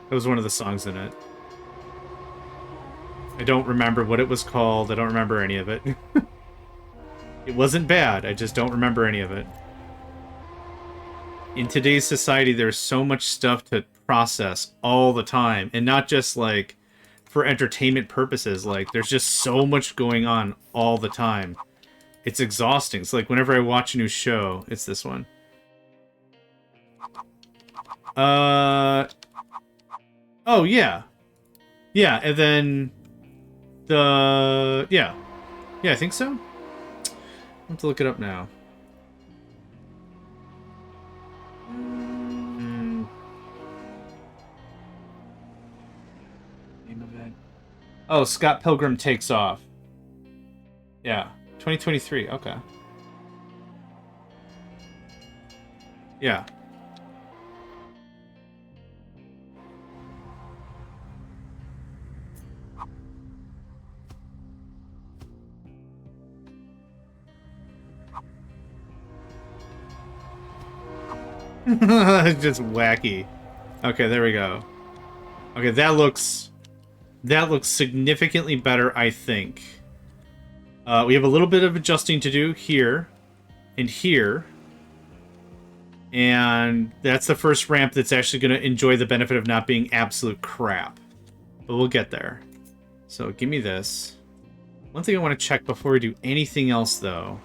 That was one of the songs in it. I don't remember what it was called. I don't remember any of it. It wasn't bad. I just don't remember any of it. In today's society, there's so much stuff to process all the time, and not just like for entertainment purposes. Like there's just so much going on all the time. It's exhausting. It's like whenever I watch a new show, it's this one. Oh, yeah. Yeah, and then... Yeah. Yeah, I think so. I have to look it up now. Name of it. Oh, Scott Pilgrim Takes Off. Yeah. 2023, okay. Yeah. Just wacky. Okay, there we go. Okay, that looks significantly better, I think. We have a little bit of adjusting to do here and here. And that's the first ramp that's actually going to enjoy the benefit of not being absolute crap. But we'll get there. So give me this. One thing I want to check before we do anything else, though.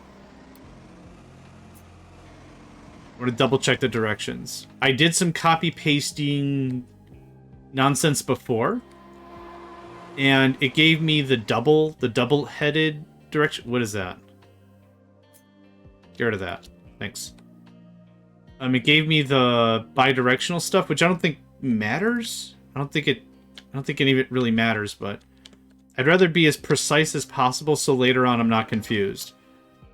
I want to double check the directions. I did some copy-pasting nonsense before. And it gave me the double-headed direction. What is that? Get rid of that. Thanks. It gave me the bi-directional stuff, which I don't think matters. I don't think any of it really matters, but I'd rather be as precise as possible so later on I'm not confused.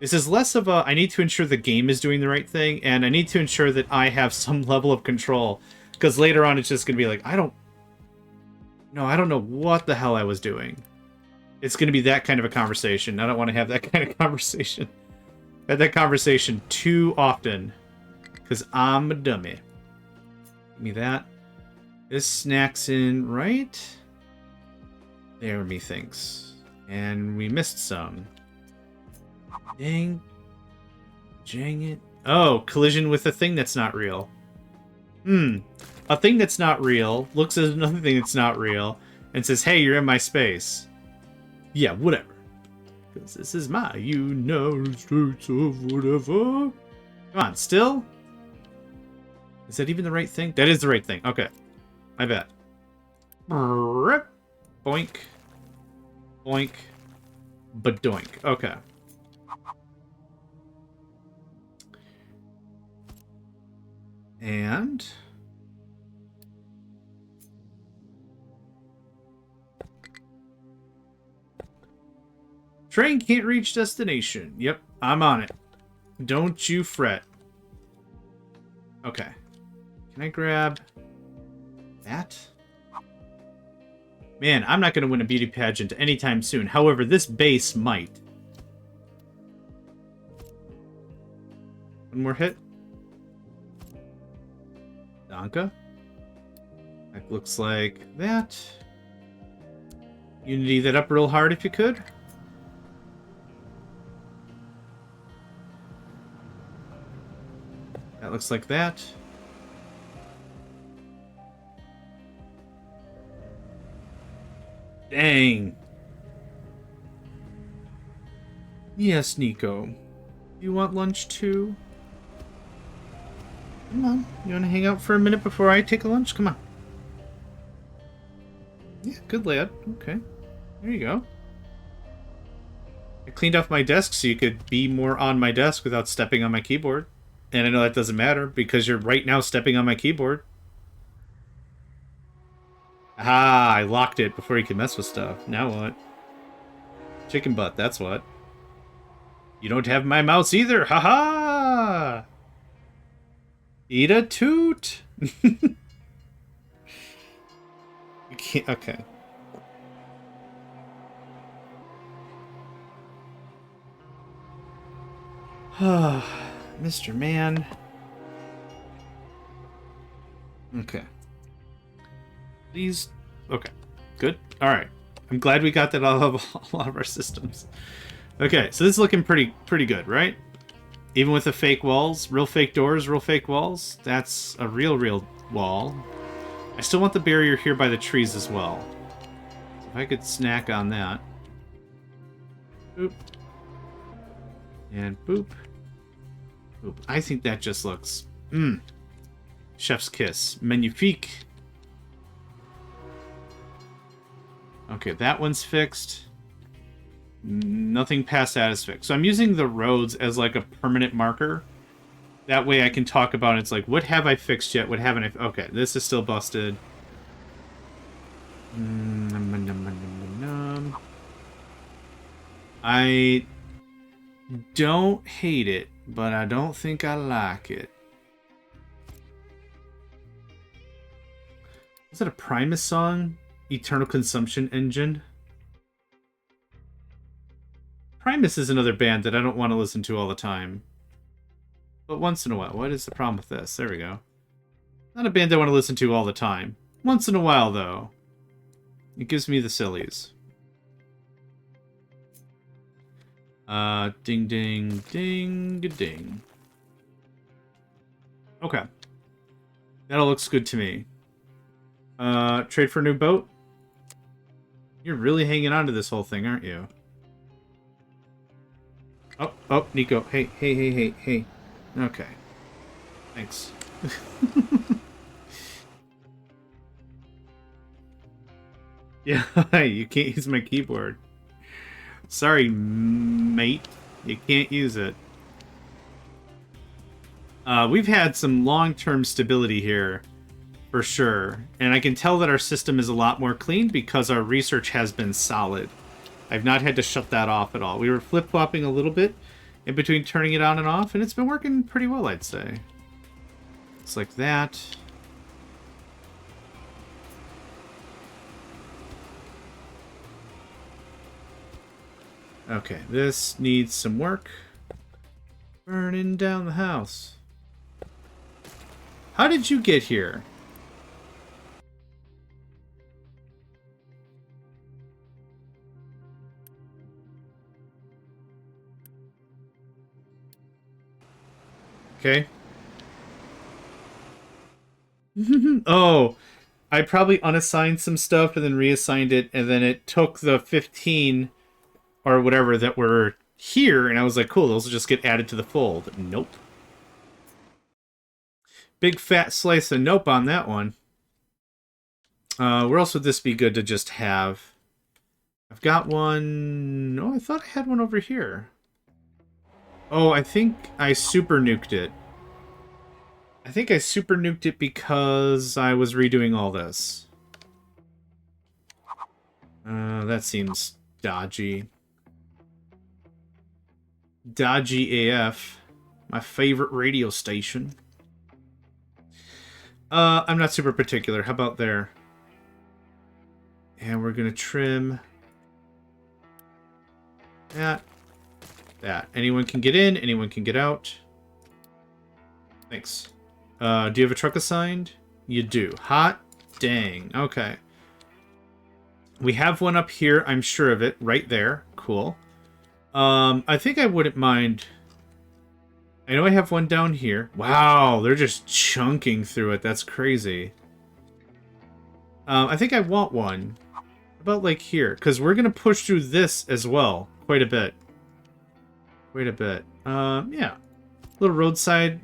This is less of a, I need to ensure the game is doing the right thing, and I need to ensure that I have some level of control. Because later on, it's just going to be like, I don't know what the hell I was doing. It's going to be that kind of a conversation. I don't want to have that kind of conversation. I've had that conversation too often. Because I'm a dummy. Give me that. This snacks in right there, methinks. And we missed some. Dang it. Oh, collision with a thing that's not real. A thing that's not real looks at another thing that's not real and says, hey, you're in my space. Yeah, whatever. Because this is my United States of whatever. Come on, still? Is that even the right thing? That is the right thing. Okay. I bet. Boink. Boink. Badoink. Okay. And... train can't reach destination. Yep, I'm on it. Don't you fret. Okay. Can I grab that? Man, I'm not going to win a beauty pageant anytime soon. However, this base might. One more hit. Donka. That looks like that. Unity that up real hard if you could. That looks like that. Dang. Yes, Nico. You want lunch too? Come on. You want to hang out for a minute before I take a lunch? Come on. Yeah, good lad. Okay. There you go. I cleaned off my desk so you could be more on my desk without stepping on my keyboard. And I know that doesn't matter because you're right now stepping on my keyboard. Ah, I locked it before you could mess with stuff. Now what? Chicken butt, that's what. You don't have my mouse either. Haha! Eat a toot! You can't... okay. Mr. Man. Okay. Please. Okay. Good. Alright. I'm glad we got that out of all of our systems. Okay, so this is looking pretty good, right? Even with the fake walls, real fake doors, real fake walls. That's a real wall. I still want the barrier here by the trees as well. So if I could snack on that. Boop. And boop. Boop. I think that just looks... chef's kiss. Magnifique. Okay, that one's fixed. Nothing past that is fixed. So I'm using the roads as like a permanent marker. That way I can talk about it. It's like, what have I fixed yet? What haven't I... okay, this is still busted. I don't hate it, but I don't think I like it. Is that a Primus song? Eternal Consumption Engine? Primus is another band that I don't want to listen to all the time. But once in a while. What is the problem with this? There we go. Not a band I want to listen to all the time. Once in a while, though. It gives me the sillies. Ding, ding, ding, ding. Okay. That all looks good to me. Trade for a new boat? You're really hanging on to this whole thing, aren't you? Oh, Nico. Hey. Okay. Thanks. Yeah, you can't use my keyboard. Sorry, mate. You can't use it. We've had some long-term stability here, for sure. And I can tell that our system is a lot more clean because our research has been solid. I've not had to shut that off at all. We were flip-flopping a little bit in between turning it on and off, and it's been working pretty well, I'd say. It's like that. Okay, this needs some work. Burning down the house. How did you get here? Okay. Oh, I probably unassigned some stuff and then reassigned it, and then it took the 15 or whatever that were here, and I was like, cool, those will just get added to the fold. Nope. Big fat slice of nope on that one. Where else would this be good to just have? I've got one... Oh, I thought I had one over here. Oh, I think I super nuked it. I think I super nuked it because I was redoing all this. That seems dodgy. Dodgy AF. My favorite radio station. I'm not super particular. How about there? And we're gonna trim that. That. Anyone can get in, anyone can get out. Thanks. Do you have a truck assigned? You do. Hot dang. Okay. We have one up here, I'm sure of it. Right there. Cool. I think I wouldn't mind... I know I have one down here. Wow, they're just chunking through it. That's crazy. I think I want one. How about, like, here? Because we're going to push through this as well. Quite a bit. Quite a bit. Yeah. Little roadside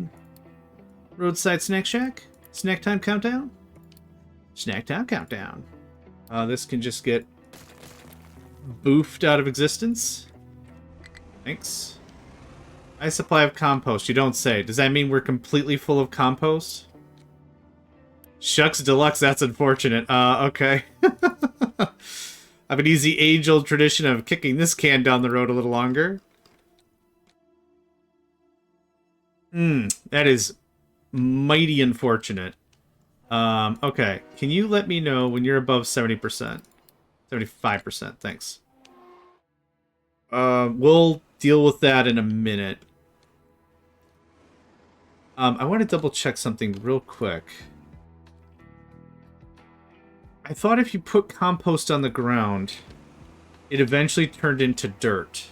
snack shack? Snack time countdown? Snack time countdown. This can just get boofed out of existence. Thanks. High supply of compost. You don't say. Does that mean we're completely full of compost? Shucks deluxe, that's unfortunate. Okay. I have an easy age-old tradition of kicking this can down the road a little longer. That is mighty unfortunate. Okay. Can you let me know when you're above 70%? 75%, thanks. We'll deal with that in a minute. I want to double check something real quick. I thought if you put compost on the ground, it eventually turned into dirt.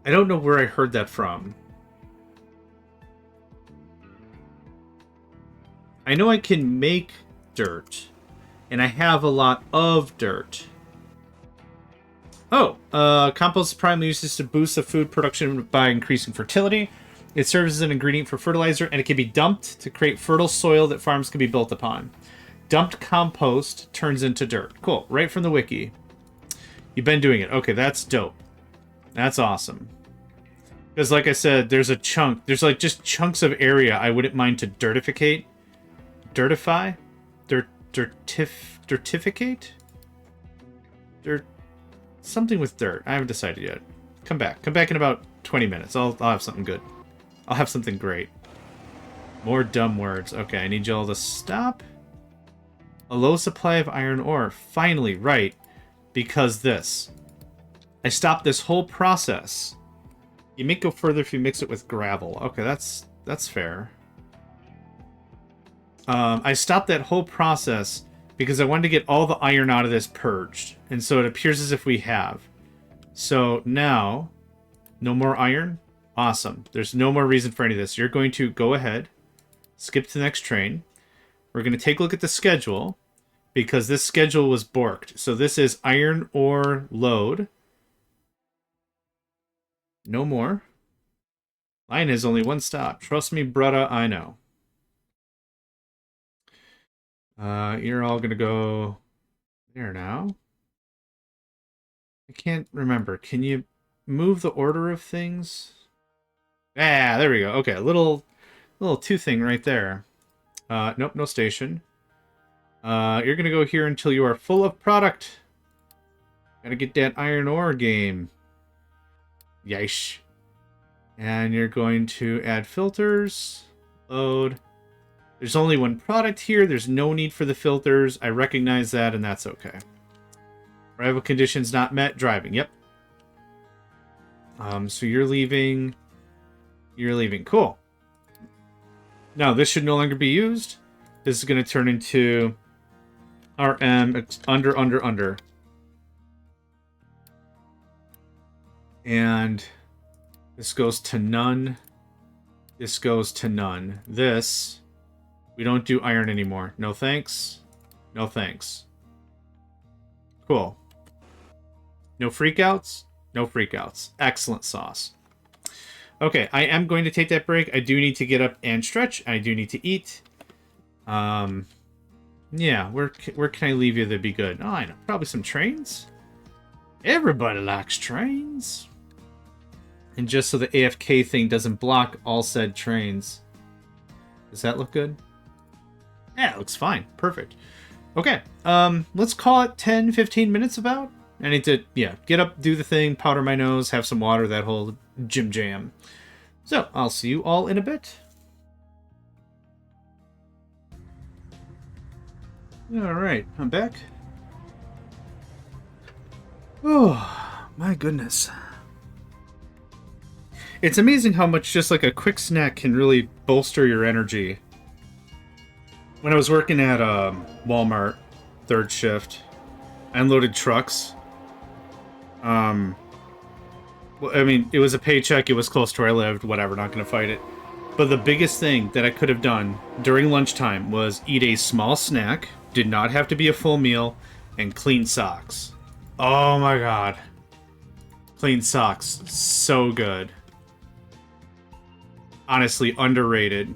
I don't know where I heard that from. I know I can make dirt, and I have a lot of dirt. Oh, compost is primarily used to boost the food production by increasing fertility. It serves as an ingredient for fertilizer, and it can be dumped to create fertile soil that farms can be built upon. Dumped compost turns into dirt. Cool, right from the wiki. You've been doing it. Okay, that's dope. That's awesome. Because like I said, there's a chunk. There's like just chunks of area I wouldn't mind to dirtificate. Dirtify? Dirtificate? Dirt... Something with dirt. I haven't decided yet. Come back. Come back in about 20 minutes. I'll have something good. I'll have something great. More dumb words. Okay, I need y'all to stop. A low supply of iron ore. Finally, right. Because this. I stopped this whole process. You may go further if you mix it with gravel. Okay, that's fair. I stopped that whole process because I wanted to get all the iron out of this purged. And so it appears as if we have. So now, no more iron? Awesome. There's no more reason for any of this. You're going to go ahead, skip to the next train. We're going to take a look at the schedule because this schedule was borked. So this is iron ore load. No more. Line has only one stop. Trust me, brudda, I know. You're all gonna go there now. I can't remember. Can you move the order of things? Ah, there we go. Okay, a little two thing right there. Nope, no station. You're gonna go here until you are full of product. Gotta get that iron ore game. Yeesh. And you're going to add filters. Load. There's only one product here. There's no need for the filters. I recognize that, and that's okay. Arrival conditions not met. Driving. Yep. So you're leaving. You're leaving. Cool. Now, this should no longer be used. This is going to turn into RM under. And this goes to none. This goes to none. This, we don't do iron anymore. No thanks. No thanks. Cool. No freakouts? No freakouts. Excellent sauce. Okay, I am going to take that break. I do need to get up and stretch. I do need to eat. Yeah, where can I leave you that'd be good? Oh, I know. Probably some trains. Everybody likes trains. And just so the AFK thing doesn't block all said trains. Does that look good? Yeah, it looks fine. Perfect. Okay, let's call it 10-15 minutes about. I need to, yeah, get up, do the thing, powder my nose, have some water, that whole jam. So, I'll see you all in a bit. Alright, I'm back. Oh, my goodness. It's amazing how much just like a quick snack can really bolster your energy. When I was working at Walmart, third shift, I unloaded trucks. Well, I mean, it was a paycheck, it was close to where I lived, whatever, not gonna fight it. But the biggest thing that I could have done during lunchtime was eat a small snack, did not have to be a full meal, and clean socks. Oh my god. Clean socks. So good. Honestly, underrated.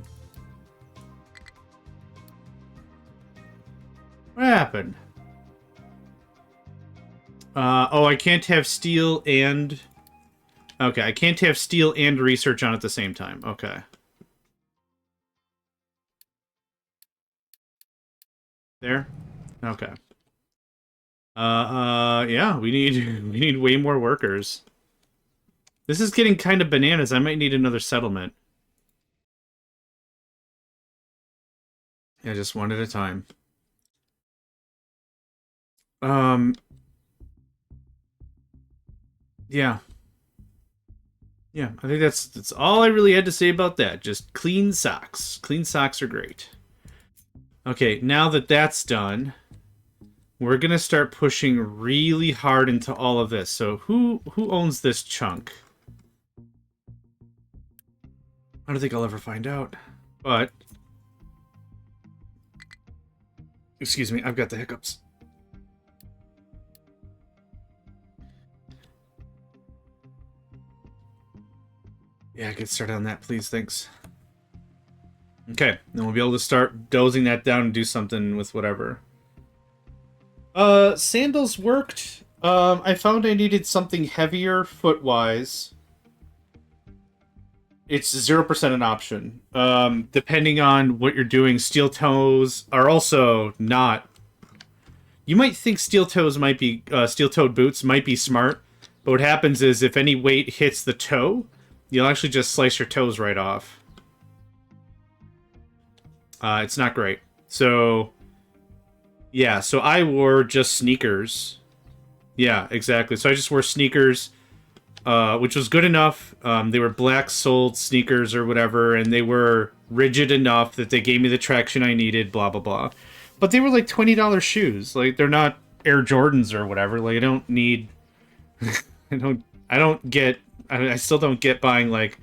What happened? Oh, I can't have steel and... Okay, I can't have steel and research on at the same time. Okay. There? Okay. Yeah, we need way more workers. This is getting kind of bananas. I might need another settlement. Yeah, just one at a time. Yeah. Yeah, I think that's all I really had to say about that. Just clean socks. Clean socks are great. Okay, now that that's done, we're gonna start pushing really hard into all of this. So who owns this chunk? I don't think I'll ever find out. But excuse me, I've got the hiccups. Yeah, get started on that, please. Thanks. Okay, then we'll be able to start dozing that down and do something with whatever. Sandals worked. I found I needed something heavier foot-wise. It's 0% an option. Depending on what you're doing, steel toes are also not... You might think steel toes might be... steel-toed boots might be smart, but what happens is if any weight hits the toe, you'll actually just slice your toes right off. It's not great. So, yeah, so I wore just sneakers. Yeah, exactly. So I just wore sneakers, which was good enough. They were black-soled sneakers or whatever, and they were rigid enough that they gave me the traction I needed, blah, blah, blah. But they were like $20 shoes. Like, they're not Air Jordans or whatever. Like, I don't need... I still don't get buying, like...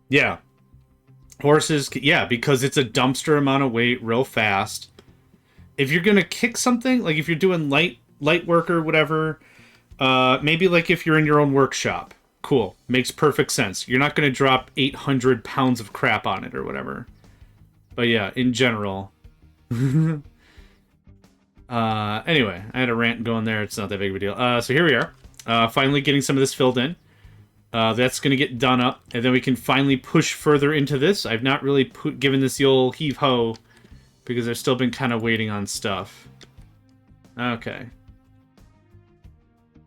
Yeah. Horses, yeah, because it's a dumpster amount of weight real fast. If you're gonna kick something, like if you're doing light work or whatever, maybe like if you're in your own workshop, cool, makes perfect sense. You're not gonna drop 800 pounds of crap on it or whatever. But yeah, in general. Anyway, I had a rant going there. It's not that big of a deal. So here we are, finally getting some of this filled in. That's going to get done up, and then we can finally push further into this. I've not really given this the old heave-ho, because I've still been kind of waiting on stuff. Okay.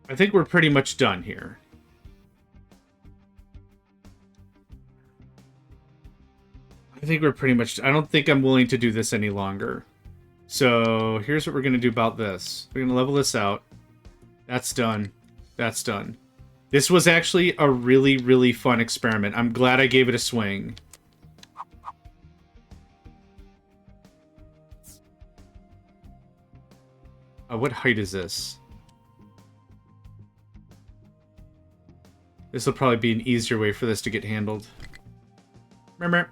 I think we're pretty much done here. I think we're pretty much... I don't think I'm willing to do this any longer. So here's what we're going to do about this. We're going to level this out. That's done. That's done. This was actually a really, really fun experiment. I'm glad I gave it a swing. What height is this? This will probably be an easier way for this to get handled. Remember?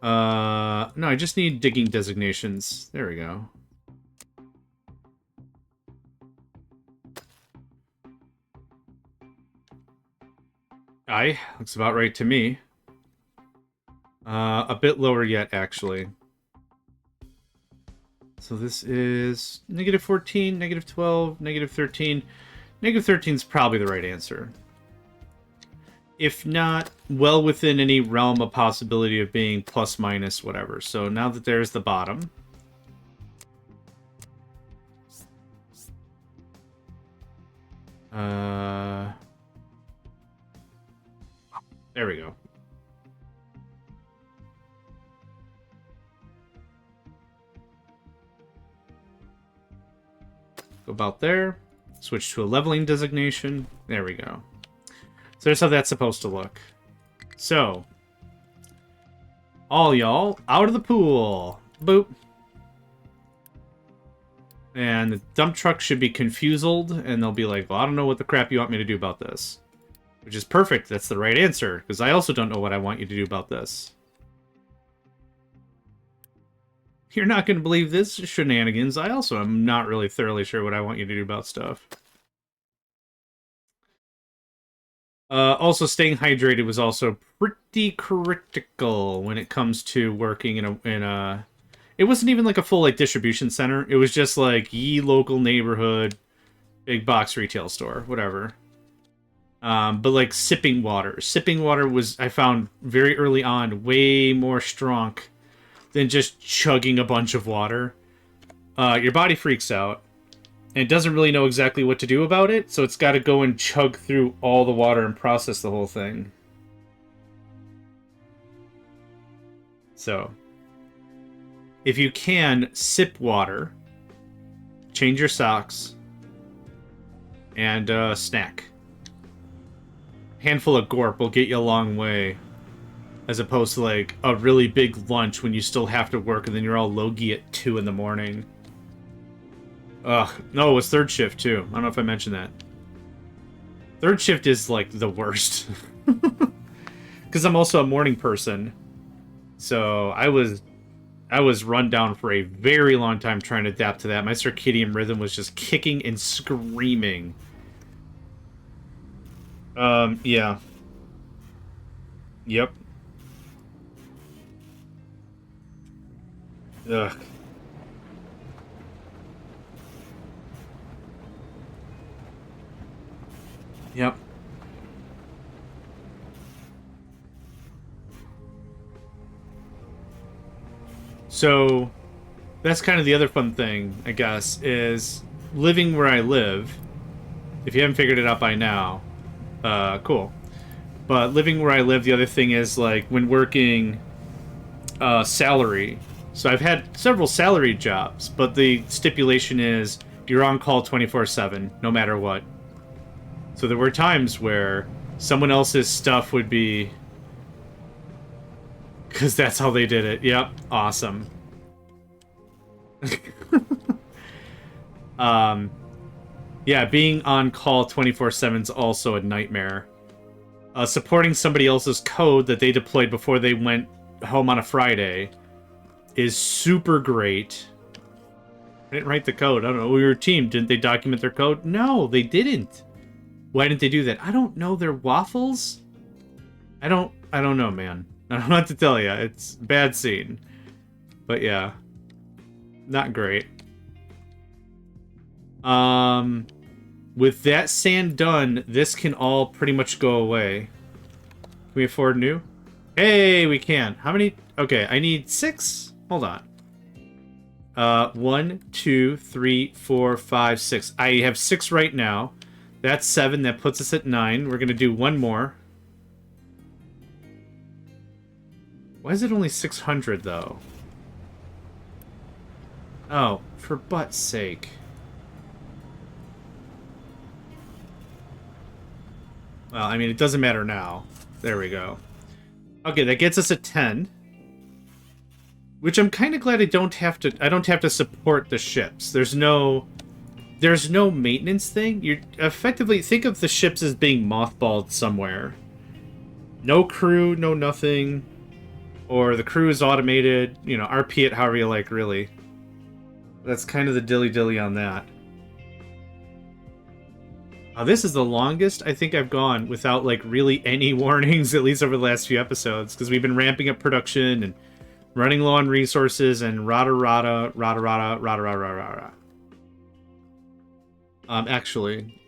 No, I just need digging designations. There we go. Aye, looks about right to me. A bit lower yet, actually. So this is -14, -12, -13. -13 is probably the right answer. If not, well within any realm of possibility of being plus minus whatever. So now that there's the bottom. There we go. Go about there. Switch to a leveling designation. There we go. So there's how that's supposed to look. So, all y'all out of the pool. Boop. And the dump truck should be confused, and they'll be like, well, I don't know what the crap you want me to do about this. Which is perfect. That's the right answer, because I also don't know what I want you to do about this. You're not going to believe this shenanigans. I also am not really thoroughly sure what I want you to do about stuff. Also, staying hydrated was also pretty critical when it comes to working in a... It wasn't even like a full like distribution center. It was just like ye local neighborhood, big box retail store, whatever. But like sipping water. Sipping water was, I found very early on, way more strong than just chugging a bunch of water. Your body freaks out. And it doesn't really know exactly what to do about it, so it's got to go and chug through all the water and process the whole thing. So, if you can, sip water, change your socks, and snack. Handful of gorp will get you a long way, as opposed to like a really big lunch when you still have to work and then you're all logy at 2 in the morning. Ugh, no, it was third shift too. I don't know if I mentioned that. Third shift is like the worst. Because I'm also a morning person. So I was run down for a very long time trying to adapt to that. My circadian rhythm was just kicking and screaming. Yeah. Yep. Ugh. Yep. So, that's kind of the other fun thing, I guess, is living where I live. If you haven't figured it out by now, cool. But living where I live, the other thing is, like, when working salary. So I've had several salaried jobs, but the stipulation is you're on call 24/7, no matter what. So there were times where someone else's stuff would be... Because that's how they did it. Yep, awesome. Yeah, being on call 24/7 is also a nightmare. Supporting somebody else's code that they deployed before they went home on a Friday is super great. I didn't write the code. I don't know. We were a team. Didn't they document their code? No, they didn't. Why didn't they do that? I don't know. They're waffles? I don't know, man. I don't know what to tell you. It's a bad scene. But yeah. Not great. With that sand done, this can all pretty much go away. Can we afford new? Hey, we can. How many? Okay, I need 6. Hold on. 1, 2, 3, 4, 5, 6. I have 6 right now. That's 7. That puts us at 9. We're gonna do one more. Why is it only 600, though? Oh, for butt's sake. Well, I mean, it doesn't matter now. There we go. Okay, that gets us a 10. Which I'm kind of glad I don't have to support the ships. There's no maintenance thing. You effectively think of the ships as being mothballed somewhere. No crew, no nothing. Or the crew is automated, you know, RP it however you like, really. That's kind of the dilly-dilly on that. This is the longest I think I've gone without, like, really any warnings, at least over the last few episodes, because we've been ramping up production and running low on resources and rada. Actually,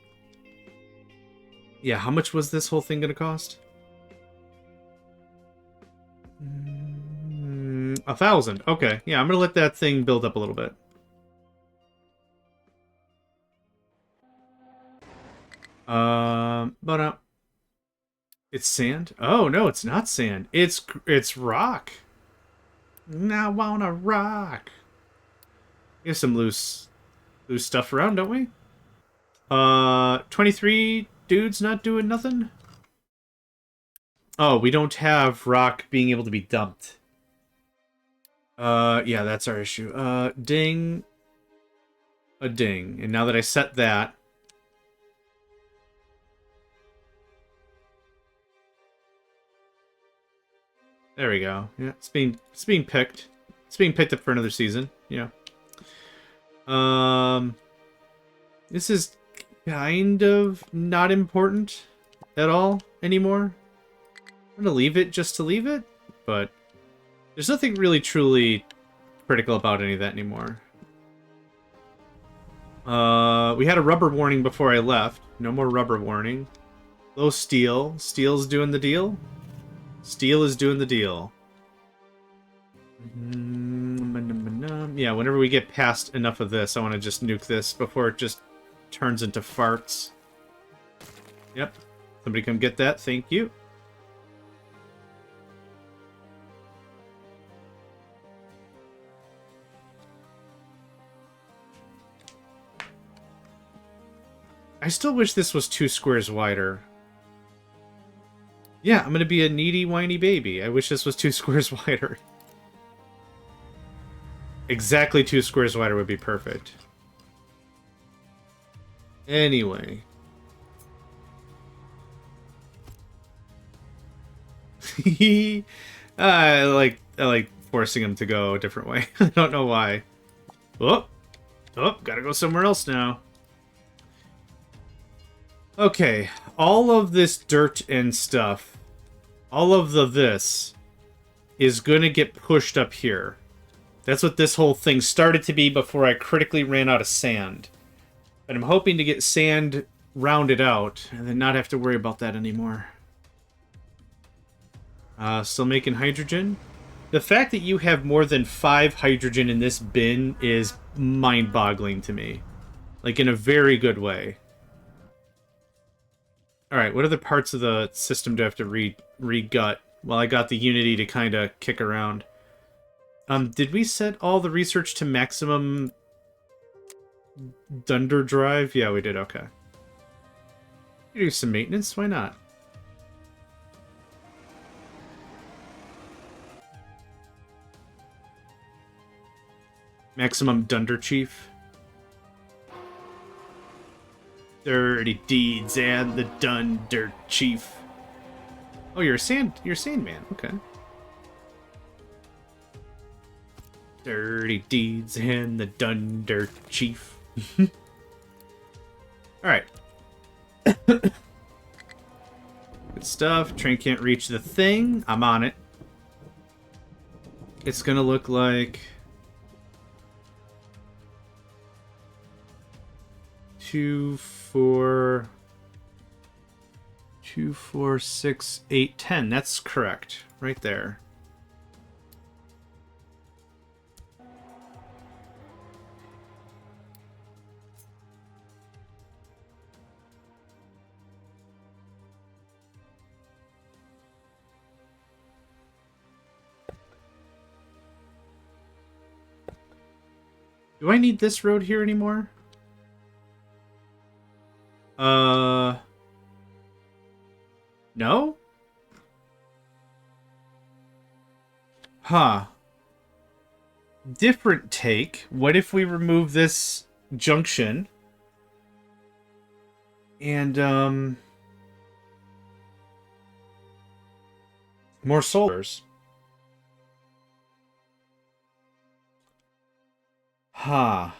yeah, how much was this whole thing gonna cost? 1,000. Okay, yeah, I'm gonna let that thing build up a little bit. But it's sand. Oh no, it's not sand. It's rock. I wanna rock. We have some loose stuff around, don't we? 23 dudes not doing nothing. Oh, we don't have rock being able to be dumped. Yeah, that's our issue. Ding. A ding. And now that I set that... There we go. Yeah, it's being picked. It's being picked up for another season. Yeah. This is kind of not important at all anymore. I'm gonna leave it just to leave it, but there's nothing really truly critical about any of that anymore. We had a rubber warning before I left. No more rubber warning. Low steel. Steel's doing the deal. Steel is doing the deal. Yeah, whenever we get past enough of this, I want to just nuke this before it just turns into farts. Yep. Somebody come get that. Thank you. I still wish this was 2 squares wider. Yeah, I'm gonna be a needy, whiny baby. I wish this was 2 squares wider. Exactly 2 squares wider would be perfect. Anyway. I like forcing him to go a different way. I don't know why. Oh, gotta go somewhere else now. Okay, all of this dirt and stuff, all of this is gonna get pushed up here. That's what this whole thing started to be before I critically ran out of sand. But I'm hoping to get sand rounded out and then not have to worry about that anymore. Still making hydrogen. The fact that you have more than 5 hydrogen in this bin is mind-boggling to me. Like, in a very good way. Alright, what other parts of the system do I have to re-gut? Well, I got the Unity to kind of kick around. Did we set all the research to maximum Dunder drive? Yeah, we did, okay. Do some maintenance, why not? Maximum Dunder Chief. Dirty deeds and the Dunder Chief. Oh, you're a Sandman, okay. Dirty deeds and the Dunder Chief. Alright. Good stuff. Train can't reach the thing. I'm on it. It's gonna look like 2, 4, 6, 8, 10. That's correct. Right there. Do I need this road here anymore? No? Huh. Different take. What if we remove this junction? And, more solars. Huh.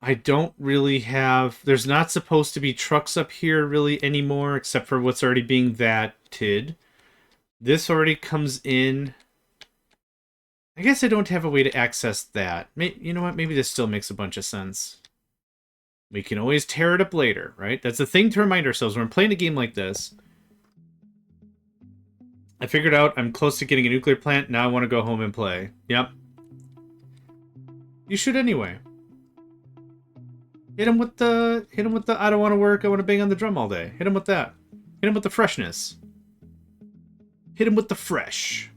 I don't really have... There's not supposed to be trucks up here really anymore, except for what's already being thatted. This already comes in. I guess I don't have a way to access that. You know what? Maybe this still makes a bunch of sense. We can always tear it up later, right? That's the thing to remind ourselves when we're playing a game like this. I figured out I'm close to getting a nuclear plant. Now I want to go home and play. Yep. You should anyway. Hit him with the I don't want to work, I want to bang on the drum all day. Hit him with that. Hit him with the freshness. Hit him with the fresh.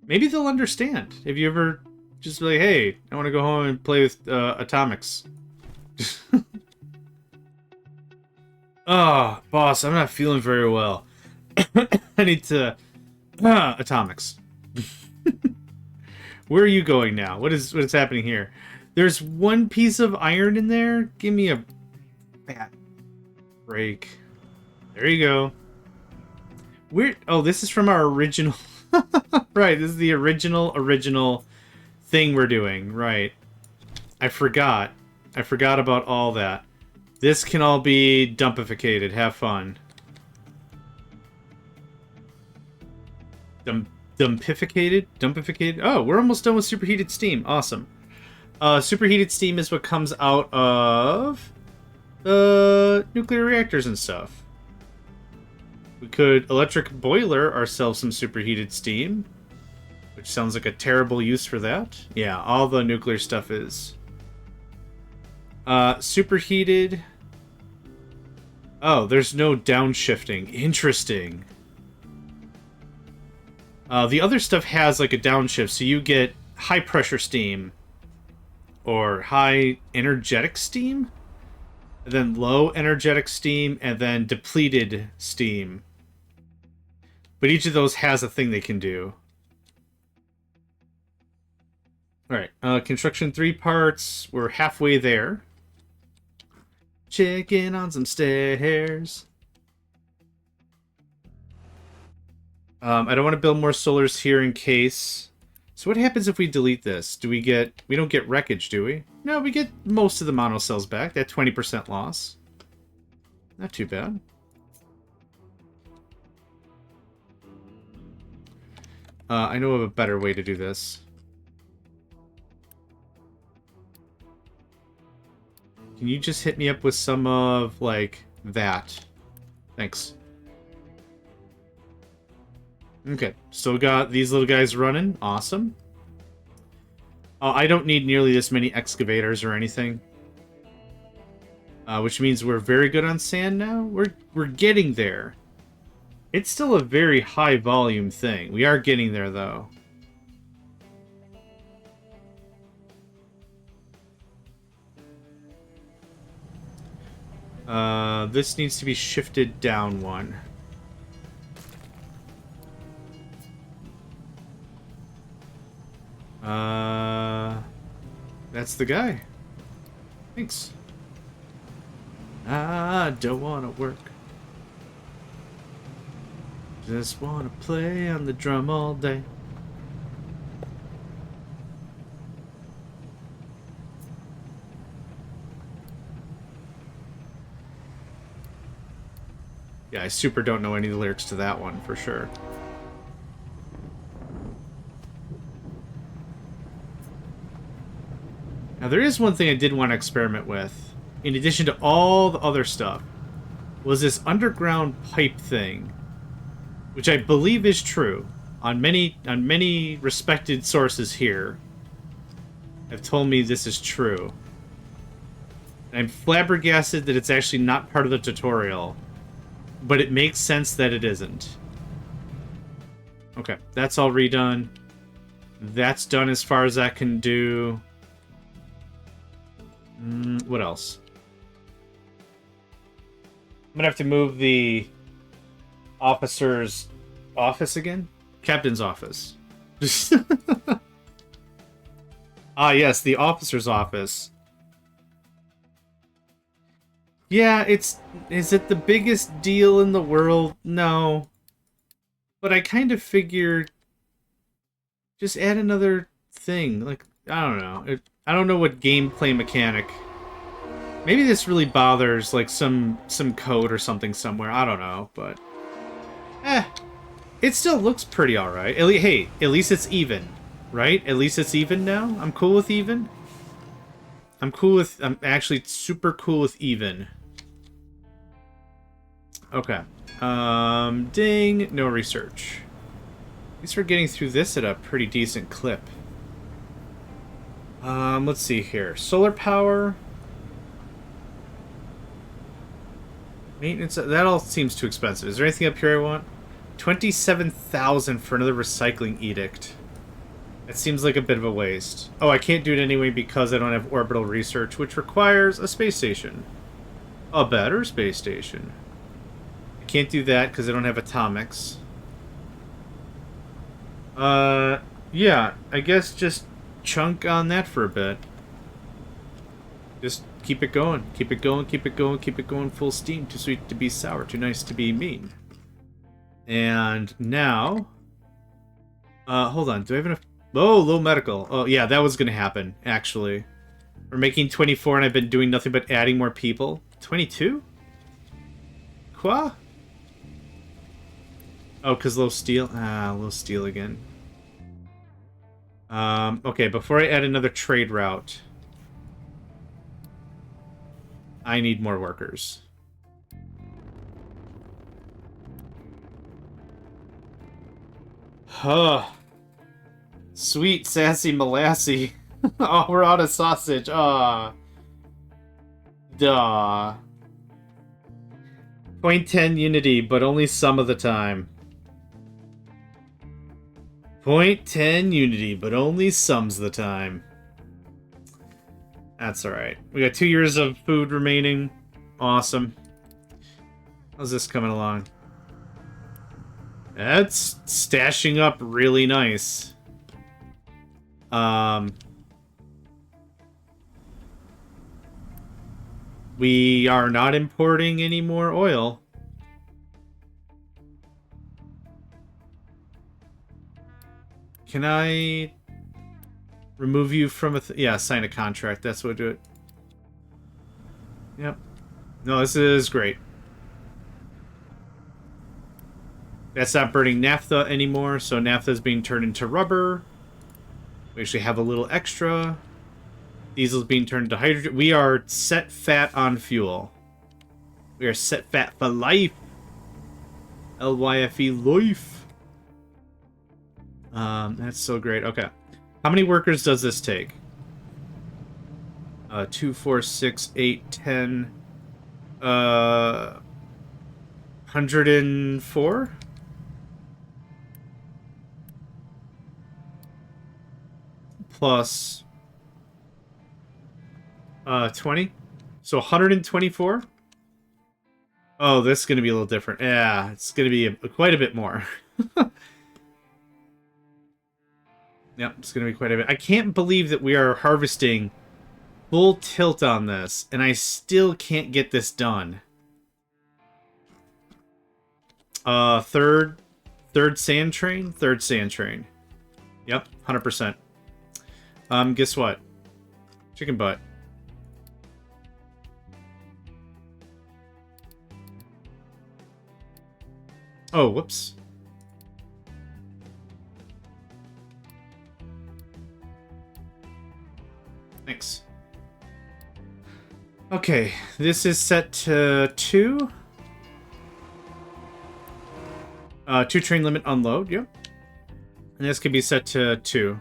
Maybe they'll understand. If you ever just be like, hey, I want to go home and play with atomics. Oh, boss, I'm not feeling very well. I need to... atomics. Where are you going now? What is happening here? There's one piece of iron in there? Give me a fat break. There you go. Oh, this is from our original... Right, this is the original thing we're doing. Right. I forgot. I forgot about all that. This can all be dumpificated. Have fun. Dumpificated? Dumpificated? Oh, we're almost done with superheated steam. Awesome. Superheated steam is what comes out of nuclear reactors and stuff. We could electric boiler ourselves some superheated steam, which sounds like a terrible use for that. Yeah, all the nuclear stuff is. Superheated. Oh, there's no downshifting. Interesting. The other stuff has like a downshift, so you get high pressure steam or high energetic steam, and then low energetic steam, and then depleted steam. But each of those has a thing they can do. Alright, construction 3 parts. We're halfway there. Checking on some stairs. I don't want to build more solars here in case. So what happens if we delete this? We don't get wreckage, do we? No, we get most of the monocells back. That 20% loss. Not too bad. I know of a better way to do this. Can you just hit me up with some of, like, that? Thanks. Okay, still got these little guys running. Awesome. I don't need nearly this many excavators or anything. Which means we're very good on sand now. We're getting there. It's still a very high volume thing. We are getting there, though. This needs to be shifted down one. That's the guy. Thanks. I don't want to work. Just want to play on the drum all day. Yeah, I super don't know any of the lyrics to that one, for sure. Now, there is one thing I did want to experiment with, in addition to all the other stuff, was this underground pipe thing, which I believe is true. On many respected sources here have told me this is true. And I'm flabbergasted that it's actually not part of the tutorial, but it makes sense that it isn't. Okay, that's all redone. That's done as far as that can do. What else? I'm gonna have to move the officer's office again? Captain's office. Ah, yes, the officer's office. Yeah, is it the biggest deal in the world? No. But I kind of figured just add another thing. Like, I don't know. I don't know what gameplay mechanic. Maybe this really bothers like some code or something somewhere. I don't know, but it still looks pretty all right. Hey, at least it's even, right? At least it's even now. I'm cool with even. I'm actually super cool with even. Okay. Ding. No research. At least we're getting through this at a pretty decent clip. Let's see here. Solar power. Maintenance. That all seems too expensive. Is there anything up here I want? 27,000 for another recycling edict. That seems like a bit of a waste. Oh, I can't do it anyway because I don't have orbital research, which requires a space station. A better space station. I can't do that because I don't have atomics. Yeah, I guess just chunk on that for a bit. Just keep it going. Keep it going, keep it going, keep it going full steam. Too sweet to be sour, too nice to be mean. And now... hold on, do I have enough... Oh, low medical. Oh, yeah, that was gonna happen, actually. We're making 24 and I've been doing nothing but adding more people. 22? Quoi? Oh, because low steel? Ah, low steel again. Okay, before I add another trade route, I need more workers. Huh. Sweet, sassy molassy. Oh, we're out of sausage. Ah. Duh. Point 10 unity, but only some of the time. Point 10 unity, but only some's the time. That's alright. We got 2 years of food remaining. Awesome. How's this coming along? That's stashing up really nice. We are not importing any more oil. Can I remove you from a... yeah, sign a contract. That's what do it. Yep. No, this is great. That's not burning naphtha anymore, so naphtha is being turned into rubber. We actually have a little extra. Diesel's being turned into hydrogen. We are set fat on fuel. We are set fat for life. LYFE life. That's so great. Okay. How many workers does this take? 2, 4, 6, 8, 10. 104? Plus 20. So 124? Oh, this is going to be a little different. Yeah, it's going to be quite a bit more. Yep, it's going to be quite a bit. I can't believe that we are harvesting full tilt on this, and I still can't get this done. Third sand train? Third sand train. Yep, 100%. Guess what? Chicken butt. Oh, whoops. Thanks. Okay, this is set to 2. 2 train limit unload, yep. And this can be set to 2.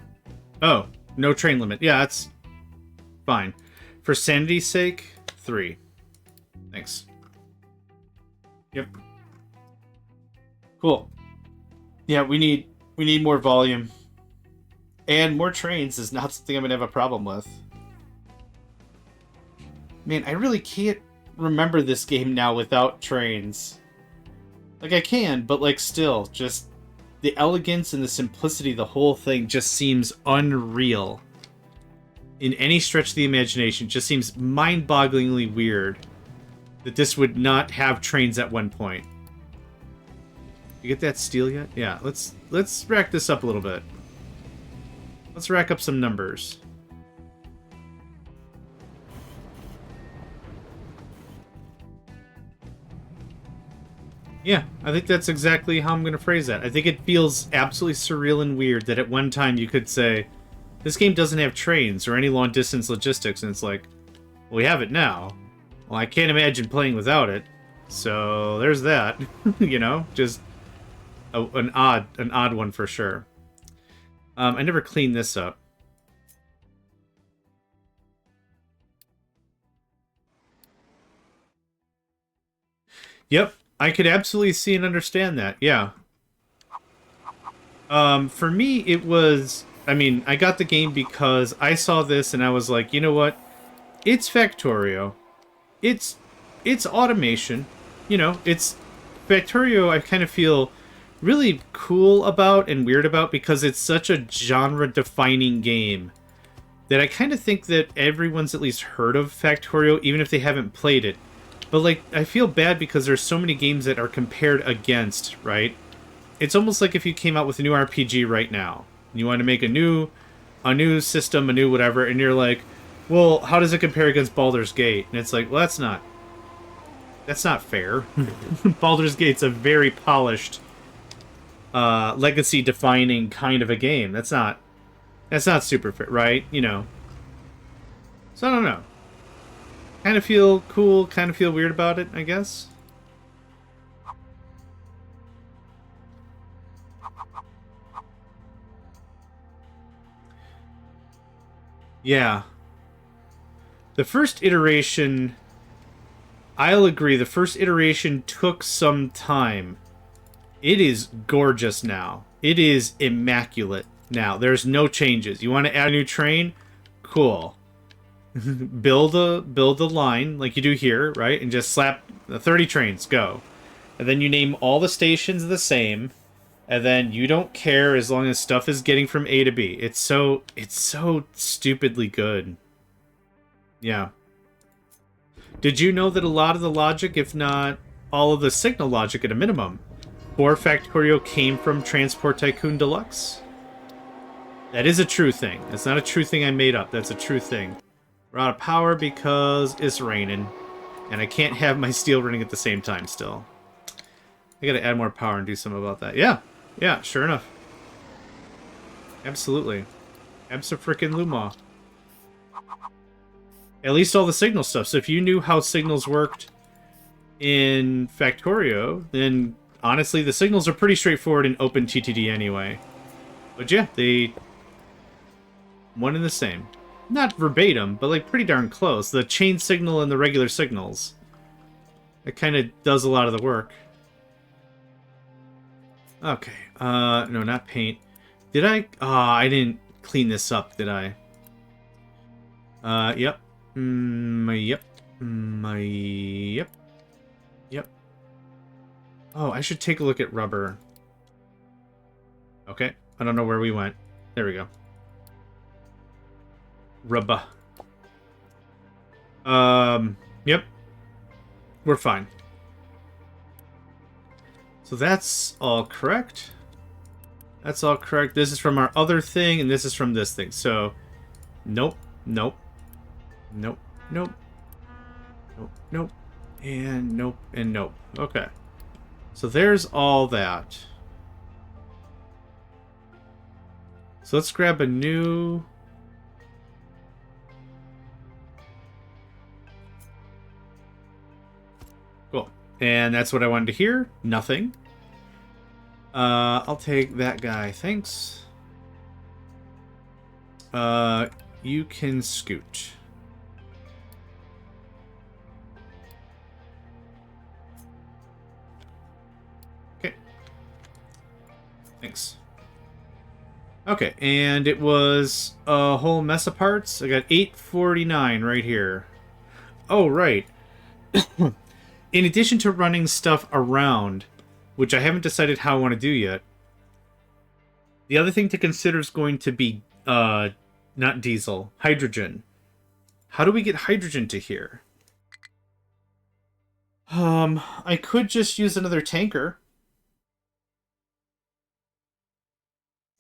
Oh, no train limit. Yeah, that's fine. For sanity's sake, 3. Thanks. Yep. Cool. Yeah, we need more volume. And more trains is not something I'm going to have a problem with. Man, I really can't remember this game now without trains. Like, I can, but, like, still, just the elegance and the simplicity of the whole thing just seems unreal. In any stretch of the imagination, it just seems mind-bogglingly weird that this would not have trains at one point. You get that steel yet? Yeah, let's rack this up a little bit. Let's rack up some numbers. Yeah, I think that's exactly how I'm going to phrase that. I think it feels absolutely surreal and weird that at one time you could say, this game doesn't have trains or any long-distance logistics, and it's like, well, we have it now. Well, I can't imagine playing without it. So there's that. You know, just an odd one for sure. I never cleaned this up. Yep, I could absolutely see and understand that. Yeah. For me, it was. I mean, I got the game because I saw this and I was like, you know what? It's Factorio. It's automation. You know, it's Factorio. I kind of feel really cool about and weird about because it's such a genre-defining game that I kind of think that everyone's at least heard of Factorio, even if they haven't played it. But, like, I feel bad because there's so many games that are compared against, right? It's almost like if you came out with a new RPG right now, and you want to make a new system, a new whatever, and you're like, well, how does it compare against Baldur's Gate? And it's like, well, that's not fair. Baldur's Gate's a very polished, legacy-defining kind of a game. That's not super fair, right? You know. So I don't know. Kind of feel cool, kind of feel weird about it, I guess. Yeah. The first iteration, I'll agree, the first iteration took some time. It is gorgeous now. It is immaculate now. There's no changes. You want to add a new train? Cool. build a line like you do here, right? And just slap the 30 trains, go. And then you name all the stations the same, and then you don't care as long as stuff is getting from A to B. It's so stupidly good. Yeah. Did you know that a lot of the logic, if not all of the signal logic at a minimum, for Factorio came from Transport Tycoon Deluxe? That is a true thing. That's not a true thing I made up. That's a true thing. We're out of power because it's raining. And I can't have my steel running at the same time still. I gotta add more power and do something about that. Yeah. Yeah, sure enough. Absolutely. Abso-frickin-Luma. At least all the signal stuff. So if you knew how signals worked in Factorio, then honestly the signals are pretty straightforward in OpenTTD anyway. But yeah, they... one and the same. Not verbatim, but like pretty darn close. The chain signal and the regular signals. It kind of does a lot of the work. Okay. No, not paint. Did I? I didn't clean this up, did I? Yep. Yep. Yep. Yep. Oh, I should take a look at rubber. Okay. I don't know where we went. There we go. Rubber. Yep. We're fine. So that's all correct. That's all correct. This is from our other thing, and this is from this thing. So, nope, nope, nope, nope, nope, nope, and nope, and nope. Okay. So there's all that. So let's grab a new... Cool. And that's what I wanted to hear. Nothing. I'll take that guy. Thanks. You can scoot. Okay. Thanks. Okay, and it was a whole mess of parts. I got 849 right here. Oh, right. In addition to running stuff around, which I haven't decided how I want to do yet, the other thing to consider is going to be, not diesel, hydrogen. How do we get hydrogen to here? I could just use another tanker.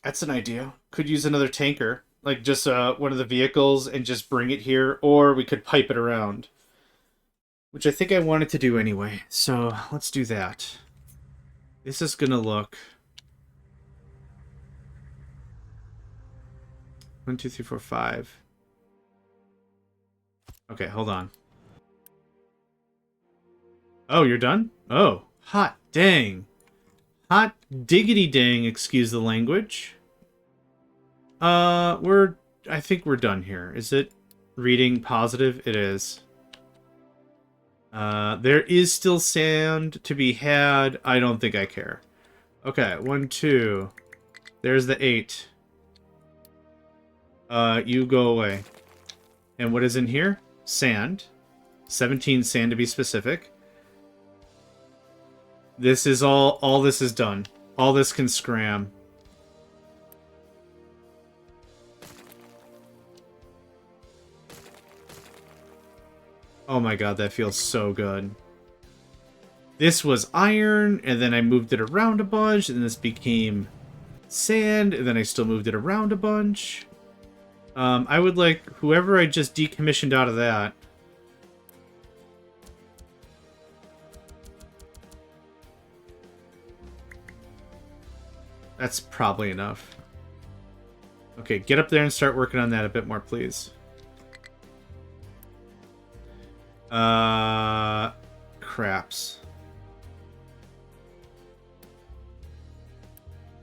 That's an idea. Could use another tanker, like just one of the vehicles, and just bring it here, or we could pipe it around, which I think I wanted to do anyway. So let's do that. This is gonna look 1, 2, 3, 4, 5. Okay, hold on. Oh, you're done? Oh, hot dang. Hot diggity dang, excuse the language. I think we're done here. Is it reading positive? It is. There is still sand to be had. I don't think I care. Okay, 1, 2. There's the 8. You go away. And what is in here? Sand. 17 sand to be specific. This is all this is done. All this can scram. Oh my god, that feels so good. This was iron, and then I moved it around a bunch, and this became sand, and then I still moved it around a bunch. I would like whoever I just decommissioned out of that. That's probably enough. Okay, get up there and start working on that a bit more, please. Craps.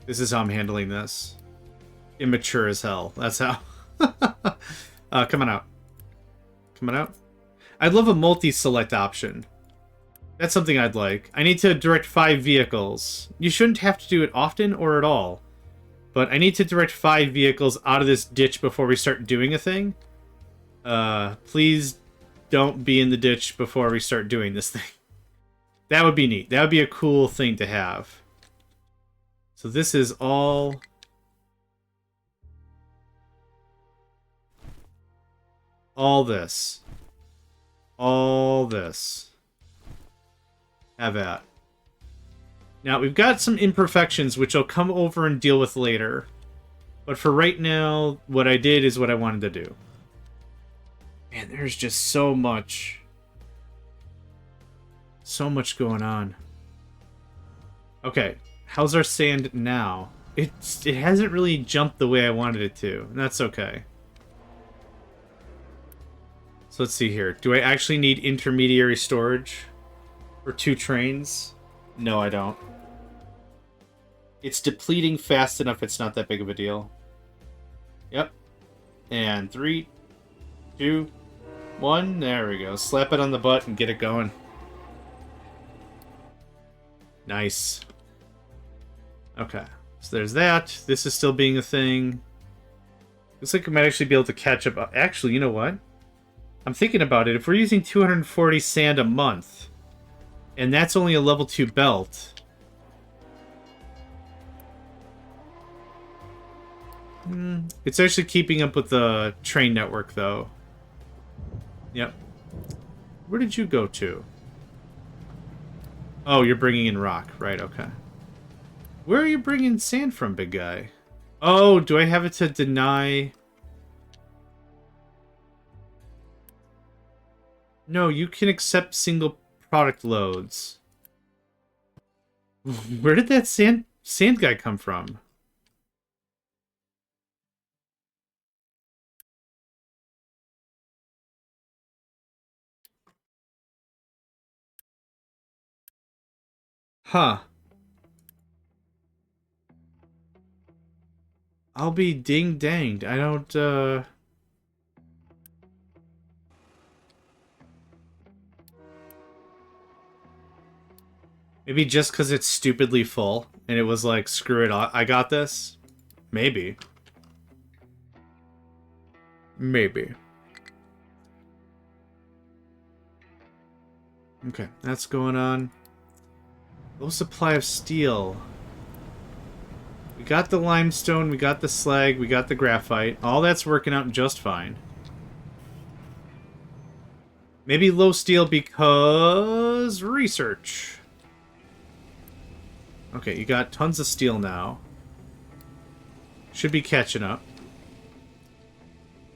This is how I'm handling this. Immature as hell. That's how. Come on out. Come on out. I'd love a multi-select option. That's something I'd like. I need to direct 5 vehicles. You shouldn't have to do it often or at all. But I need to direct 5 vehicles out of this ditch before we start doing a thing. Please don't be in the ditch before we start doing this thing. That would be neat. That would be a cool thing to have. So this is all... all this. All this. Have at. Now, we've got some imperfections, which I'll come over and deal with later. But for right now, what I did is what I wanted to do. Man, there's just so much. So much going on. Okay, how's our sand now? It hasn't really jumped the way I wanted it to, and that's okay. So let's see here. Do I actually need intermediary storage for 2 trains? No, I don't. It's depleting fast enough it's not that big of a deal. Yep. And 3, 2, 1. There we go. Slap it on the butt and get it going. Nice. Okay. So there's that. This is still being a thing. Looks like we might actually be able to catch up. Actually, you know what? I'm thinking about it. If we're using 240 sand a month, and that's only a level 2 belt... It's actually keeping up with the train network, though. Yep. Where did you go to? Oh, you're bringing in rock. Right, okay. Where are you bringing sand from, big guy? Oh, do I have it to deny... No, you can accept single product loads. Where did that sand guy come from? Huh. I'll be ding-danged. I don't, Maybe just because it's stupidly full, and it was like, screw it, I got this? Maybe. Maybe. Okay, that's going on. Low supply of steel. We got the limestone, we got the slag, we got the graphite. All that's working out just fine. Maybe low steel because research. Okay, you got tons of steel now. Should be catching up.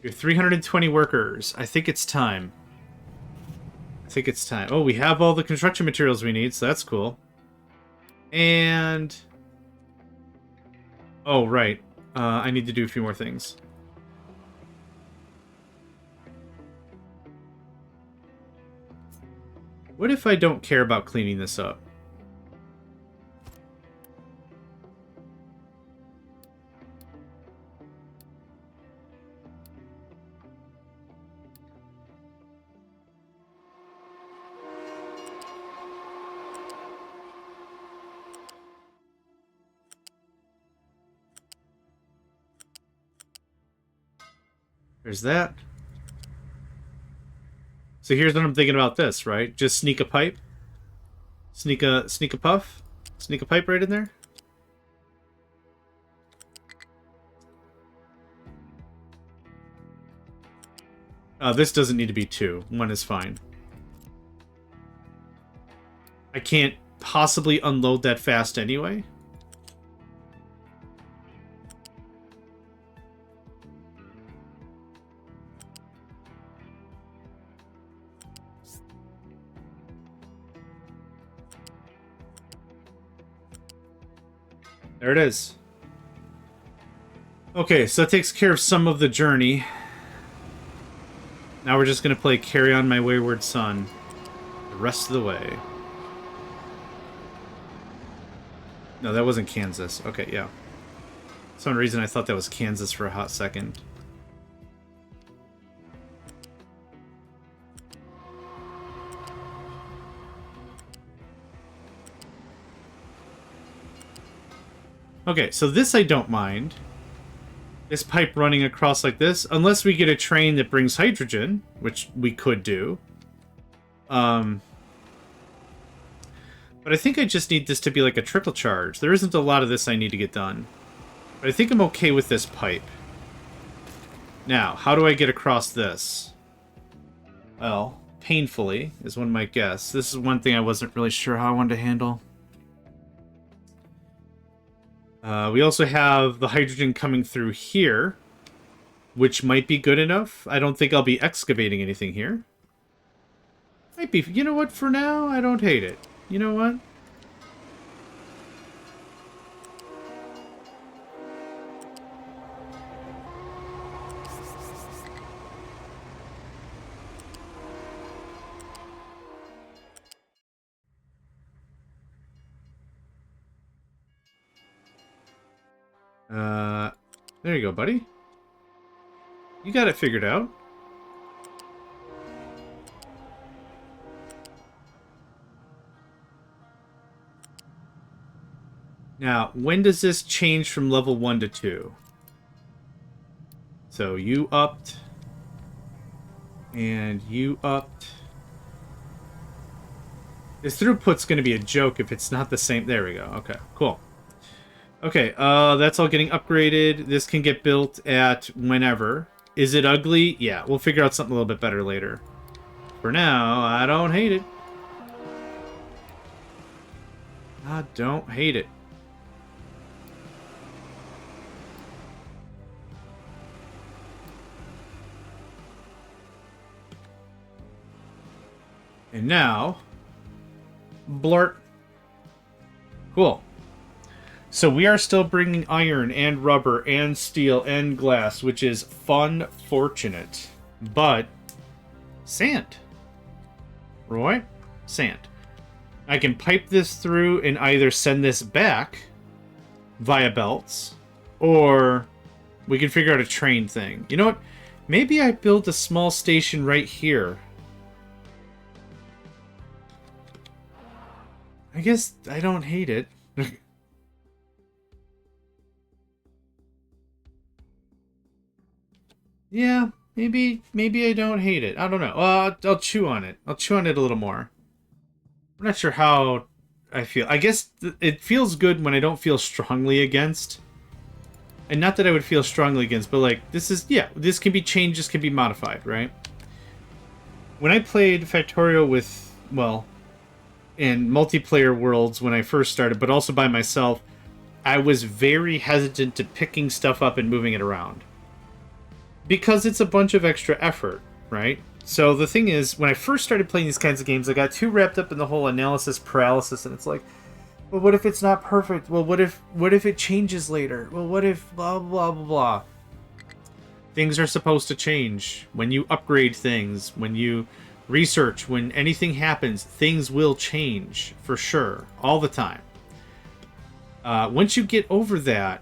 You're 320 workers. I think it's time. Oh, we have all the construction materials we need, so that's cool. And... oh, right. I need to do a few more things. What if I don't care about cleaning this up? There's that. So here's what I'm thinking about this, right? Just sneak a pipe. Sneak a puff. Sneak a pipe right in there. This doesn't need to be 2. 1 is fine. I can't possibly unload that fast anyway. There it is. Okay, so that takes care of some of the journey. Now we're just going to play Carry On My Wayward Son the rest of the way. No, that wasn't Kansas. Okay, yeah. For some reason I thought that was Kansas for a hot second. Okay, so this I don't mind. This pipe running across like this, unless we get a train that brings hydrogen, which we could do. But I think I just need this to be like a trickle charge. There isn't a lot of this I need to get done. But I think I'm okay with this pipe. Now, how do I get across this? Well, painfully, is one might guess. This is one thing I wasn't really sure how I wanted to handle. We also have the hydrogen coming through here, which might be good enough. I don't think I'll be excavating anything here. Might be. You know what? For now, I don't hate it. You know what? There you go, buddy. You got it figured out. Now, when does this change from level 1 to 2? So you upped. And you upped. This throughput's going to be a joke if it's not the same. There we go. Okay, cool. Okay, that's all getting upgraded. This can get built at whenever. Is it ugly? Yeah, we'll figure out something a little bit better later. For now, I don't hate it. I don't hate it. And now, blurt. Cool. So we are still bringing iron and rubber and steel and glass, which is fortunate. But sand. Roy? Sand. I can pipe this through and either send this back via belts, or we can figure out a train thing. You know what? Maybe I build a small station right here. I guess I don't hate it. Yeah, Maybe I don't hate it. I don't know. I'll chew on it. I'll chew on it a little more. I'm not sure how I feel. I guess it feels good when I don't feel strongly against. And not that I would feel strongly against, but like, this is, yeah, this can be changed, this can be modified, right? When I played Factorio with, well, in multiplayer worlds when I first started, but also by myself, I was very hesitant to picking stuff up and moving it around. Because it's a bunch of extra effort, right? So the thing is, when I first started playing these kinds of games, I got too wrapped up in the whole analysis paralysis, and it's like, well, what if it's not perfect? Well, what if it changes later? Well, what if blah, blah, blah, blah. Things are supposed to change. When you upgrade things, when you research, when anything happens, things will change, for sure, all the time. Once you get over that,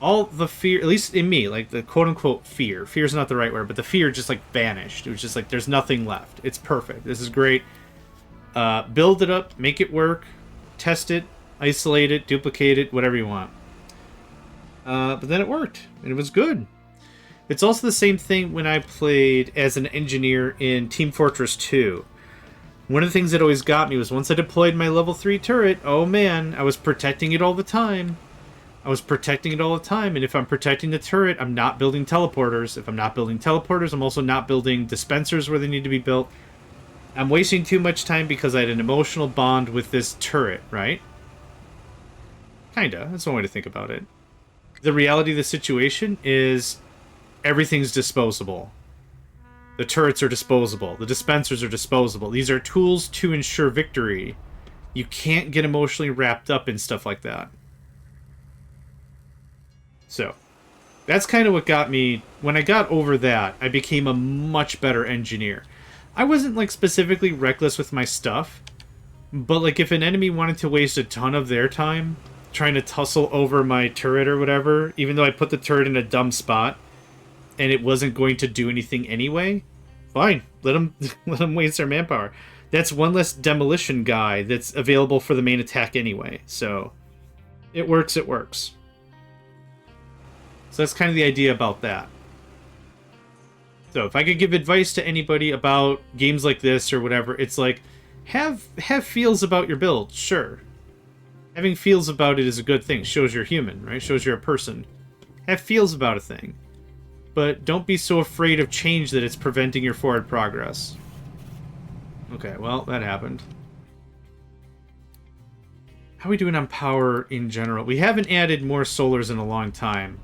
all the fear, at least in me, like the quote-unquote fear is not the right word, but the fear just like vanished. It was just like, there's nothing left. It's perfect. This is great. Build it up, make it work, test it, isolate it, duplicate it, whatever you want. But then it worked, and it was good. It's also the same thing when I played as an engineer in Team Fortress 2. One of the things that always got me was once I deployed my level 3 turret, oh man, I was protecting it all the time. And if I'm protecting the turret, I'm not building teleporters. If I'm not building teleporters, I'm also not building dispensers where they need to be built. I'm wasting too much time because I had an emotional bond with this turret, right? Kinda. That's one way to think about it. The reality of the situation is everything's disposable. The turrets are disposable. The dispensers are disposable. These are tools to ensure victory. You can't get emotionally wrapped up in stuff like that. So, that's kind of what got me... When I got over that, I became a much better engineer. I wasn't, like, specifically reckless with my stuff, but, like, if an enemy wanted to waste a ton of their time trying to tussle over my turret or whatever, even though I put the turret in a dumb spot, and it wasn't going to do anything anyway, fine. Let them waste their manpower. That's one less demolition guy that's available for the main attack anyway, so it works, it works. So that's kind of the idea about that. So if I could give advice to anybody about games like this or whatever, it's like, have feels about your build, sure. Having feels about it is a good thing. Shows you're human, right? Shows you're a person. Have feels about a thing. But don't be so afraid of change that it's preventing your forward progress. Okay, well, that happened. How are we doing on power in general? We haven't added more solars in a long time.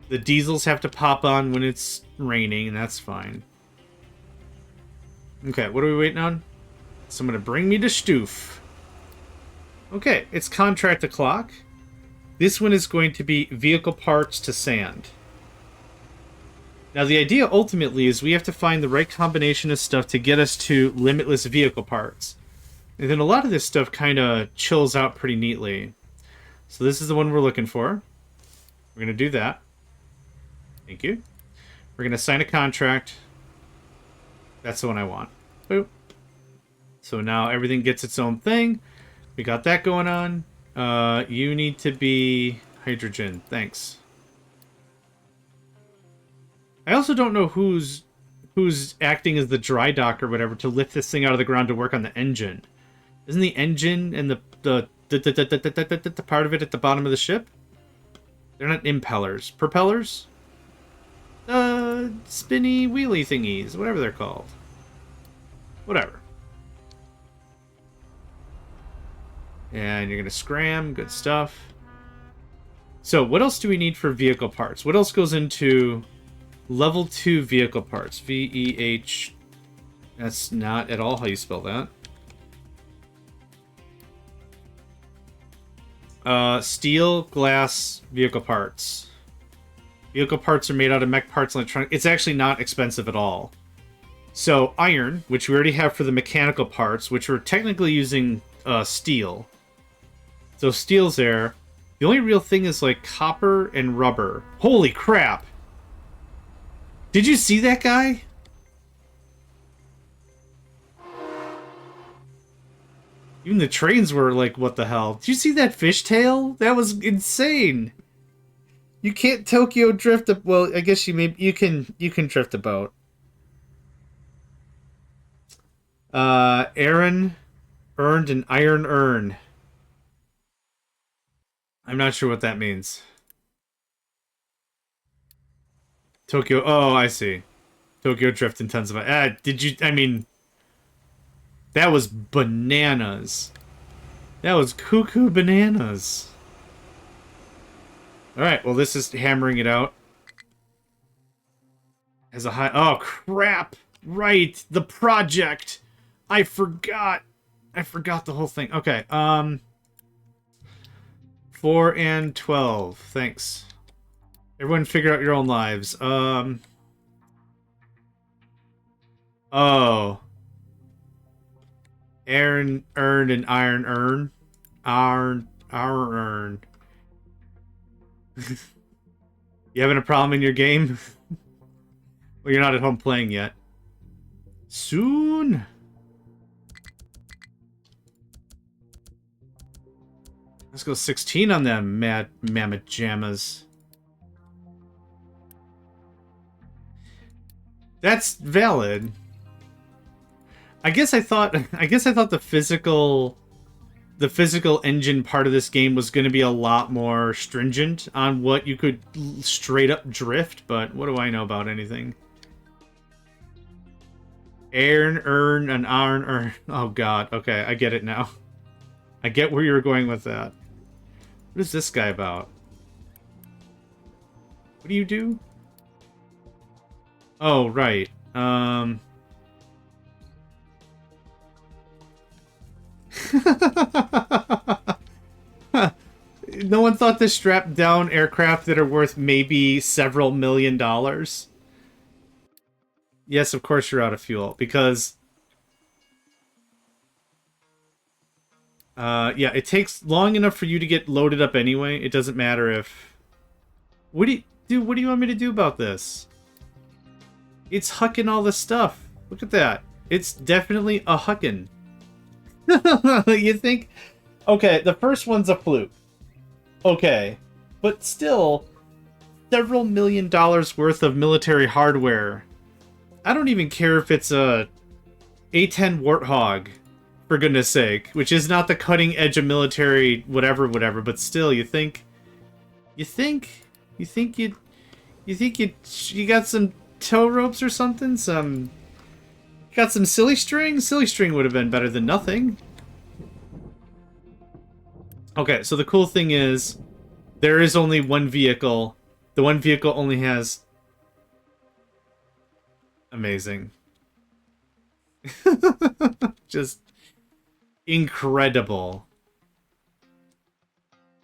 The diesels have to pop on when it's raining, and that's fine. Okay, what are we waiting on? Someone to bring me to Stoof. Okay, it's contract o'clock. This one is going to be vehicle parts to sand. Now, the idea ultimately is we have to find the right combination of stuff to get us to limitless vehicle parts. And then a lot of this stuff kind of chills out pretty neatly. So this is the one we're looking for. We're going to do that. Thank you. We're going to sign a contract. That's the one I want. Boop. So now everything gets its own thing. We got that going on. You need to be hydrogen. Thanks. I also don't know who's acting as the dry dock or whatever to lift this thing out of the ground to work on the engine. Isn't the engine and the part of it at the bottom of the ship? They're not impellers. Propellers? Spinny wheelie thingies, whatever they're called. Whatever. And you're gonna scram, good stuff. So, what else do we need for vehicle parts? What else goes into level 2 vehicle parts? VEH. That's not at all how you spell that. Steel, glass, vehicle parts. Vehicle parts are made out of mech parts and electronic. It's actually not expensive at all. So, iron, which we already have for the mechanical parts, which we're technically using steel. So, steel's there. The only real thing is, like, copper and rubber. Holy crap! Did you see that guy? Even the trains were like, what the hell? Did you see that fishtail? That was insane! You can't Tokyo drift a well, I guess you can drift a boat. Aaron earned an iron urn. I'm not sure what that means. Tokyo. Oh, I see. Tokyo drift intensified. Did you? I mean, that was bananas. That was cuckoo bananas. All right. Well, this is hammering it out. As a high. Oh crap! Right, the project. I forgot. I forgot the whole thing. Okay. 4 and 12. Thanks. Everyone figure out your own lives. Oh. Aaron earned an iron urn. Our urn. You having a problem in your game? Well, you're not at home playing yet. Soon. Let's go 16 on them, mad mammoth jammas. That's valid. I guess I thought the physical engine part of this game was going to be a lot more stringent on what you could straight up drift, but what do I know about anything? Iron urn, an iron urn. Oh god, okay, I get it now. I get where you were going with that. What is this guy about? What do you do? Oh, right. No one thought to strap down aircraft that are worth maybe several $1,000,000. Yes, of course you're out of fuel, because... yeah, it takes long enough for you to get loaded up anyway. It doesn't matter if... What do you want me to do about this? It's hucking all the stuff. Look at that. It's definitely a hucking. You think... Okay, the first one's a fluke. Okay. But still, several $1,000,000 worth of military hardware. I don't even care if it's a A-10 Warthog, for goodness sake, which is not the cutting edge of military whatever, but still, you got some tow ropes or something? Got some silly string? Silly string would have been better than nothing. Okay, so the cool thing is, there is only one vehicle. The one vehicle only has... Amazing. Just incredible.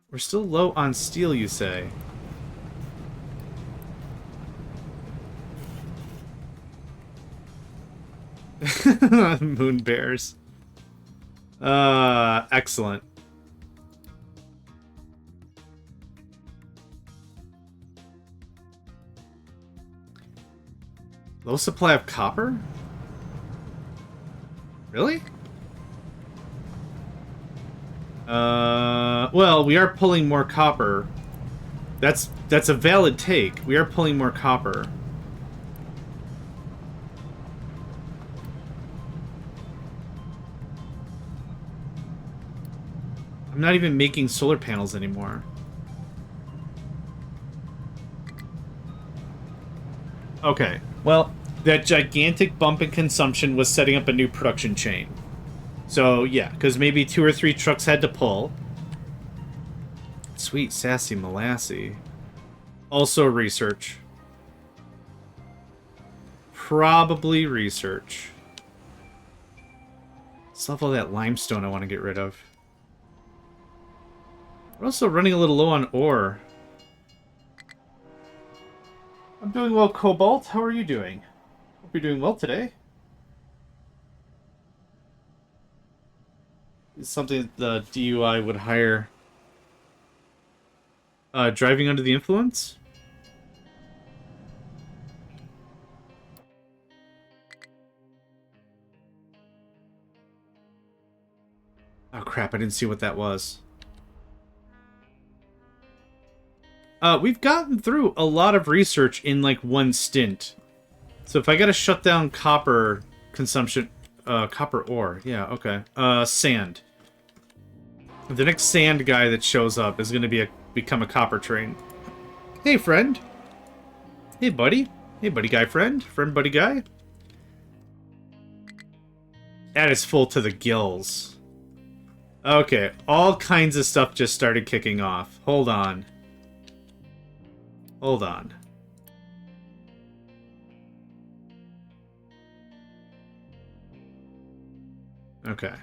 We're still low on steel, you say? Moon bears. Excellent. Low supply of copper? Really? Well, we are pulling more copper. That's a valid take. We are pulling more copper. I'm not even making solar panels anymore. Okay, well, that gigantic bump in consumption was setting up a new production chain. So, yeah, because maybe 2 or 3 trucks had to pull. Sweet, sassy molassy. Also research. Probably research. Still have all that limestone I want to get rid of. We're also running a little low on ore. I'm doing well, Cobalt. How are you doing? Hope you're doing well today. It's something the DUI would hire. Driving under the influence? Oh crap, I didn't see what that was. We've gotten through a lot of research in like one stint. So if I gotta shut down copper consumption, copper ore, yeah, okay. Sand. The next sand guy that shows up is gonna become a copper train. Hey, friend. Hey, buddy. Hey, buddy guy friend. Friend buddy guy. That is full to the gills. Okay, all kinds of stuff just started kicking off. Hold on. Hold on. Okay.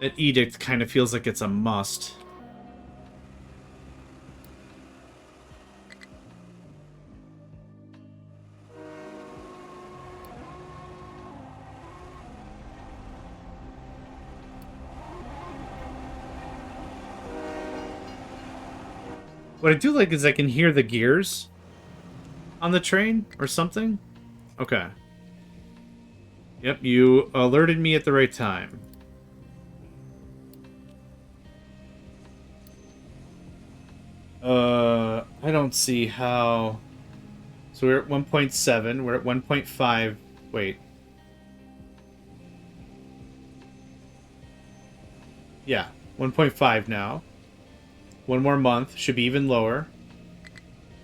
That edict kind of feels like it's a must. What I do like is I can hear the gears on the train or something. Okay. Yep, you alerted me at the right time. I don't see how... So we're at 1.7, we're at 1.5... Wait. Yeah, 1.5 now. One more month, should be even lower.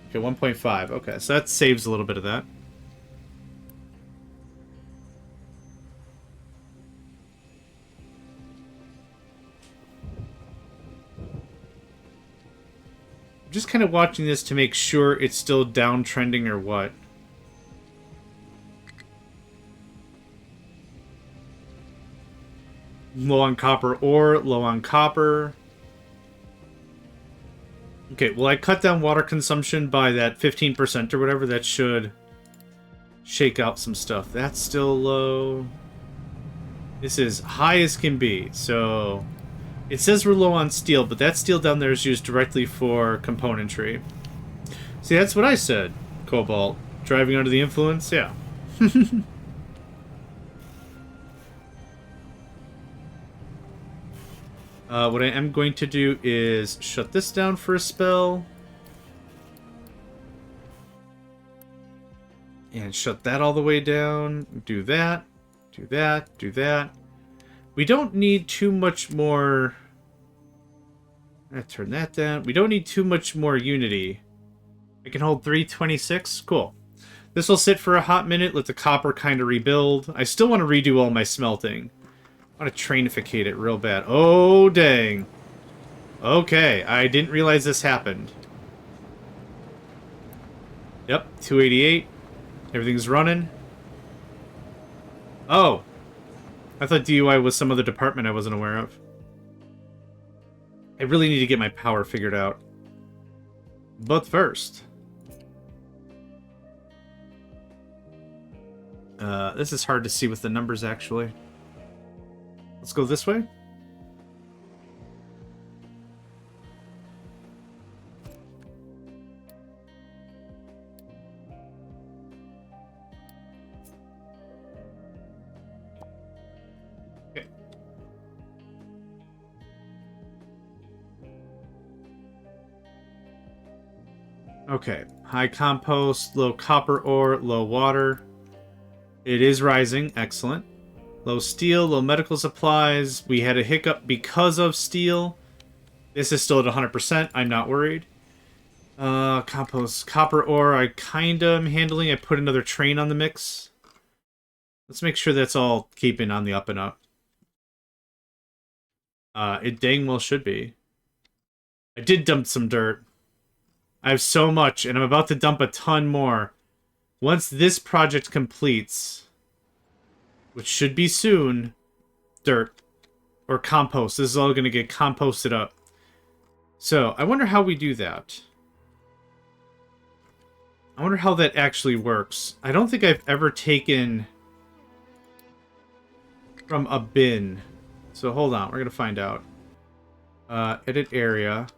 Okay, 1.5, okay, so that saves a little bit of that. Just kind of watching this to make sure it's still downtrending or what. Low on copper ore, low on copper. Okay, well I cut down water consumption by that 15% or whatever. That should shake out some stuff. That's still low. This is high as can be, so... It says we're low on steel, but that steel down there is used directly for componentry. See, that's what I said, Cobalt. Driving under the influence? Yeah. What I am going to do is shut this down for a spell. And shut that all the way down. Do that. Do that. Do that. We don't need too much more... Turn that down. We don't need too much more Unity. I can hold 326. Cool. This will sit for a hot minute. Let the copper kind of rebuild. I still want to redo all my smelting. I want to trainificate it real bad. Oh, dang. Okay, I didn't realize this happened. Yep, 288. Everything's running. Oh. I thought DUI was some other department I wasn't aware of. I really need to get my power figured out. But first... this is hard to see with the numbers, actually. Let's go this way. Okay. Okay. High compost, low copper ore, low water. It is rising. Excellent. Low steel, low medical supplies. We had a hiccup because of steel. This is still at 100%. I'm not worried. Compost. Copper ore, I kind of am handling. I put another train on the mix. Let's make sure that's all keeping on the up and up. It dang well should be. I did dump some dirt. I have so much, and I'm about to dump a ton more. Once this project completes, which should be soon, dirt or compost. This is all going to get composted up. So, I wonder how we do that. I wonder how that actually works. I don't think I've ever taken from a bin. So, hold on. We're going to find out. Edit area.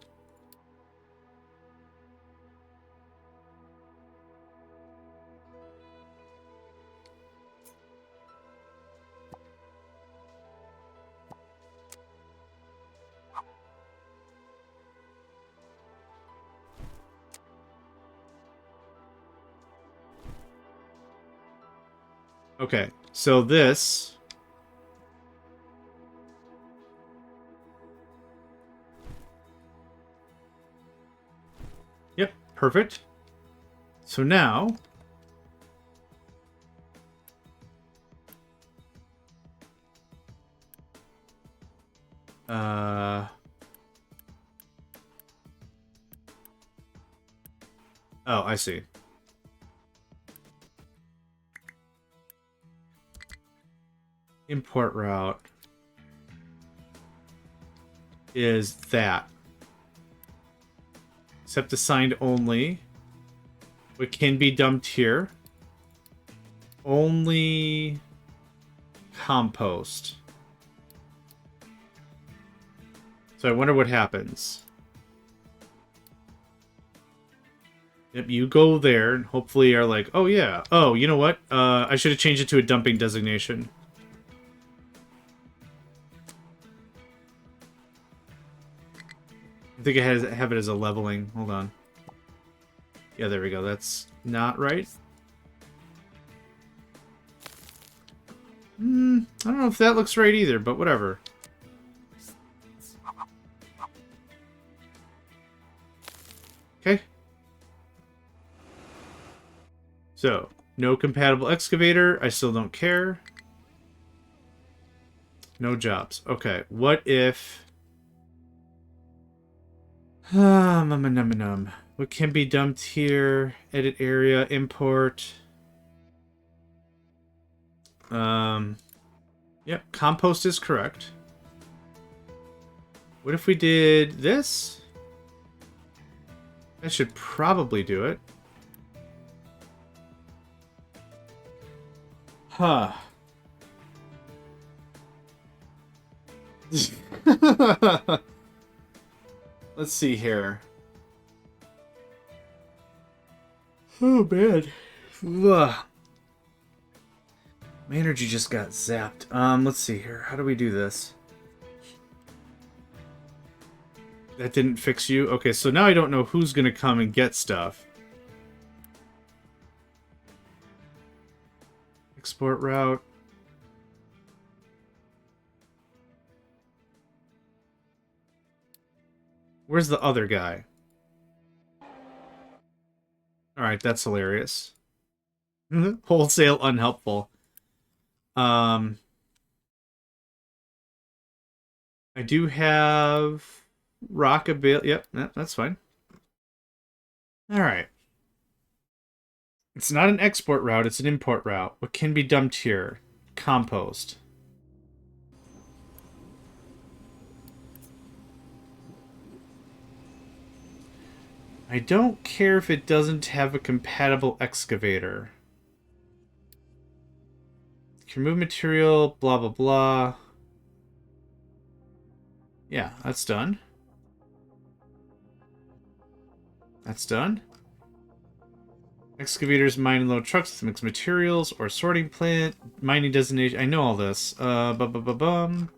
Okay, so this... Yep, perfect. So now... Oh, I see. Import route is that. Except assigned only. What can be dumped here. Only compost. So I wonder what happens. Yep, you go there and hopefully are like, oh yeah, oh, you know what? I should have changed it to a dumping designation. I think I have it as a leveling. Hold on. Yeah, there we go. That's not right. I don't know if that looks right either, but whatever. Okay. So, no compatible excavator. I still don't care. No jobs. Okay, what if... What can be dumped here? Edit area, import. Yep, compost is correct. What if we did this? That should probably do it. Huh. Let's see here. Oh, man. Ugh. My energy just got zapped. Let's see here. How do we do this? That didn't fix you? Okay, so now I don't know who's gonna come and get stuff. Export route. Where's the other guy? Alright, that's hilarious. Wholesale unhelpful. I do have Rockabilly. Yep, that's fine. Alright. It's not an export route, it's an import route. What can be dumped here? Compost. I don't care if it doesn't have a compatible excavator. Can remove material, blah, blah, blah. Yeah, that's done. That's done. Excavators, mining load trucks with mixed materials, or sorting plant, mining designation. I know all this. Bum.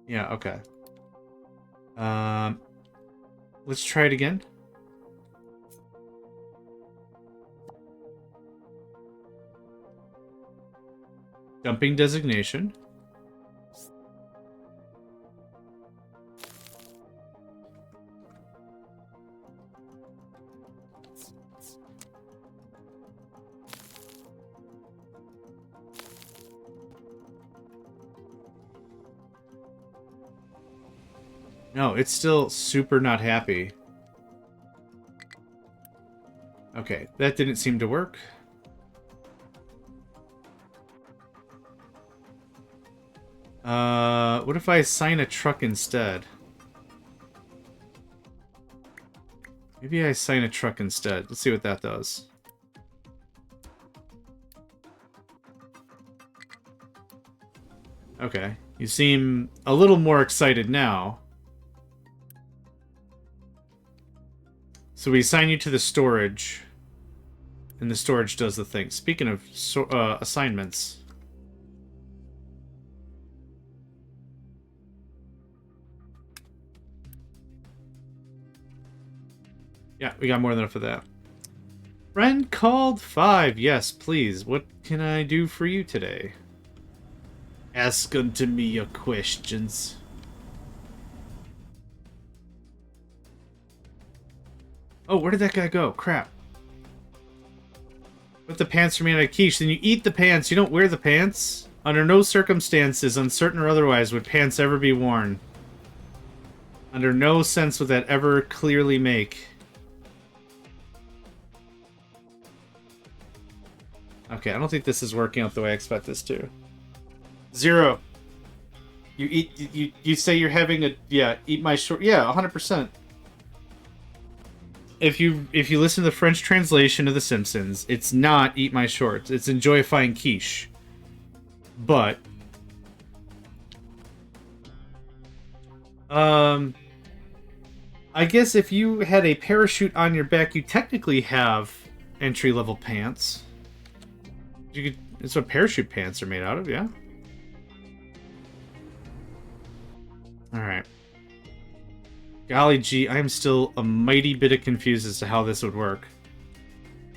Yeah, okay. Let's try it again. Dumping designation. No, it's still super not happy. Okay, that didn't seem to work. What if I assign a truck instead? Maybe I assign a truck instead. Let's see what that does. Okay, you seem a little more excited now. So we assign you to the storage, and the storage does the thing. Speaking of assignments... Yeah, we got more than enough of that. Friend called 5. Yes, please. What can I do for you today? Ask unto me your questions. Oh, where did that guy go? Crap. Put the pants are made out of quiche. Then you eat the pants. You don't wear the pants. Under no circumstances, uncertain or otherwise, would pants ever be worn. Under no sense would that ever clearly make. Okay, I don't think this is working out the way I expect this to. 0. You eat. You say you're having a eat my short. Yeah, 100%. If you listen to the French translation of The Simpsons, it's not eat my shorts. It's enjoy fine quiche. But I guess if you had a parachute on your back, you technically have entry-level pants. You could. It's what parachute pants are made out of, yeah. All right. Golly gee, I am still a mighty bit confused as to how this would work.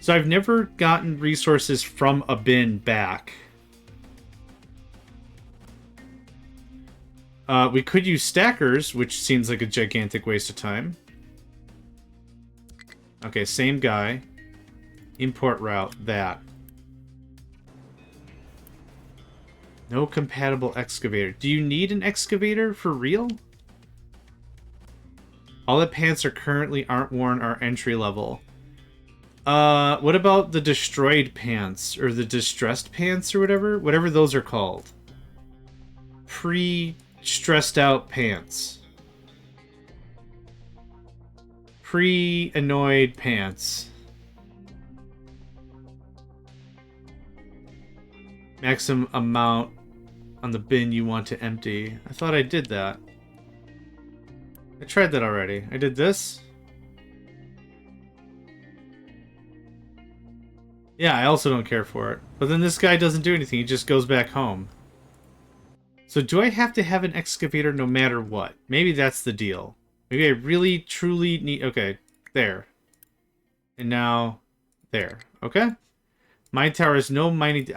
So I've never gotten resources from a bin back. We could use stackers, which seems like a gigantic waste of time. Okay, same guy. Import route, that. No compatible excavator. Do you need an excavator for real? All the pants are currently aren't worn are entry level. What about the destroyed pants or the distressed pants or whatever? Whatever those are called. Pre-stressed out pants. Pre-annoyed pants. Maximum amount on the bin you want to empty. I thought I did that. I tried that already. I did this. Yeah, I also don't care for it. But then this guy doesn't do anything. He just goes back home. So do I have to have an excavator no matter what? Maybe that's the deal. Maybe I really, truly need... Okay, there. And now, there. Okay? Mine tower has no mining...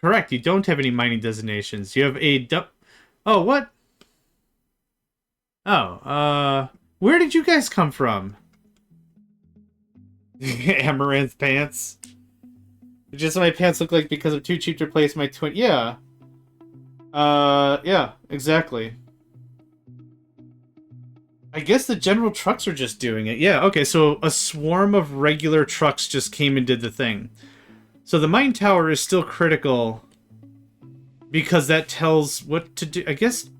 Correct, you don't have any mining designations. You have a... Oh, what? Oh, where did you guys come from? Amaranth pants. Just what my pants look like because I'm too cheap to replace my twin. Yeah. Yeah, exactly. I guess the general trucks are just doing it. Yeah, okay, so a swarm of regular trucks just came and did the thing. So the mine tower is still critical because that tells what to do. I guess...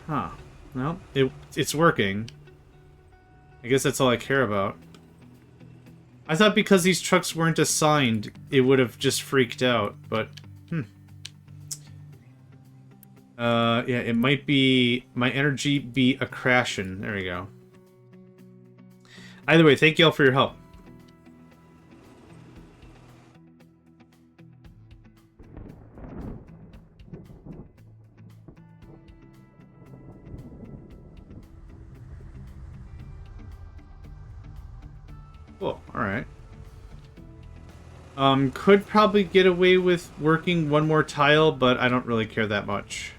Huh. Well, it's working. I guess that's all I care about. I thought because these trucks weren't assigned, it would have just freaked out, but... yeah, it might be... My energy be a crashin'. There we go. Either way, thank you all for your help. Cool, alright. Could probably get away with working one more tile, but I don't really care that much.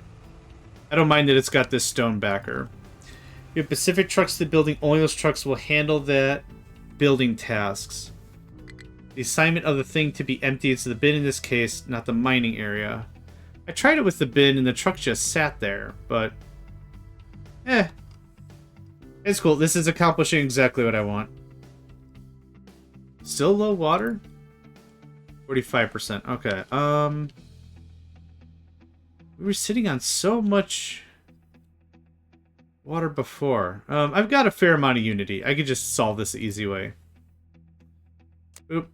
I don't mind that it's got this stone backer. You have specific trucks to the building, only those trucks will handle that building tasks. The assignment of the thing to be emptied is the bin in this case, not the mining area. I tried it with the bin and the truck just sat there, but... It's cool, this is accomplishing exactly what I want. Still low water? 45%. Okay. We were sitting on so much water before. I've got a fair amount of unity. I could just solve this the easy way. Oop.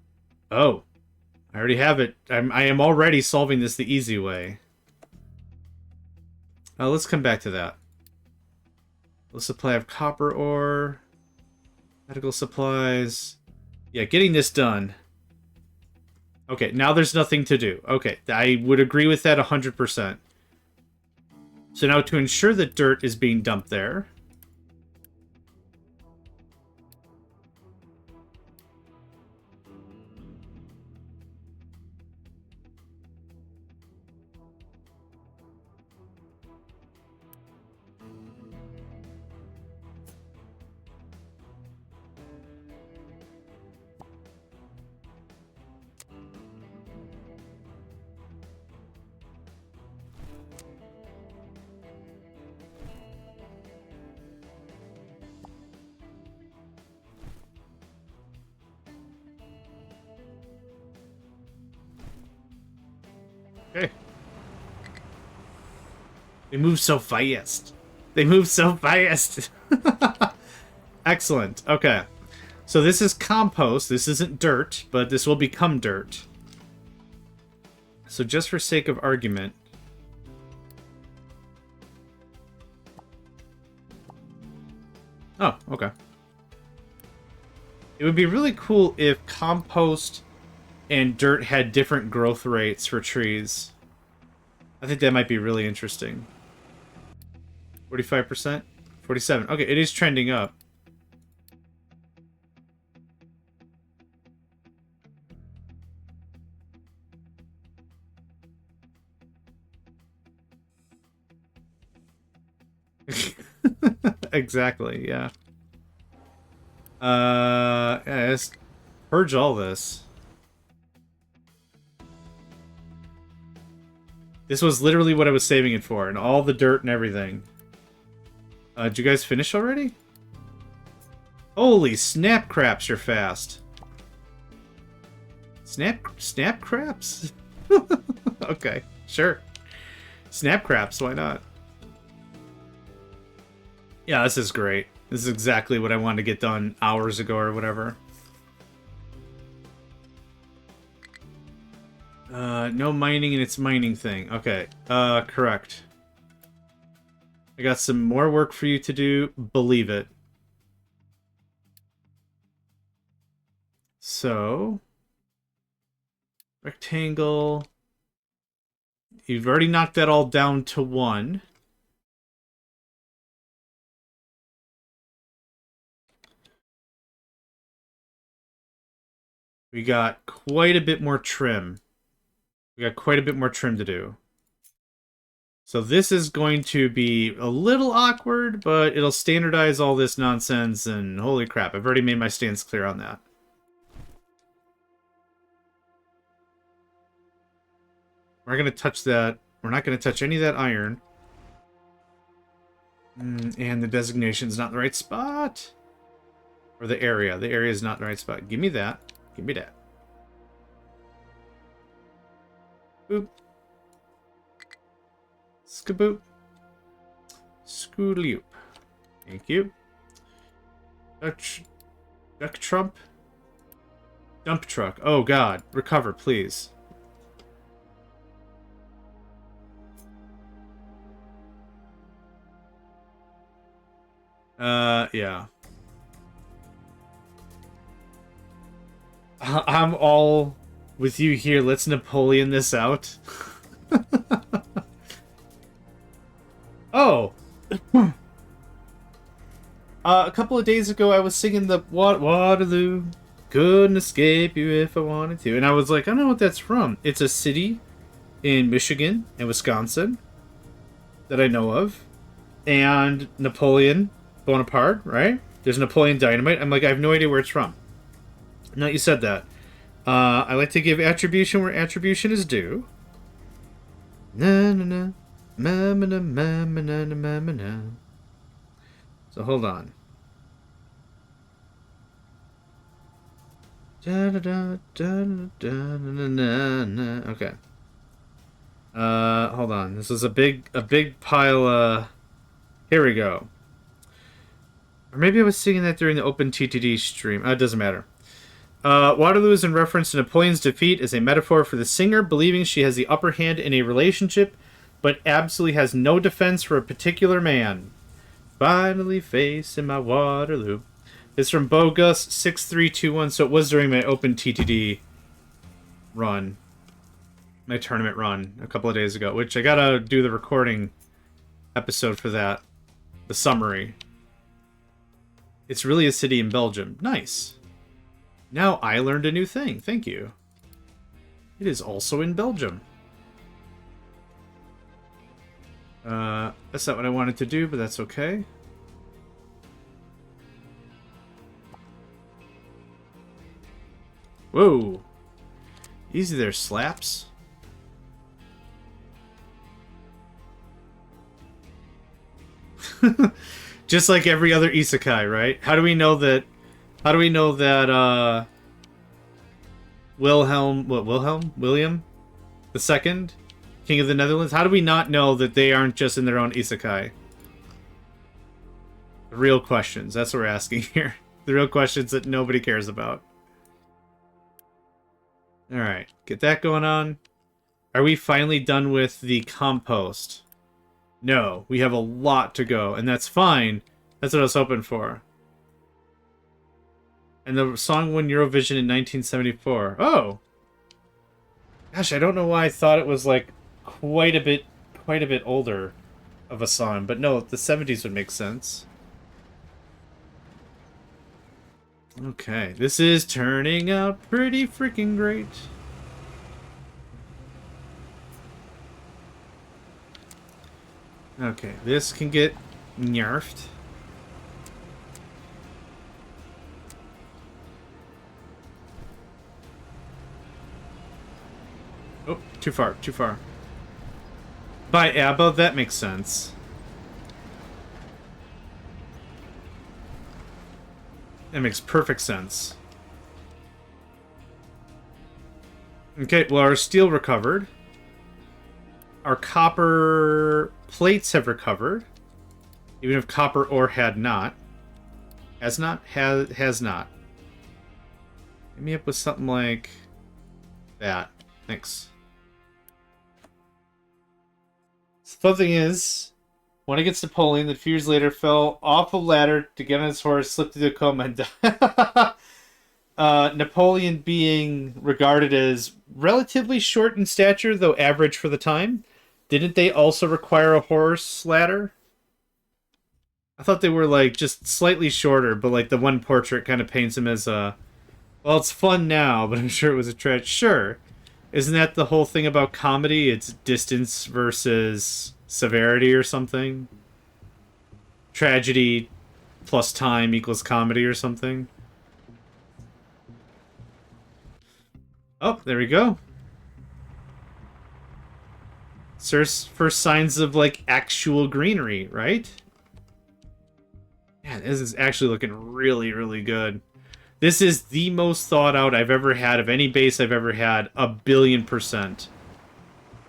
Oh. I already have it. I am already solving this the easy way. Let's come back to that. The supply of copper ore. Medical supplies. Yeah, getting this done. Okay, now there's nothing to do. Okay, I would agree with that 100%. So now to ensure that dirt is being dumped there. Okay. They move so fast. They move so fast. Excellent. Okay. So this is compost. This isn't dirt, but this will become dirt. So just for sake of argument... Oh, okay. It would be really cool if compost and dirt had different growth rates for trees. I think that might be really interesting. 45%? 47. Okay, it is trending up. Exactly, yeah. Yeah, let's purge all this. This was literally what I was saving it for, and all the dirt and everything. Did you guys finish already? Holy snap craps, you're fast. Snap craps? Okay, sure. Snap craps, why not? Yeah, this is great. This is exactly what I wanted to get done hours ago or whatever. No mining and its mining thing. Okay, correct. I got some more work for you to do, believe it. So... rectangle... You've already knocked that all down to 1. We got quite a bit more trim. We got quite a bit more trim to do. So this is going to be a little awkward, but it'll standardize all this nonsense, and holy crap, I've already made my stance clear on that. We're not going to touch that. We're not going to touch any of that iron. And the designation's not in the right spot. Or the area. The area is not in the right spot. Give me that. Give me that. Boop. Skaboop. Skooloop. Thank you. Duck Trump. Dump truck. Oh god. Recover, please. Yeah. I'm all with you here. Let's Napoleon this out. Oh! A couple of days ago, I was singing the Waterloo. Couldn't escape you if I wanted to. And I was like, I don't know what that's from. It's a city in Michigan and Wisconsin that I know of. And Napoleon Bonaparte, right? There's Napoleon Dynamite. I'm like, I have no idea where it's from. Now you said that. I like to give attribution where attribution is due. Na na na. Ma ma na ma ma na na ma ma na. So hold on. Da da da da da na na na. Okay. Hold on. This is a big pile. Here we go. Or maybe I was singing that during the open TTD stream. It doesn't matter. Waterloo is in reference to Napoleon's defeat as a metaphor for the singer believing she has the upper hand in a relationship, but absolutely has no defense for a particular man. Finally facing my Waterloo. It's from Bogus 6321, so it was during my open TTD run. My tournament run a couple of days ago, which I gotta do the recording episode for that. The summary. It's really a city in Belgium. Nice. Now I learned a new thing. Thank you. It is also in Belgium. That's not what I wanted to do, but that's okay. Whoa. Easy there, slaps. Just like every other isekai, right? How do we know that William the Second King of the Netherlands? How do we not know that they aren't just in their own isekai? The real questions. That's what we're asking here. The real questions that nobody cares about. Alright, get that going on. Are we finally done with the compost? No, we have a lot to go, and that's fine. That's what I was hoping for. And the song won Eurovision in 1974. Oh! Gosh, I don't know why I thought it was, like, quite a bit older of a song. But no, the 70s would make sense. Okay, this is turning out pretty freaking great. Okay, this can get nerfed. Oh, too far, too far. By ABBA, that makes sense. That makes perfect sense. Okay, well, our steel recovered. Our copper plates have recovered. Even if copper ore had not. Has not? Has not. Hit me up with something like that. Thanks. So the fun thing is, when he gets Napoleon, that a few years later fell off a ladder to get on his horse, slipped into a coma, and died. Napoleon being regarded as relatively short in stature, though average for the time. Didn't they also require a horse ladder? I thought they were, like, just slightly shorter, but, like, the one portrait kind of paints him as a... Well, it's fun now, but I'm sure it was a tragedy. Sure. Isn't that the whole thing about comedy? It's distance versus severity or something? Tragedy plus time equals comedy or something? Oh, there we go. First signs of, like, actual greenery, right? Yeah, this is actually looking really, really good. This is the most thought out I've ever had of any base I've ever had. 1,000,000,000%.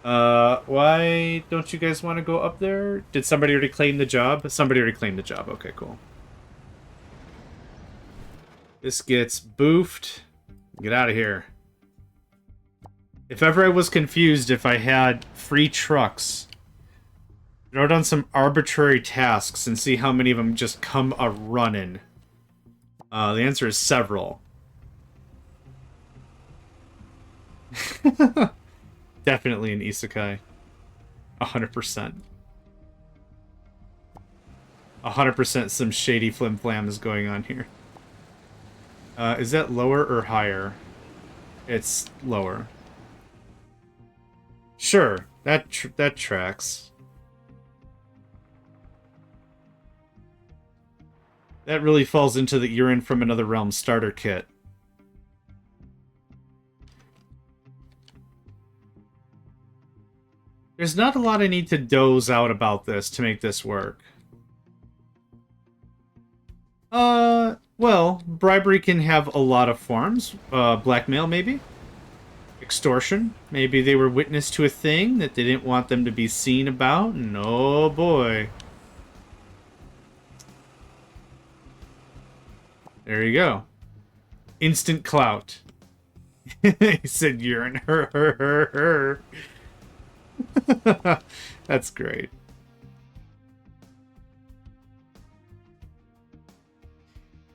Why don't you guys want to go up there? Did somebody already claim the job? Somebody already claimed the job. Okay, cool. This gets boofed. Get out of here. If ever I was confused if I had free trucks, throw down some arbitrary tasks and see how many of them just come a-running. The answer is several. Definitely an isekai. 100%. 100% some shady flim-flam is going on here. Is that lower or higher? It's lower. Sure, that tracks. That really falls into the You're in from Another Realm starter kit. There's not a lot I need to doze out about this to make this work. Well, bribery can have a lot of forms. Blackmail, maybe? Extortion. Maybe they were witness to a thing that they didn't want them to be seen about, and oh boy. There you go. Instant clout. He said urine. Her. That's great.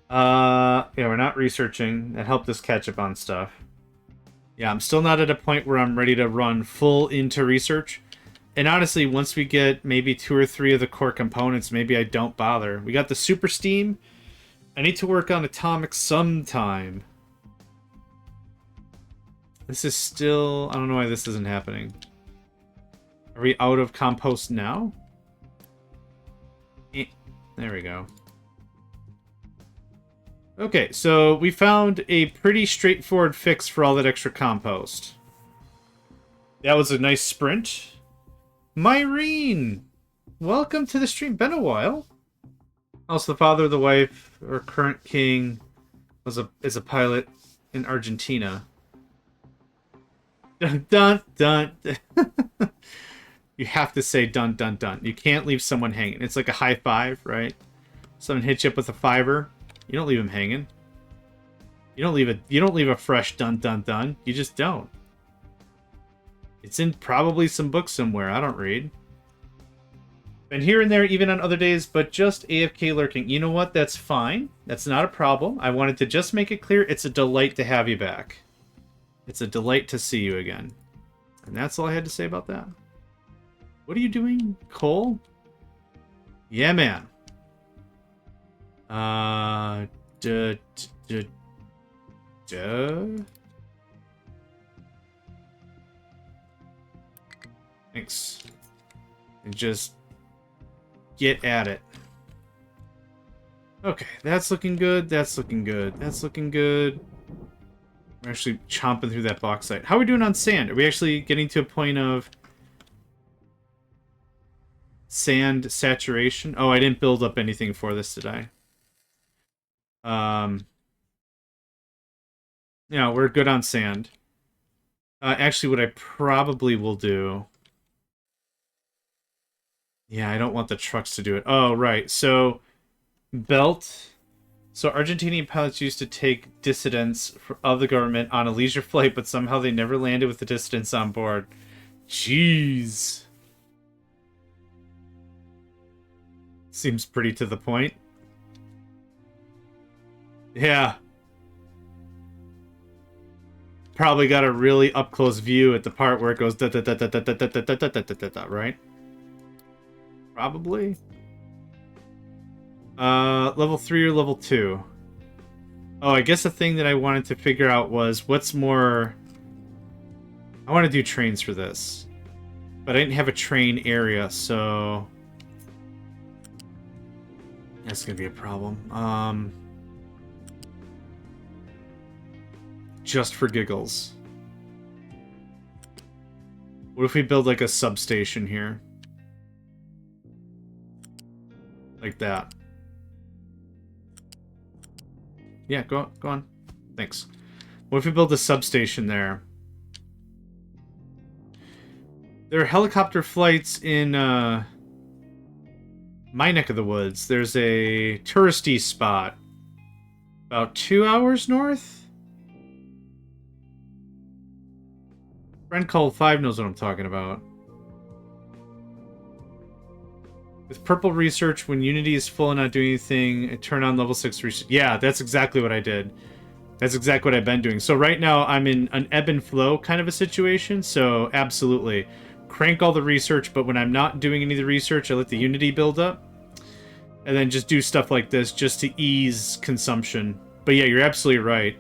Yeah, we're not researching. That helped us catch up on stuff. Yeah, I'm still not at a point where I'm ready to run full into research. And honestly, once we get maybe 2 or 3 of the core components, maybe I don't bother. We got the super steam. I need to work on atomic sometime. This is still... I don't know why this isn't happening. Are we out of compost now? There we go. Okay, so we found a pretty straightforward fix for all that extra compost. That was a nice sprint. Myrene! Welcome to the stream. Been a while. Also, the father of the wife, or current king, is a pilot in Argentina. Dun, dun, dun. You have to say dun, dun, dun. You can't leave someone hanging. It's like a high five, right? Someone hits you up with a fiver. You don't leave him hanging. You don't leave a fresh dun, dun, dun. You just don't. It's in probably some book somewhere. I don't read. Been here and there even on other days, but just AFK lurking. You know what? That's fine. That's not a problem. I wanted to just make it clear. It's a delight to have you back. It's a delight to see you again. And that's all I had to say about that. What are you doing, Cole? Yeah, man. Thanks. And just get at it. Okay, that's looking good. That's looking good. That's looking good. We're actually chomping through that bauxite. How are we doing on sand? Are we actually getting to a point of sand saturation? Oh, I didn't build up anything for this, did I? Yeah, we're good on sand. Actually, what I probably will do... Yeah, I don't want the trucks to do it. Oh, right. So, belt. So, Argentinian pilots used to take dissidents of the government on a leisure flight, but somehow they never landed with the dissidents on board. Jeez. Seems pretty to the point. Yeah. Probably got a really up-close view at the part where it goes da-da-da-da-da-da-da-da-da-da-da-da, right? Probably. Level 3 or level 2? Oh, I guess the thing that I wanted to figure out was what's more... I want to do trains for this. But I didn't have a train area, so... That's gonna be a problem. Just for giggles. What if we build like a substation here? Like that. Yeah, go on. Thanks. What if we build a substation there? There are helicopter flights in my neck of the woods. There's a touristy spot about 2 hours north. Friend called 5 knows what I'm talking about. With purple research, when Unity is full and not doing anything, turn on level 6 research. Yeah, that's exactly what I did. That's exactly what I've been doing. So right now, I'm in an ebb and flow kind of a situation, so absolutely. Crank all the research, but when I'm not doing any of the research, I let the Unity build up. And then just do stuff like this just to ease consumption. But yeah, you're absolutely right.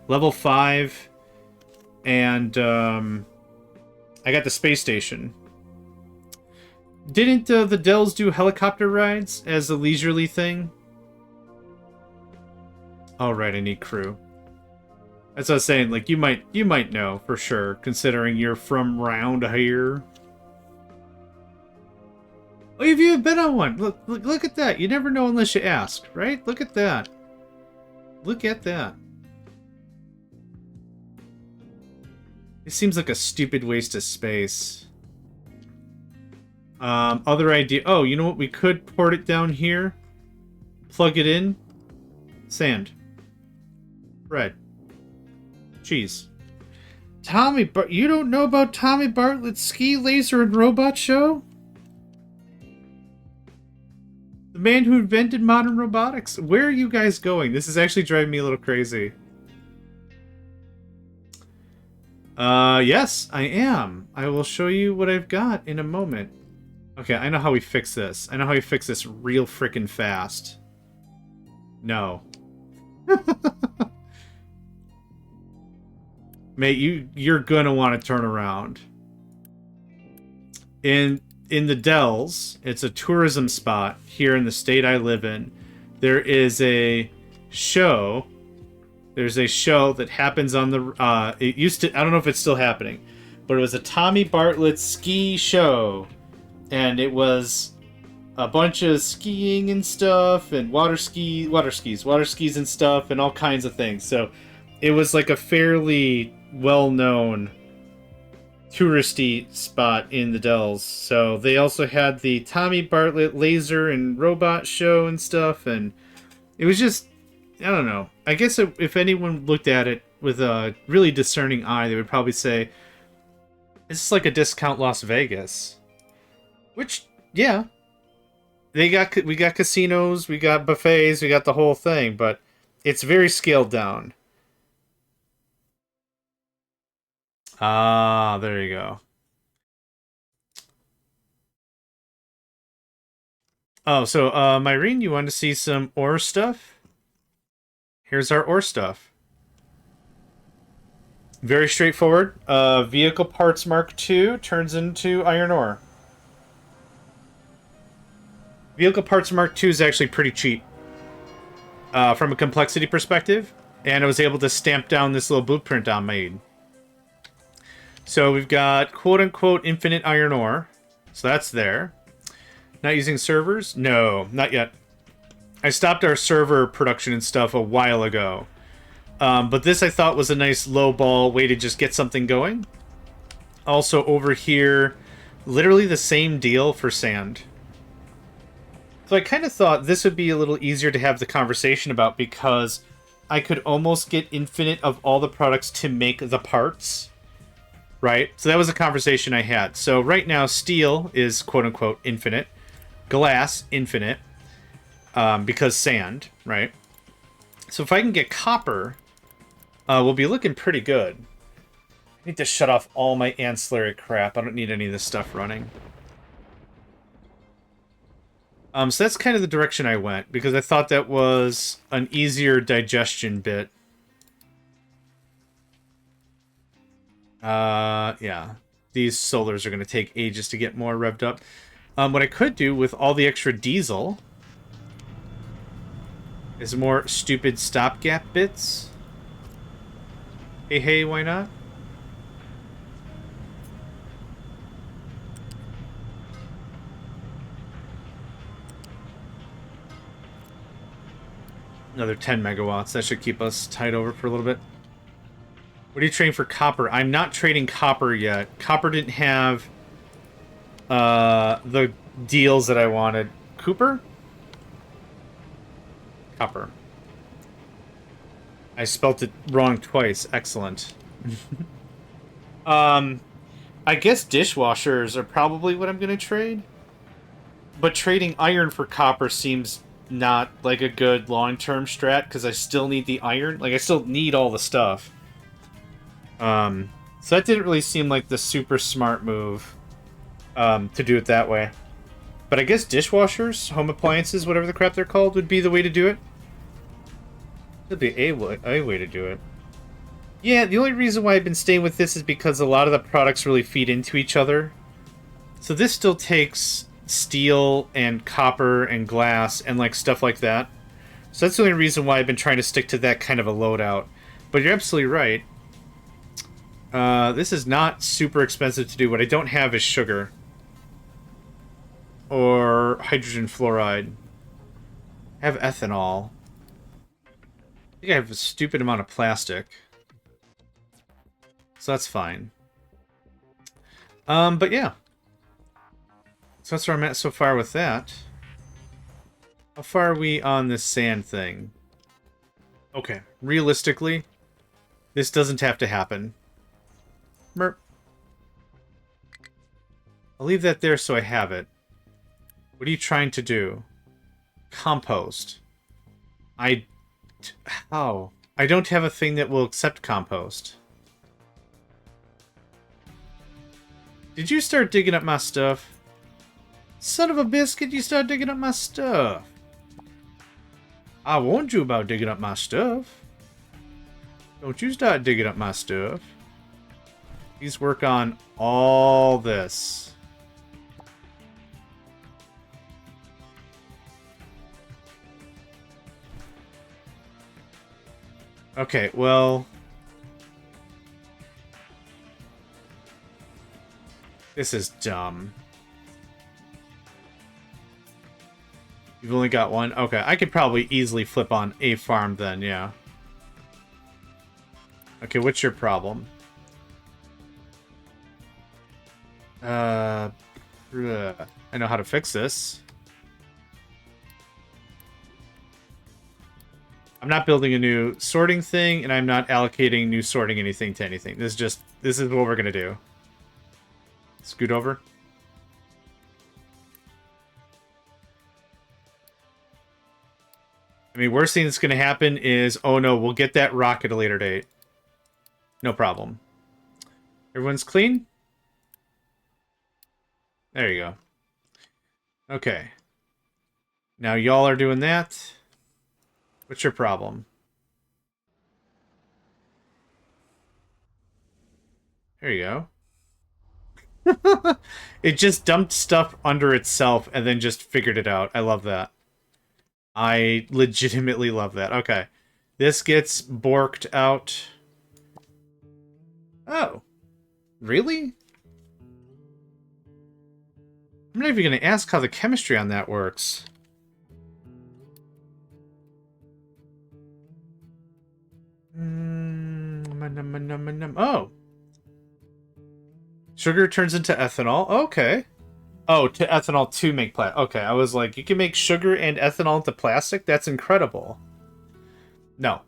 Level 5, and I got the space station. Didn't the Dells do helicopter rides as a leisurely thing? Oh, right, I need crew. That's what I was saying, like, you might know for sure, considering you're from round here. Oh, have you been on one? Look at that. You never know unless you ask, right? Look at that. Look at that. It seems like a stupid waste of space. Other idea. Oh, you know what? We could port it down here. Plug it in. Sand. Bread. Cheese. You don't know about Tommy Bartlett's ski, laser, and robot show? The man who invented modern robotics. Where are you guys going? This is actually driving me a little crazy. Yes, I am. I will show you what I've got in a moment. Okay, I know how we fix this. I know how we fix this real frickin' fast. No. Mate, you're gonna want to turn around. In the Dells, it's a tourism spot here in the state I live in. There is a show. There's a show that happens on the it used to, I don't know if it's still happening, but it was a Tommy Bartlett ski show. And it was a bunch of skiing and stuff, and water skis and stuff, and all kinds of things. So it was like a fairly well-known touristy spot in the Dells. So they also had the Tommy Bartlett laser and robot show and stuff, and it was just, I don't know. I guess if anyone looked at it with a really discerning eye, they would probably say, it's like a discount Las Vegas. Which, yeah. We got casinos, we got buffets, we got the whole thing, but it's very scaled down. Ah, there you go. Oh, so, Myrene, you want to see some ore stuff? Here's our ore stuff. Very straightforward. Vehicle parts Mark II turns into iron ore. Vehicle parts Mark II is actually pretty cheap from a complexity perspective, and I was able to stamp down this little blueprint I made. So we've got quote-unquote infinite iron ore. So that's there. Not using servers? No, not yet. I stopped our server production and stuff a while ago. But this I thought was a nice low-ball way to just get something going. Also over here, literally the same deal for sand. So I kind of thought this would be a little easier to have the conversation about because I could almost get infinite of all the products to make the parts. Right? So that was a conversation I had. So right now, steel is quote-unquote infinite. Glass, infinite. Because sand, right? So if I can get copper, we'll be looking pretty good. I need to shut off all my ancillary crap. I don't need any of this stuff running. So that's kind of the direction I went, because I thought that was an easier digestion bit. Yeah. These solars are going to take ages to get more revved up. What I could do with all the extra diesel is more stupid stopgap bits. Hey, why not? Another 10 megawatts. That should keep us tied over for a little bit. What are you trading for copper? I'm not trading copper yet. Copper didn't have the deals that I wanted. Cooper? Copper. I spelt it wrong twice. Excellent. I guess dishwashers are probably what I'm going to trade. But trading iron for copper seems not like a good long-term strat, because I still need the iron. Like, I still need all the stuff. So that didn't really seem like the super smart move to do it that way. But I guess dishwashers, home appliances, whatever the crap they're called, would be the way to do it. Would be a way to do it. Yeah, the only reason why I've been staying with this is because a lot of the products really feed into each other. So this still takes steel and copper and glass and like stuff like that. So that's the only reason why I've been trying to stick to that kind of a loadout. But you're absolutely right. This is not super expensive to do. What I don't have is sugar. Or hydrogen fluoride. I have ethanol. I think I have a stupid amount of plastic. So that's fine. But yeah. So that's where I'm at so far with that. How far are we on this sand thing? Okay, realistically, this doesn't have to happen. Merp. I'll leave that there so I have it. What are you trying to do? Compost. How? I don't have a thing that will accept compost. Did you start digging up my stuff? Son of a biscuit, you start digging up my stuff. I warned you about digging up my stuff. Don't you start digging up my stuff. Please work on all this. Okay, well... This is dumb. You've only got one? Okay, I could probably easily flip on a farm then, yeah. Okay, what's your problem? I know how to fix this. I'm not building a new sorting thing, and I'm not allocating new sorting anything to anything. This is what we're gonna do. Scoot over. I mean, worst thing that's gonna happen is, oh no, we'll get that rock at a later date. No problem. Everyone's clean? There you go. Okay. Now y'all are doing that. What's your problem? There you go. It just dumped stuff under itself and then just figured it out. I love that. I legitimately love that. Okay. This gets borked out. Oh. Really? I'm not even going to ask how the chemistry on that works. Oh. Sugar turns into ethanol. Okay. Oh, to ethanol to make plastic. Okay, I was like, you can make sugar and ethanol into plastic? That's incredible. No.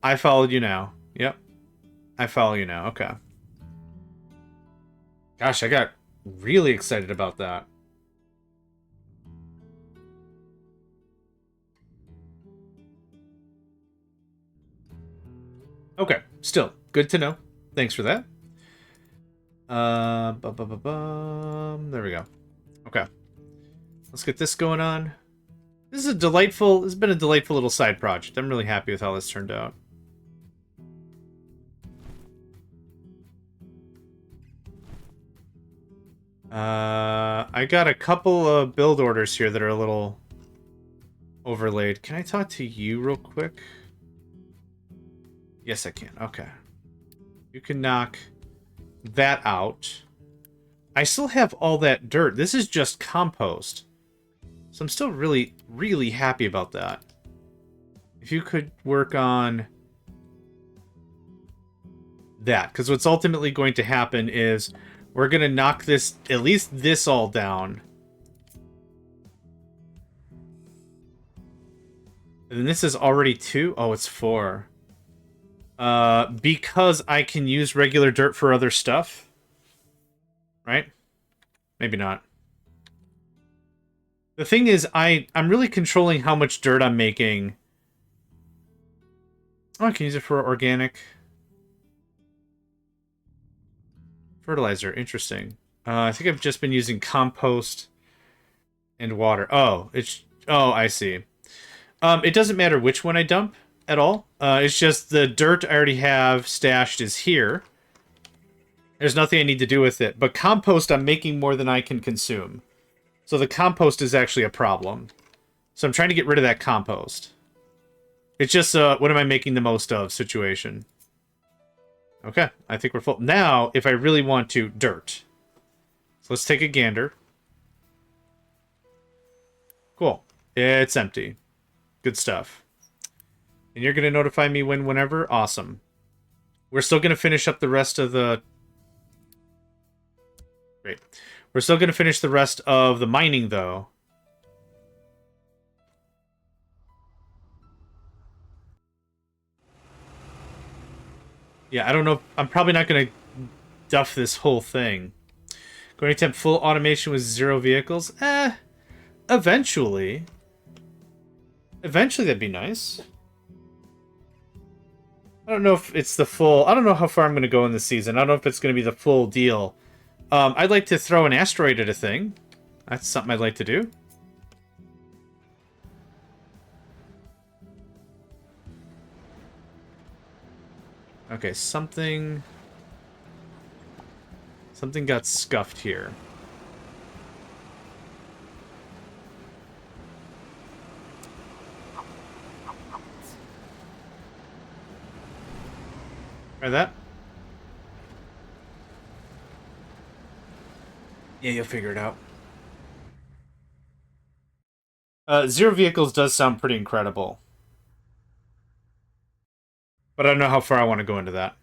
I followed you now. Yep. I follow you now. Okay. Gosh, I got really excited about that. Okay, still, good to know. Thanks for that. There we go. Okay. Let's get this going on. This has been a delightful little side project. I'm really happy with how this turned out. I got a couple of build orders here that are a little overlaid. Can I talk to you real quick? Yes, I can. Okay. You can knock that out. I still have all that dirt. This is just compost. So I'm still really, really happy about that. If you could work on that. Because what's ultimately going to happen is we're going to knock this, at least this all down. And then this is already 2. Oh, it's 4. Because I can use regular dirt for other stuff. Right? Maybe not. The thing is, I'm really controlling how much dirt I'm making. Oh, I can use it for organic fertilizer. Interesting. I think I've just been using compost and water. Oh, I see. It doesn't matter which one I dump at all. It's just the dirt I already have stashed is here. There's nothing I need to do with it. But compost, I'm making more than I can consume. So the compost is actually a problem. So I'm trying to get rid of that compost. It's just what am I making the most of situation. Okay, I think we're full. Now, if I really want to, dirt. So let's take a gander. Cool. It's empty. Good stuff. And you're going to notify me whenever? Awesome. We're still going to finish up the rest of the... Great. We're still going to finish the rest of the mining, though. Yeah, I don't know. I'm probably not going to duff this whole thing. Going to attempt full automation with 0 vehicles? Eventually. Eventually, that'd be nice. I don't know if it's the full... I don't know how far I'm going to go in this season. I don't know if it's going to be the full deal. I'd like to throw an asteroid at a thing. That's something I'd like to do. Okay, something got scuffed here. Try that. Yeah, you'll figure it out. 0 vehicles does sound pretty incredible. But I don't know how far I want to go into that.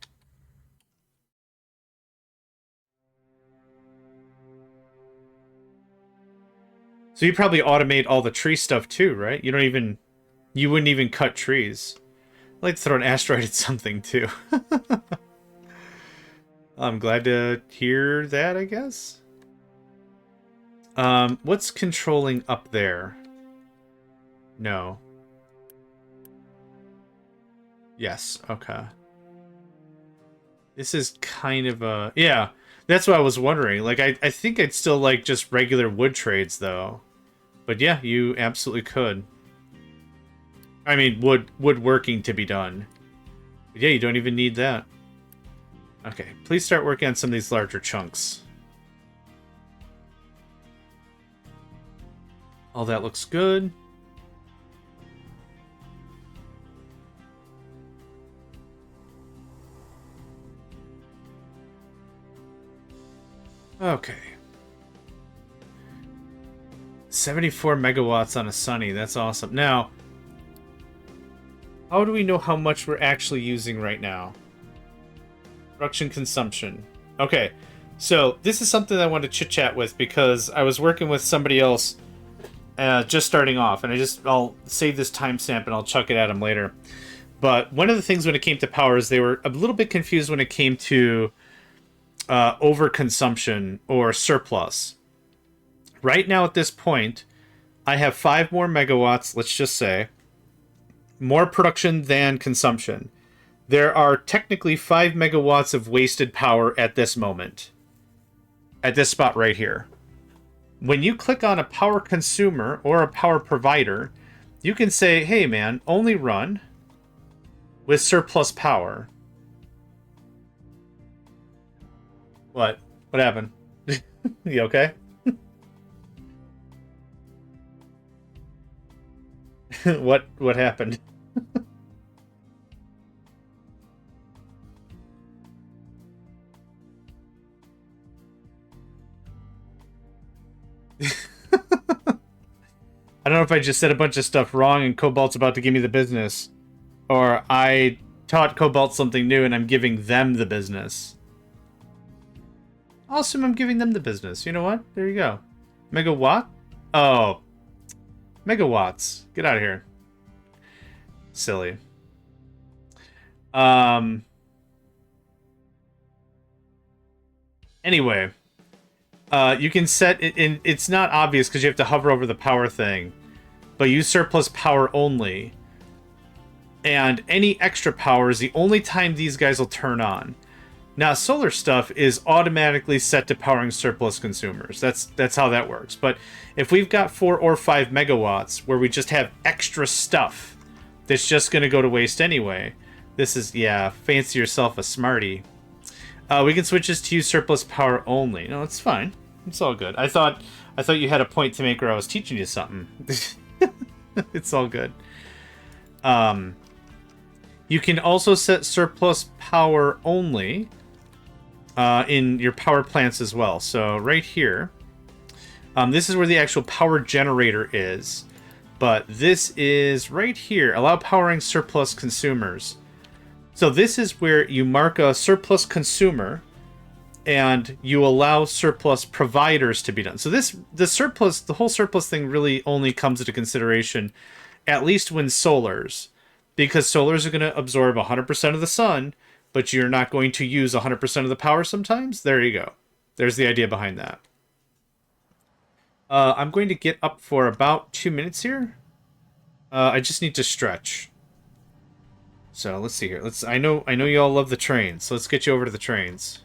So you probably automate all the tree stuff too, right? You wouldn't even cut trees. I'd like to throw an asteroid at something too. I'm glad to hear that, I guess. What's controlling up there? No. Yes, okay. This is kind of a... Yeah, that's what I was wondering. Like, I think I'd still like just regular wood trades, though. But yeah, you absolutely could. I mean, woodworking to be done. But yeah, you don't even need that. Okay, please start working on some of these larger chunks. All that looks good. Okay. 74 megawatts on a sunny. That's awesome. Now, how do we know how much we're actually using right now? Production consumption. Okay, so this is something I want to chit-chat with because I was working with somebody else just starting off, and I'll save this timestamp and I'll chuck it at them later. But one of the things when it came to power is they were a little bit confused when it came to overconsumption or surplus. Right now at this point, I have 5 more megawatts, let's just say, more production than consumption. There are technically 5 megawatts of wasted power at this moment. At this spot right here. When you click on a power consumer or a power provider, you can say, hey man, only run with surplus power. What? What happened? You okay? What happened? I don't know if I just said a bunch of stuff wrong and Cobalt's about to give me the business. Or I taught Cobalt something new and I'm giving them the business. I'll assume I'm giving them the business. You know what? There you go. Megawatt? Oh. Megawatts. Get out of here. Silly. Anyway. You can set it in... It's not obvious because you have to hover over the power thing. But use surplus power only. And any extra power is the only time these guys will turn on. Now, solar stuff is automatically set to powering surplus consumers. That's how that works. But if we've got 4 or 5 megawatts where we just have extra stuff that's just going to go to waste anyway, this is, yeah, fancy yourself a smarty. We can switch this to use surplus power only. No, it's fine. It's all good. I thought you had a point to make where I was teaching you something. It's all good. You can also set surplus power only in your power plants as well. So right here, this is where the actual power generator is. But this is right here. Allow powering surplus consumers. So this is where you mark a surplus consumer and you allow surplus providers to be done. So the whole surplus thing really only comes into consideration at least when solars, because solars are going to absorb 100% of the sun, but you're not going to use 100% of the power sometimes. There you go. There's the idea behind that. I'm going to get up for about 2 minutes here. I just need to stretch. So let's see here. I know you all love the trains, so let's get you over to the trains.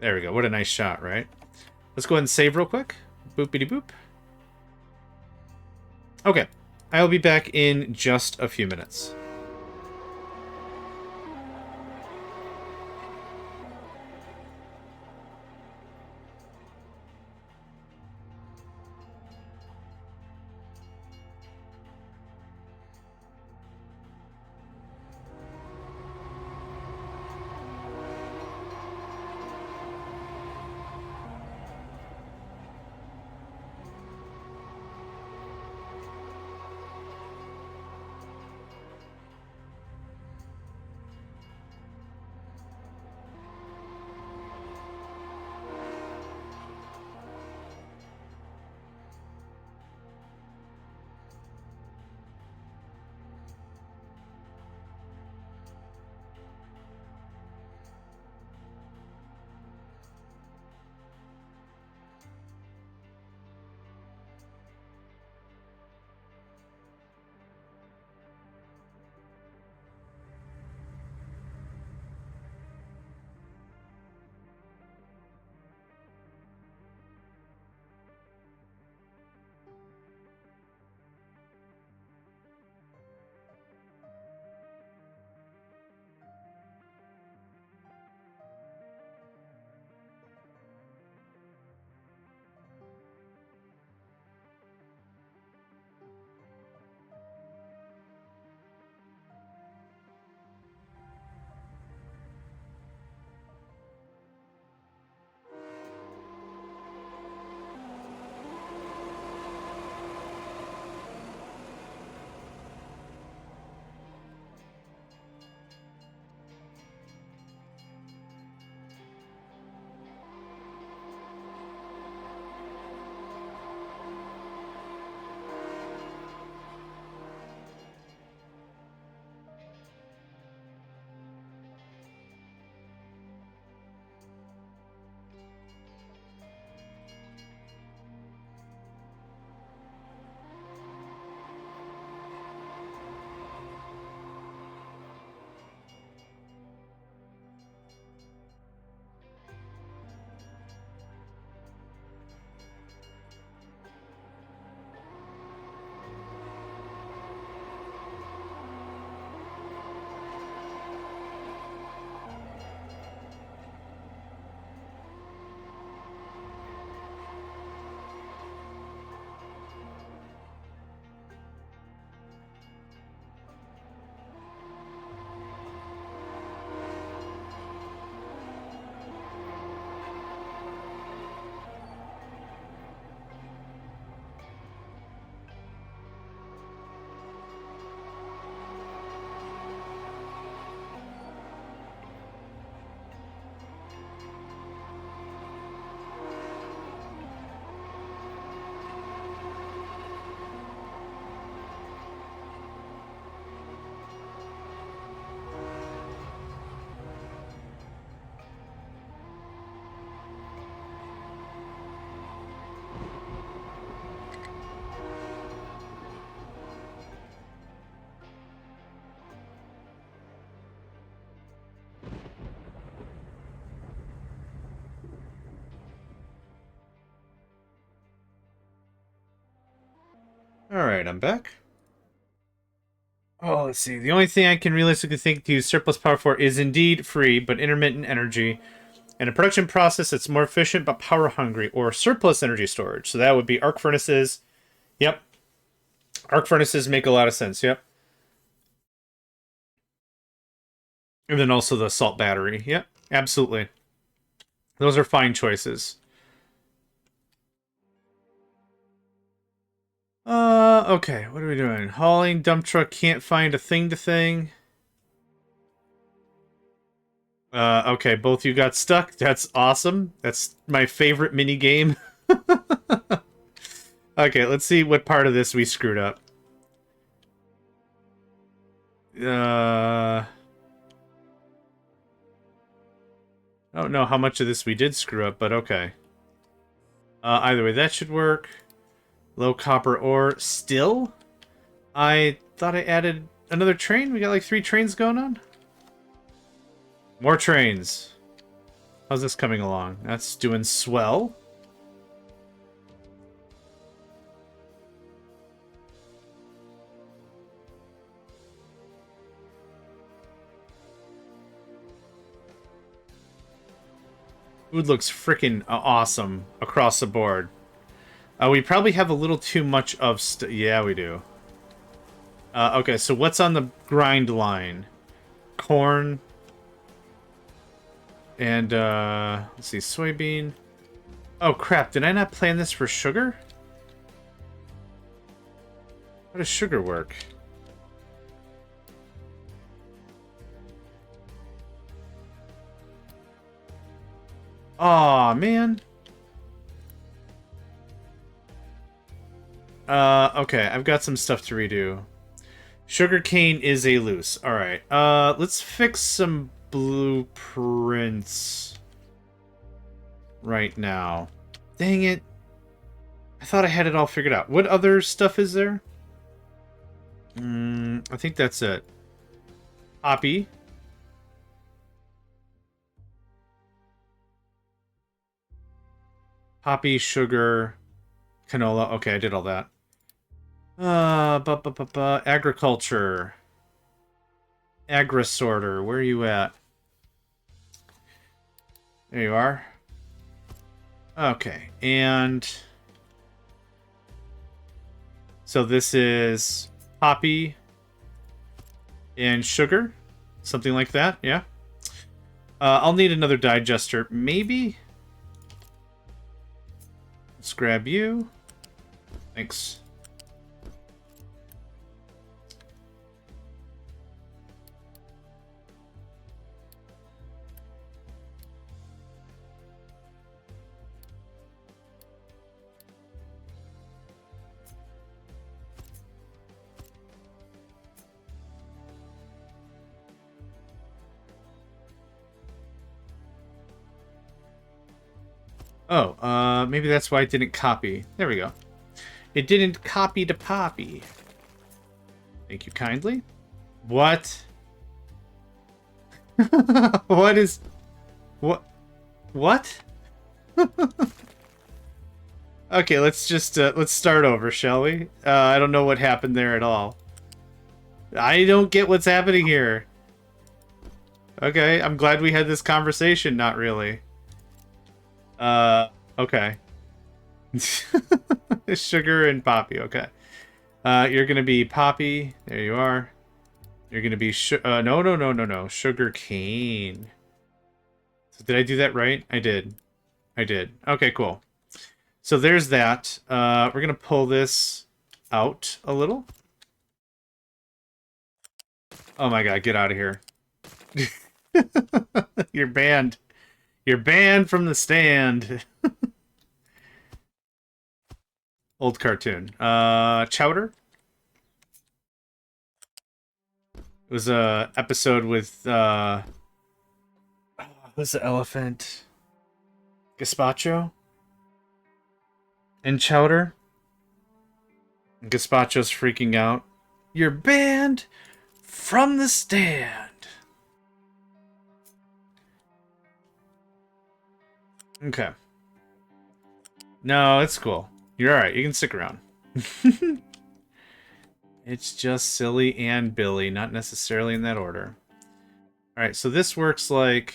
There we go. What a nice shot, right? Let's go ahead and save real quick. Boopity boop. Okay. I'll be back in just a few minutes. Alright, I'm back. Oh, let's see. The only thing I can realistically think to use surplus power for is indeed free, but intermittent energy. And a production process that's more efficient but power hungry, or surplus energy storage. So that would be arc furnaces. Yep. Arc furnaces make a lot of sense, yep. And then also the salt battery. Yep, absolutely. Those are fine choices. Okay, what are we doing? Hauling, dump truck, can't find a thing to thing. Okay, both you got stuck. That's awesome. That's my favorite mini game. Okay, let's see what part of this we screwed up. I don't know how much of this we did screw up, but okay. Either way, that should work. Low copper ore. Still? I thought I added another train. We got like 3 trains going on. More trains. How's this coming along? That's doing swell. Food looks freaking awesome across the board. We probably have a little too much of yeah, we do. Okay, so what's on the grind line? Corn. And, let's see, soybean. Oh, crap. Did I not plan this for sugar? How does sugar work? Aw, man. Okay, I've got some stuff to redo. Sugarcane is a loose. Alright, let's fix some blueprints right now. Dang it. I thought I had it all figured out. What other stuff is there? I think that's it. Poppy. Poppy, sugar, canola. Okay, I did all that. Agriculture. Agri-sorter. Where are you at? There you are. Okay, and so this is poppy and sugar, something like that. Yeah. I'll need another digester, maybe. Let's grab you. Thanks. Oh, maybe that's why it didn't copy. There we go. It didn't copy to poppy. Thank you kindly. What? What is... What? What? Okay, let's just, let's start over, shall we? I don't know what happened there at all. I don't get what's happening here. Okay, I'm glad we had this conversation. Not really. Okay. Sugar and Poppy, okay. You're gonna be Poppy. There you are. You're gonna be no. Sugar cane. So did I do that right? I did. I did. Okay, cool. So there's that. We're gonna pull this out a little. Oh my god, get out of here. You're banned. You're banned from the stand. Old cartoon. Chowder? It was a episode with who's the elephant? Gazpacho? And Chowder? And Gazpacho's freaking out. You're banned from the stand. Okay. No, it's cool. You're alright. You can stick around. It's just Silly and Billy, not necessarily in that order. Alright, so this works like...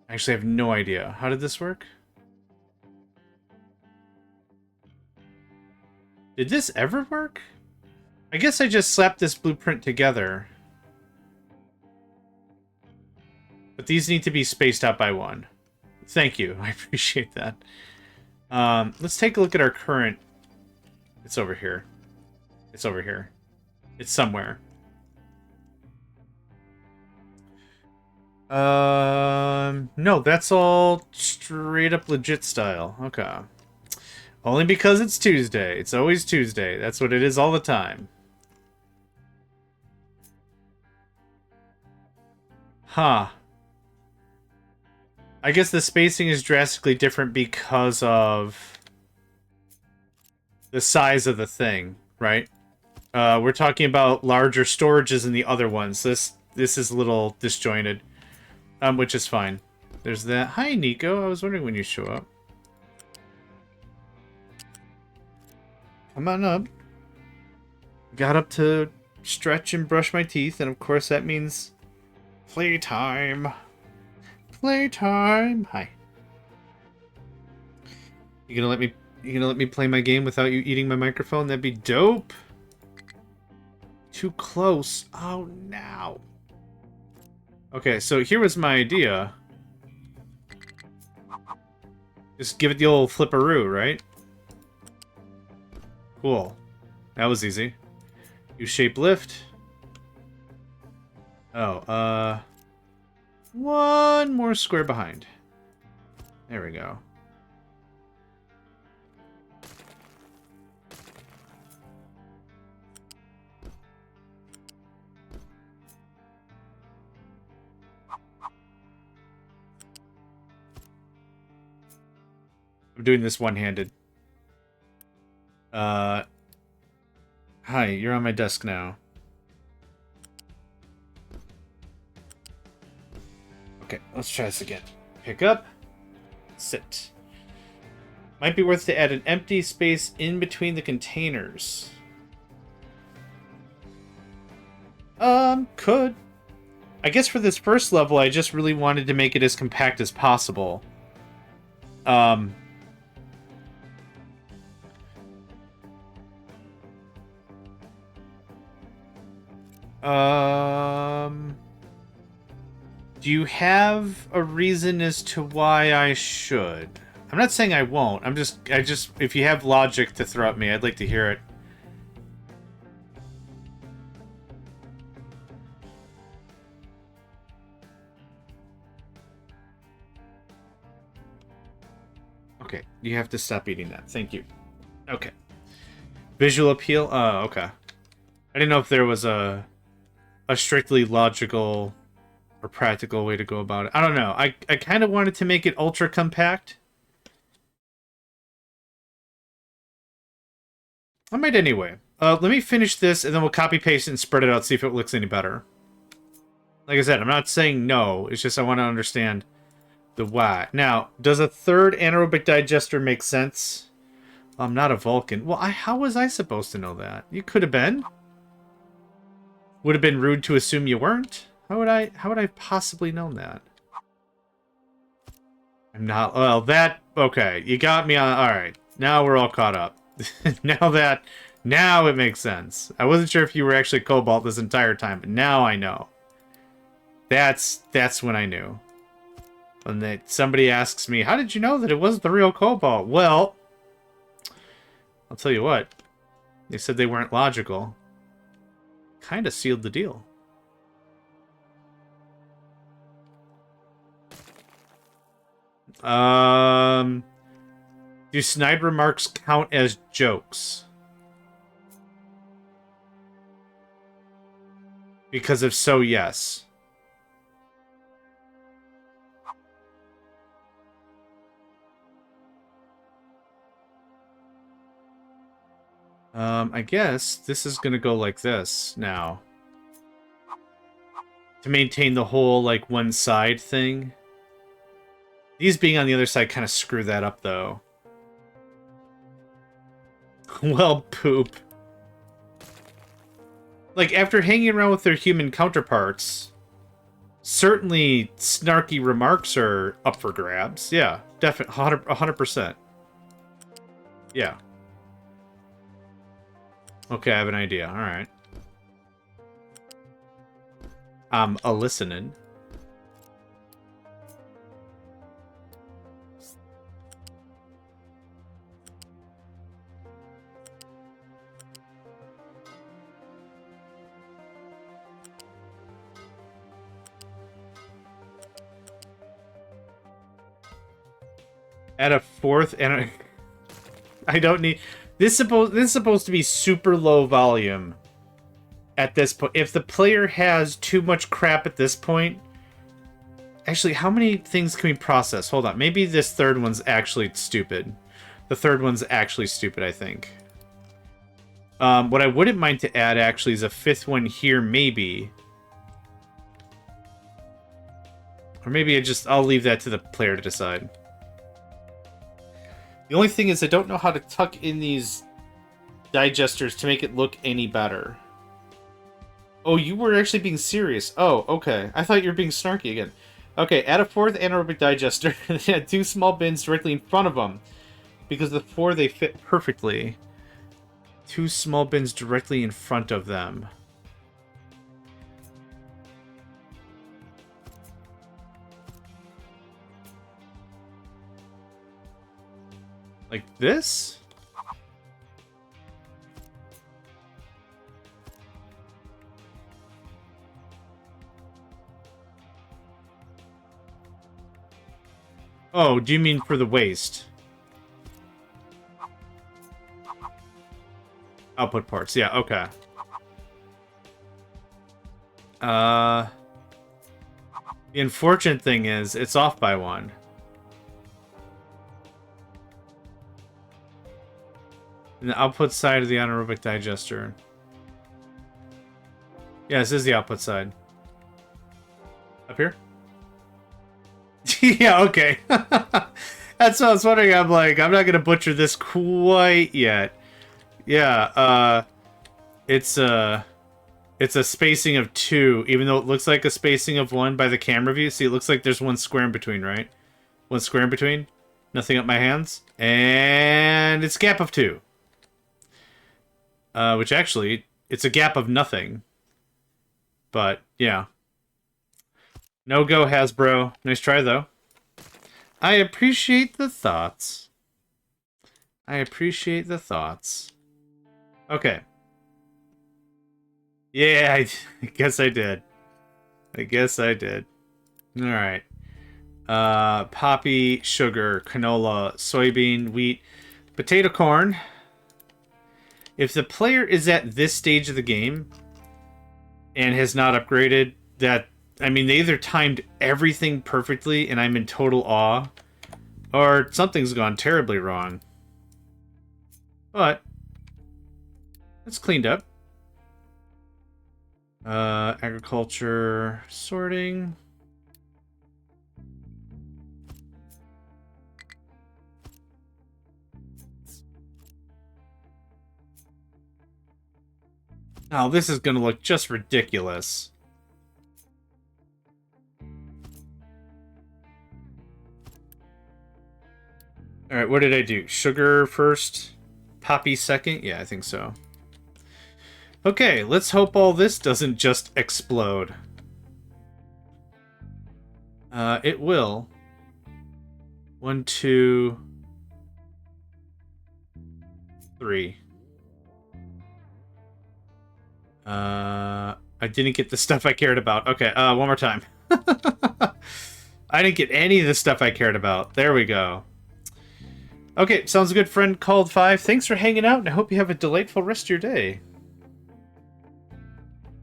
Actually, I have no idea. How did this work? Did this ever work? I guess I just slapped this blueprint together. But these need to be spaced out by 1. Thank you. I appreciate that. Let's take a look at our current... It's over here. It's over here. It's somewhere. No, that's all straight up legit style. Okay. Only because it's Tuesday. It's always Tuesday. That's what it is all the time. Huh. I guess the spacing is drastically different because of the size of the thing, right? We're talking about larger storages than the other ones. This is a little disjointed, which is fine. There's that. Hi, Nico. I was wondering when you show up. Come on up. Got up to stretch and brush my teeth, and of course that means playtime. Playtime. Hi. You gonna let me play my game without you eating my microphone? That'd be dope. Too close. Oh no. Okay, so here was my idea. Just give it the old flipperoo, right? Cool. That was easy. U-shape lift. Oh, one more square behind. There we go. I'm doing this one-handed. Hi, you're on my desk now. Okay, let's try this again. Pick up. Sit. Might be worth to add an empty space in between the containers. Could. I guess for this first level, I just really wanted to make it as compact as possible. Do you have a reason as to why I should? I'm not saying I won't. I just, if you have logic to throw at me, I'd like to hear it. Okay, you have to stop eating that. Thank you. Okay. Visual appeal? Okay. I didn't know if there was a strictly logical or practical way to go about it. I don't know. I kind of wanted to make it ultra compact. I might anyway. Let me finish this, and then we'll copy paste it and spread it out, see if it looks any better. Like I said, I'm not saying no. It's just I want to understand the why. Now, does a third anaerobic digester make sense? I'm not a Vulcan. Well, how was I supposed to know that? You could have been. Would have been rude to assume you weren't. How would I possibly known that? I'm not. Well, that. Okay, you got me on. All right, now we're all caught up. Now it makes sense. I wasn't sure if you were actually Cobalt this entire time, but now I know. That's when I knew. When somebody asks me, how did you know that it wasn't the real Cobalt? Well, I'll tell you what. They said they weren't logical. Kind of sealed the deal. Do snide remarks count as jokes? Because if so, yes. I guess this is gonna go like this now. To maintain the whole, like, one side thing. These being on the other side kind of screw that up, though. Well, poop. Like, after hanging around with their human counterparts, certainly snarky remarks are up for grabs. Yeah, definitely, 100%. Yeah. Okay, I have an idea. All right. I'm a-listening. Add a fourth and I don't need this is supposed to be super low volume at this point. If the player has too much crap at this point, actually, how many things can we process? Hold on, maybe this third one's actually stupid. The third one's actually stupid, I think. What I wouldn't mind to add actually is a fifth one here, maybe. Or maybe I'll leave that to the player to decide. The only thing is I don't know how to tuck in these digesters to make it look any better. Oh, you were actually being serious. Oh, okay. I thought you were being snarky again. Okay, add a fourth anaerobic digester and add 2 small bins directly in front of them. Because the 4, they fit perfectly. 2 small bins directly in front of them. Like this? Oh, do you mean for the waste? Output parts, yeah, okay. The unfortunate thing is, it's off by 1. And the output side of the anaerobic digester. Yeah, this is the output side. Up here? Yeah, okay. That's what I was wondering. I'm like, I'm not gonna butcher this quite yet. Yeah, it's a spacing of 2, even though it looks like a spacing of 1 by the camera view. See, it looks like there's 1 square in between, right? 1 square in between. Nothing up my hands. And it's a gap of 2. Which actually, it's a gap of nothing. But, yeah. No go, Hasbro. Nice try, though. I appreciate the thoughts. I appreciate the thoughts. Okay. Yeah, I guess I did. I guess I did. Alright. Poppy, sugar, canola, soybean, wheat, potato, corn. If the player is at this stage of the game and has not upgraded, I mean, they either timed everything perfectly and I'm in total awe, or something's gone terribly wrong. But it's cleaned up. Agriculture, sorting. Oh, this is gonna look just ridiculous. Alright, what did I do? Sugar first? Poppy second? Yeah, I think so. Okay, let's hope all this doesn't just explode. It will. 1, 2, 3. I didn't get the stuff I cared about. Okay, one more time. I didn't get any of the stuff I cared about. There we go. Okay, sounds good, friend called 5. Thanks for hanging out, and I hope you have a delightful rest of your day.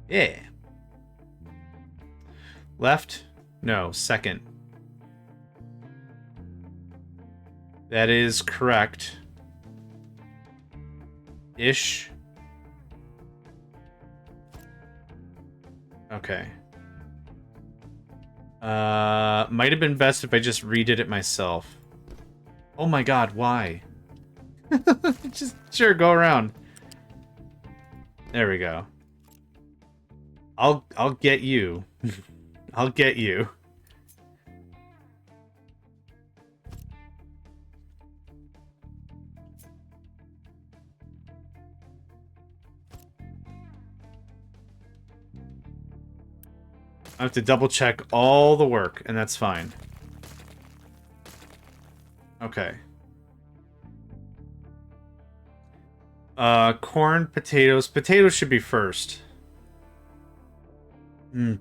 Yeah. Left? No, second. That is correct. Ish. Okay. Might have been best if I just redid it myself. Oh my god, why? Just, sure, go around. There we go. I'll get you. I'll get you. I have to double check all the work, and that's fine. Okay. Corn, potatoes. Potatoes should be first.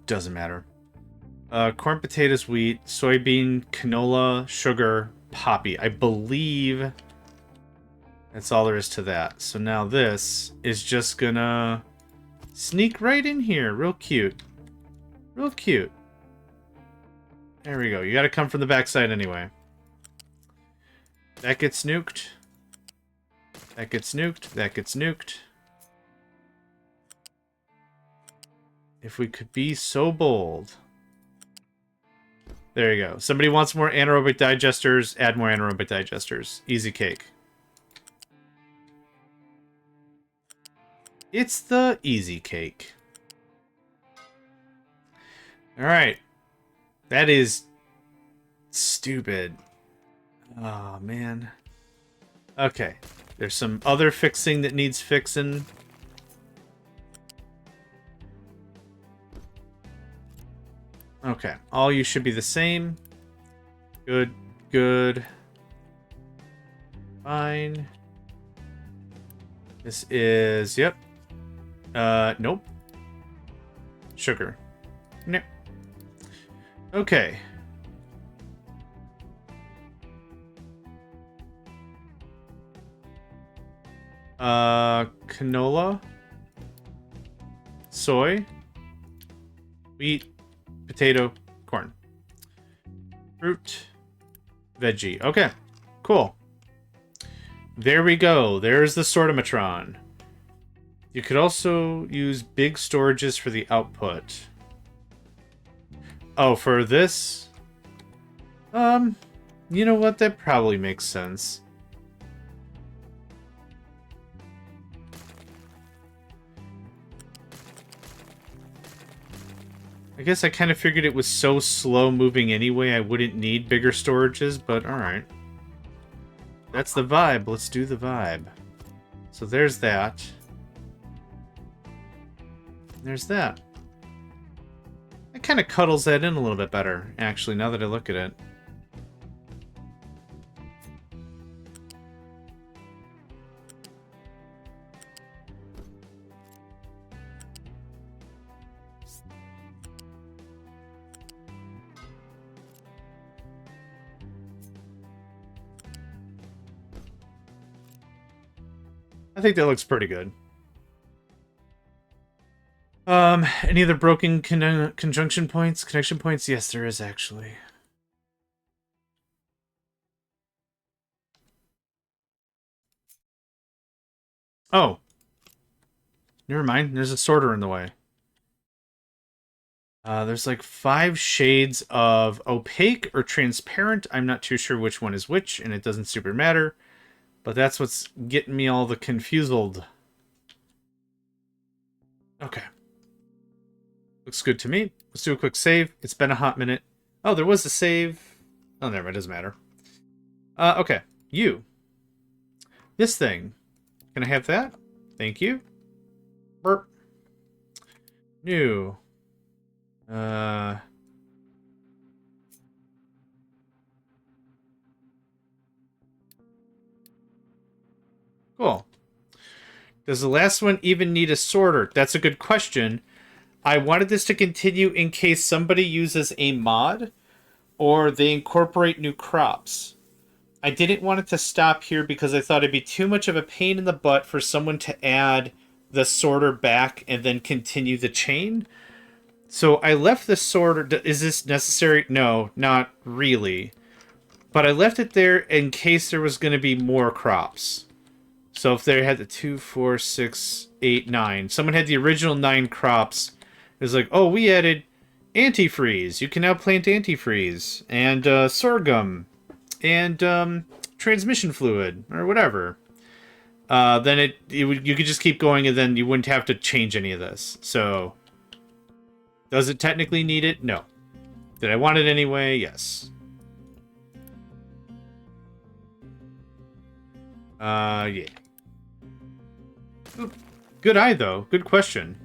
Doesn't matter. Corn, potatoes, wheat, soybean, canola, sugar, poppy. I believe that's all there is to that. So now this is just gonna sneak right in here. Real cute. Real cute. There we go. You gotta come from the backside anyway. That gets nuked. That gets nuked. That gets nuked. If we could be so bold. There you go. Somebody wants more anaerobic digesters, add more anaerobic digesters. Easy cake. It's the easy cake. Alright. That is stupid. Oh, man. Okay. There's some other fixing that needs fixing. Okay. All you should be the same. Good. Good. Fine. This is... Yep. Nope. Sugar. Nope. Okay. Canola. Soy. Wheat. Potato. Corn. Fruit. Veggie. Okay. Cool. There we go. There's the sortomatron. You could also use big storages for the output. Oh, for this? You know what? That probably makes sense. I guess I kind of figured it was so slow moving anyway, I wouldn't need bigger storages, but alright. That's the vibe. Let's do the vibe. So there's that. There's that. It kind of cuddles that in a little bit better, actually, now that I look at it. I think that looks pretty good. Any other broken conjunction points? Connection points? Yes, there is, actually. Oh. Never mind. There's a sorter in the way. There's like 5 shades of opaque or transparent. I'm not too sure which one is which, and it doesn't super matter. But that's what's getting me all the confused. Okay. Looks good to me. Let's do a quick save. It's been a hot minute. Oh, there was a save. Oh, never mind. It doesn't matter. Okay. You. This thing. Can I have that? Thank you. Burp. New. Cool. Does the last one even need a sorter? That's a good question. I wanted this to continue in case somebody uses a mod or they incorporate new crops. I didn't want it to stop here because I thought it'd be too much of a pain in the butt for someone to add the sorter back and then continue the chain. So I left the sorter. Is this necessary? No, not really. But I left it there in case there was going to be more crops. So if they had the 2, 4, 6, 8, 9. Someone had the original 9 crops. It was like, oh, we added antifreeze. You can now plant antifreeze. And sorghum. And transmission fluid. Or whatever. then you could just keep going, and then you wouldn't have to change any of this. So, does it technically need it? No. Did I want it anyway? Yes. Yeah. Good eye, though. Good question.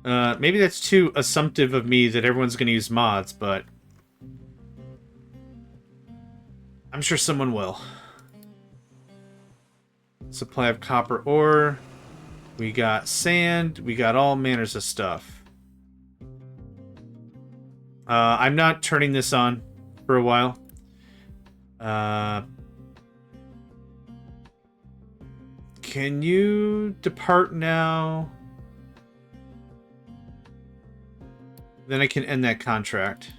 Maybe that's too assumptive of me that everyone's going to use mods, but I'm sure someone will. Supply of copper ore. We got sand. We got all manners of stuff. I'm not turning this on for a while. Can you depart now? Then I can end that contract.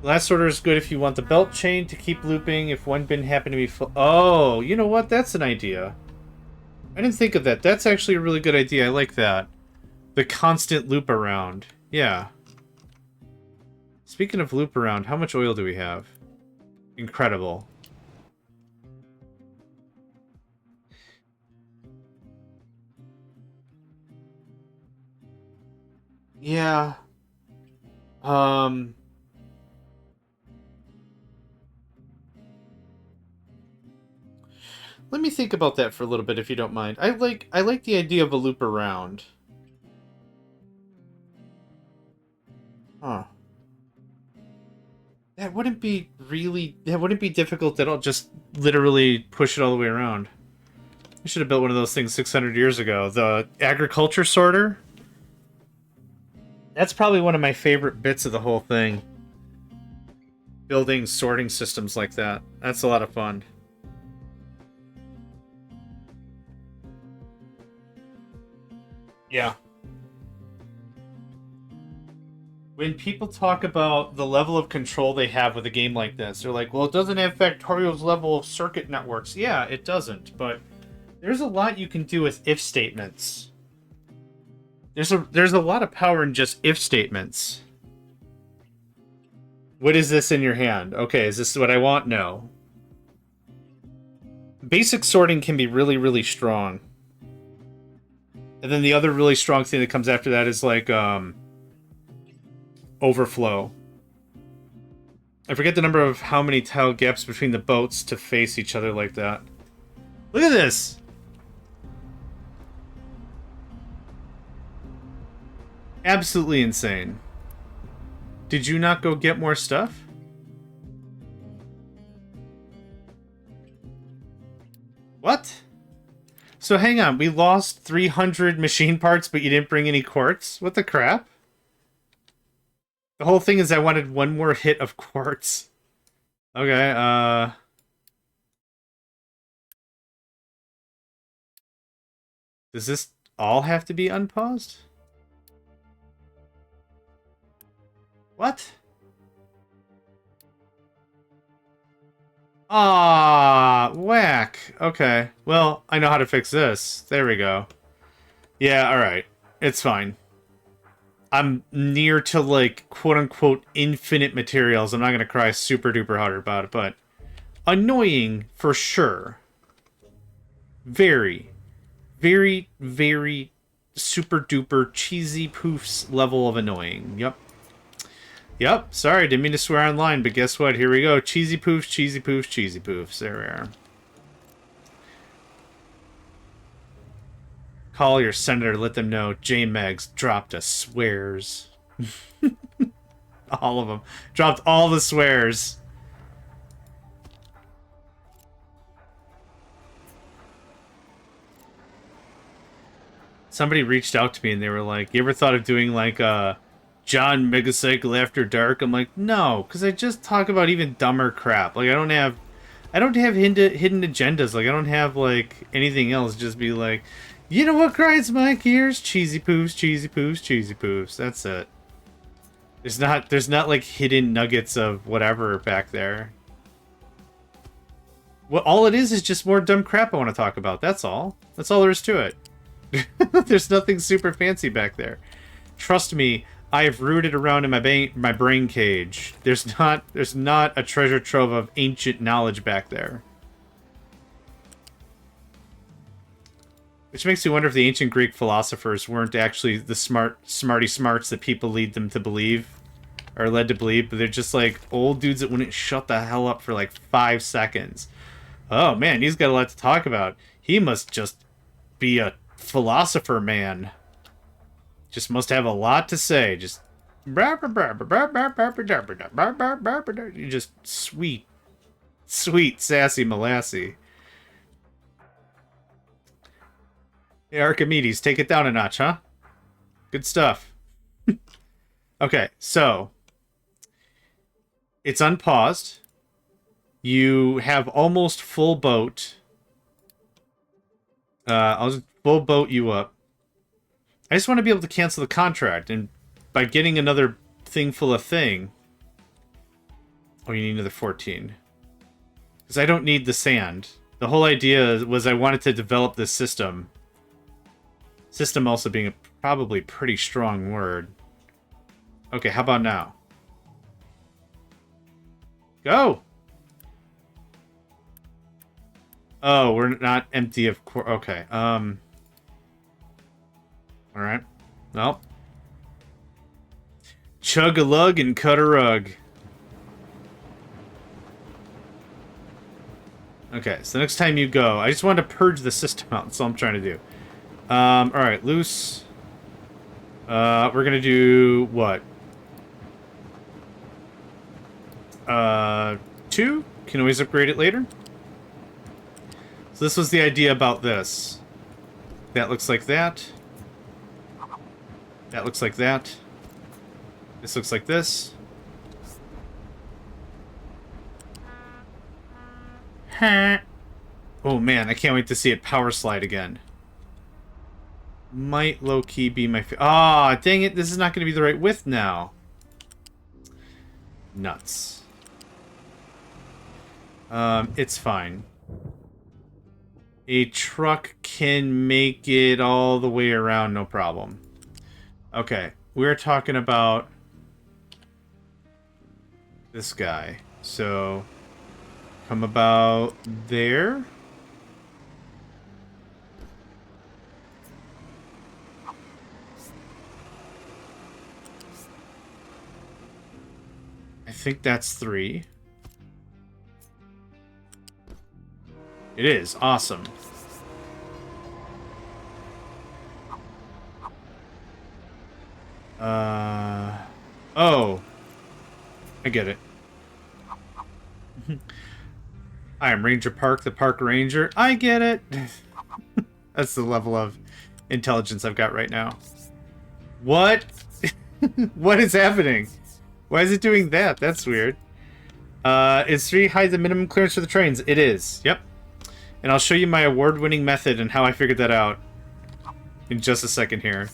Last order is good if you want the belt chain to keep looping if one bin happened to be full. Oh, you know what? That's an idea. I didn't think of that. That's actually a really good idea. I like that. The constant loop around. Yeah. Speaking of loop around, how much oil do we have? Incredible. Yeah. Let me think about that for a little bit, if you don't mind. I like the idea of a loop around. Huh. That wouldn't be difficult at all. Just literally push it all the way around. I should have built one of those things 600 years ago. The agriculture sorter. That's probably one of my favorite bits of the whole thing. Building sorting systems like that. That's a lot of fun. Yeah. When people talk about the level of control they have with a game like this, they're like, well, it doesn't have Factorio's level of circuit networks. Yeah, it doesn't, but there's a lot you can do with if statements. There's a lot of power in just if statements. What is this in your hand? Okay, is this what I want? No. Basic sorting can be really, really strong. And then the other really strong thing that comes after that is like, overflow. I forget the number of how many tile gaps between the boats to face each other like that. Look at this! Absolutely insane. Did you not go get more stuff? What? So hang on, we lost 300 machine parts, but you didn't bring any quartz? What the crap? The whole thing is I wanted one more hit of quartz. Okay, does this all have to be unpaused? What? Ah, whack. Okay, well, I know how to fix this. There we go. Yeah, alright. It's fine. I'm near to, like, quote-unquote infinite materials. I'm not gonna cry super duper hard about it, but annoying for sure. Very, very, very super duper cheesy poofs level of annoying. Yep. Yep, sorry, didn't mean to swear online, but guess what? Here we go. Cheesy poofs, cheesy poofs, cheesy poofs. There we are. Call your senator, let them know JMegs dropped a swears. All of them. Dropped all the swears. Somebody reached out to me and they were like, you ever thought of doing like a JohnMegacycle After Dark? I'm like, no, because I just talk about even dumber crap. Like I don't have hidden agendas. Like I don't have like anything else. Just be like, you know what grinds my gears? Cheesy poofs, cheesy poofs, cheesy poofs. That's it. There's not like hidden nuggets of whatever back there. What all it is just more dumb crap I want to talk about. That's all. That's all there is to it. There's nothing super fancy back there. Trust me, I have rooted around in my brain cage. There's not a treasure trove of ancient knowledge back there. Which makes me wonder if the ancient Greek philosophers weren't actually the smarty smarts that people lead them to believe, or led to believe, but they're just like old dudes that wouldn't shut the hell up for like 5 seconds. Oh man, he's got a lot to talk about. He must just be a philosopher man. Just must have a lot to say. Just you just sweet, sassy Molassy. Hey, Archimedes, take it down a notch, huh? Good stuff. Okay, so it's unpaused. You have almost full boat. I'll just full boat you up. I just want to be able to cancel the contract, and by getting another thing full of thing... Oh, you need another 14. Because I don't need the sand. The whole idea was I wanted to develop this system. System also being a probably pretty strong word. Okay, how about now? Go! Oh, we're not empty of... Okay, Alright. Well. Chug a lug and cut a rug. Okay, so next time you go, I just wanted to purge the system out. That's all I'm trying to do. Alright, loose. We're gonna do what? 2? Can always upgrade it later. So this was the idea about this. That looks like that. That looks like that. This looks like this. Oh man, I can't wait to see it power slide again. Might low-key be my... Ah, dang it, this is not going to be the right width now. Nuts. It's fine. A truck can make it all the way around, no problem. Okay, we're talking about this guy. So, come about there. I think that's 3. It is. Awesome. Oh. I get it. I am Ranger Park, the park ranger. I get it. That's the level of intelligence I've got right now. What? What is happening? Why is it doing that? That's weird. Is 3 high the minimum clearance for the trains? It is. Yep. And I'll show you my award-winning method and how I figured that out in just a second here.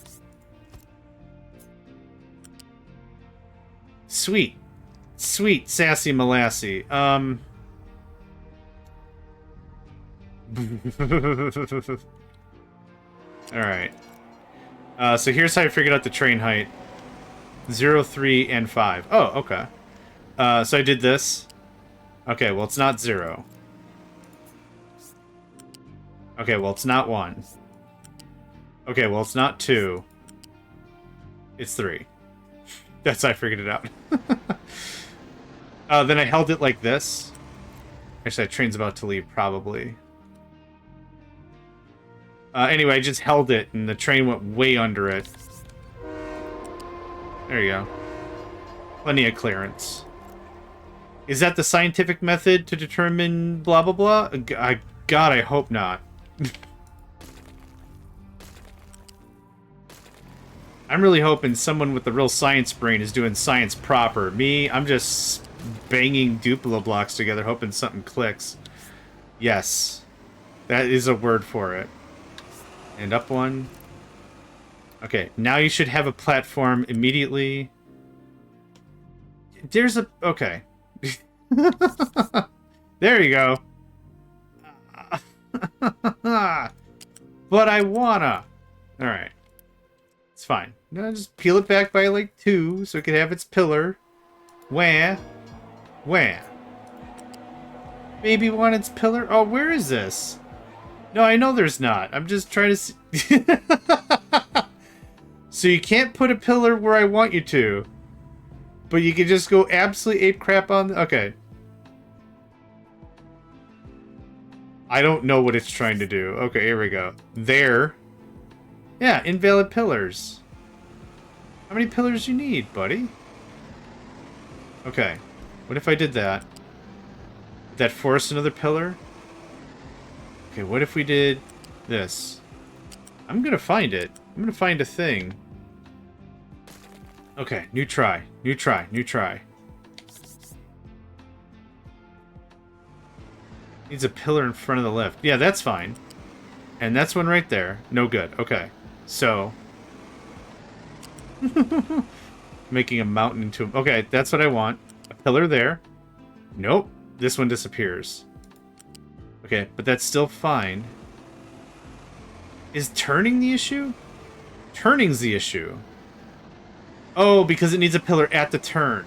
Sweet. Sweet, sassy Molassy. Alright. So here's how I figured out the train height. 0, 3, and 5. Oh, okay. So I did this. Okay, well, it's not 0. Okay, well, it's not 1. Okay, well, it's not 2. It's 3. That's how I figured it out. Then I held it like this. Actually, that train's about to leave, probably. Anyway, I just held it, and the train went way under it. There you go. Plenty of clearance. Is that the scientific method to determine blah, blah, blah? God, I hope not. I'm really hoping someone with the real science brain is doing science proper. Me, I'm just banging Duplo blocks together, hoping something clicks. Yes. That is a word for it. And up one. Okay, now you should have a platform immediately. There's a... Okay. There you go. But I wanna. Alright. It's fine. No, just peel it back by like 2 so it can have its pillar. Where? Where? Baby want its pillar? Oh, where is this? No, I know there's not. I'm just trying to see. So you can't put a pillar where I want you to. But you can just go absolutely ape crap on... Okay. I don't know what it's trying to do. Okay, here we go. There. Yeah, invalid pillars. How many pillars do you need, buddy? Okay. What if I did that? Did that force another pillar? Okay, what if we did this? I'm gonna find it. I'm gonna find a thing. Okay, new try. New try. New try. Needs a pillar in front of the lift. Yeah, that's fine. And that's one right there. No good. Okay. So... making a mountain into... Okay, that's what I want. A pillar there. Nope. This one disappears. Okay, but that's still fine. Is turning the issue? Turning's the issue. Oh, because it needs a pillar at the turn.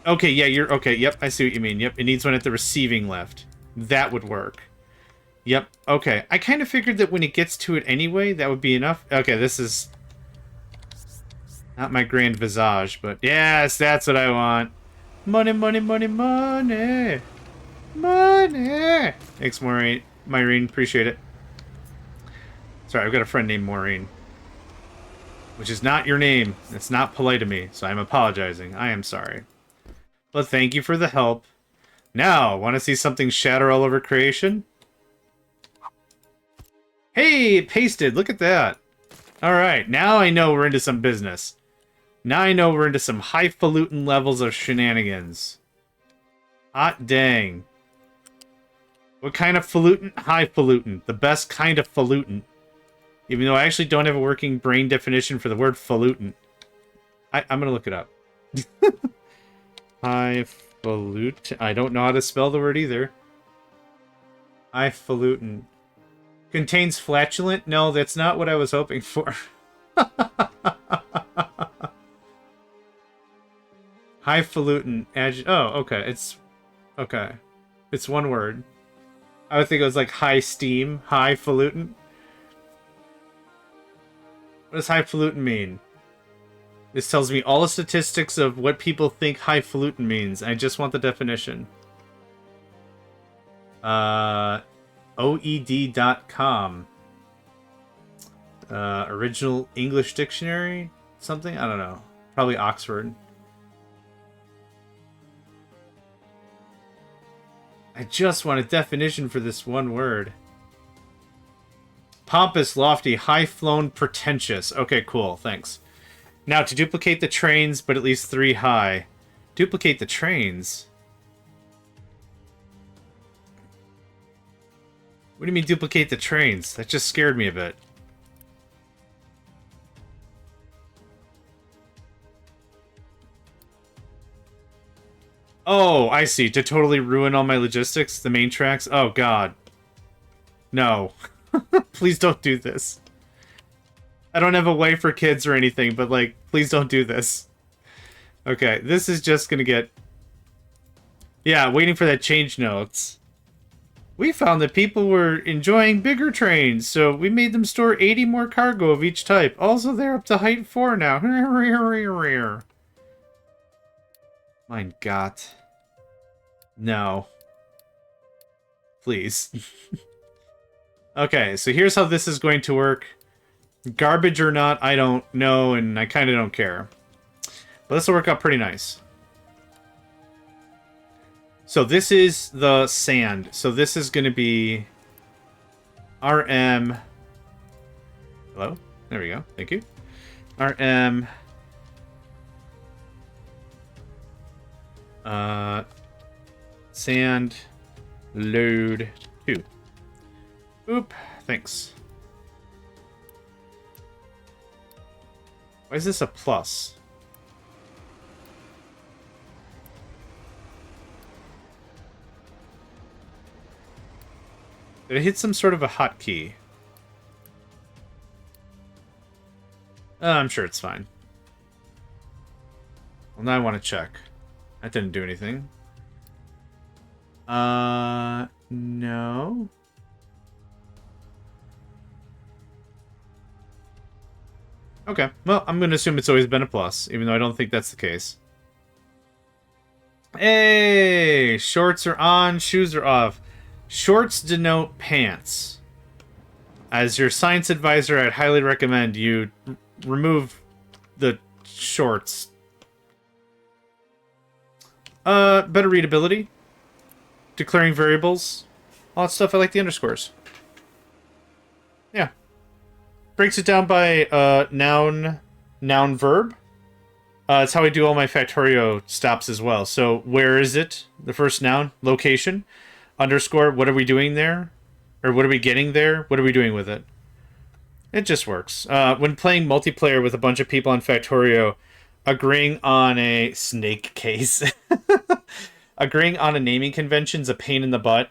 Okay, yeah, you're... Okay, yep, I see what you mean. Yep, it needs one at the receiving left. That would work. Yep, okay. I kind of figured that when it gets to it anyway, that would be enough. Okay, this is... not my grand visage, but... Yes, that's what I want. Money, money, money, money. Money. Thanks, Maureen. Appreciate it. Sorry, I've got a friend named Maureen. Which is not your name. It's not polite of me, so I'm apologizing. I am sorry. But thank you for the help. Now, want to see something shatter all over creation? Hey, it pasted. Look at that. Alright, now I know we're into some business. Now I know we're into some highfalutin levels of shenanigans. Hot dang. What kind of falutin? Highfalutin. The best kind of falutin. Even though I actually don't have a working brain definition for the word falutin. I'm gonna look it up. Highfalutin. I don't know how to spell the word either. Highfalutin. Contains flatulent? No, that's not what I was hoping for. Highfalutin. Oh, okay. It's... Okay. It's one word. I would think it was like high steam. Highfalutin. What does highfalutin mean? This tells me all the statistics of what people think highfalutin means. I just want the definition. OED.com. Original English Dictionary? Something? I don't know. Probably Oxford. I just want a definition for this one word. Pompous, lofty, high-flown, pretentious. Okay, cool. Thanks. Now, to duplicate the trains, but at least 3 high. Duplicate the trains? What do you mean duplicate the trains? That just scared me a bit. Oh, I see. To totally ruin all my logistics? The main tracks? Oh, God. No. Please don't do this. I don't have a way for kids or anything, but, like, please don't do this. Okay, this is just gonna get... Yeah, waiting for that change notes. We found that people were enjoying bigger trains, so we made them store 80 more cargo of each type. Also, they're up to height 4 now. Mein Gott. No. Please. Okay, so here's how this is going to work. Garbage or not, I don't know, and I kind of don't care. But this will work out pretty nice. So this is the sand. So this is going to be RM... Hello? There we go. Thank you. RM... Sand... Load 2. Oop. Thanks. Why is this a plus? Did I hit some sort of a hotkey? I'm sure it's fine. Well, now I want to check. That didn't do anything. No. Okay, well, I'm going to assume it's always been a plus, even though I don't think that's the case. Hey! Shorts are on, shoes are off. Shorts denote pants. As your science advisor, I'd highly recommend you remove the shorts. Better readability. Declaring variables. All that stuff, I like the underscores. Yeah. Breaks it down by noun, verb. It's how I do all my Factorio stops as well. So, where is it? The first noun, location, underscore, what are we doing there? Or what are we getting there? What are we doing with it? It just works. When playing multiplayer with a bunch of people on Factorio, agreeing on a snake case, agreeing on a naming convention's a pain in the butt.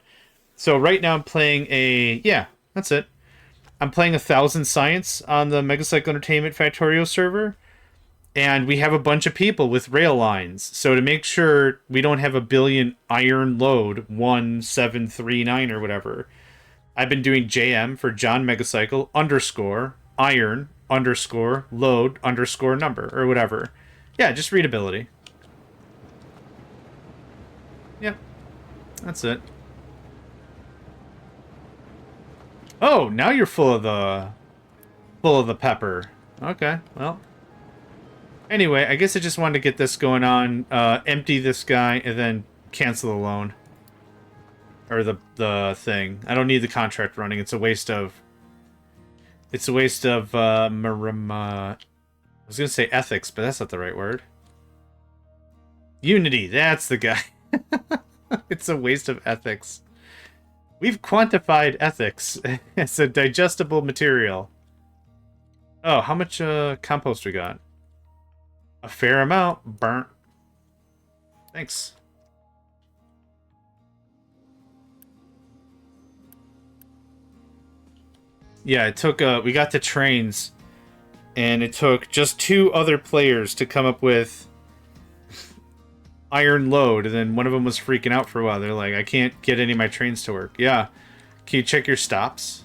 So right now I'm playing yeah, that's it. I'm playing 1,000 Science on the Megacycle Entertainment Factorio server, and we have a bunch of people with rail lines. So to make sure we don't have a billion iron load 1739 or whatever, I've been doing JM for JohnMegacycle underscore iron underscore load underscore number or whatever. Yeah, just readability. Yep, that's it. Oh, now you're full of the pepper. Okay, well. Anyway, I guess I just wanted to get this going on, empty this guy, and then cancel the loan. Or the thing. I don't need the contract running. It's a waste of... It's a waste of, I was gonna say ethics, but that's not the right word. Unity, that's the guy. It's a waste of ethics. We've quantified ethics as a digestible material. Oh, how much compost we got? A fair amount. Burnt. Thanks. Yeah, it took, we got the trains, and it took just 2 other players to come up with iron load, and then one of them was freaking out for a while. They're like, I can't get any of my trains to work. Yeah. Can you check your stops?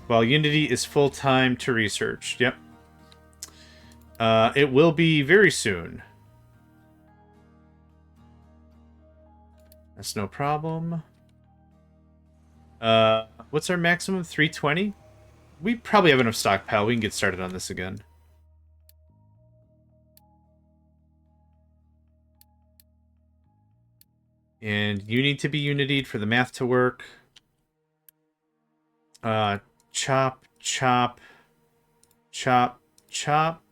Well, Unity is full-time to research. Yep. It will be very soon. That's no problem. What's our maximum? 320? We probably have enough stockpile. We can get started on this again. And you need to be unitied for the math to work. Chop, chop, chop, chop.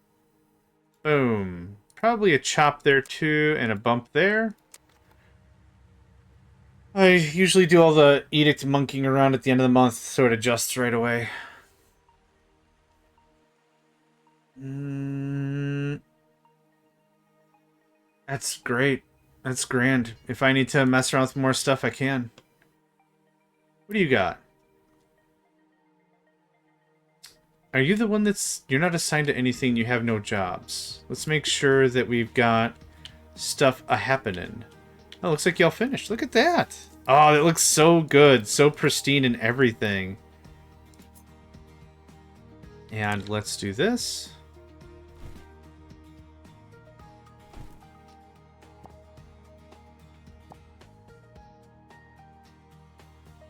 Boom. Probably a chop there too, and a bump there. I usually do all the edict monkeying around at the end of the month, so it adjusts right away. That's great. That's grand. If I need to mess around with more stuff, I can. What do you got? Are you the one that's... You're not assigned to anything, you have no jobs. Let's make sure that we've got stuff a-happening. Oh, looks like y'all finished. Look at that. Oh, that looks so good. So pristine and everything. And let's do this.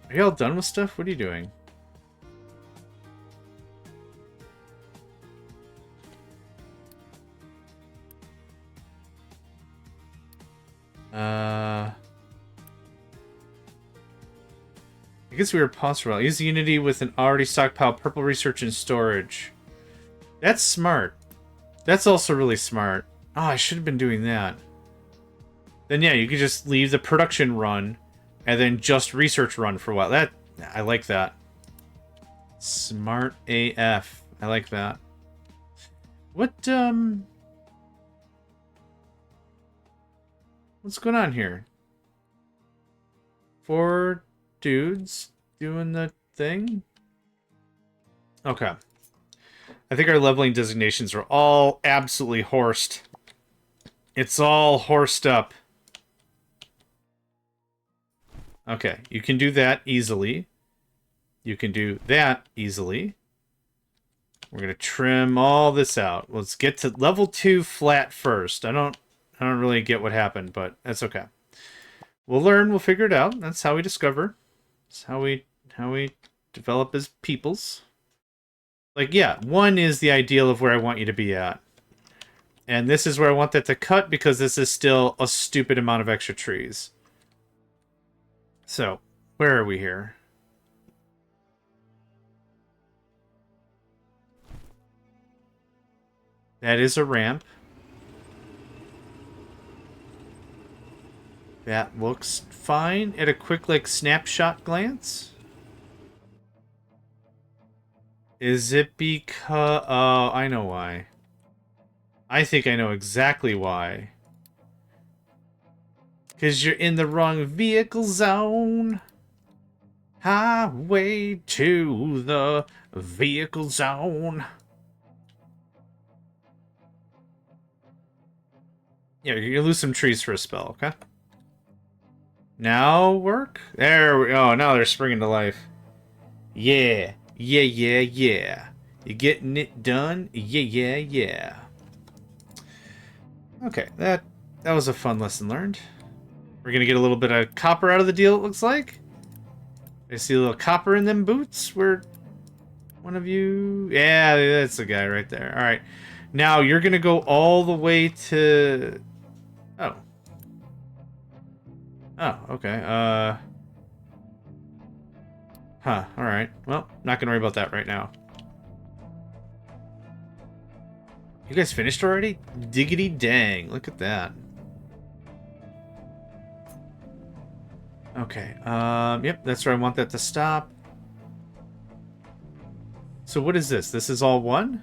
Are y'all done with stuff? What are you doing? I guess we were paused for a while. Use Unity with an already stockpiled purple research and storage. That's smart. That's also really smart. Oh, I should have been doing that. Then yeah, you could just leave the production run and then just research run for a while. I like that. Smart AF. I like that. What's going on here? 4 dudes doing the thing? Okay. I think our leveling designations are all absolutely horsed. It's all horsed up. Okay, you can do that easily. You can do that easily. We're gonna trim all this out. Let's get to level 2 flat first. I don't really get what happened, but that's okay. We'll learn, we'll figure it out. That's how we discover. That's how we develop as peoples. Like, yeah, 1 is the ideal of where I want you to be at. And this is where I want that to cut because this is still a stupid amount of extra trees. So, where are we here? That is a ramp. That looks fine at a quick, like, snapshot glance. Is it because... Oh, I know why. I think I know exactly why. Because you're in the wrong vehicle zone. Highway to the vehicle zone. Yeah, you're gonna lose some trees for a spell, okay? Now work? There we go. Oh, now they're springing to life. Yeah. Yeah, yeah, yeah. You getting it done? Yeah, yeah, yeah. Okay, that was a fun lesson learned. We're gonna get a little bit of copper out of the deal, it looks like. I see a little copper in them boots. Where one of you... Yeah, that's the guy right there. Alright. Now, you're gonna go all the way to... Oh. Oh, okay. Huh, alright. Well, not gonna worry about that right now. You guys finished already? Diggity dang, look at that. Okay, yep, that's where I want that to stop. So what is this? This is all one?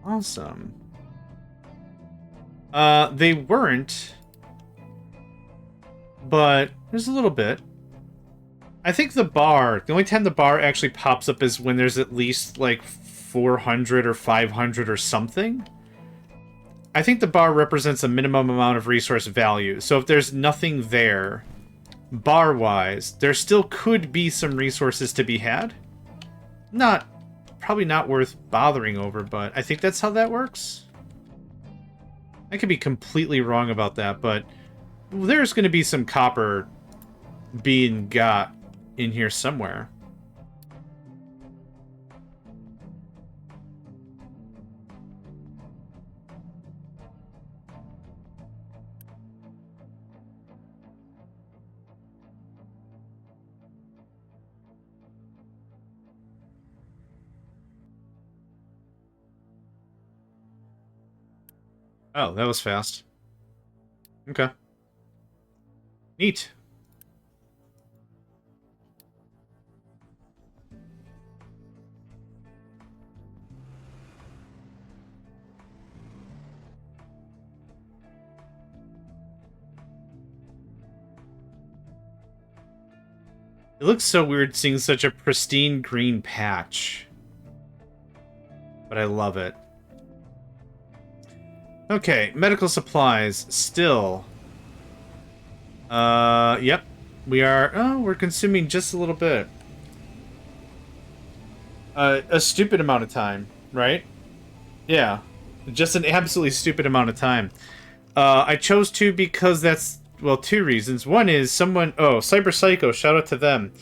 Awesome. They weren't, but there's a little bit. I think the only time the bar actually pops up is when there's at least, like, 400 or 500 or something. I think the bar represents a minimum amount of resource value. So if there's nothing there, bar-wise, there still could be some resources to be had. Probably not worth bothering over, but I think that's how that works. I could be completely wrong about that, but there's going to be some copper being got in here somewhere. Oh, that was fast. Okay. Neat. It looks so weird seeing such a pristine green patch. But I love it. Okay, medical supplies, still. Yep. We are... Oh, we're consuming just a little bit. A stupid amount of time, right? Yeah. Just an absolutely stupid amount of time. I chose to because that's... Well, 2 reasons. One is someone... Oh, Cyber Psycho, shout out to them.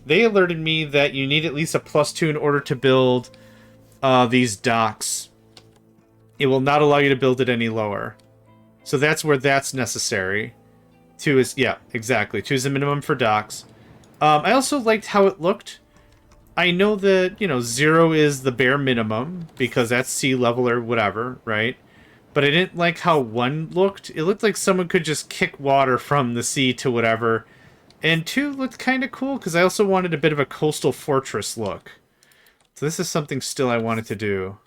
They alerted me that you need at least a +2 in order to build these docks. It will not allow you to build it any lower. So that's where that's necessary. 2 is... Yeah, exactly. 2 is the minimum for docks. I also liked how it looked. I know that, 0 is the bare minimum, because that's sea level or whatever, right? But I didn't like how 1 looked. It looked like someone could just kick water from the sea to whatever. And 2 looked kind of cool, because I also wanted a bit of a coastal fortress look. So this is something still I wanted to do.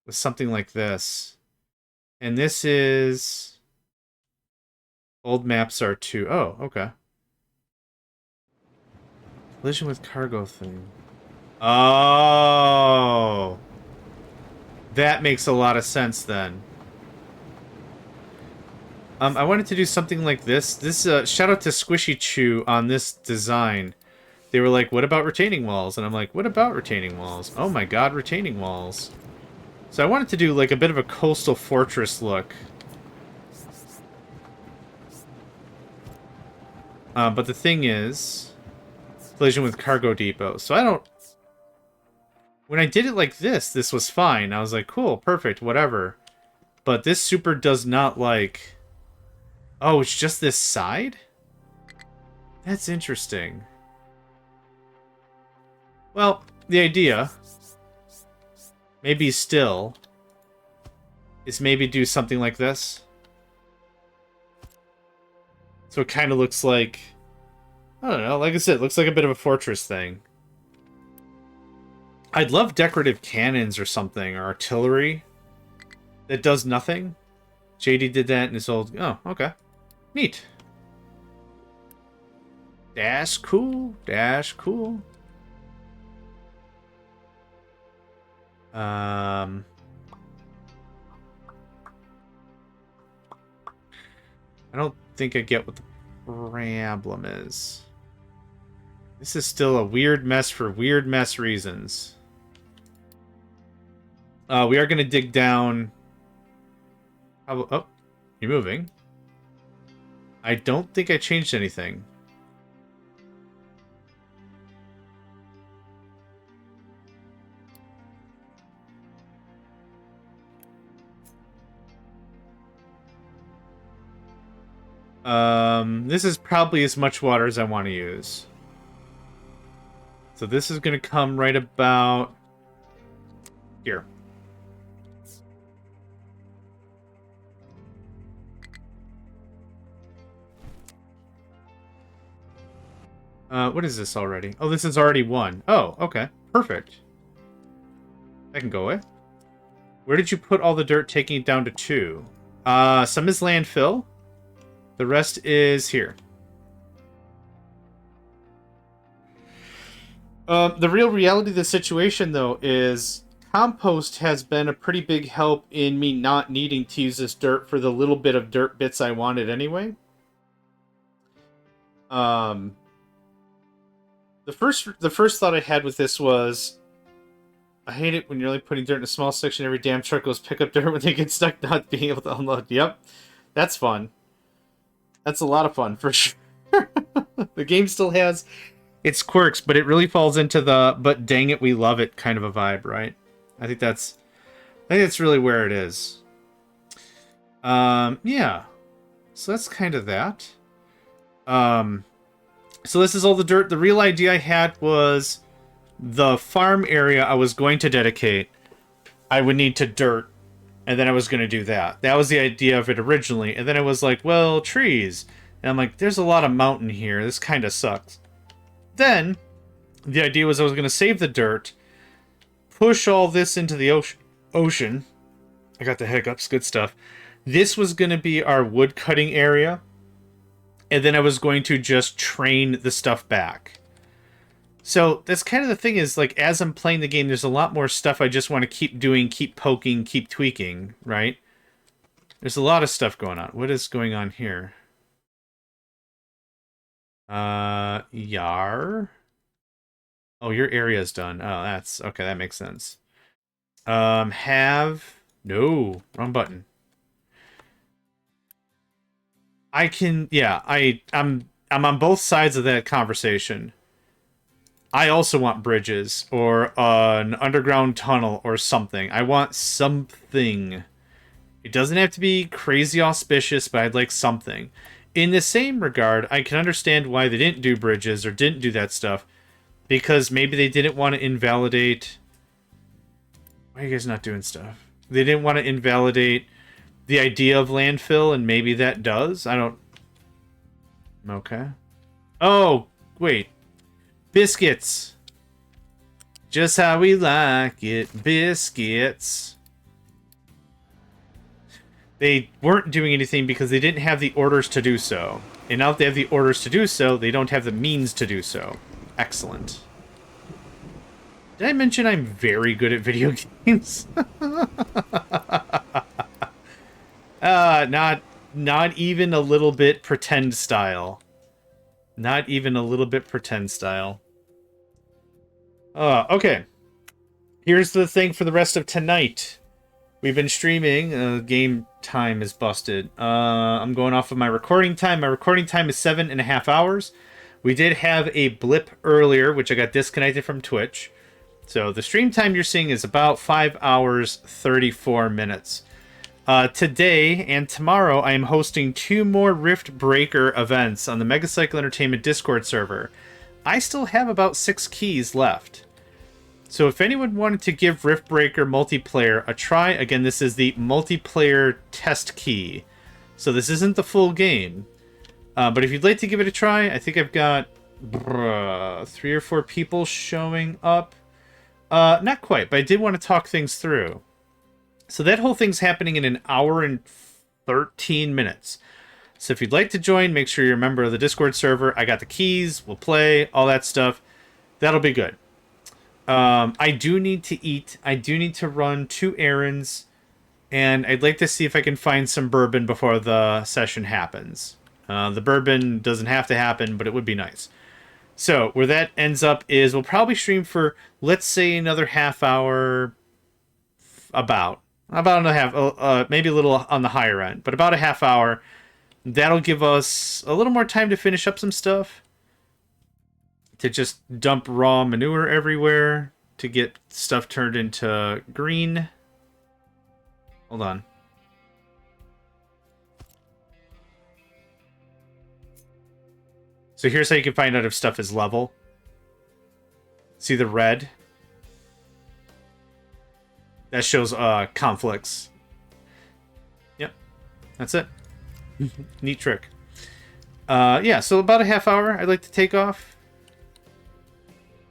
With something like this. And this is... Old maps are 2. Oh, okay. Collision with cargo thing. Oh! That makes a lot of sense, then. I wanted to do something like this. Shout out to Squishy Chew on this design. They were like, what about retaining walls? And I'm like, what about retaining walls? Oh my god, retaining walls. So I wanted to do like a bit of a coastal fortress look. But the thing is, collision with cargo depot. So I don't... When I did it like this was fine. I was like, cool, perfect, whatever. But this super does not like... Oh, it's just this side? That's interesting. Well, the idea, maybe still, is maybe do something like this. So it kind of looks like, I don't know, like I said, it looks like a bit of a fortress thing. I'd love decorative cannons or something, or artillery that does nothing. JD did that in his old... Oh, okay. Neat. Dash cool. Dash cool. I don't think I get what the problem is. This is still a weird mess for weird mess reasons. We are going to dig down... Oh, you're moving. I don't think I changed anything. This is probably as much water as I want to use. So this is going to come right about here. What is this already? Oh, this is already 1. Oh, okay. Perfect. I can go away. Where did you put all the dirt, taking it down to 2? Some is landfill. The rest is here. The real reality of the situation, though, is compost has been a pretty big help in me not needing to use this dirt for the little bit of dirt bits I wanted anyway. The first thought I had with this was, I hate it when you're only putting dirt in a small section. Every damn truck goes pick up dirt when they get stuck not being able to unload. Yep, that's fun. That's a lot of fun, for sure. The game still has its quirks, but it really falls into the but dang it, we love it kind of a vibe, right? I think that's really where it is. Yeah. So that's kind of that. So this is all the dirt. The real idea I had was the farm area I was going to dedicate, I would need to dirt, and then I was going to do that. That was the idea of it originally. And then I was like, well, trees. And I'm like, there's a lot of mountain here. This kind of sucks. Then, the idea was I was going to save the dirt, push all this into the ocean. I got the hiccups. Good stuff. This was going to be our wood cutting area. And then I was going to just train the stuff back. So that's kind of the thing is, like, as I'm playing the game, there's a lot more stuff I just want to keep doing, keep poking, keep tweaking, right? There's a lot of stuff going on. What is going on here? Yar? Oh, your area's done. Oh, that's... Okay, that makes sense. No, wrong button. I can... Yeah, I'm on both sides of that conversation. I also want bridges, or an underground tunnel, or something. I want something. It doesn't have to be crazy auspicious, but I'd like something. In the same regard, I can understand why they didn't do bridges, or didn't do that stuff, because maybe they didn't want to invalidate... Why are you guys not doing stuff? They didn't want to invalidate the idea of landfill, and maybe that does? I don't... Okay. Oh, wait. Biscuits. Just how we like it. Biscuits. They weren't doing anything because they didn't have the orders to do so. And now that they have the orders to do so, they don't have the means to do so. Excellent. Did I mention I'm very good at video games? Not Not even a little bit pretend style. Not even a little bit pretend style. Okay. Here's the thing for the rest of tonight. We've been streaming. Game time is busted. I'm going off of my recording time. My recording time is 7.5 hours. We did have a blip earlier, which I got disconnected from Twitch. So the stream time you're seeing is about 5 hours, 34 minutes. Today and tomorrow, I am hosting 2 more Rift Breaker events on the Megacycle Entertainment Discord server. I still have about 6 keys left. So if anyone wanted to give Rift Breaker multiplayer a try, again, this is the multiplayer test key. So this isn't the full game. But if you'd like to give it a try, I think I've got 3 or 4 people showing up. Not quite, but I did want to talk things through. So that whole thing's happening in an hour and 13 minutes. So if you'd like to join, make sure you're a member of the Discord server. I got the keys, we'll play, all that stuff. That'll be good. I do need to eat. I do need to run 2 errands. And I'd like to see if I can find some bourbon before the session happens. The bourbon doesn't have to happen, but it would be nice. So where that ends up is we'll probably stream for, let's say, another half hour. About a half, maybe a little on the higher end, but about a half hour. That'll give us a little more time to finish up some stuff. To just dump raw manure everywhere. To get stuff turned into green. Hold on. So here's how you can find out if stuff is level. See the red? That shows conflicts. Yep. That's it. Neat trick. Yeah, so about a half hour I'd like to take off.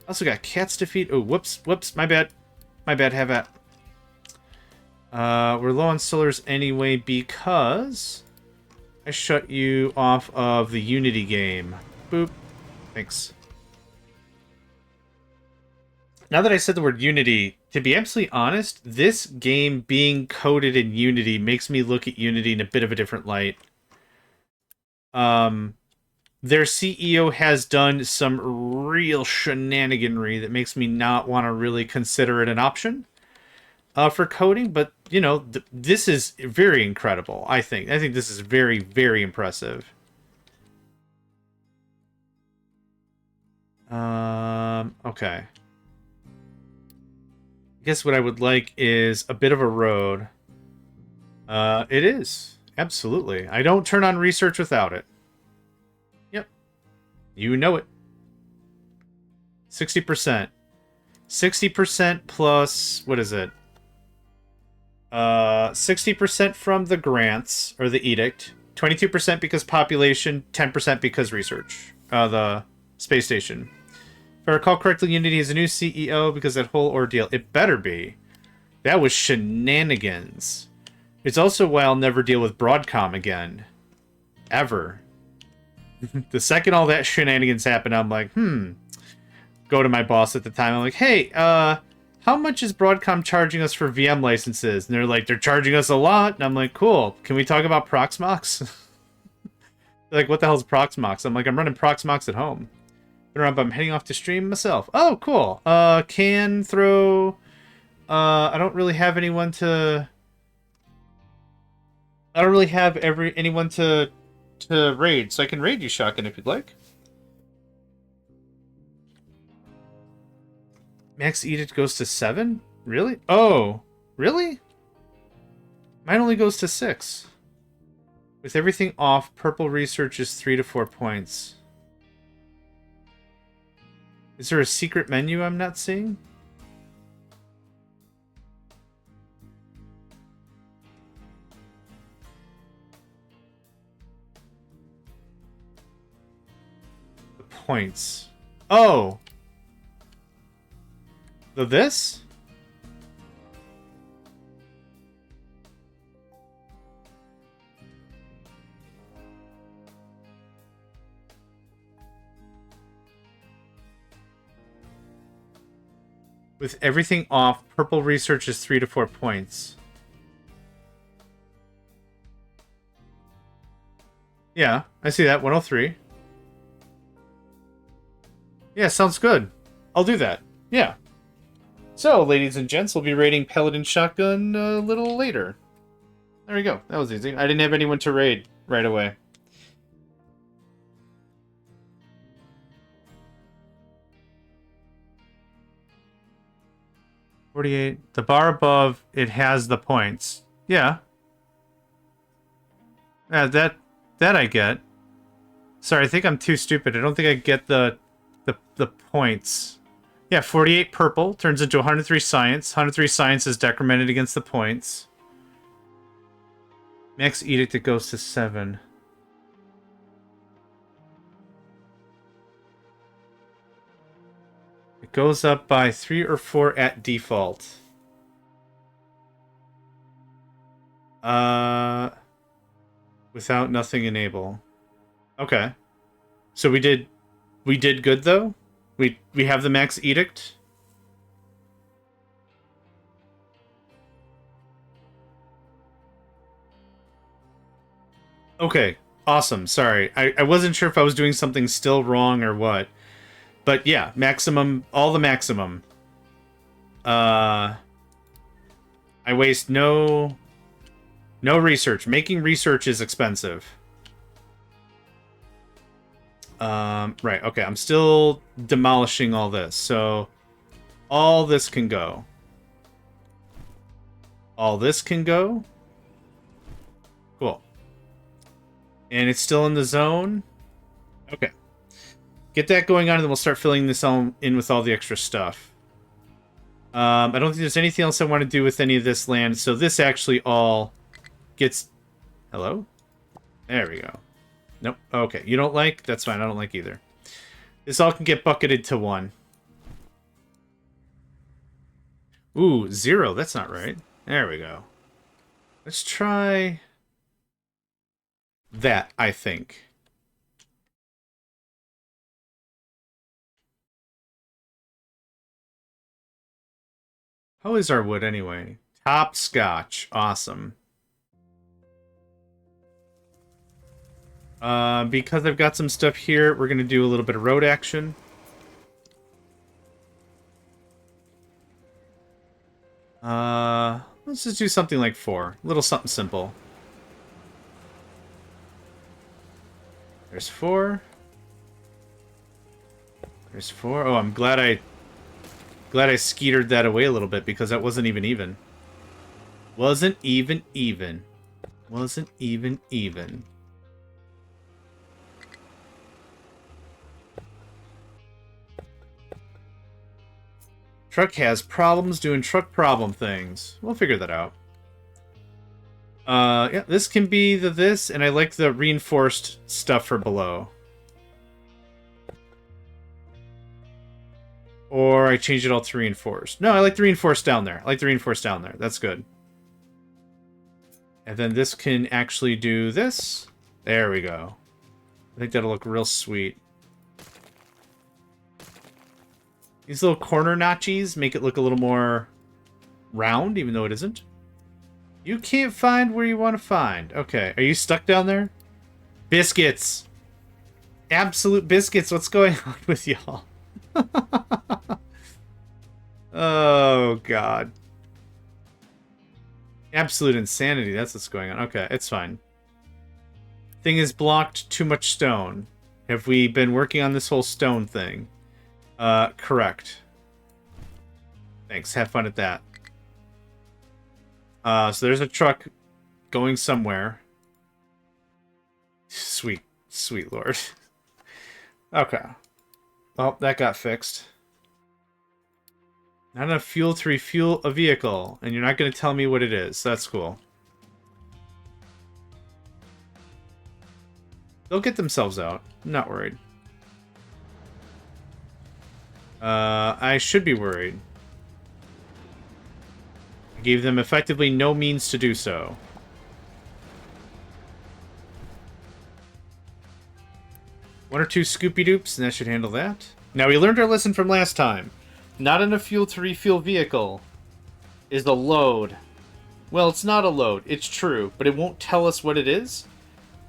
Also got cats to feed. Oh, whoops, my bad. My bad, have at. We're low on solars anyway because I shut you off of the Unity game. Boop. Thanks. Now that I said the word Unity, to be absolutely honest, this game being coded in Unity makes me look at Unity in a bit of a different light. Their CEO has done some real shenaniganry that makes me not want to really consider it an option for coding. But, you know, this is very incredible, I think. I think this is very, very impressive. Okay. I guess what I would like is a bit of a road. It is. Absolutely. I don't turn on research without it. Yep. You know it. 60%. 60% plus, what is it? 60% from the grants, or the edict. 22% because population, 10% because research. The space station. If I recall correctly, Unity is a new CEO because that whole ordeal. It better be. That was shenanigans. It's also why I'll never deal with Broadcom again. Ever. The second all that shenanigans happened, I'm like, Go to my boss at the time. I'm like, hey, how much is Broadcom charging us for VM licenses? And they're like, they're charging us a lot. And I'm like, cool. Can we talk about Proxmox? They're like, what the hell's Proxmox? I'm like, I'm running Proxmox at home. I'm heading off to stream myself. Oh, cool. Can throw... I don't really have anyone to... I don't really have anyone to raid, so I can raid you, Shotgun, if you'd like. Max Edict goes to 7? Really? Oh, really? Mine only goes to 6. With everything off, purple research is 3 to 4 points. Is there a secret menu I'm not seeing? The points. Oh! This? With everything off, purple research is 3 to 4 points. Yeah, I see that. 103. Yeah, sounds good. I'll do that. Yeah. So, ladies and gents, we'll be raiding Paladin Shotgun a little later. There we go. That was easy. I didn't have anyone to raid right away. $48. The bar above, it has the points. Yeah. That I get. Sorry, I think I'm too stupid. I don't think I get the points. Yeah, 48 purple turns into 103 science. 103 science is decremented against the points. Max edict, it goes to 7. It goes up by 3 or 4 at default. Without nothing enable. Okay. So we did good though? We have the max edict? Okay. Awesome. Sorry. I wasn't sure if I was doing something still wrong or what. But yeah, maximum, all the maximum. I waste no research. Making research is expensive. Right, okay, I'm still demolishing all this, so all this can go. All this can go. Cool. And it's still in the zone. Okay. Get that going on, and then we'll start filling this all in with all the extra stuff. I don't think there's anything else I want to do with any of this land, so this actually all gets... Hello? There we go. Nope. Okay, you don't like? That's fine, I don't like either. This all can get bucketed to 1. Ooh, 0. That's not right. There we go. Let's try... that, I think. How is our wood, anyway? Top scotch. Awesome. Because I've got some stuff here, we're going to do a little bit of road action. Let's just do something like 4. A little something simple. There's 4. There's 4. Oh, I'm glad I skeetered that away a little bit, because that wasn't even even. Wasn't even. Wasn't even. Truck has problems doing truck problem things. We'll figure that out. Yeah, this can be this, and I like the reinforced stuff for below. Or I change it all to reinforced. No, I like the reinforced down there. That's good. And then this can actually do this. There we go. I think that'll look real sweet. These little corner notches make it look a little more round, even though it isn't. You can't find where you want to find. Okay, are you stuck down there? Biscuits. Absolute biscuits. What's going on with y'all? Oh, God. Absolute insanity. That's what's going on. Okay, it's fine. Thing is blocked. Too much stone. Have we been working on this whole stone thing? Correct. Thanks. Have fun at that. So there's a truck going somewhere. Sweet. Sweet Lord. Okay. Well, that got fixed. Not enough fuel to refuel a vehicle, and you're not going to tell me what it is. That's cool. They'll get themselves out. I'm not worried. I should be worried. I gave them effectively no means to do so. One or two Scoopy Doops, and that should handle that. Now, we learned our lesson from last time. Not enough fuel to refuel vehicle is a load. Well, it's not a load. It's true, but it won't tell us what it is.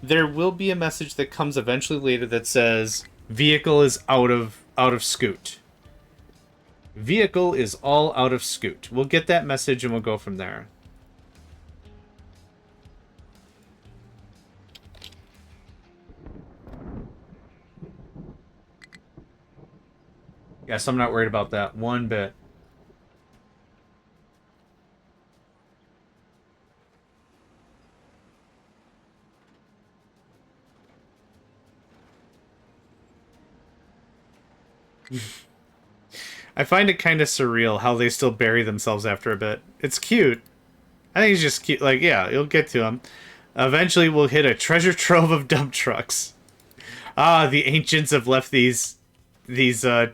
There will be a message that comes eventually later that says vehicle is out of scoot. Vehicle is all out of scoot. We'll get that message and we'll go from there. Yes, I'm not worried about that one bit. I find it kind of surreal how they still bury themselves after a bit. It's cute. I think it's just cute. Like, yeah, you'll get to them. Eventually, we'll hit a treasure trove of dump trucks. Ah, the ancients have left these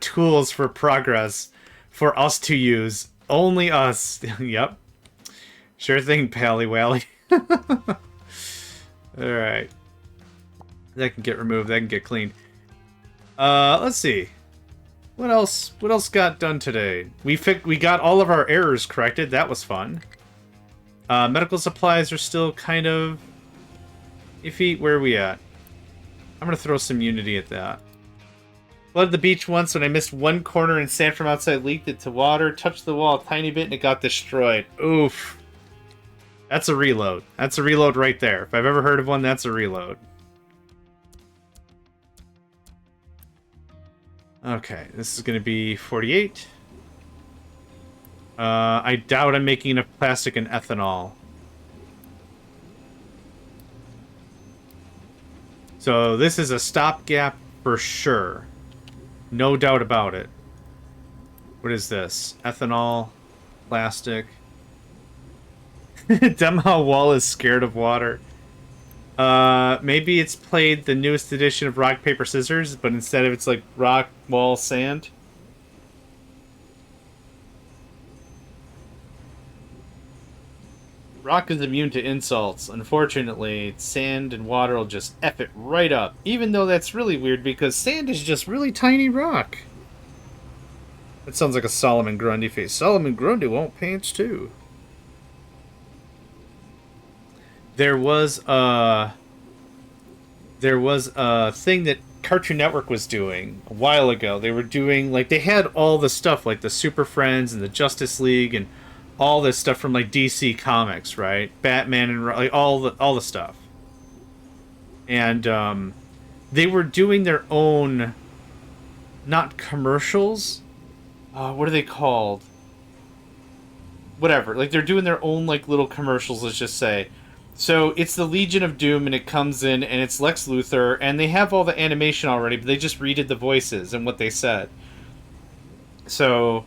tools for progress for us to use. Only us. Yep. Sure thing, Pally Wally. Alright. That can get removed. That can get cleaned. Let's see. What else got done today? We got all of our errors corrected. That was fun. Medical supplies are still kind of iffy. Where are we at? I'm gonna throw some unity at that. Flooded the beach once when I missed one corner and sand from outside leaked it to water, touched the wall a tiny bit, and it got destroyed. Oof. That's a reload. That's a reload right there. If I've ever heard of one, that's a reload. Okay, this is going to be 48. I doubt I'm making enough plastic and ethanol. So this is a stopgap for sure. No doubt about it. What is this? Ethanol, plastic. Demha Wall is scared of water. Maybe it's played the newest edition of Rock, Paper, Scissors, but instead of it's like rock, wall, sand. Rock is immune to insults. Unfortunately, sand and water will just F it right up. Even though that's really weird because sand is just really tiny rock. That sounds like a Solomon Grundy face. Solomon Grundy won't pants too. There was a thing that Cartoon Network was doing a while ago. They were doing, like, they had all the stuff, like the Super Friends and the Justice League and all this stuff from, like, DC Comics, right? Batman and, like, all the stuff. And they were doing their own, not commercials. What are they called? Whatever. Like, they're doing their own, like, little commercials, let's just say. So it's the Legion of Doom, and it comes in, and it's Lex Luthor, and they have all the animation already, but they just redid the voices and what they said. So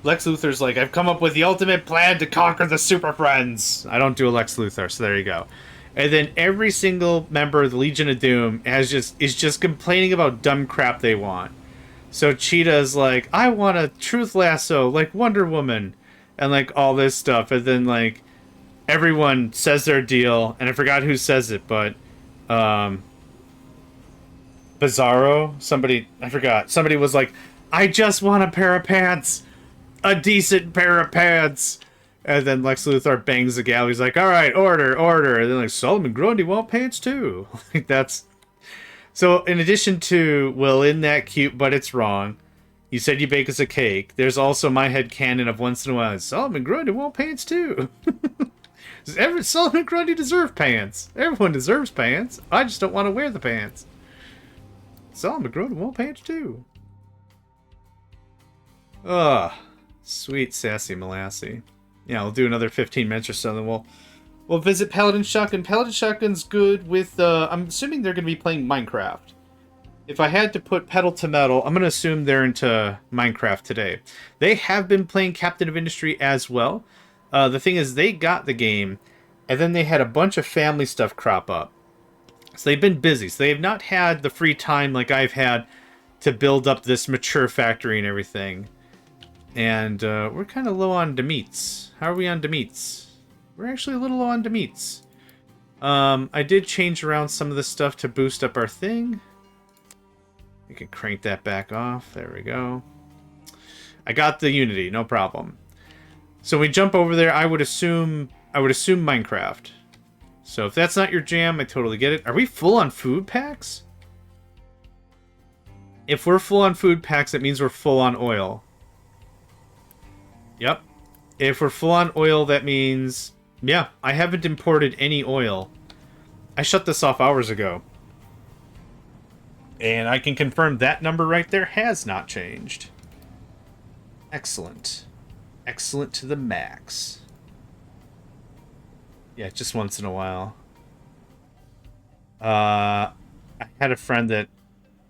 Lex Luthor's like, I've come up with the ultimate plan to conquer the Super Friends. I don't do a Lex Luthor, so there you go. And then every single member of the Legion of Doom is just complaining about dumb crap they want. So Cheetah's like, I want a truth lasso like Wonder Woman, and like all this stuff, and then like everyone says their deal, and I forgot who says it, but Bizarro, I forgot. Somebody was like, I just want a pair of pants, a decent pair of pants. And then Lex Luthor bangs the gal. He's like, all right, order. And then like, Solomon Grundy want pants too. Like that's. So in addition to, well, isn't that cute, but it's wrong. You said you bake us a cake. There's also my head canon of once in a while, Solomon Grundy want pants too. Solomon Grundy deserves pants. Everyone deserves pants. I just don't want to wear the pants. Solomon Grundy want pants too. Ugh. Sweet sassy Molassy. Yeah, we'll do another 15 minutes or so, then we'll visit Paladin Shotgun. Paladin Shotgun's good with, I'm assuming they're going to be playing Minecraft. If I had to put pedal to metal, I'm going to assume they're into Minecraft today. They have been playing Captain of Industry as well. The thing is, they got the game, and then they had a bunch of family stuff crop up. So they've been busy. So they have not had the free time like I've had to build up this mature factory and everything. And we're kind of low on Demeats. How are we on Demeats? We're actually a little low on Demeats. I did change around some of the stuff to boost up our thing. We can crank that back off. There we go. I got the Unity, no problem. So we jump over there. I would assume Minecraft. So if that's not your jam, I totally get it. Are we full on food packs? If we're full on food packs, that means we're full on oil. Yep. If we're full on oil, that means... Yeah, I haven't imported any oil. I shut this off hours ago. And I can confirm that number right there has not changed. Excellent. Excellent to the max. Yeah, just once in a while. I had a friend that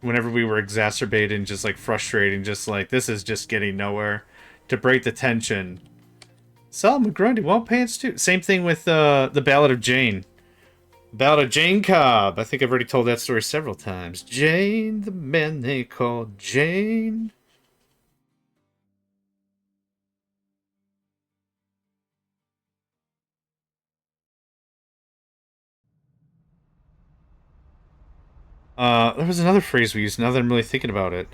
whenever we were exacerbating, just like frustrating, just like, this is just getting nowhere, to break the tension. Sal McGrundy, well pants too. Same thing with the Ballad of Jane. Ballad of Jane Cobb. I think I've already told that story several times. Jane, the man they call Jane. There was another phrase we used now that I'm really thinking about it.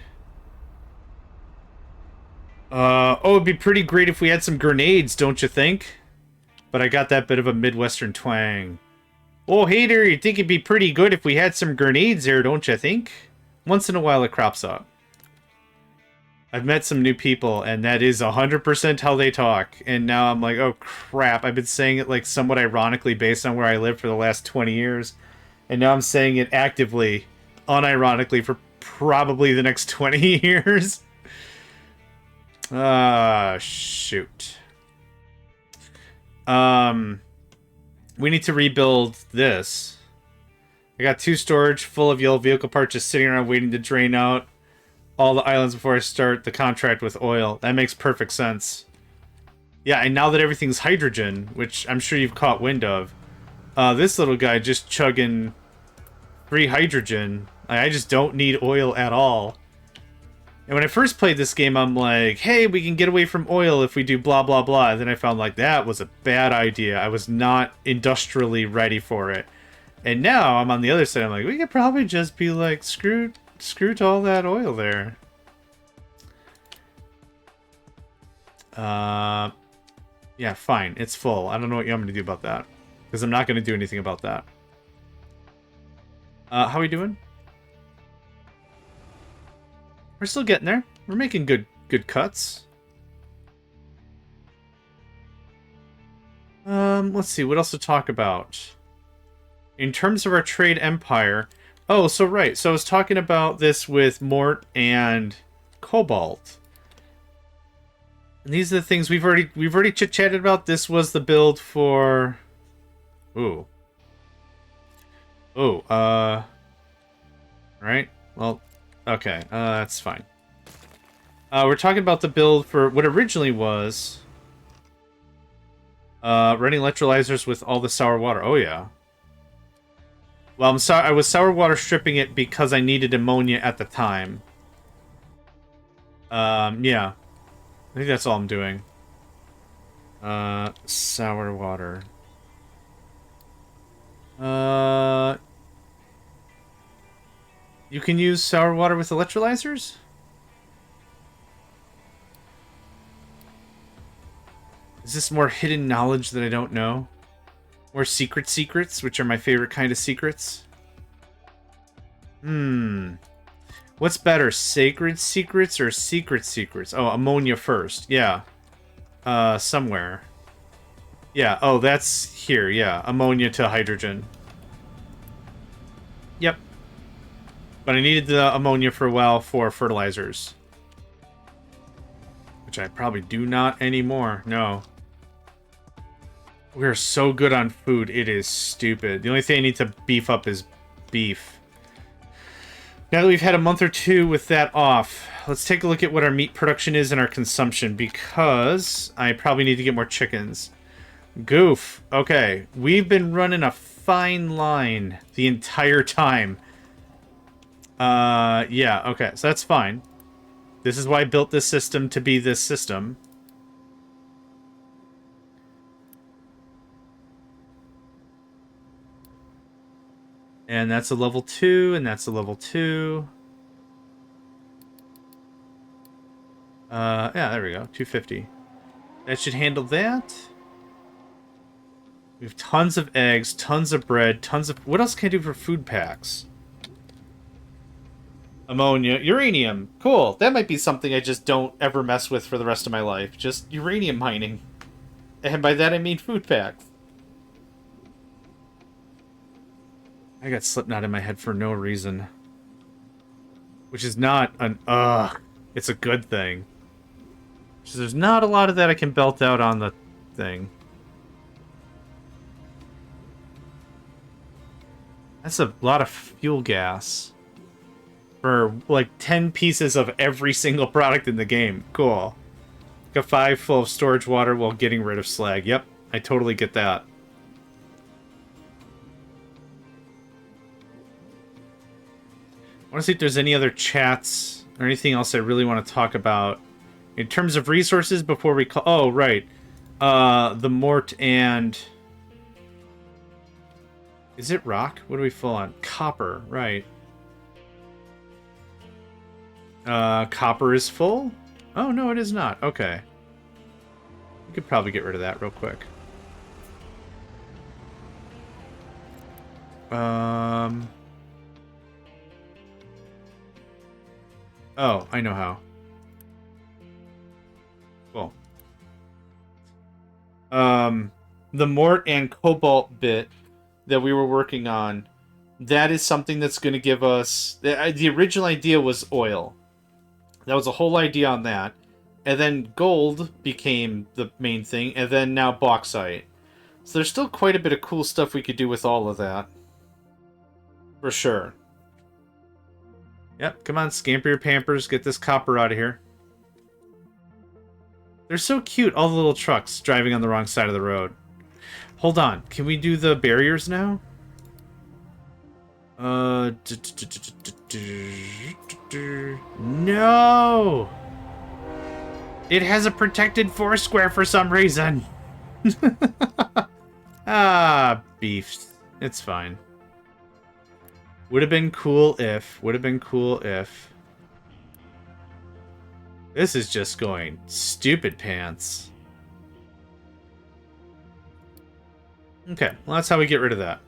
Oh, it'd be pretty great if we had some grenades, don't you think? But I got that bit of a Midwestern twang. Oh, hey there, you think it'd be pretty good if we had some grenades there, don't you think? Once in a while it crops up. I've met some new people, and that is 100% how they talk. And now I'm like, oh crap, I've been saying it like somewhat ironically based on where I live for the last 20 years. And now I'm saying it actively, unironically, for probably the next 20 years. Shoot. We need to rebuild this. I got 2 storage full of yellow vehicle parts just sitting around waiting to drain out all the islands before I start the contract with oil. That makes perfect sense. Yeah, and now that everything's hydrogen, which I'm sure you've caught wind of, this little guy just chugging free hydrogen. I just don't need oil at all. And when I first played this game, I'm like, hey, we can get away from oil if we do blah, blah, blah. And then I found, like, that was a bad idea. I was not industrially ready for it. And now I'm on the other side. I'm like, we could probably just be like, screw to all that oil there. Yeah, fine. It's full. I don't know what you want me to do about that. Because I'm not going to do anything about that. How are we doing? We're still getting there. We're making good cuts. Let's see, what else to talk about? In terms of our trade empire... Oh, so right. So I was talking about this with Mort and Cobalt. And these are the things we've already chit-chatted about. This was the build for... Ooh. Oh, right? Well, okay, that's fine. We're talking about the build for what originally was... running electrolyzers with all the sour water. Oh, yeah. Well, I'm sorry, I was sour water stripping it because I needed ammonia at the time. Yeah. I think that's all I'm doing. Sour water. You can use sour water with electrolyzers? Is this more hidden knowledge that I don't know? More secrets, which are my favorite kind of secrets? What's better, sacred secrets or secret secrets? Oh, ammonia first. Yeah. Somewhere. Yeah, oh, that's here, yeah. Ammonia to hydrogen. Yep. But I needed the ammonia for a while for fertilizers. Which I probably do not anymore. No. We're so good on food, it is stupid. The only thing I need to beef up is beef. Now that we've had a month or two with that off, let's take a look at what our meat production is and our consumption, because I probably need to get more chickens. Goof. Okay, we've been running a fine line the entire time. Yeah, okay, so that's fine. This is why I built this system to be this system. And that's a level 2, and that's a level 2. Yeah, there we go. 250. That should handle that. We have tons of eggs, tons of bread, tons of... What else can I do for food packs? Ammonia. Uranium. Cool. That might be something I just don't ever mess with for the rest of my life. Just uranium mining. And by that I mean food packs. I got Slipknot in my head for no reason. Which is not an it's a good thing. So there's not a lot of that I can belt out on the thing. That's a lot of fuel gas. For like 10 pieces of every single product in the game. Cool. Like a 5 full of storage water while getting rid of slag. Yep, I totally get that. I want to see if there's any other chats or anything else I really want to talk about. In terms of resources before we call... Oh, right. The Mort and... Is it rock? What do we full on? Copper, right. Copper is full? Oh, no, it is not. Okay. We could probably get rid of that real quick. Oh, I know how. Cool. The Mort and Cobalt bit that we were working on, that is something that's going to give us... The original idea was oil. That was the whole idea on that. And then gold became the main thing, and then now bauxite. So there's still quite a bit of cool stuff we could do with all of that. For sure. Yep, come on, scamper your pampers, get this copper out of here. They're so cute, all the little trucks driving on the wrong side of the road. Hold on, can we do the barriers now? No! It has a protected foursquare for some reason. Ah, beefs. It's fine. Would have been cool if. Would have been cool if. This is just going stupid pants. Okay, well that's how we get rid of that.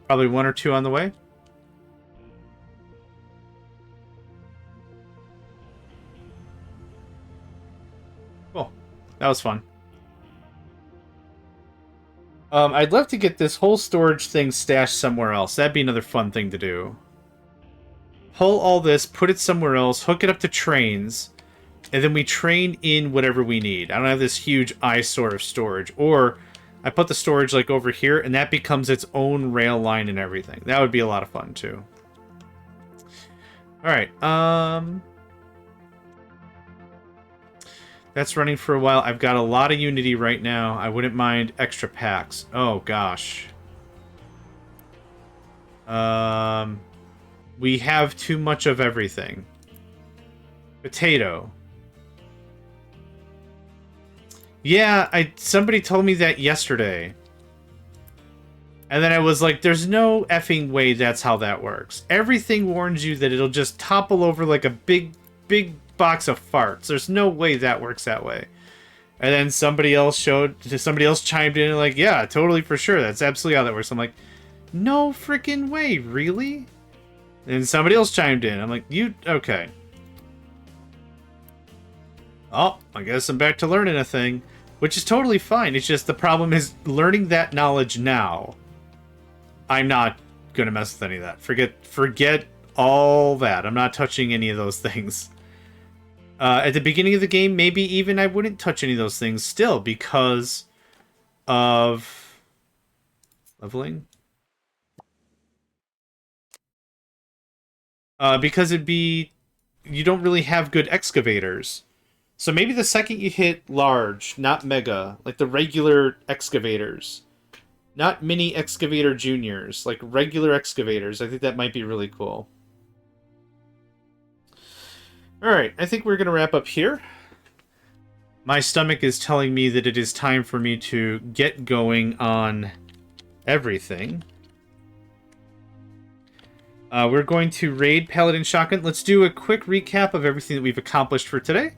Probably 1 or 2 on the way. Cool. That was fun. I'd love to get this whole storage thing stashed somewhere else. That'd be another fun thing to do. Pull all this, put it somewhere else, hook it up to trains, and then we train in whatever we need. I don't have this huge eyesore of storage. Or I put the storage like over here, and that becomes its own rail line and everything. That would be a lot of fun, too. Alright, that's running for a while. I've got a lot of Unity right now. I wouldn't mind extra packs. Oh, gosh. We have too much of everything. Potato. Yeah, somebody told me that yesterday. And then I was like, there's no effing way that's how that works. Everything warns you that it'll just topple over like a big box of farts. There's no way that works that way. And then somebody else chimed in and like, yeah, totally for sure. That's absolutely how that works. I'm like, no freaking way, really? And somebody else chimed in. I'm like, okay. Oh, I guess I'm back to learning a thing. Which is totally fine. It's just the problem is learning that knowledge now. I'm not going to mess with any of that. Forget all that. I'm not touching any of those things. At the beginning of the game, maybe even I wouldn't touch any of those things still because of leveling. Because you don't really have good excavators. So maybe the second you hit large, not mega, like the regular excavators, not mini excavator juniors, like regular excavators, I think that might be really cool. Alright, I think we're going to wrap up here. My stomach is telling me that it is time for me to get going on everything. We're going to raid Paladin Shotgun. Let's do a quick recap of everything that we've accomplished for today.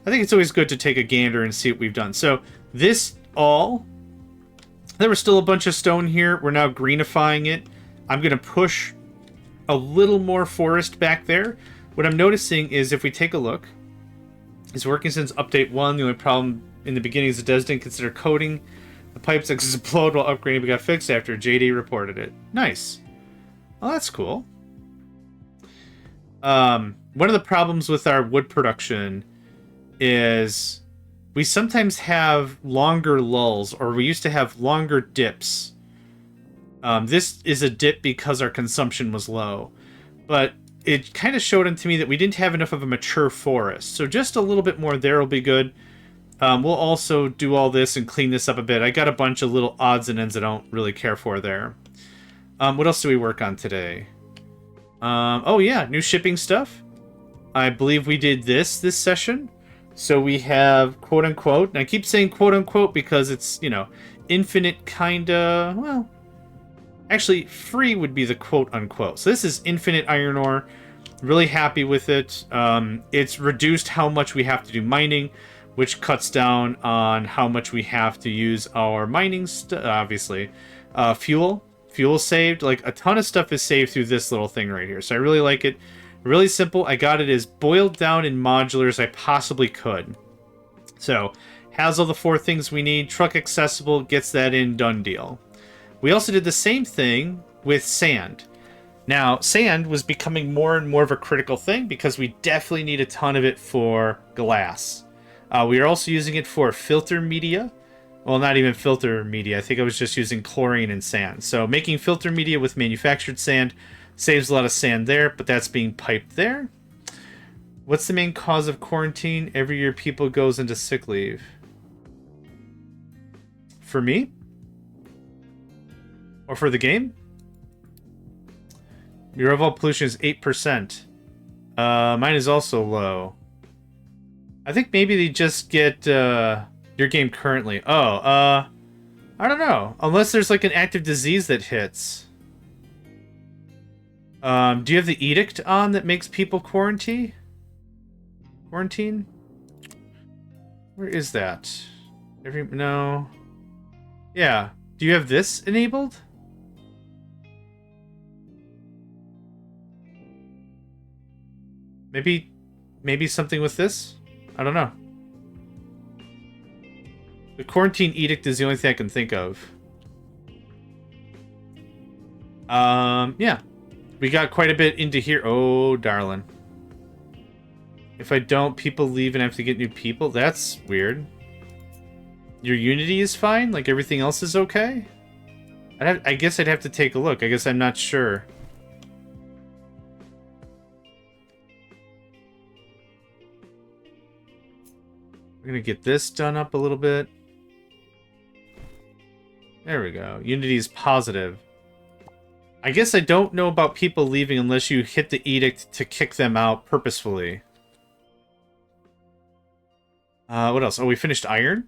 I think it's always good to take a gander and see what we've done. So, this all There was still a bunch of stone here. We're now greenifying it. I'm going to push a little more forest back there. What I'm noticing is if we take a look, it's working since update 1. The only problem in the beginning is it didn't consider coating the pipes that explode while upgrading, but got fixed after JD reported it. Nice. Well, that's cool. One of the problems with our wood production is we sometimes have longer lulls, or we used to have longer dips. This is a dip because our consumption was low, but it kind of showed to me that we didn't have enough of a mature forest. So just a little bit more there will be good. We'll also do all this and clean this up a bit. I got a bunch of little odds and ends I don't really care for there. What else do we work on today? Oh yeah, new shipping stuff. I believe we did this session. So we have quote unquote, and I keep saying quote unquote because it's, you know, infinite kinda, well, actually free would be the quote unquote. So this is infinite iron ore. Really happy with it. It's reduced how much we have to do mining, which cuts down on how much we have to use our mining obviously. Fuel saved. Like a ton of stuff is saved through this little thing right here. So I really like it. Really simple. I got it as boiled down in modular as I possibly could. So, has all the 4 things we need. Truck accessible, gets that in, done deal. We also did the same thing with sand. Now, sand was becoming more and more of a critical thing because we definitely need a ton of it for glass. We are also using it for filter media. Well, not even filter media. I think I was just using chlorine and sand. So, making filter media with manufactured sand saves a lot of sand there, but that's being piped there. What's the main cause of quarantine? Every year people goes into sick leave. For me? Or for the game? Your overall pollution is 8%. Mine is also low. I think maybe they just get your game currently. Oh, I don't know. Unless there's like an active disease that hits. Do you have the edict on that makes people quarantine? Quarantine? Where is that? No. Yeah. Do you have this enabled? Maybe something with this? I don't know. The quarantine edict is the only thing I can think of. Yeah. We got quite a bit into here. Oh, darling. If I don't, people leave and I have to get new people? That's weird. Your Unity is fine? Like everything else is okay? I guess I'd have to take a look. I guess I'm not sure. We're gonna get this done up a little bit. There we go. Unity is positive. I guess I don't know about people leaving unless you hit the edict to kick them out purposefully. What else? Oh, we finished iron.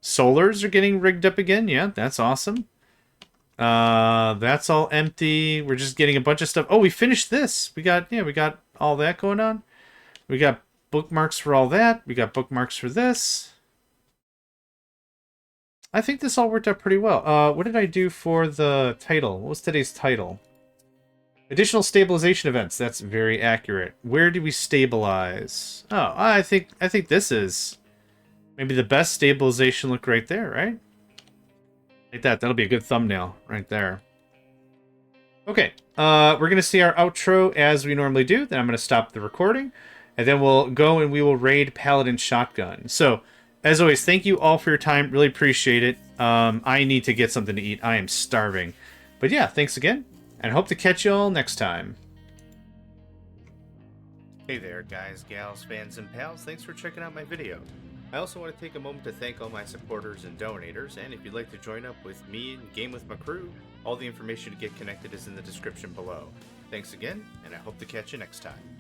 Solars are getting rigged up again. Yeah, that's awesome. That's all empty. We're just getting a bunch of stuff. Oh, we finished this. We got all that going on. We got bookmarks for all that. We got bookmarks for this. I think this all worked out pretty well. What did I do for the title? What was today's title? Additional stabilization events. That's very accurate. Where do we stabilize? Oh, I think this is maybe the best stabilization look right there, right? Like that. That'll be a good thumbnail right there. Okay. We're going to see our outro as we normally do. Then I'm going to stop the recording. And then we'll go and we will raid Paladin Shotgun. So, as always, thank you all for your time. Really appreciate it. I need to get something to eat. I am starving. But yeah, thanks again. And I hope to catch you all next time. Hey there, guys, gals, fans, and pals. Thanks for checking out my video. I also want to take a moment to thank all my supporters and donators. And if you'd like to join up with me and game with my crew, all the information to get connected is in the description below. Thanks again, and I hope to catch you next time.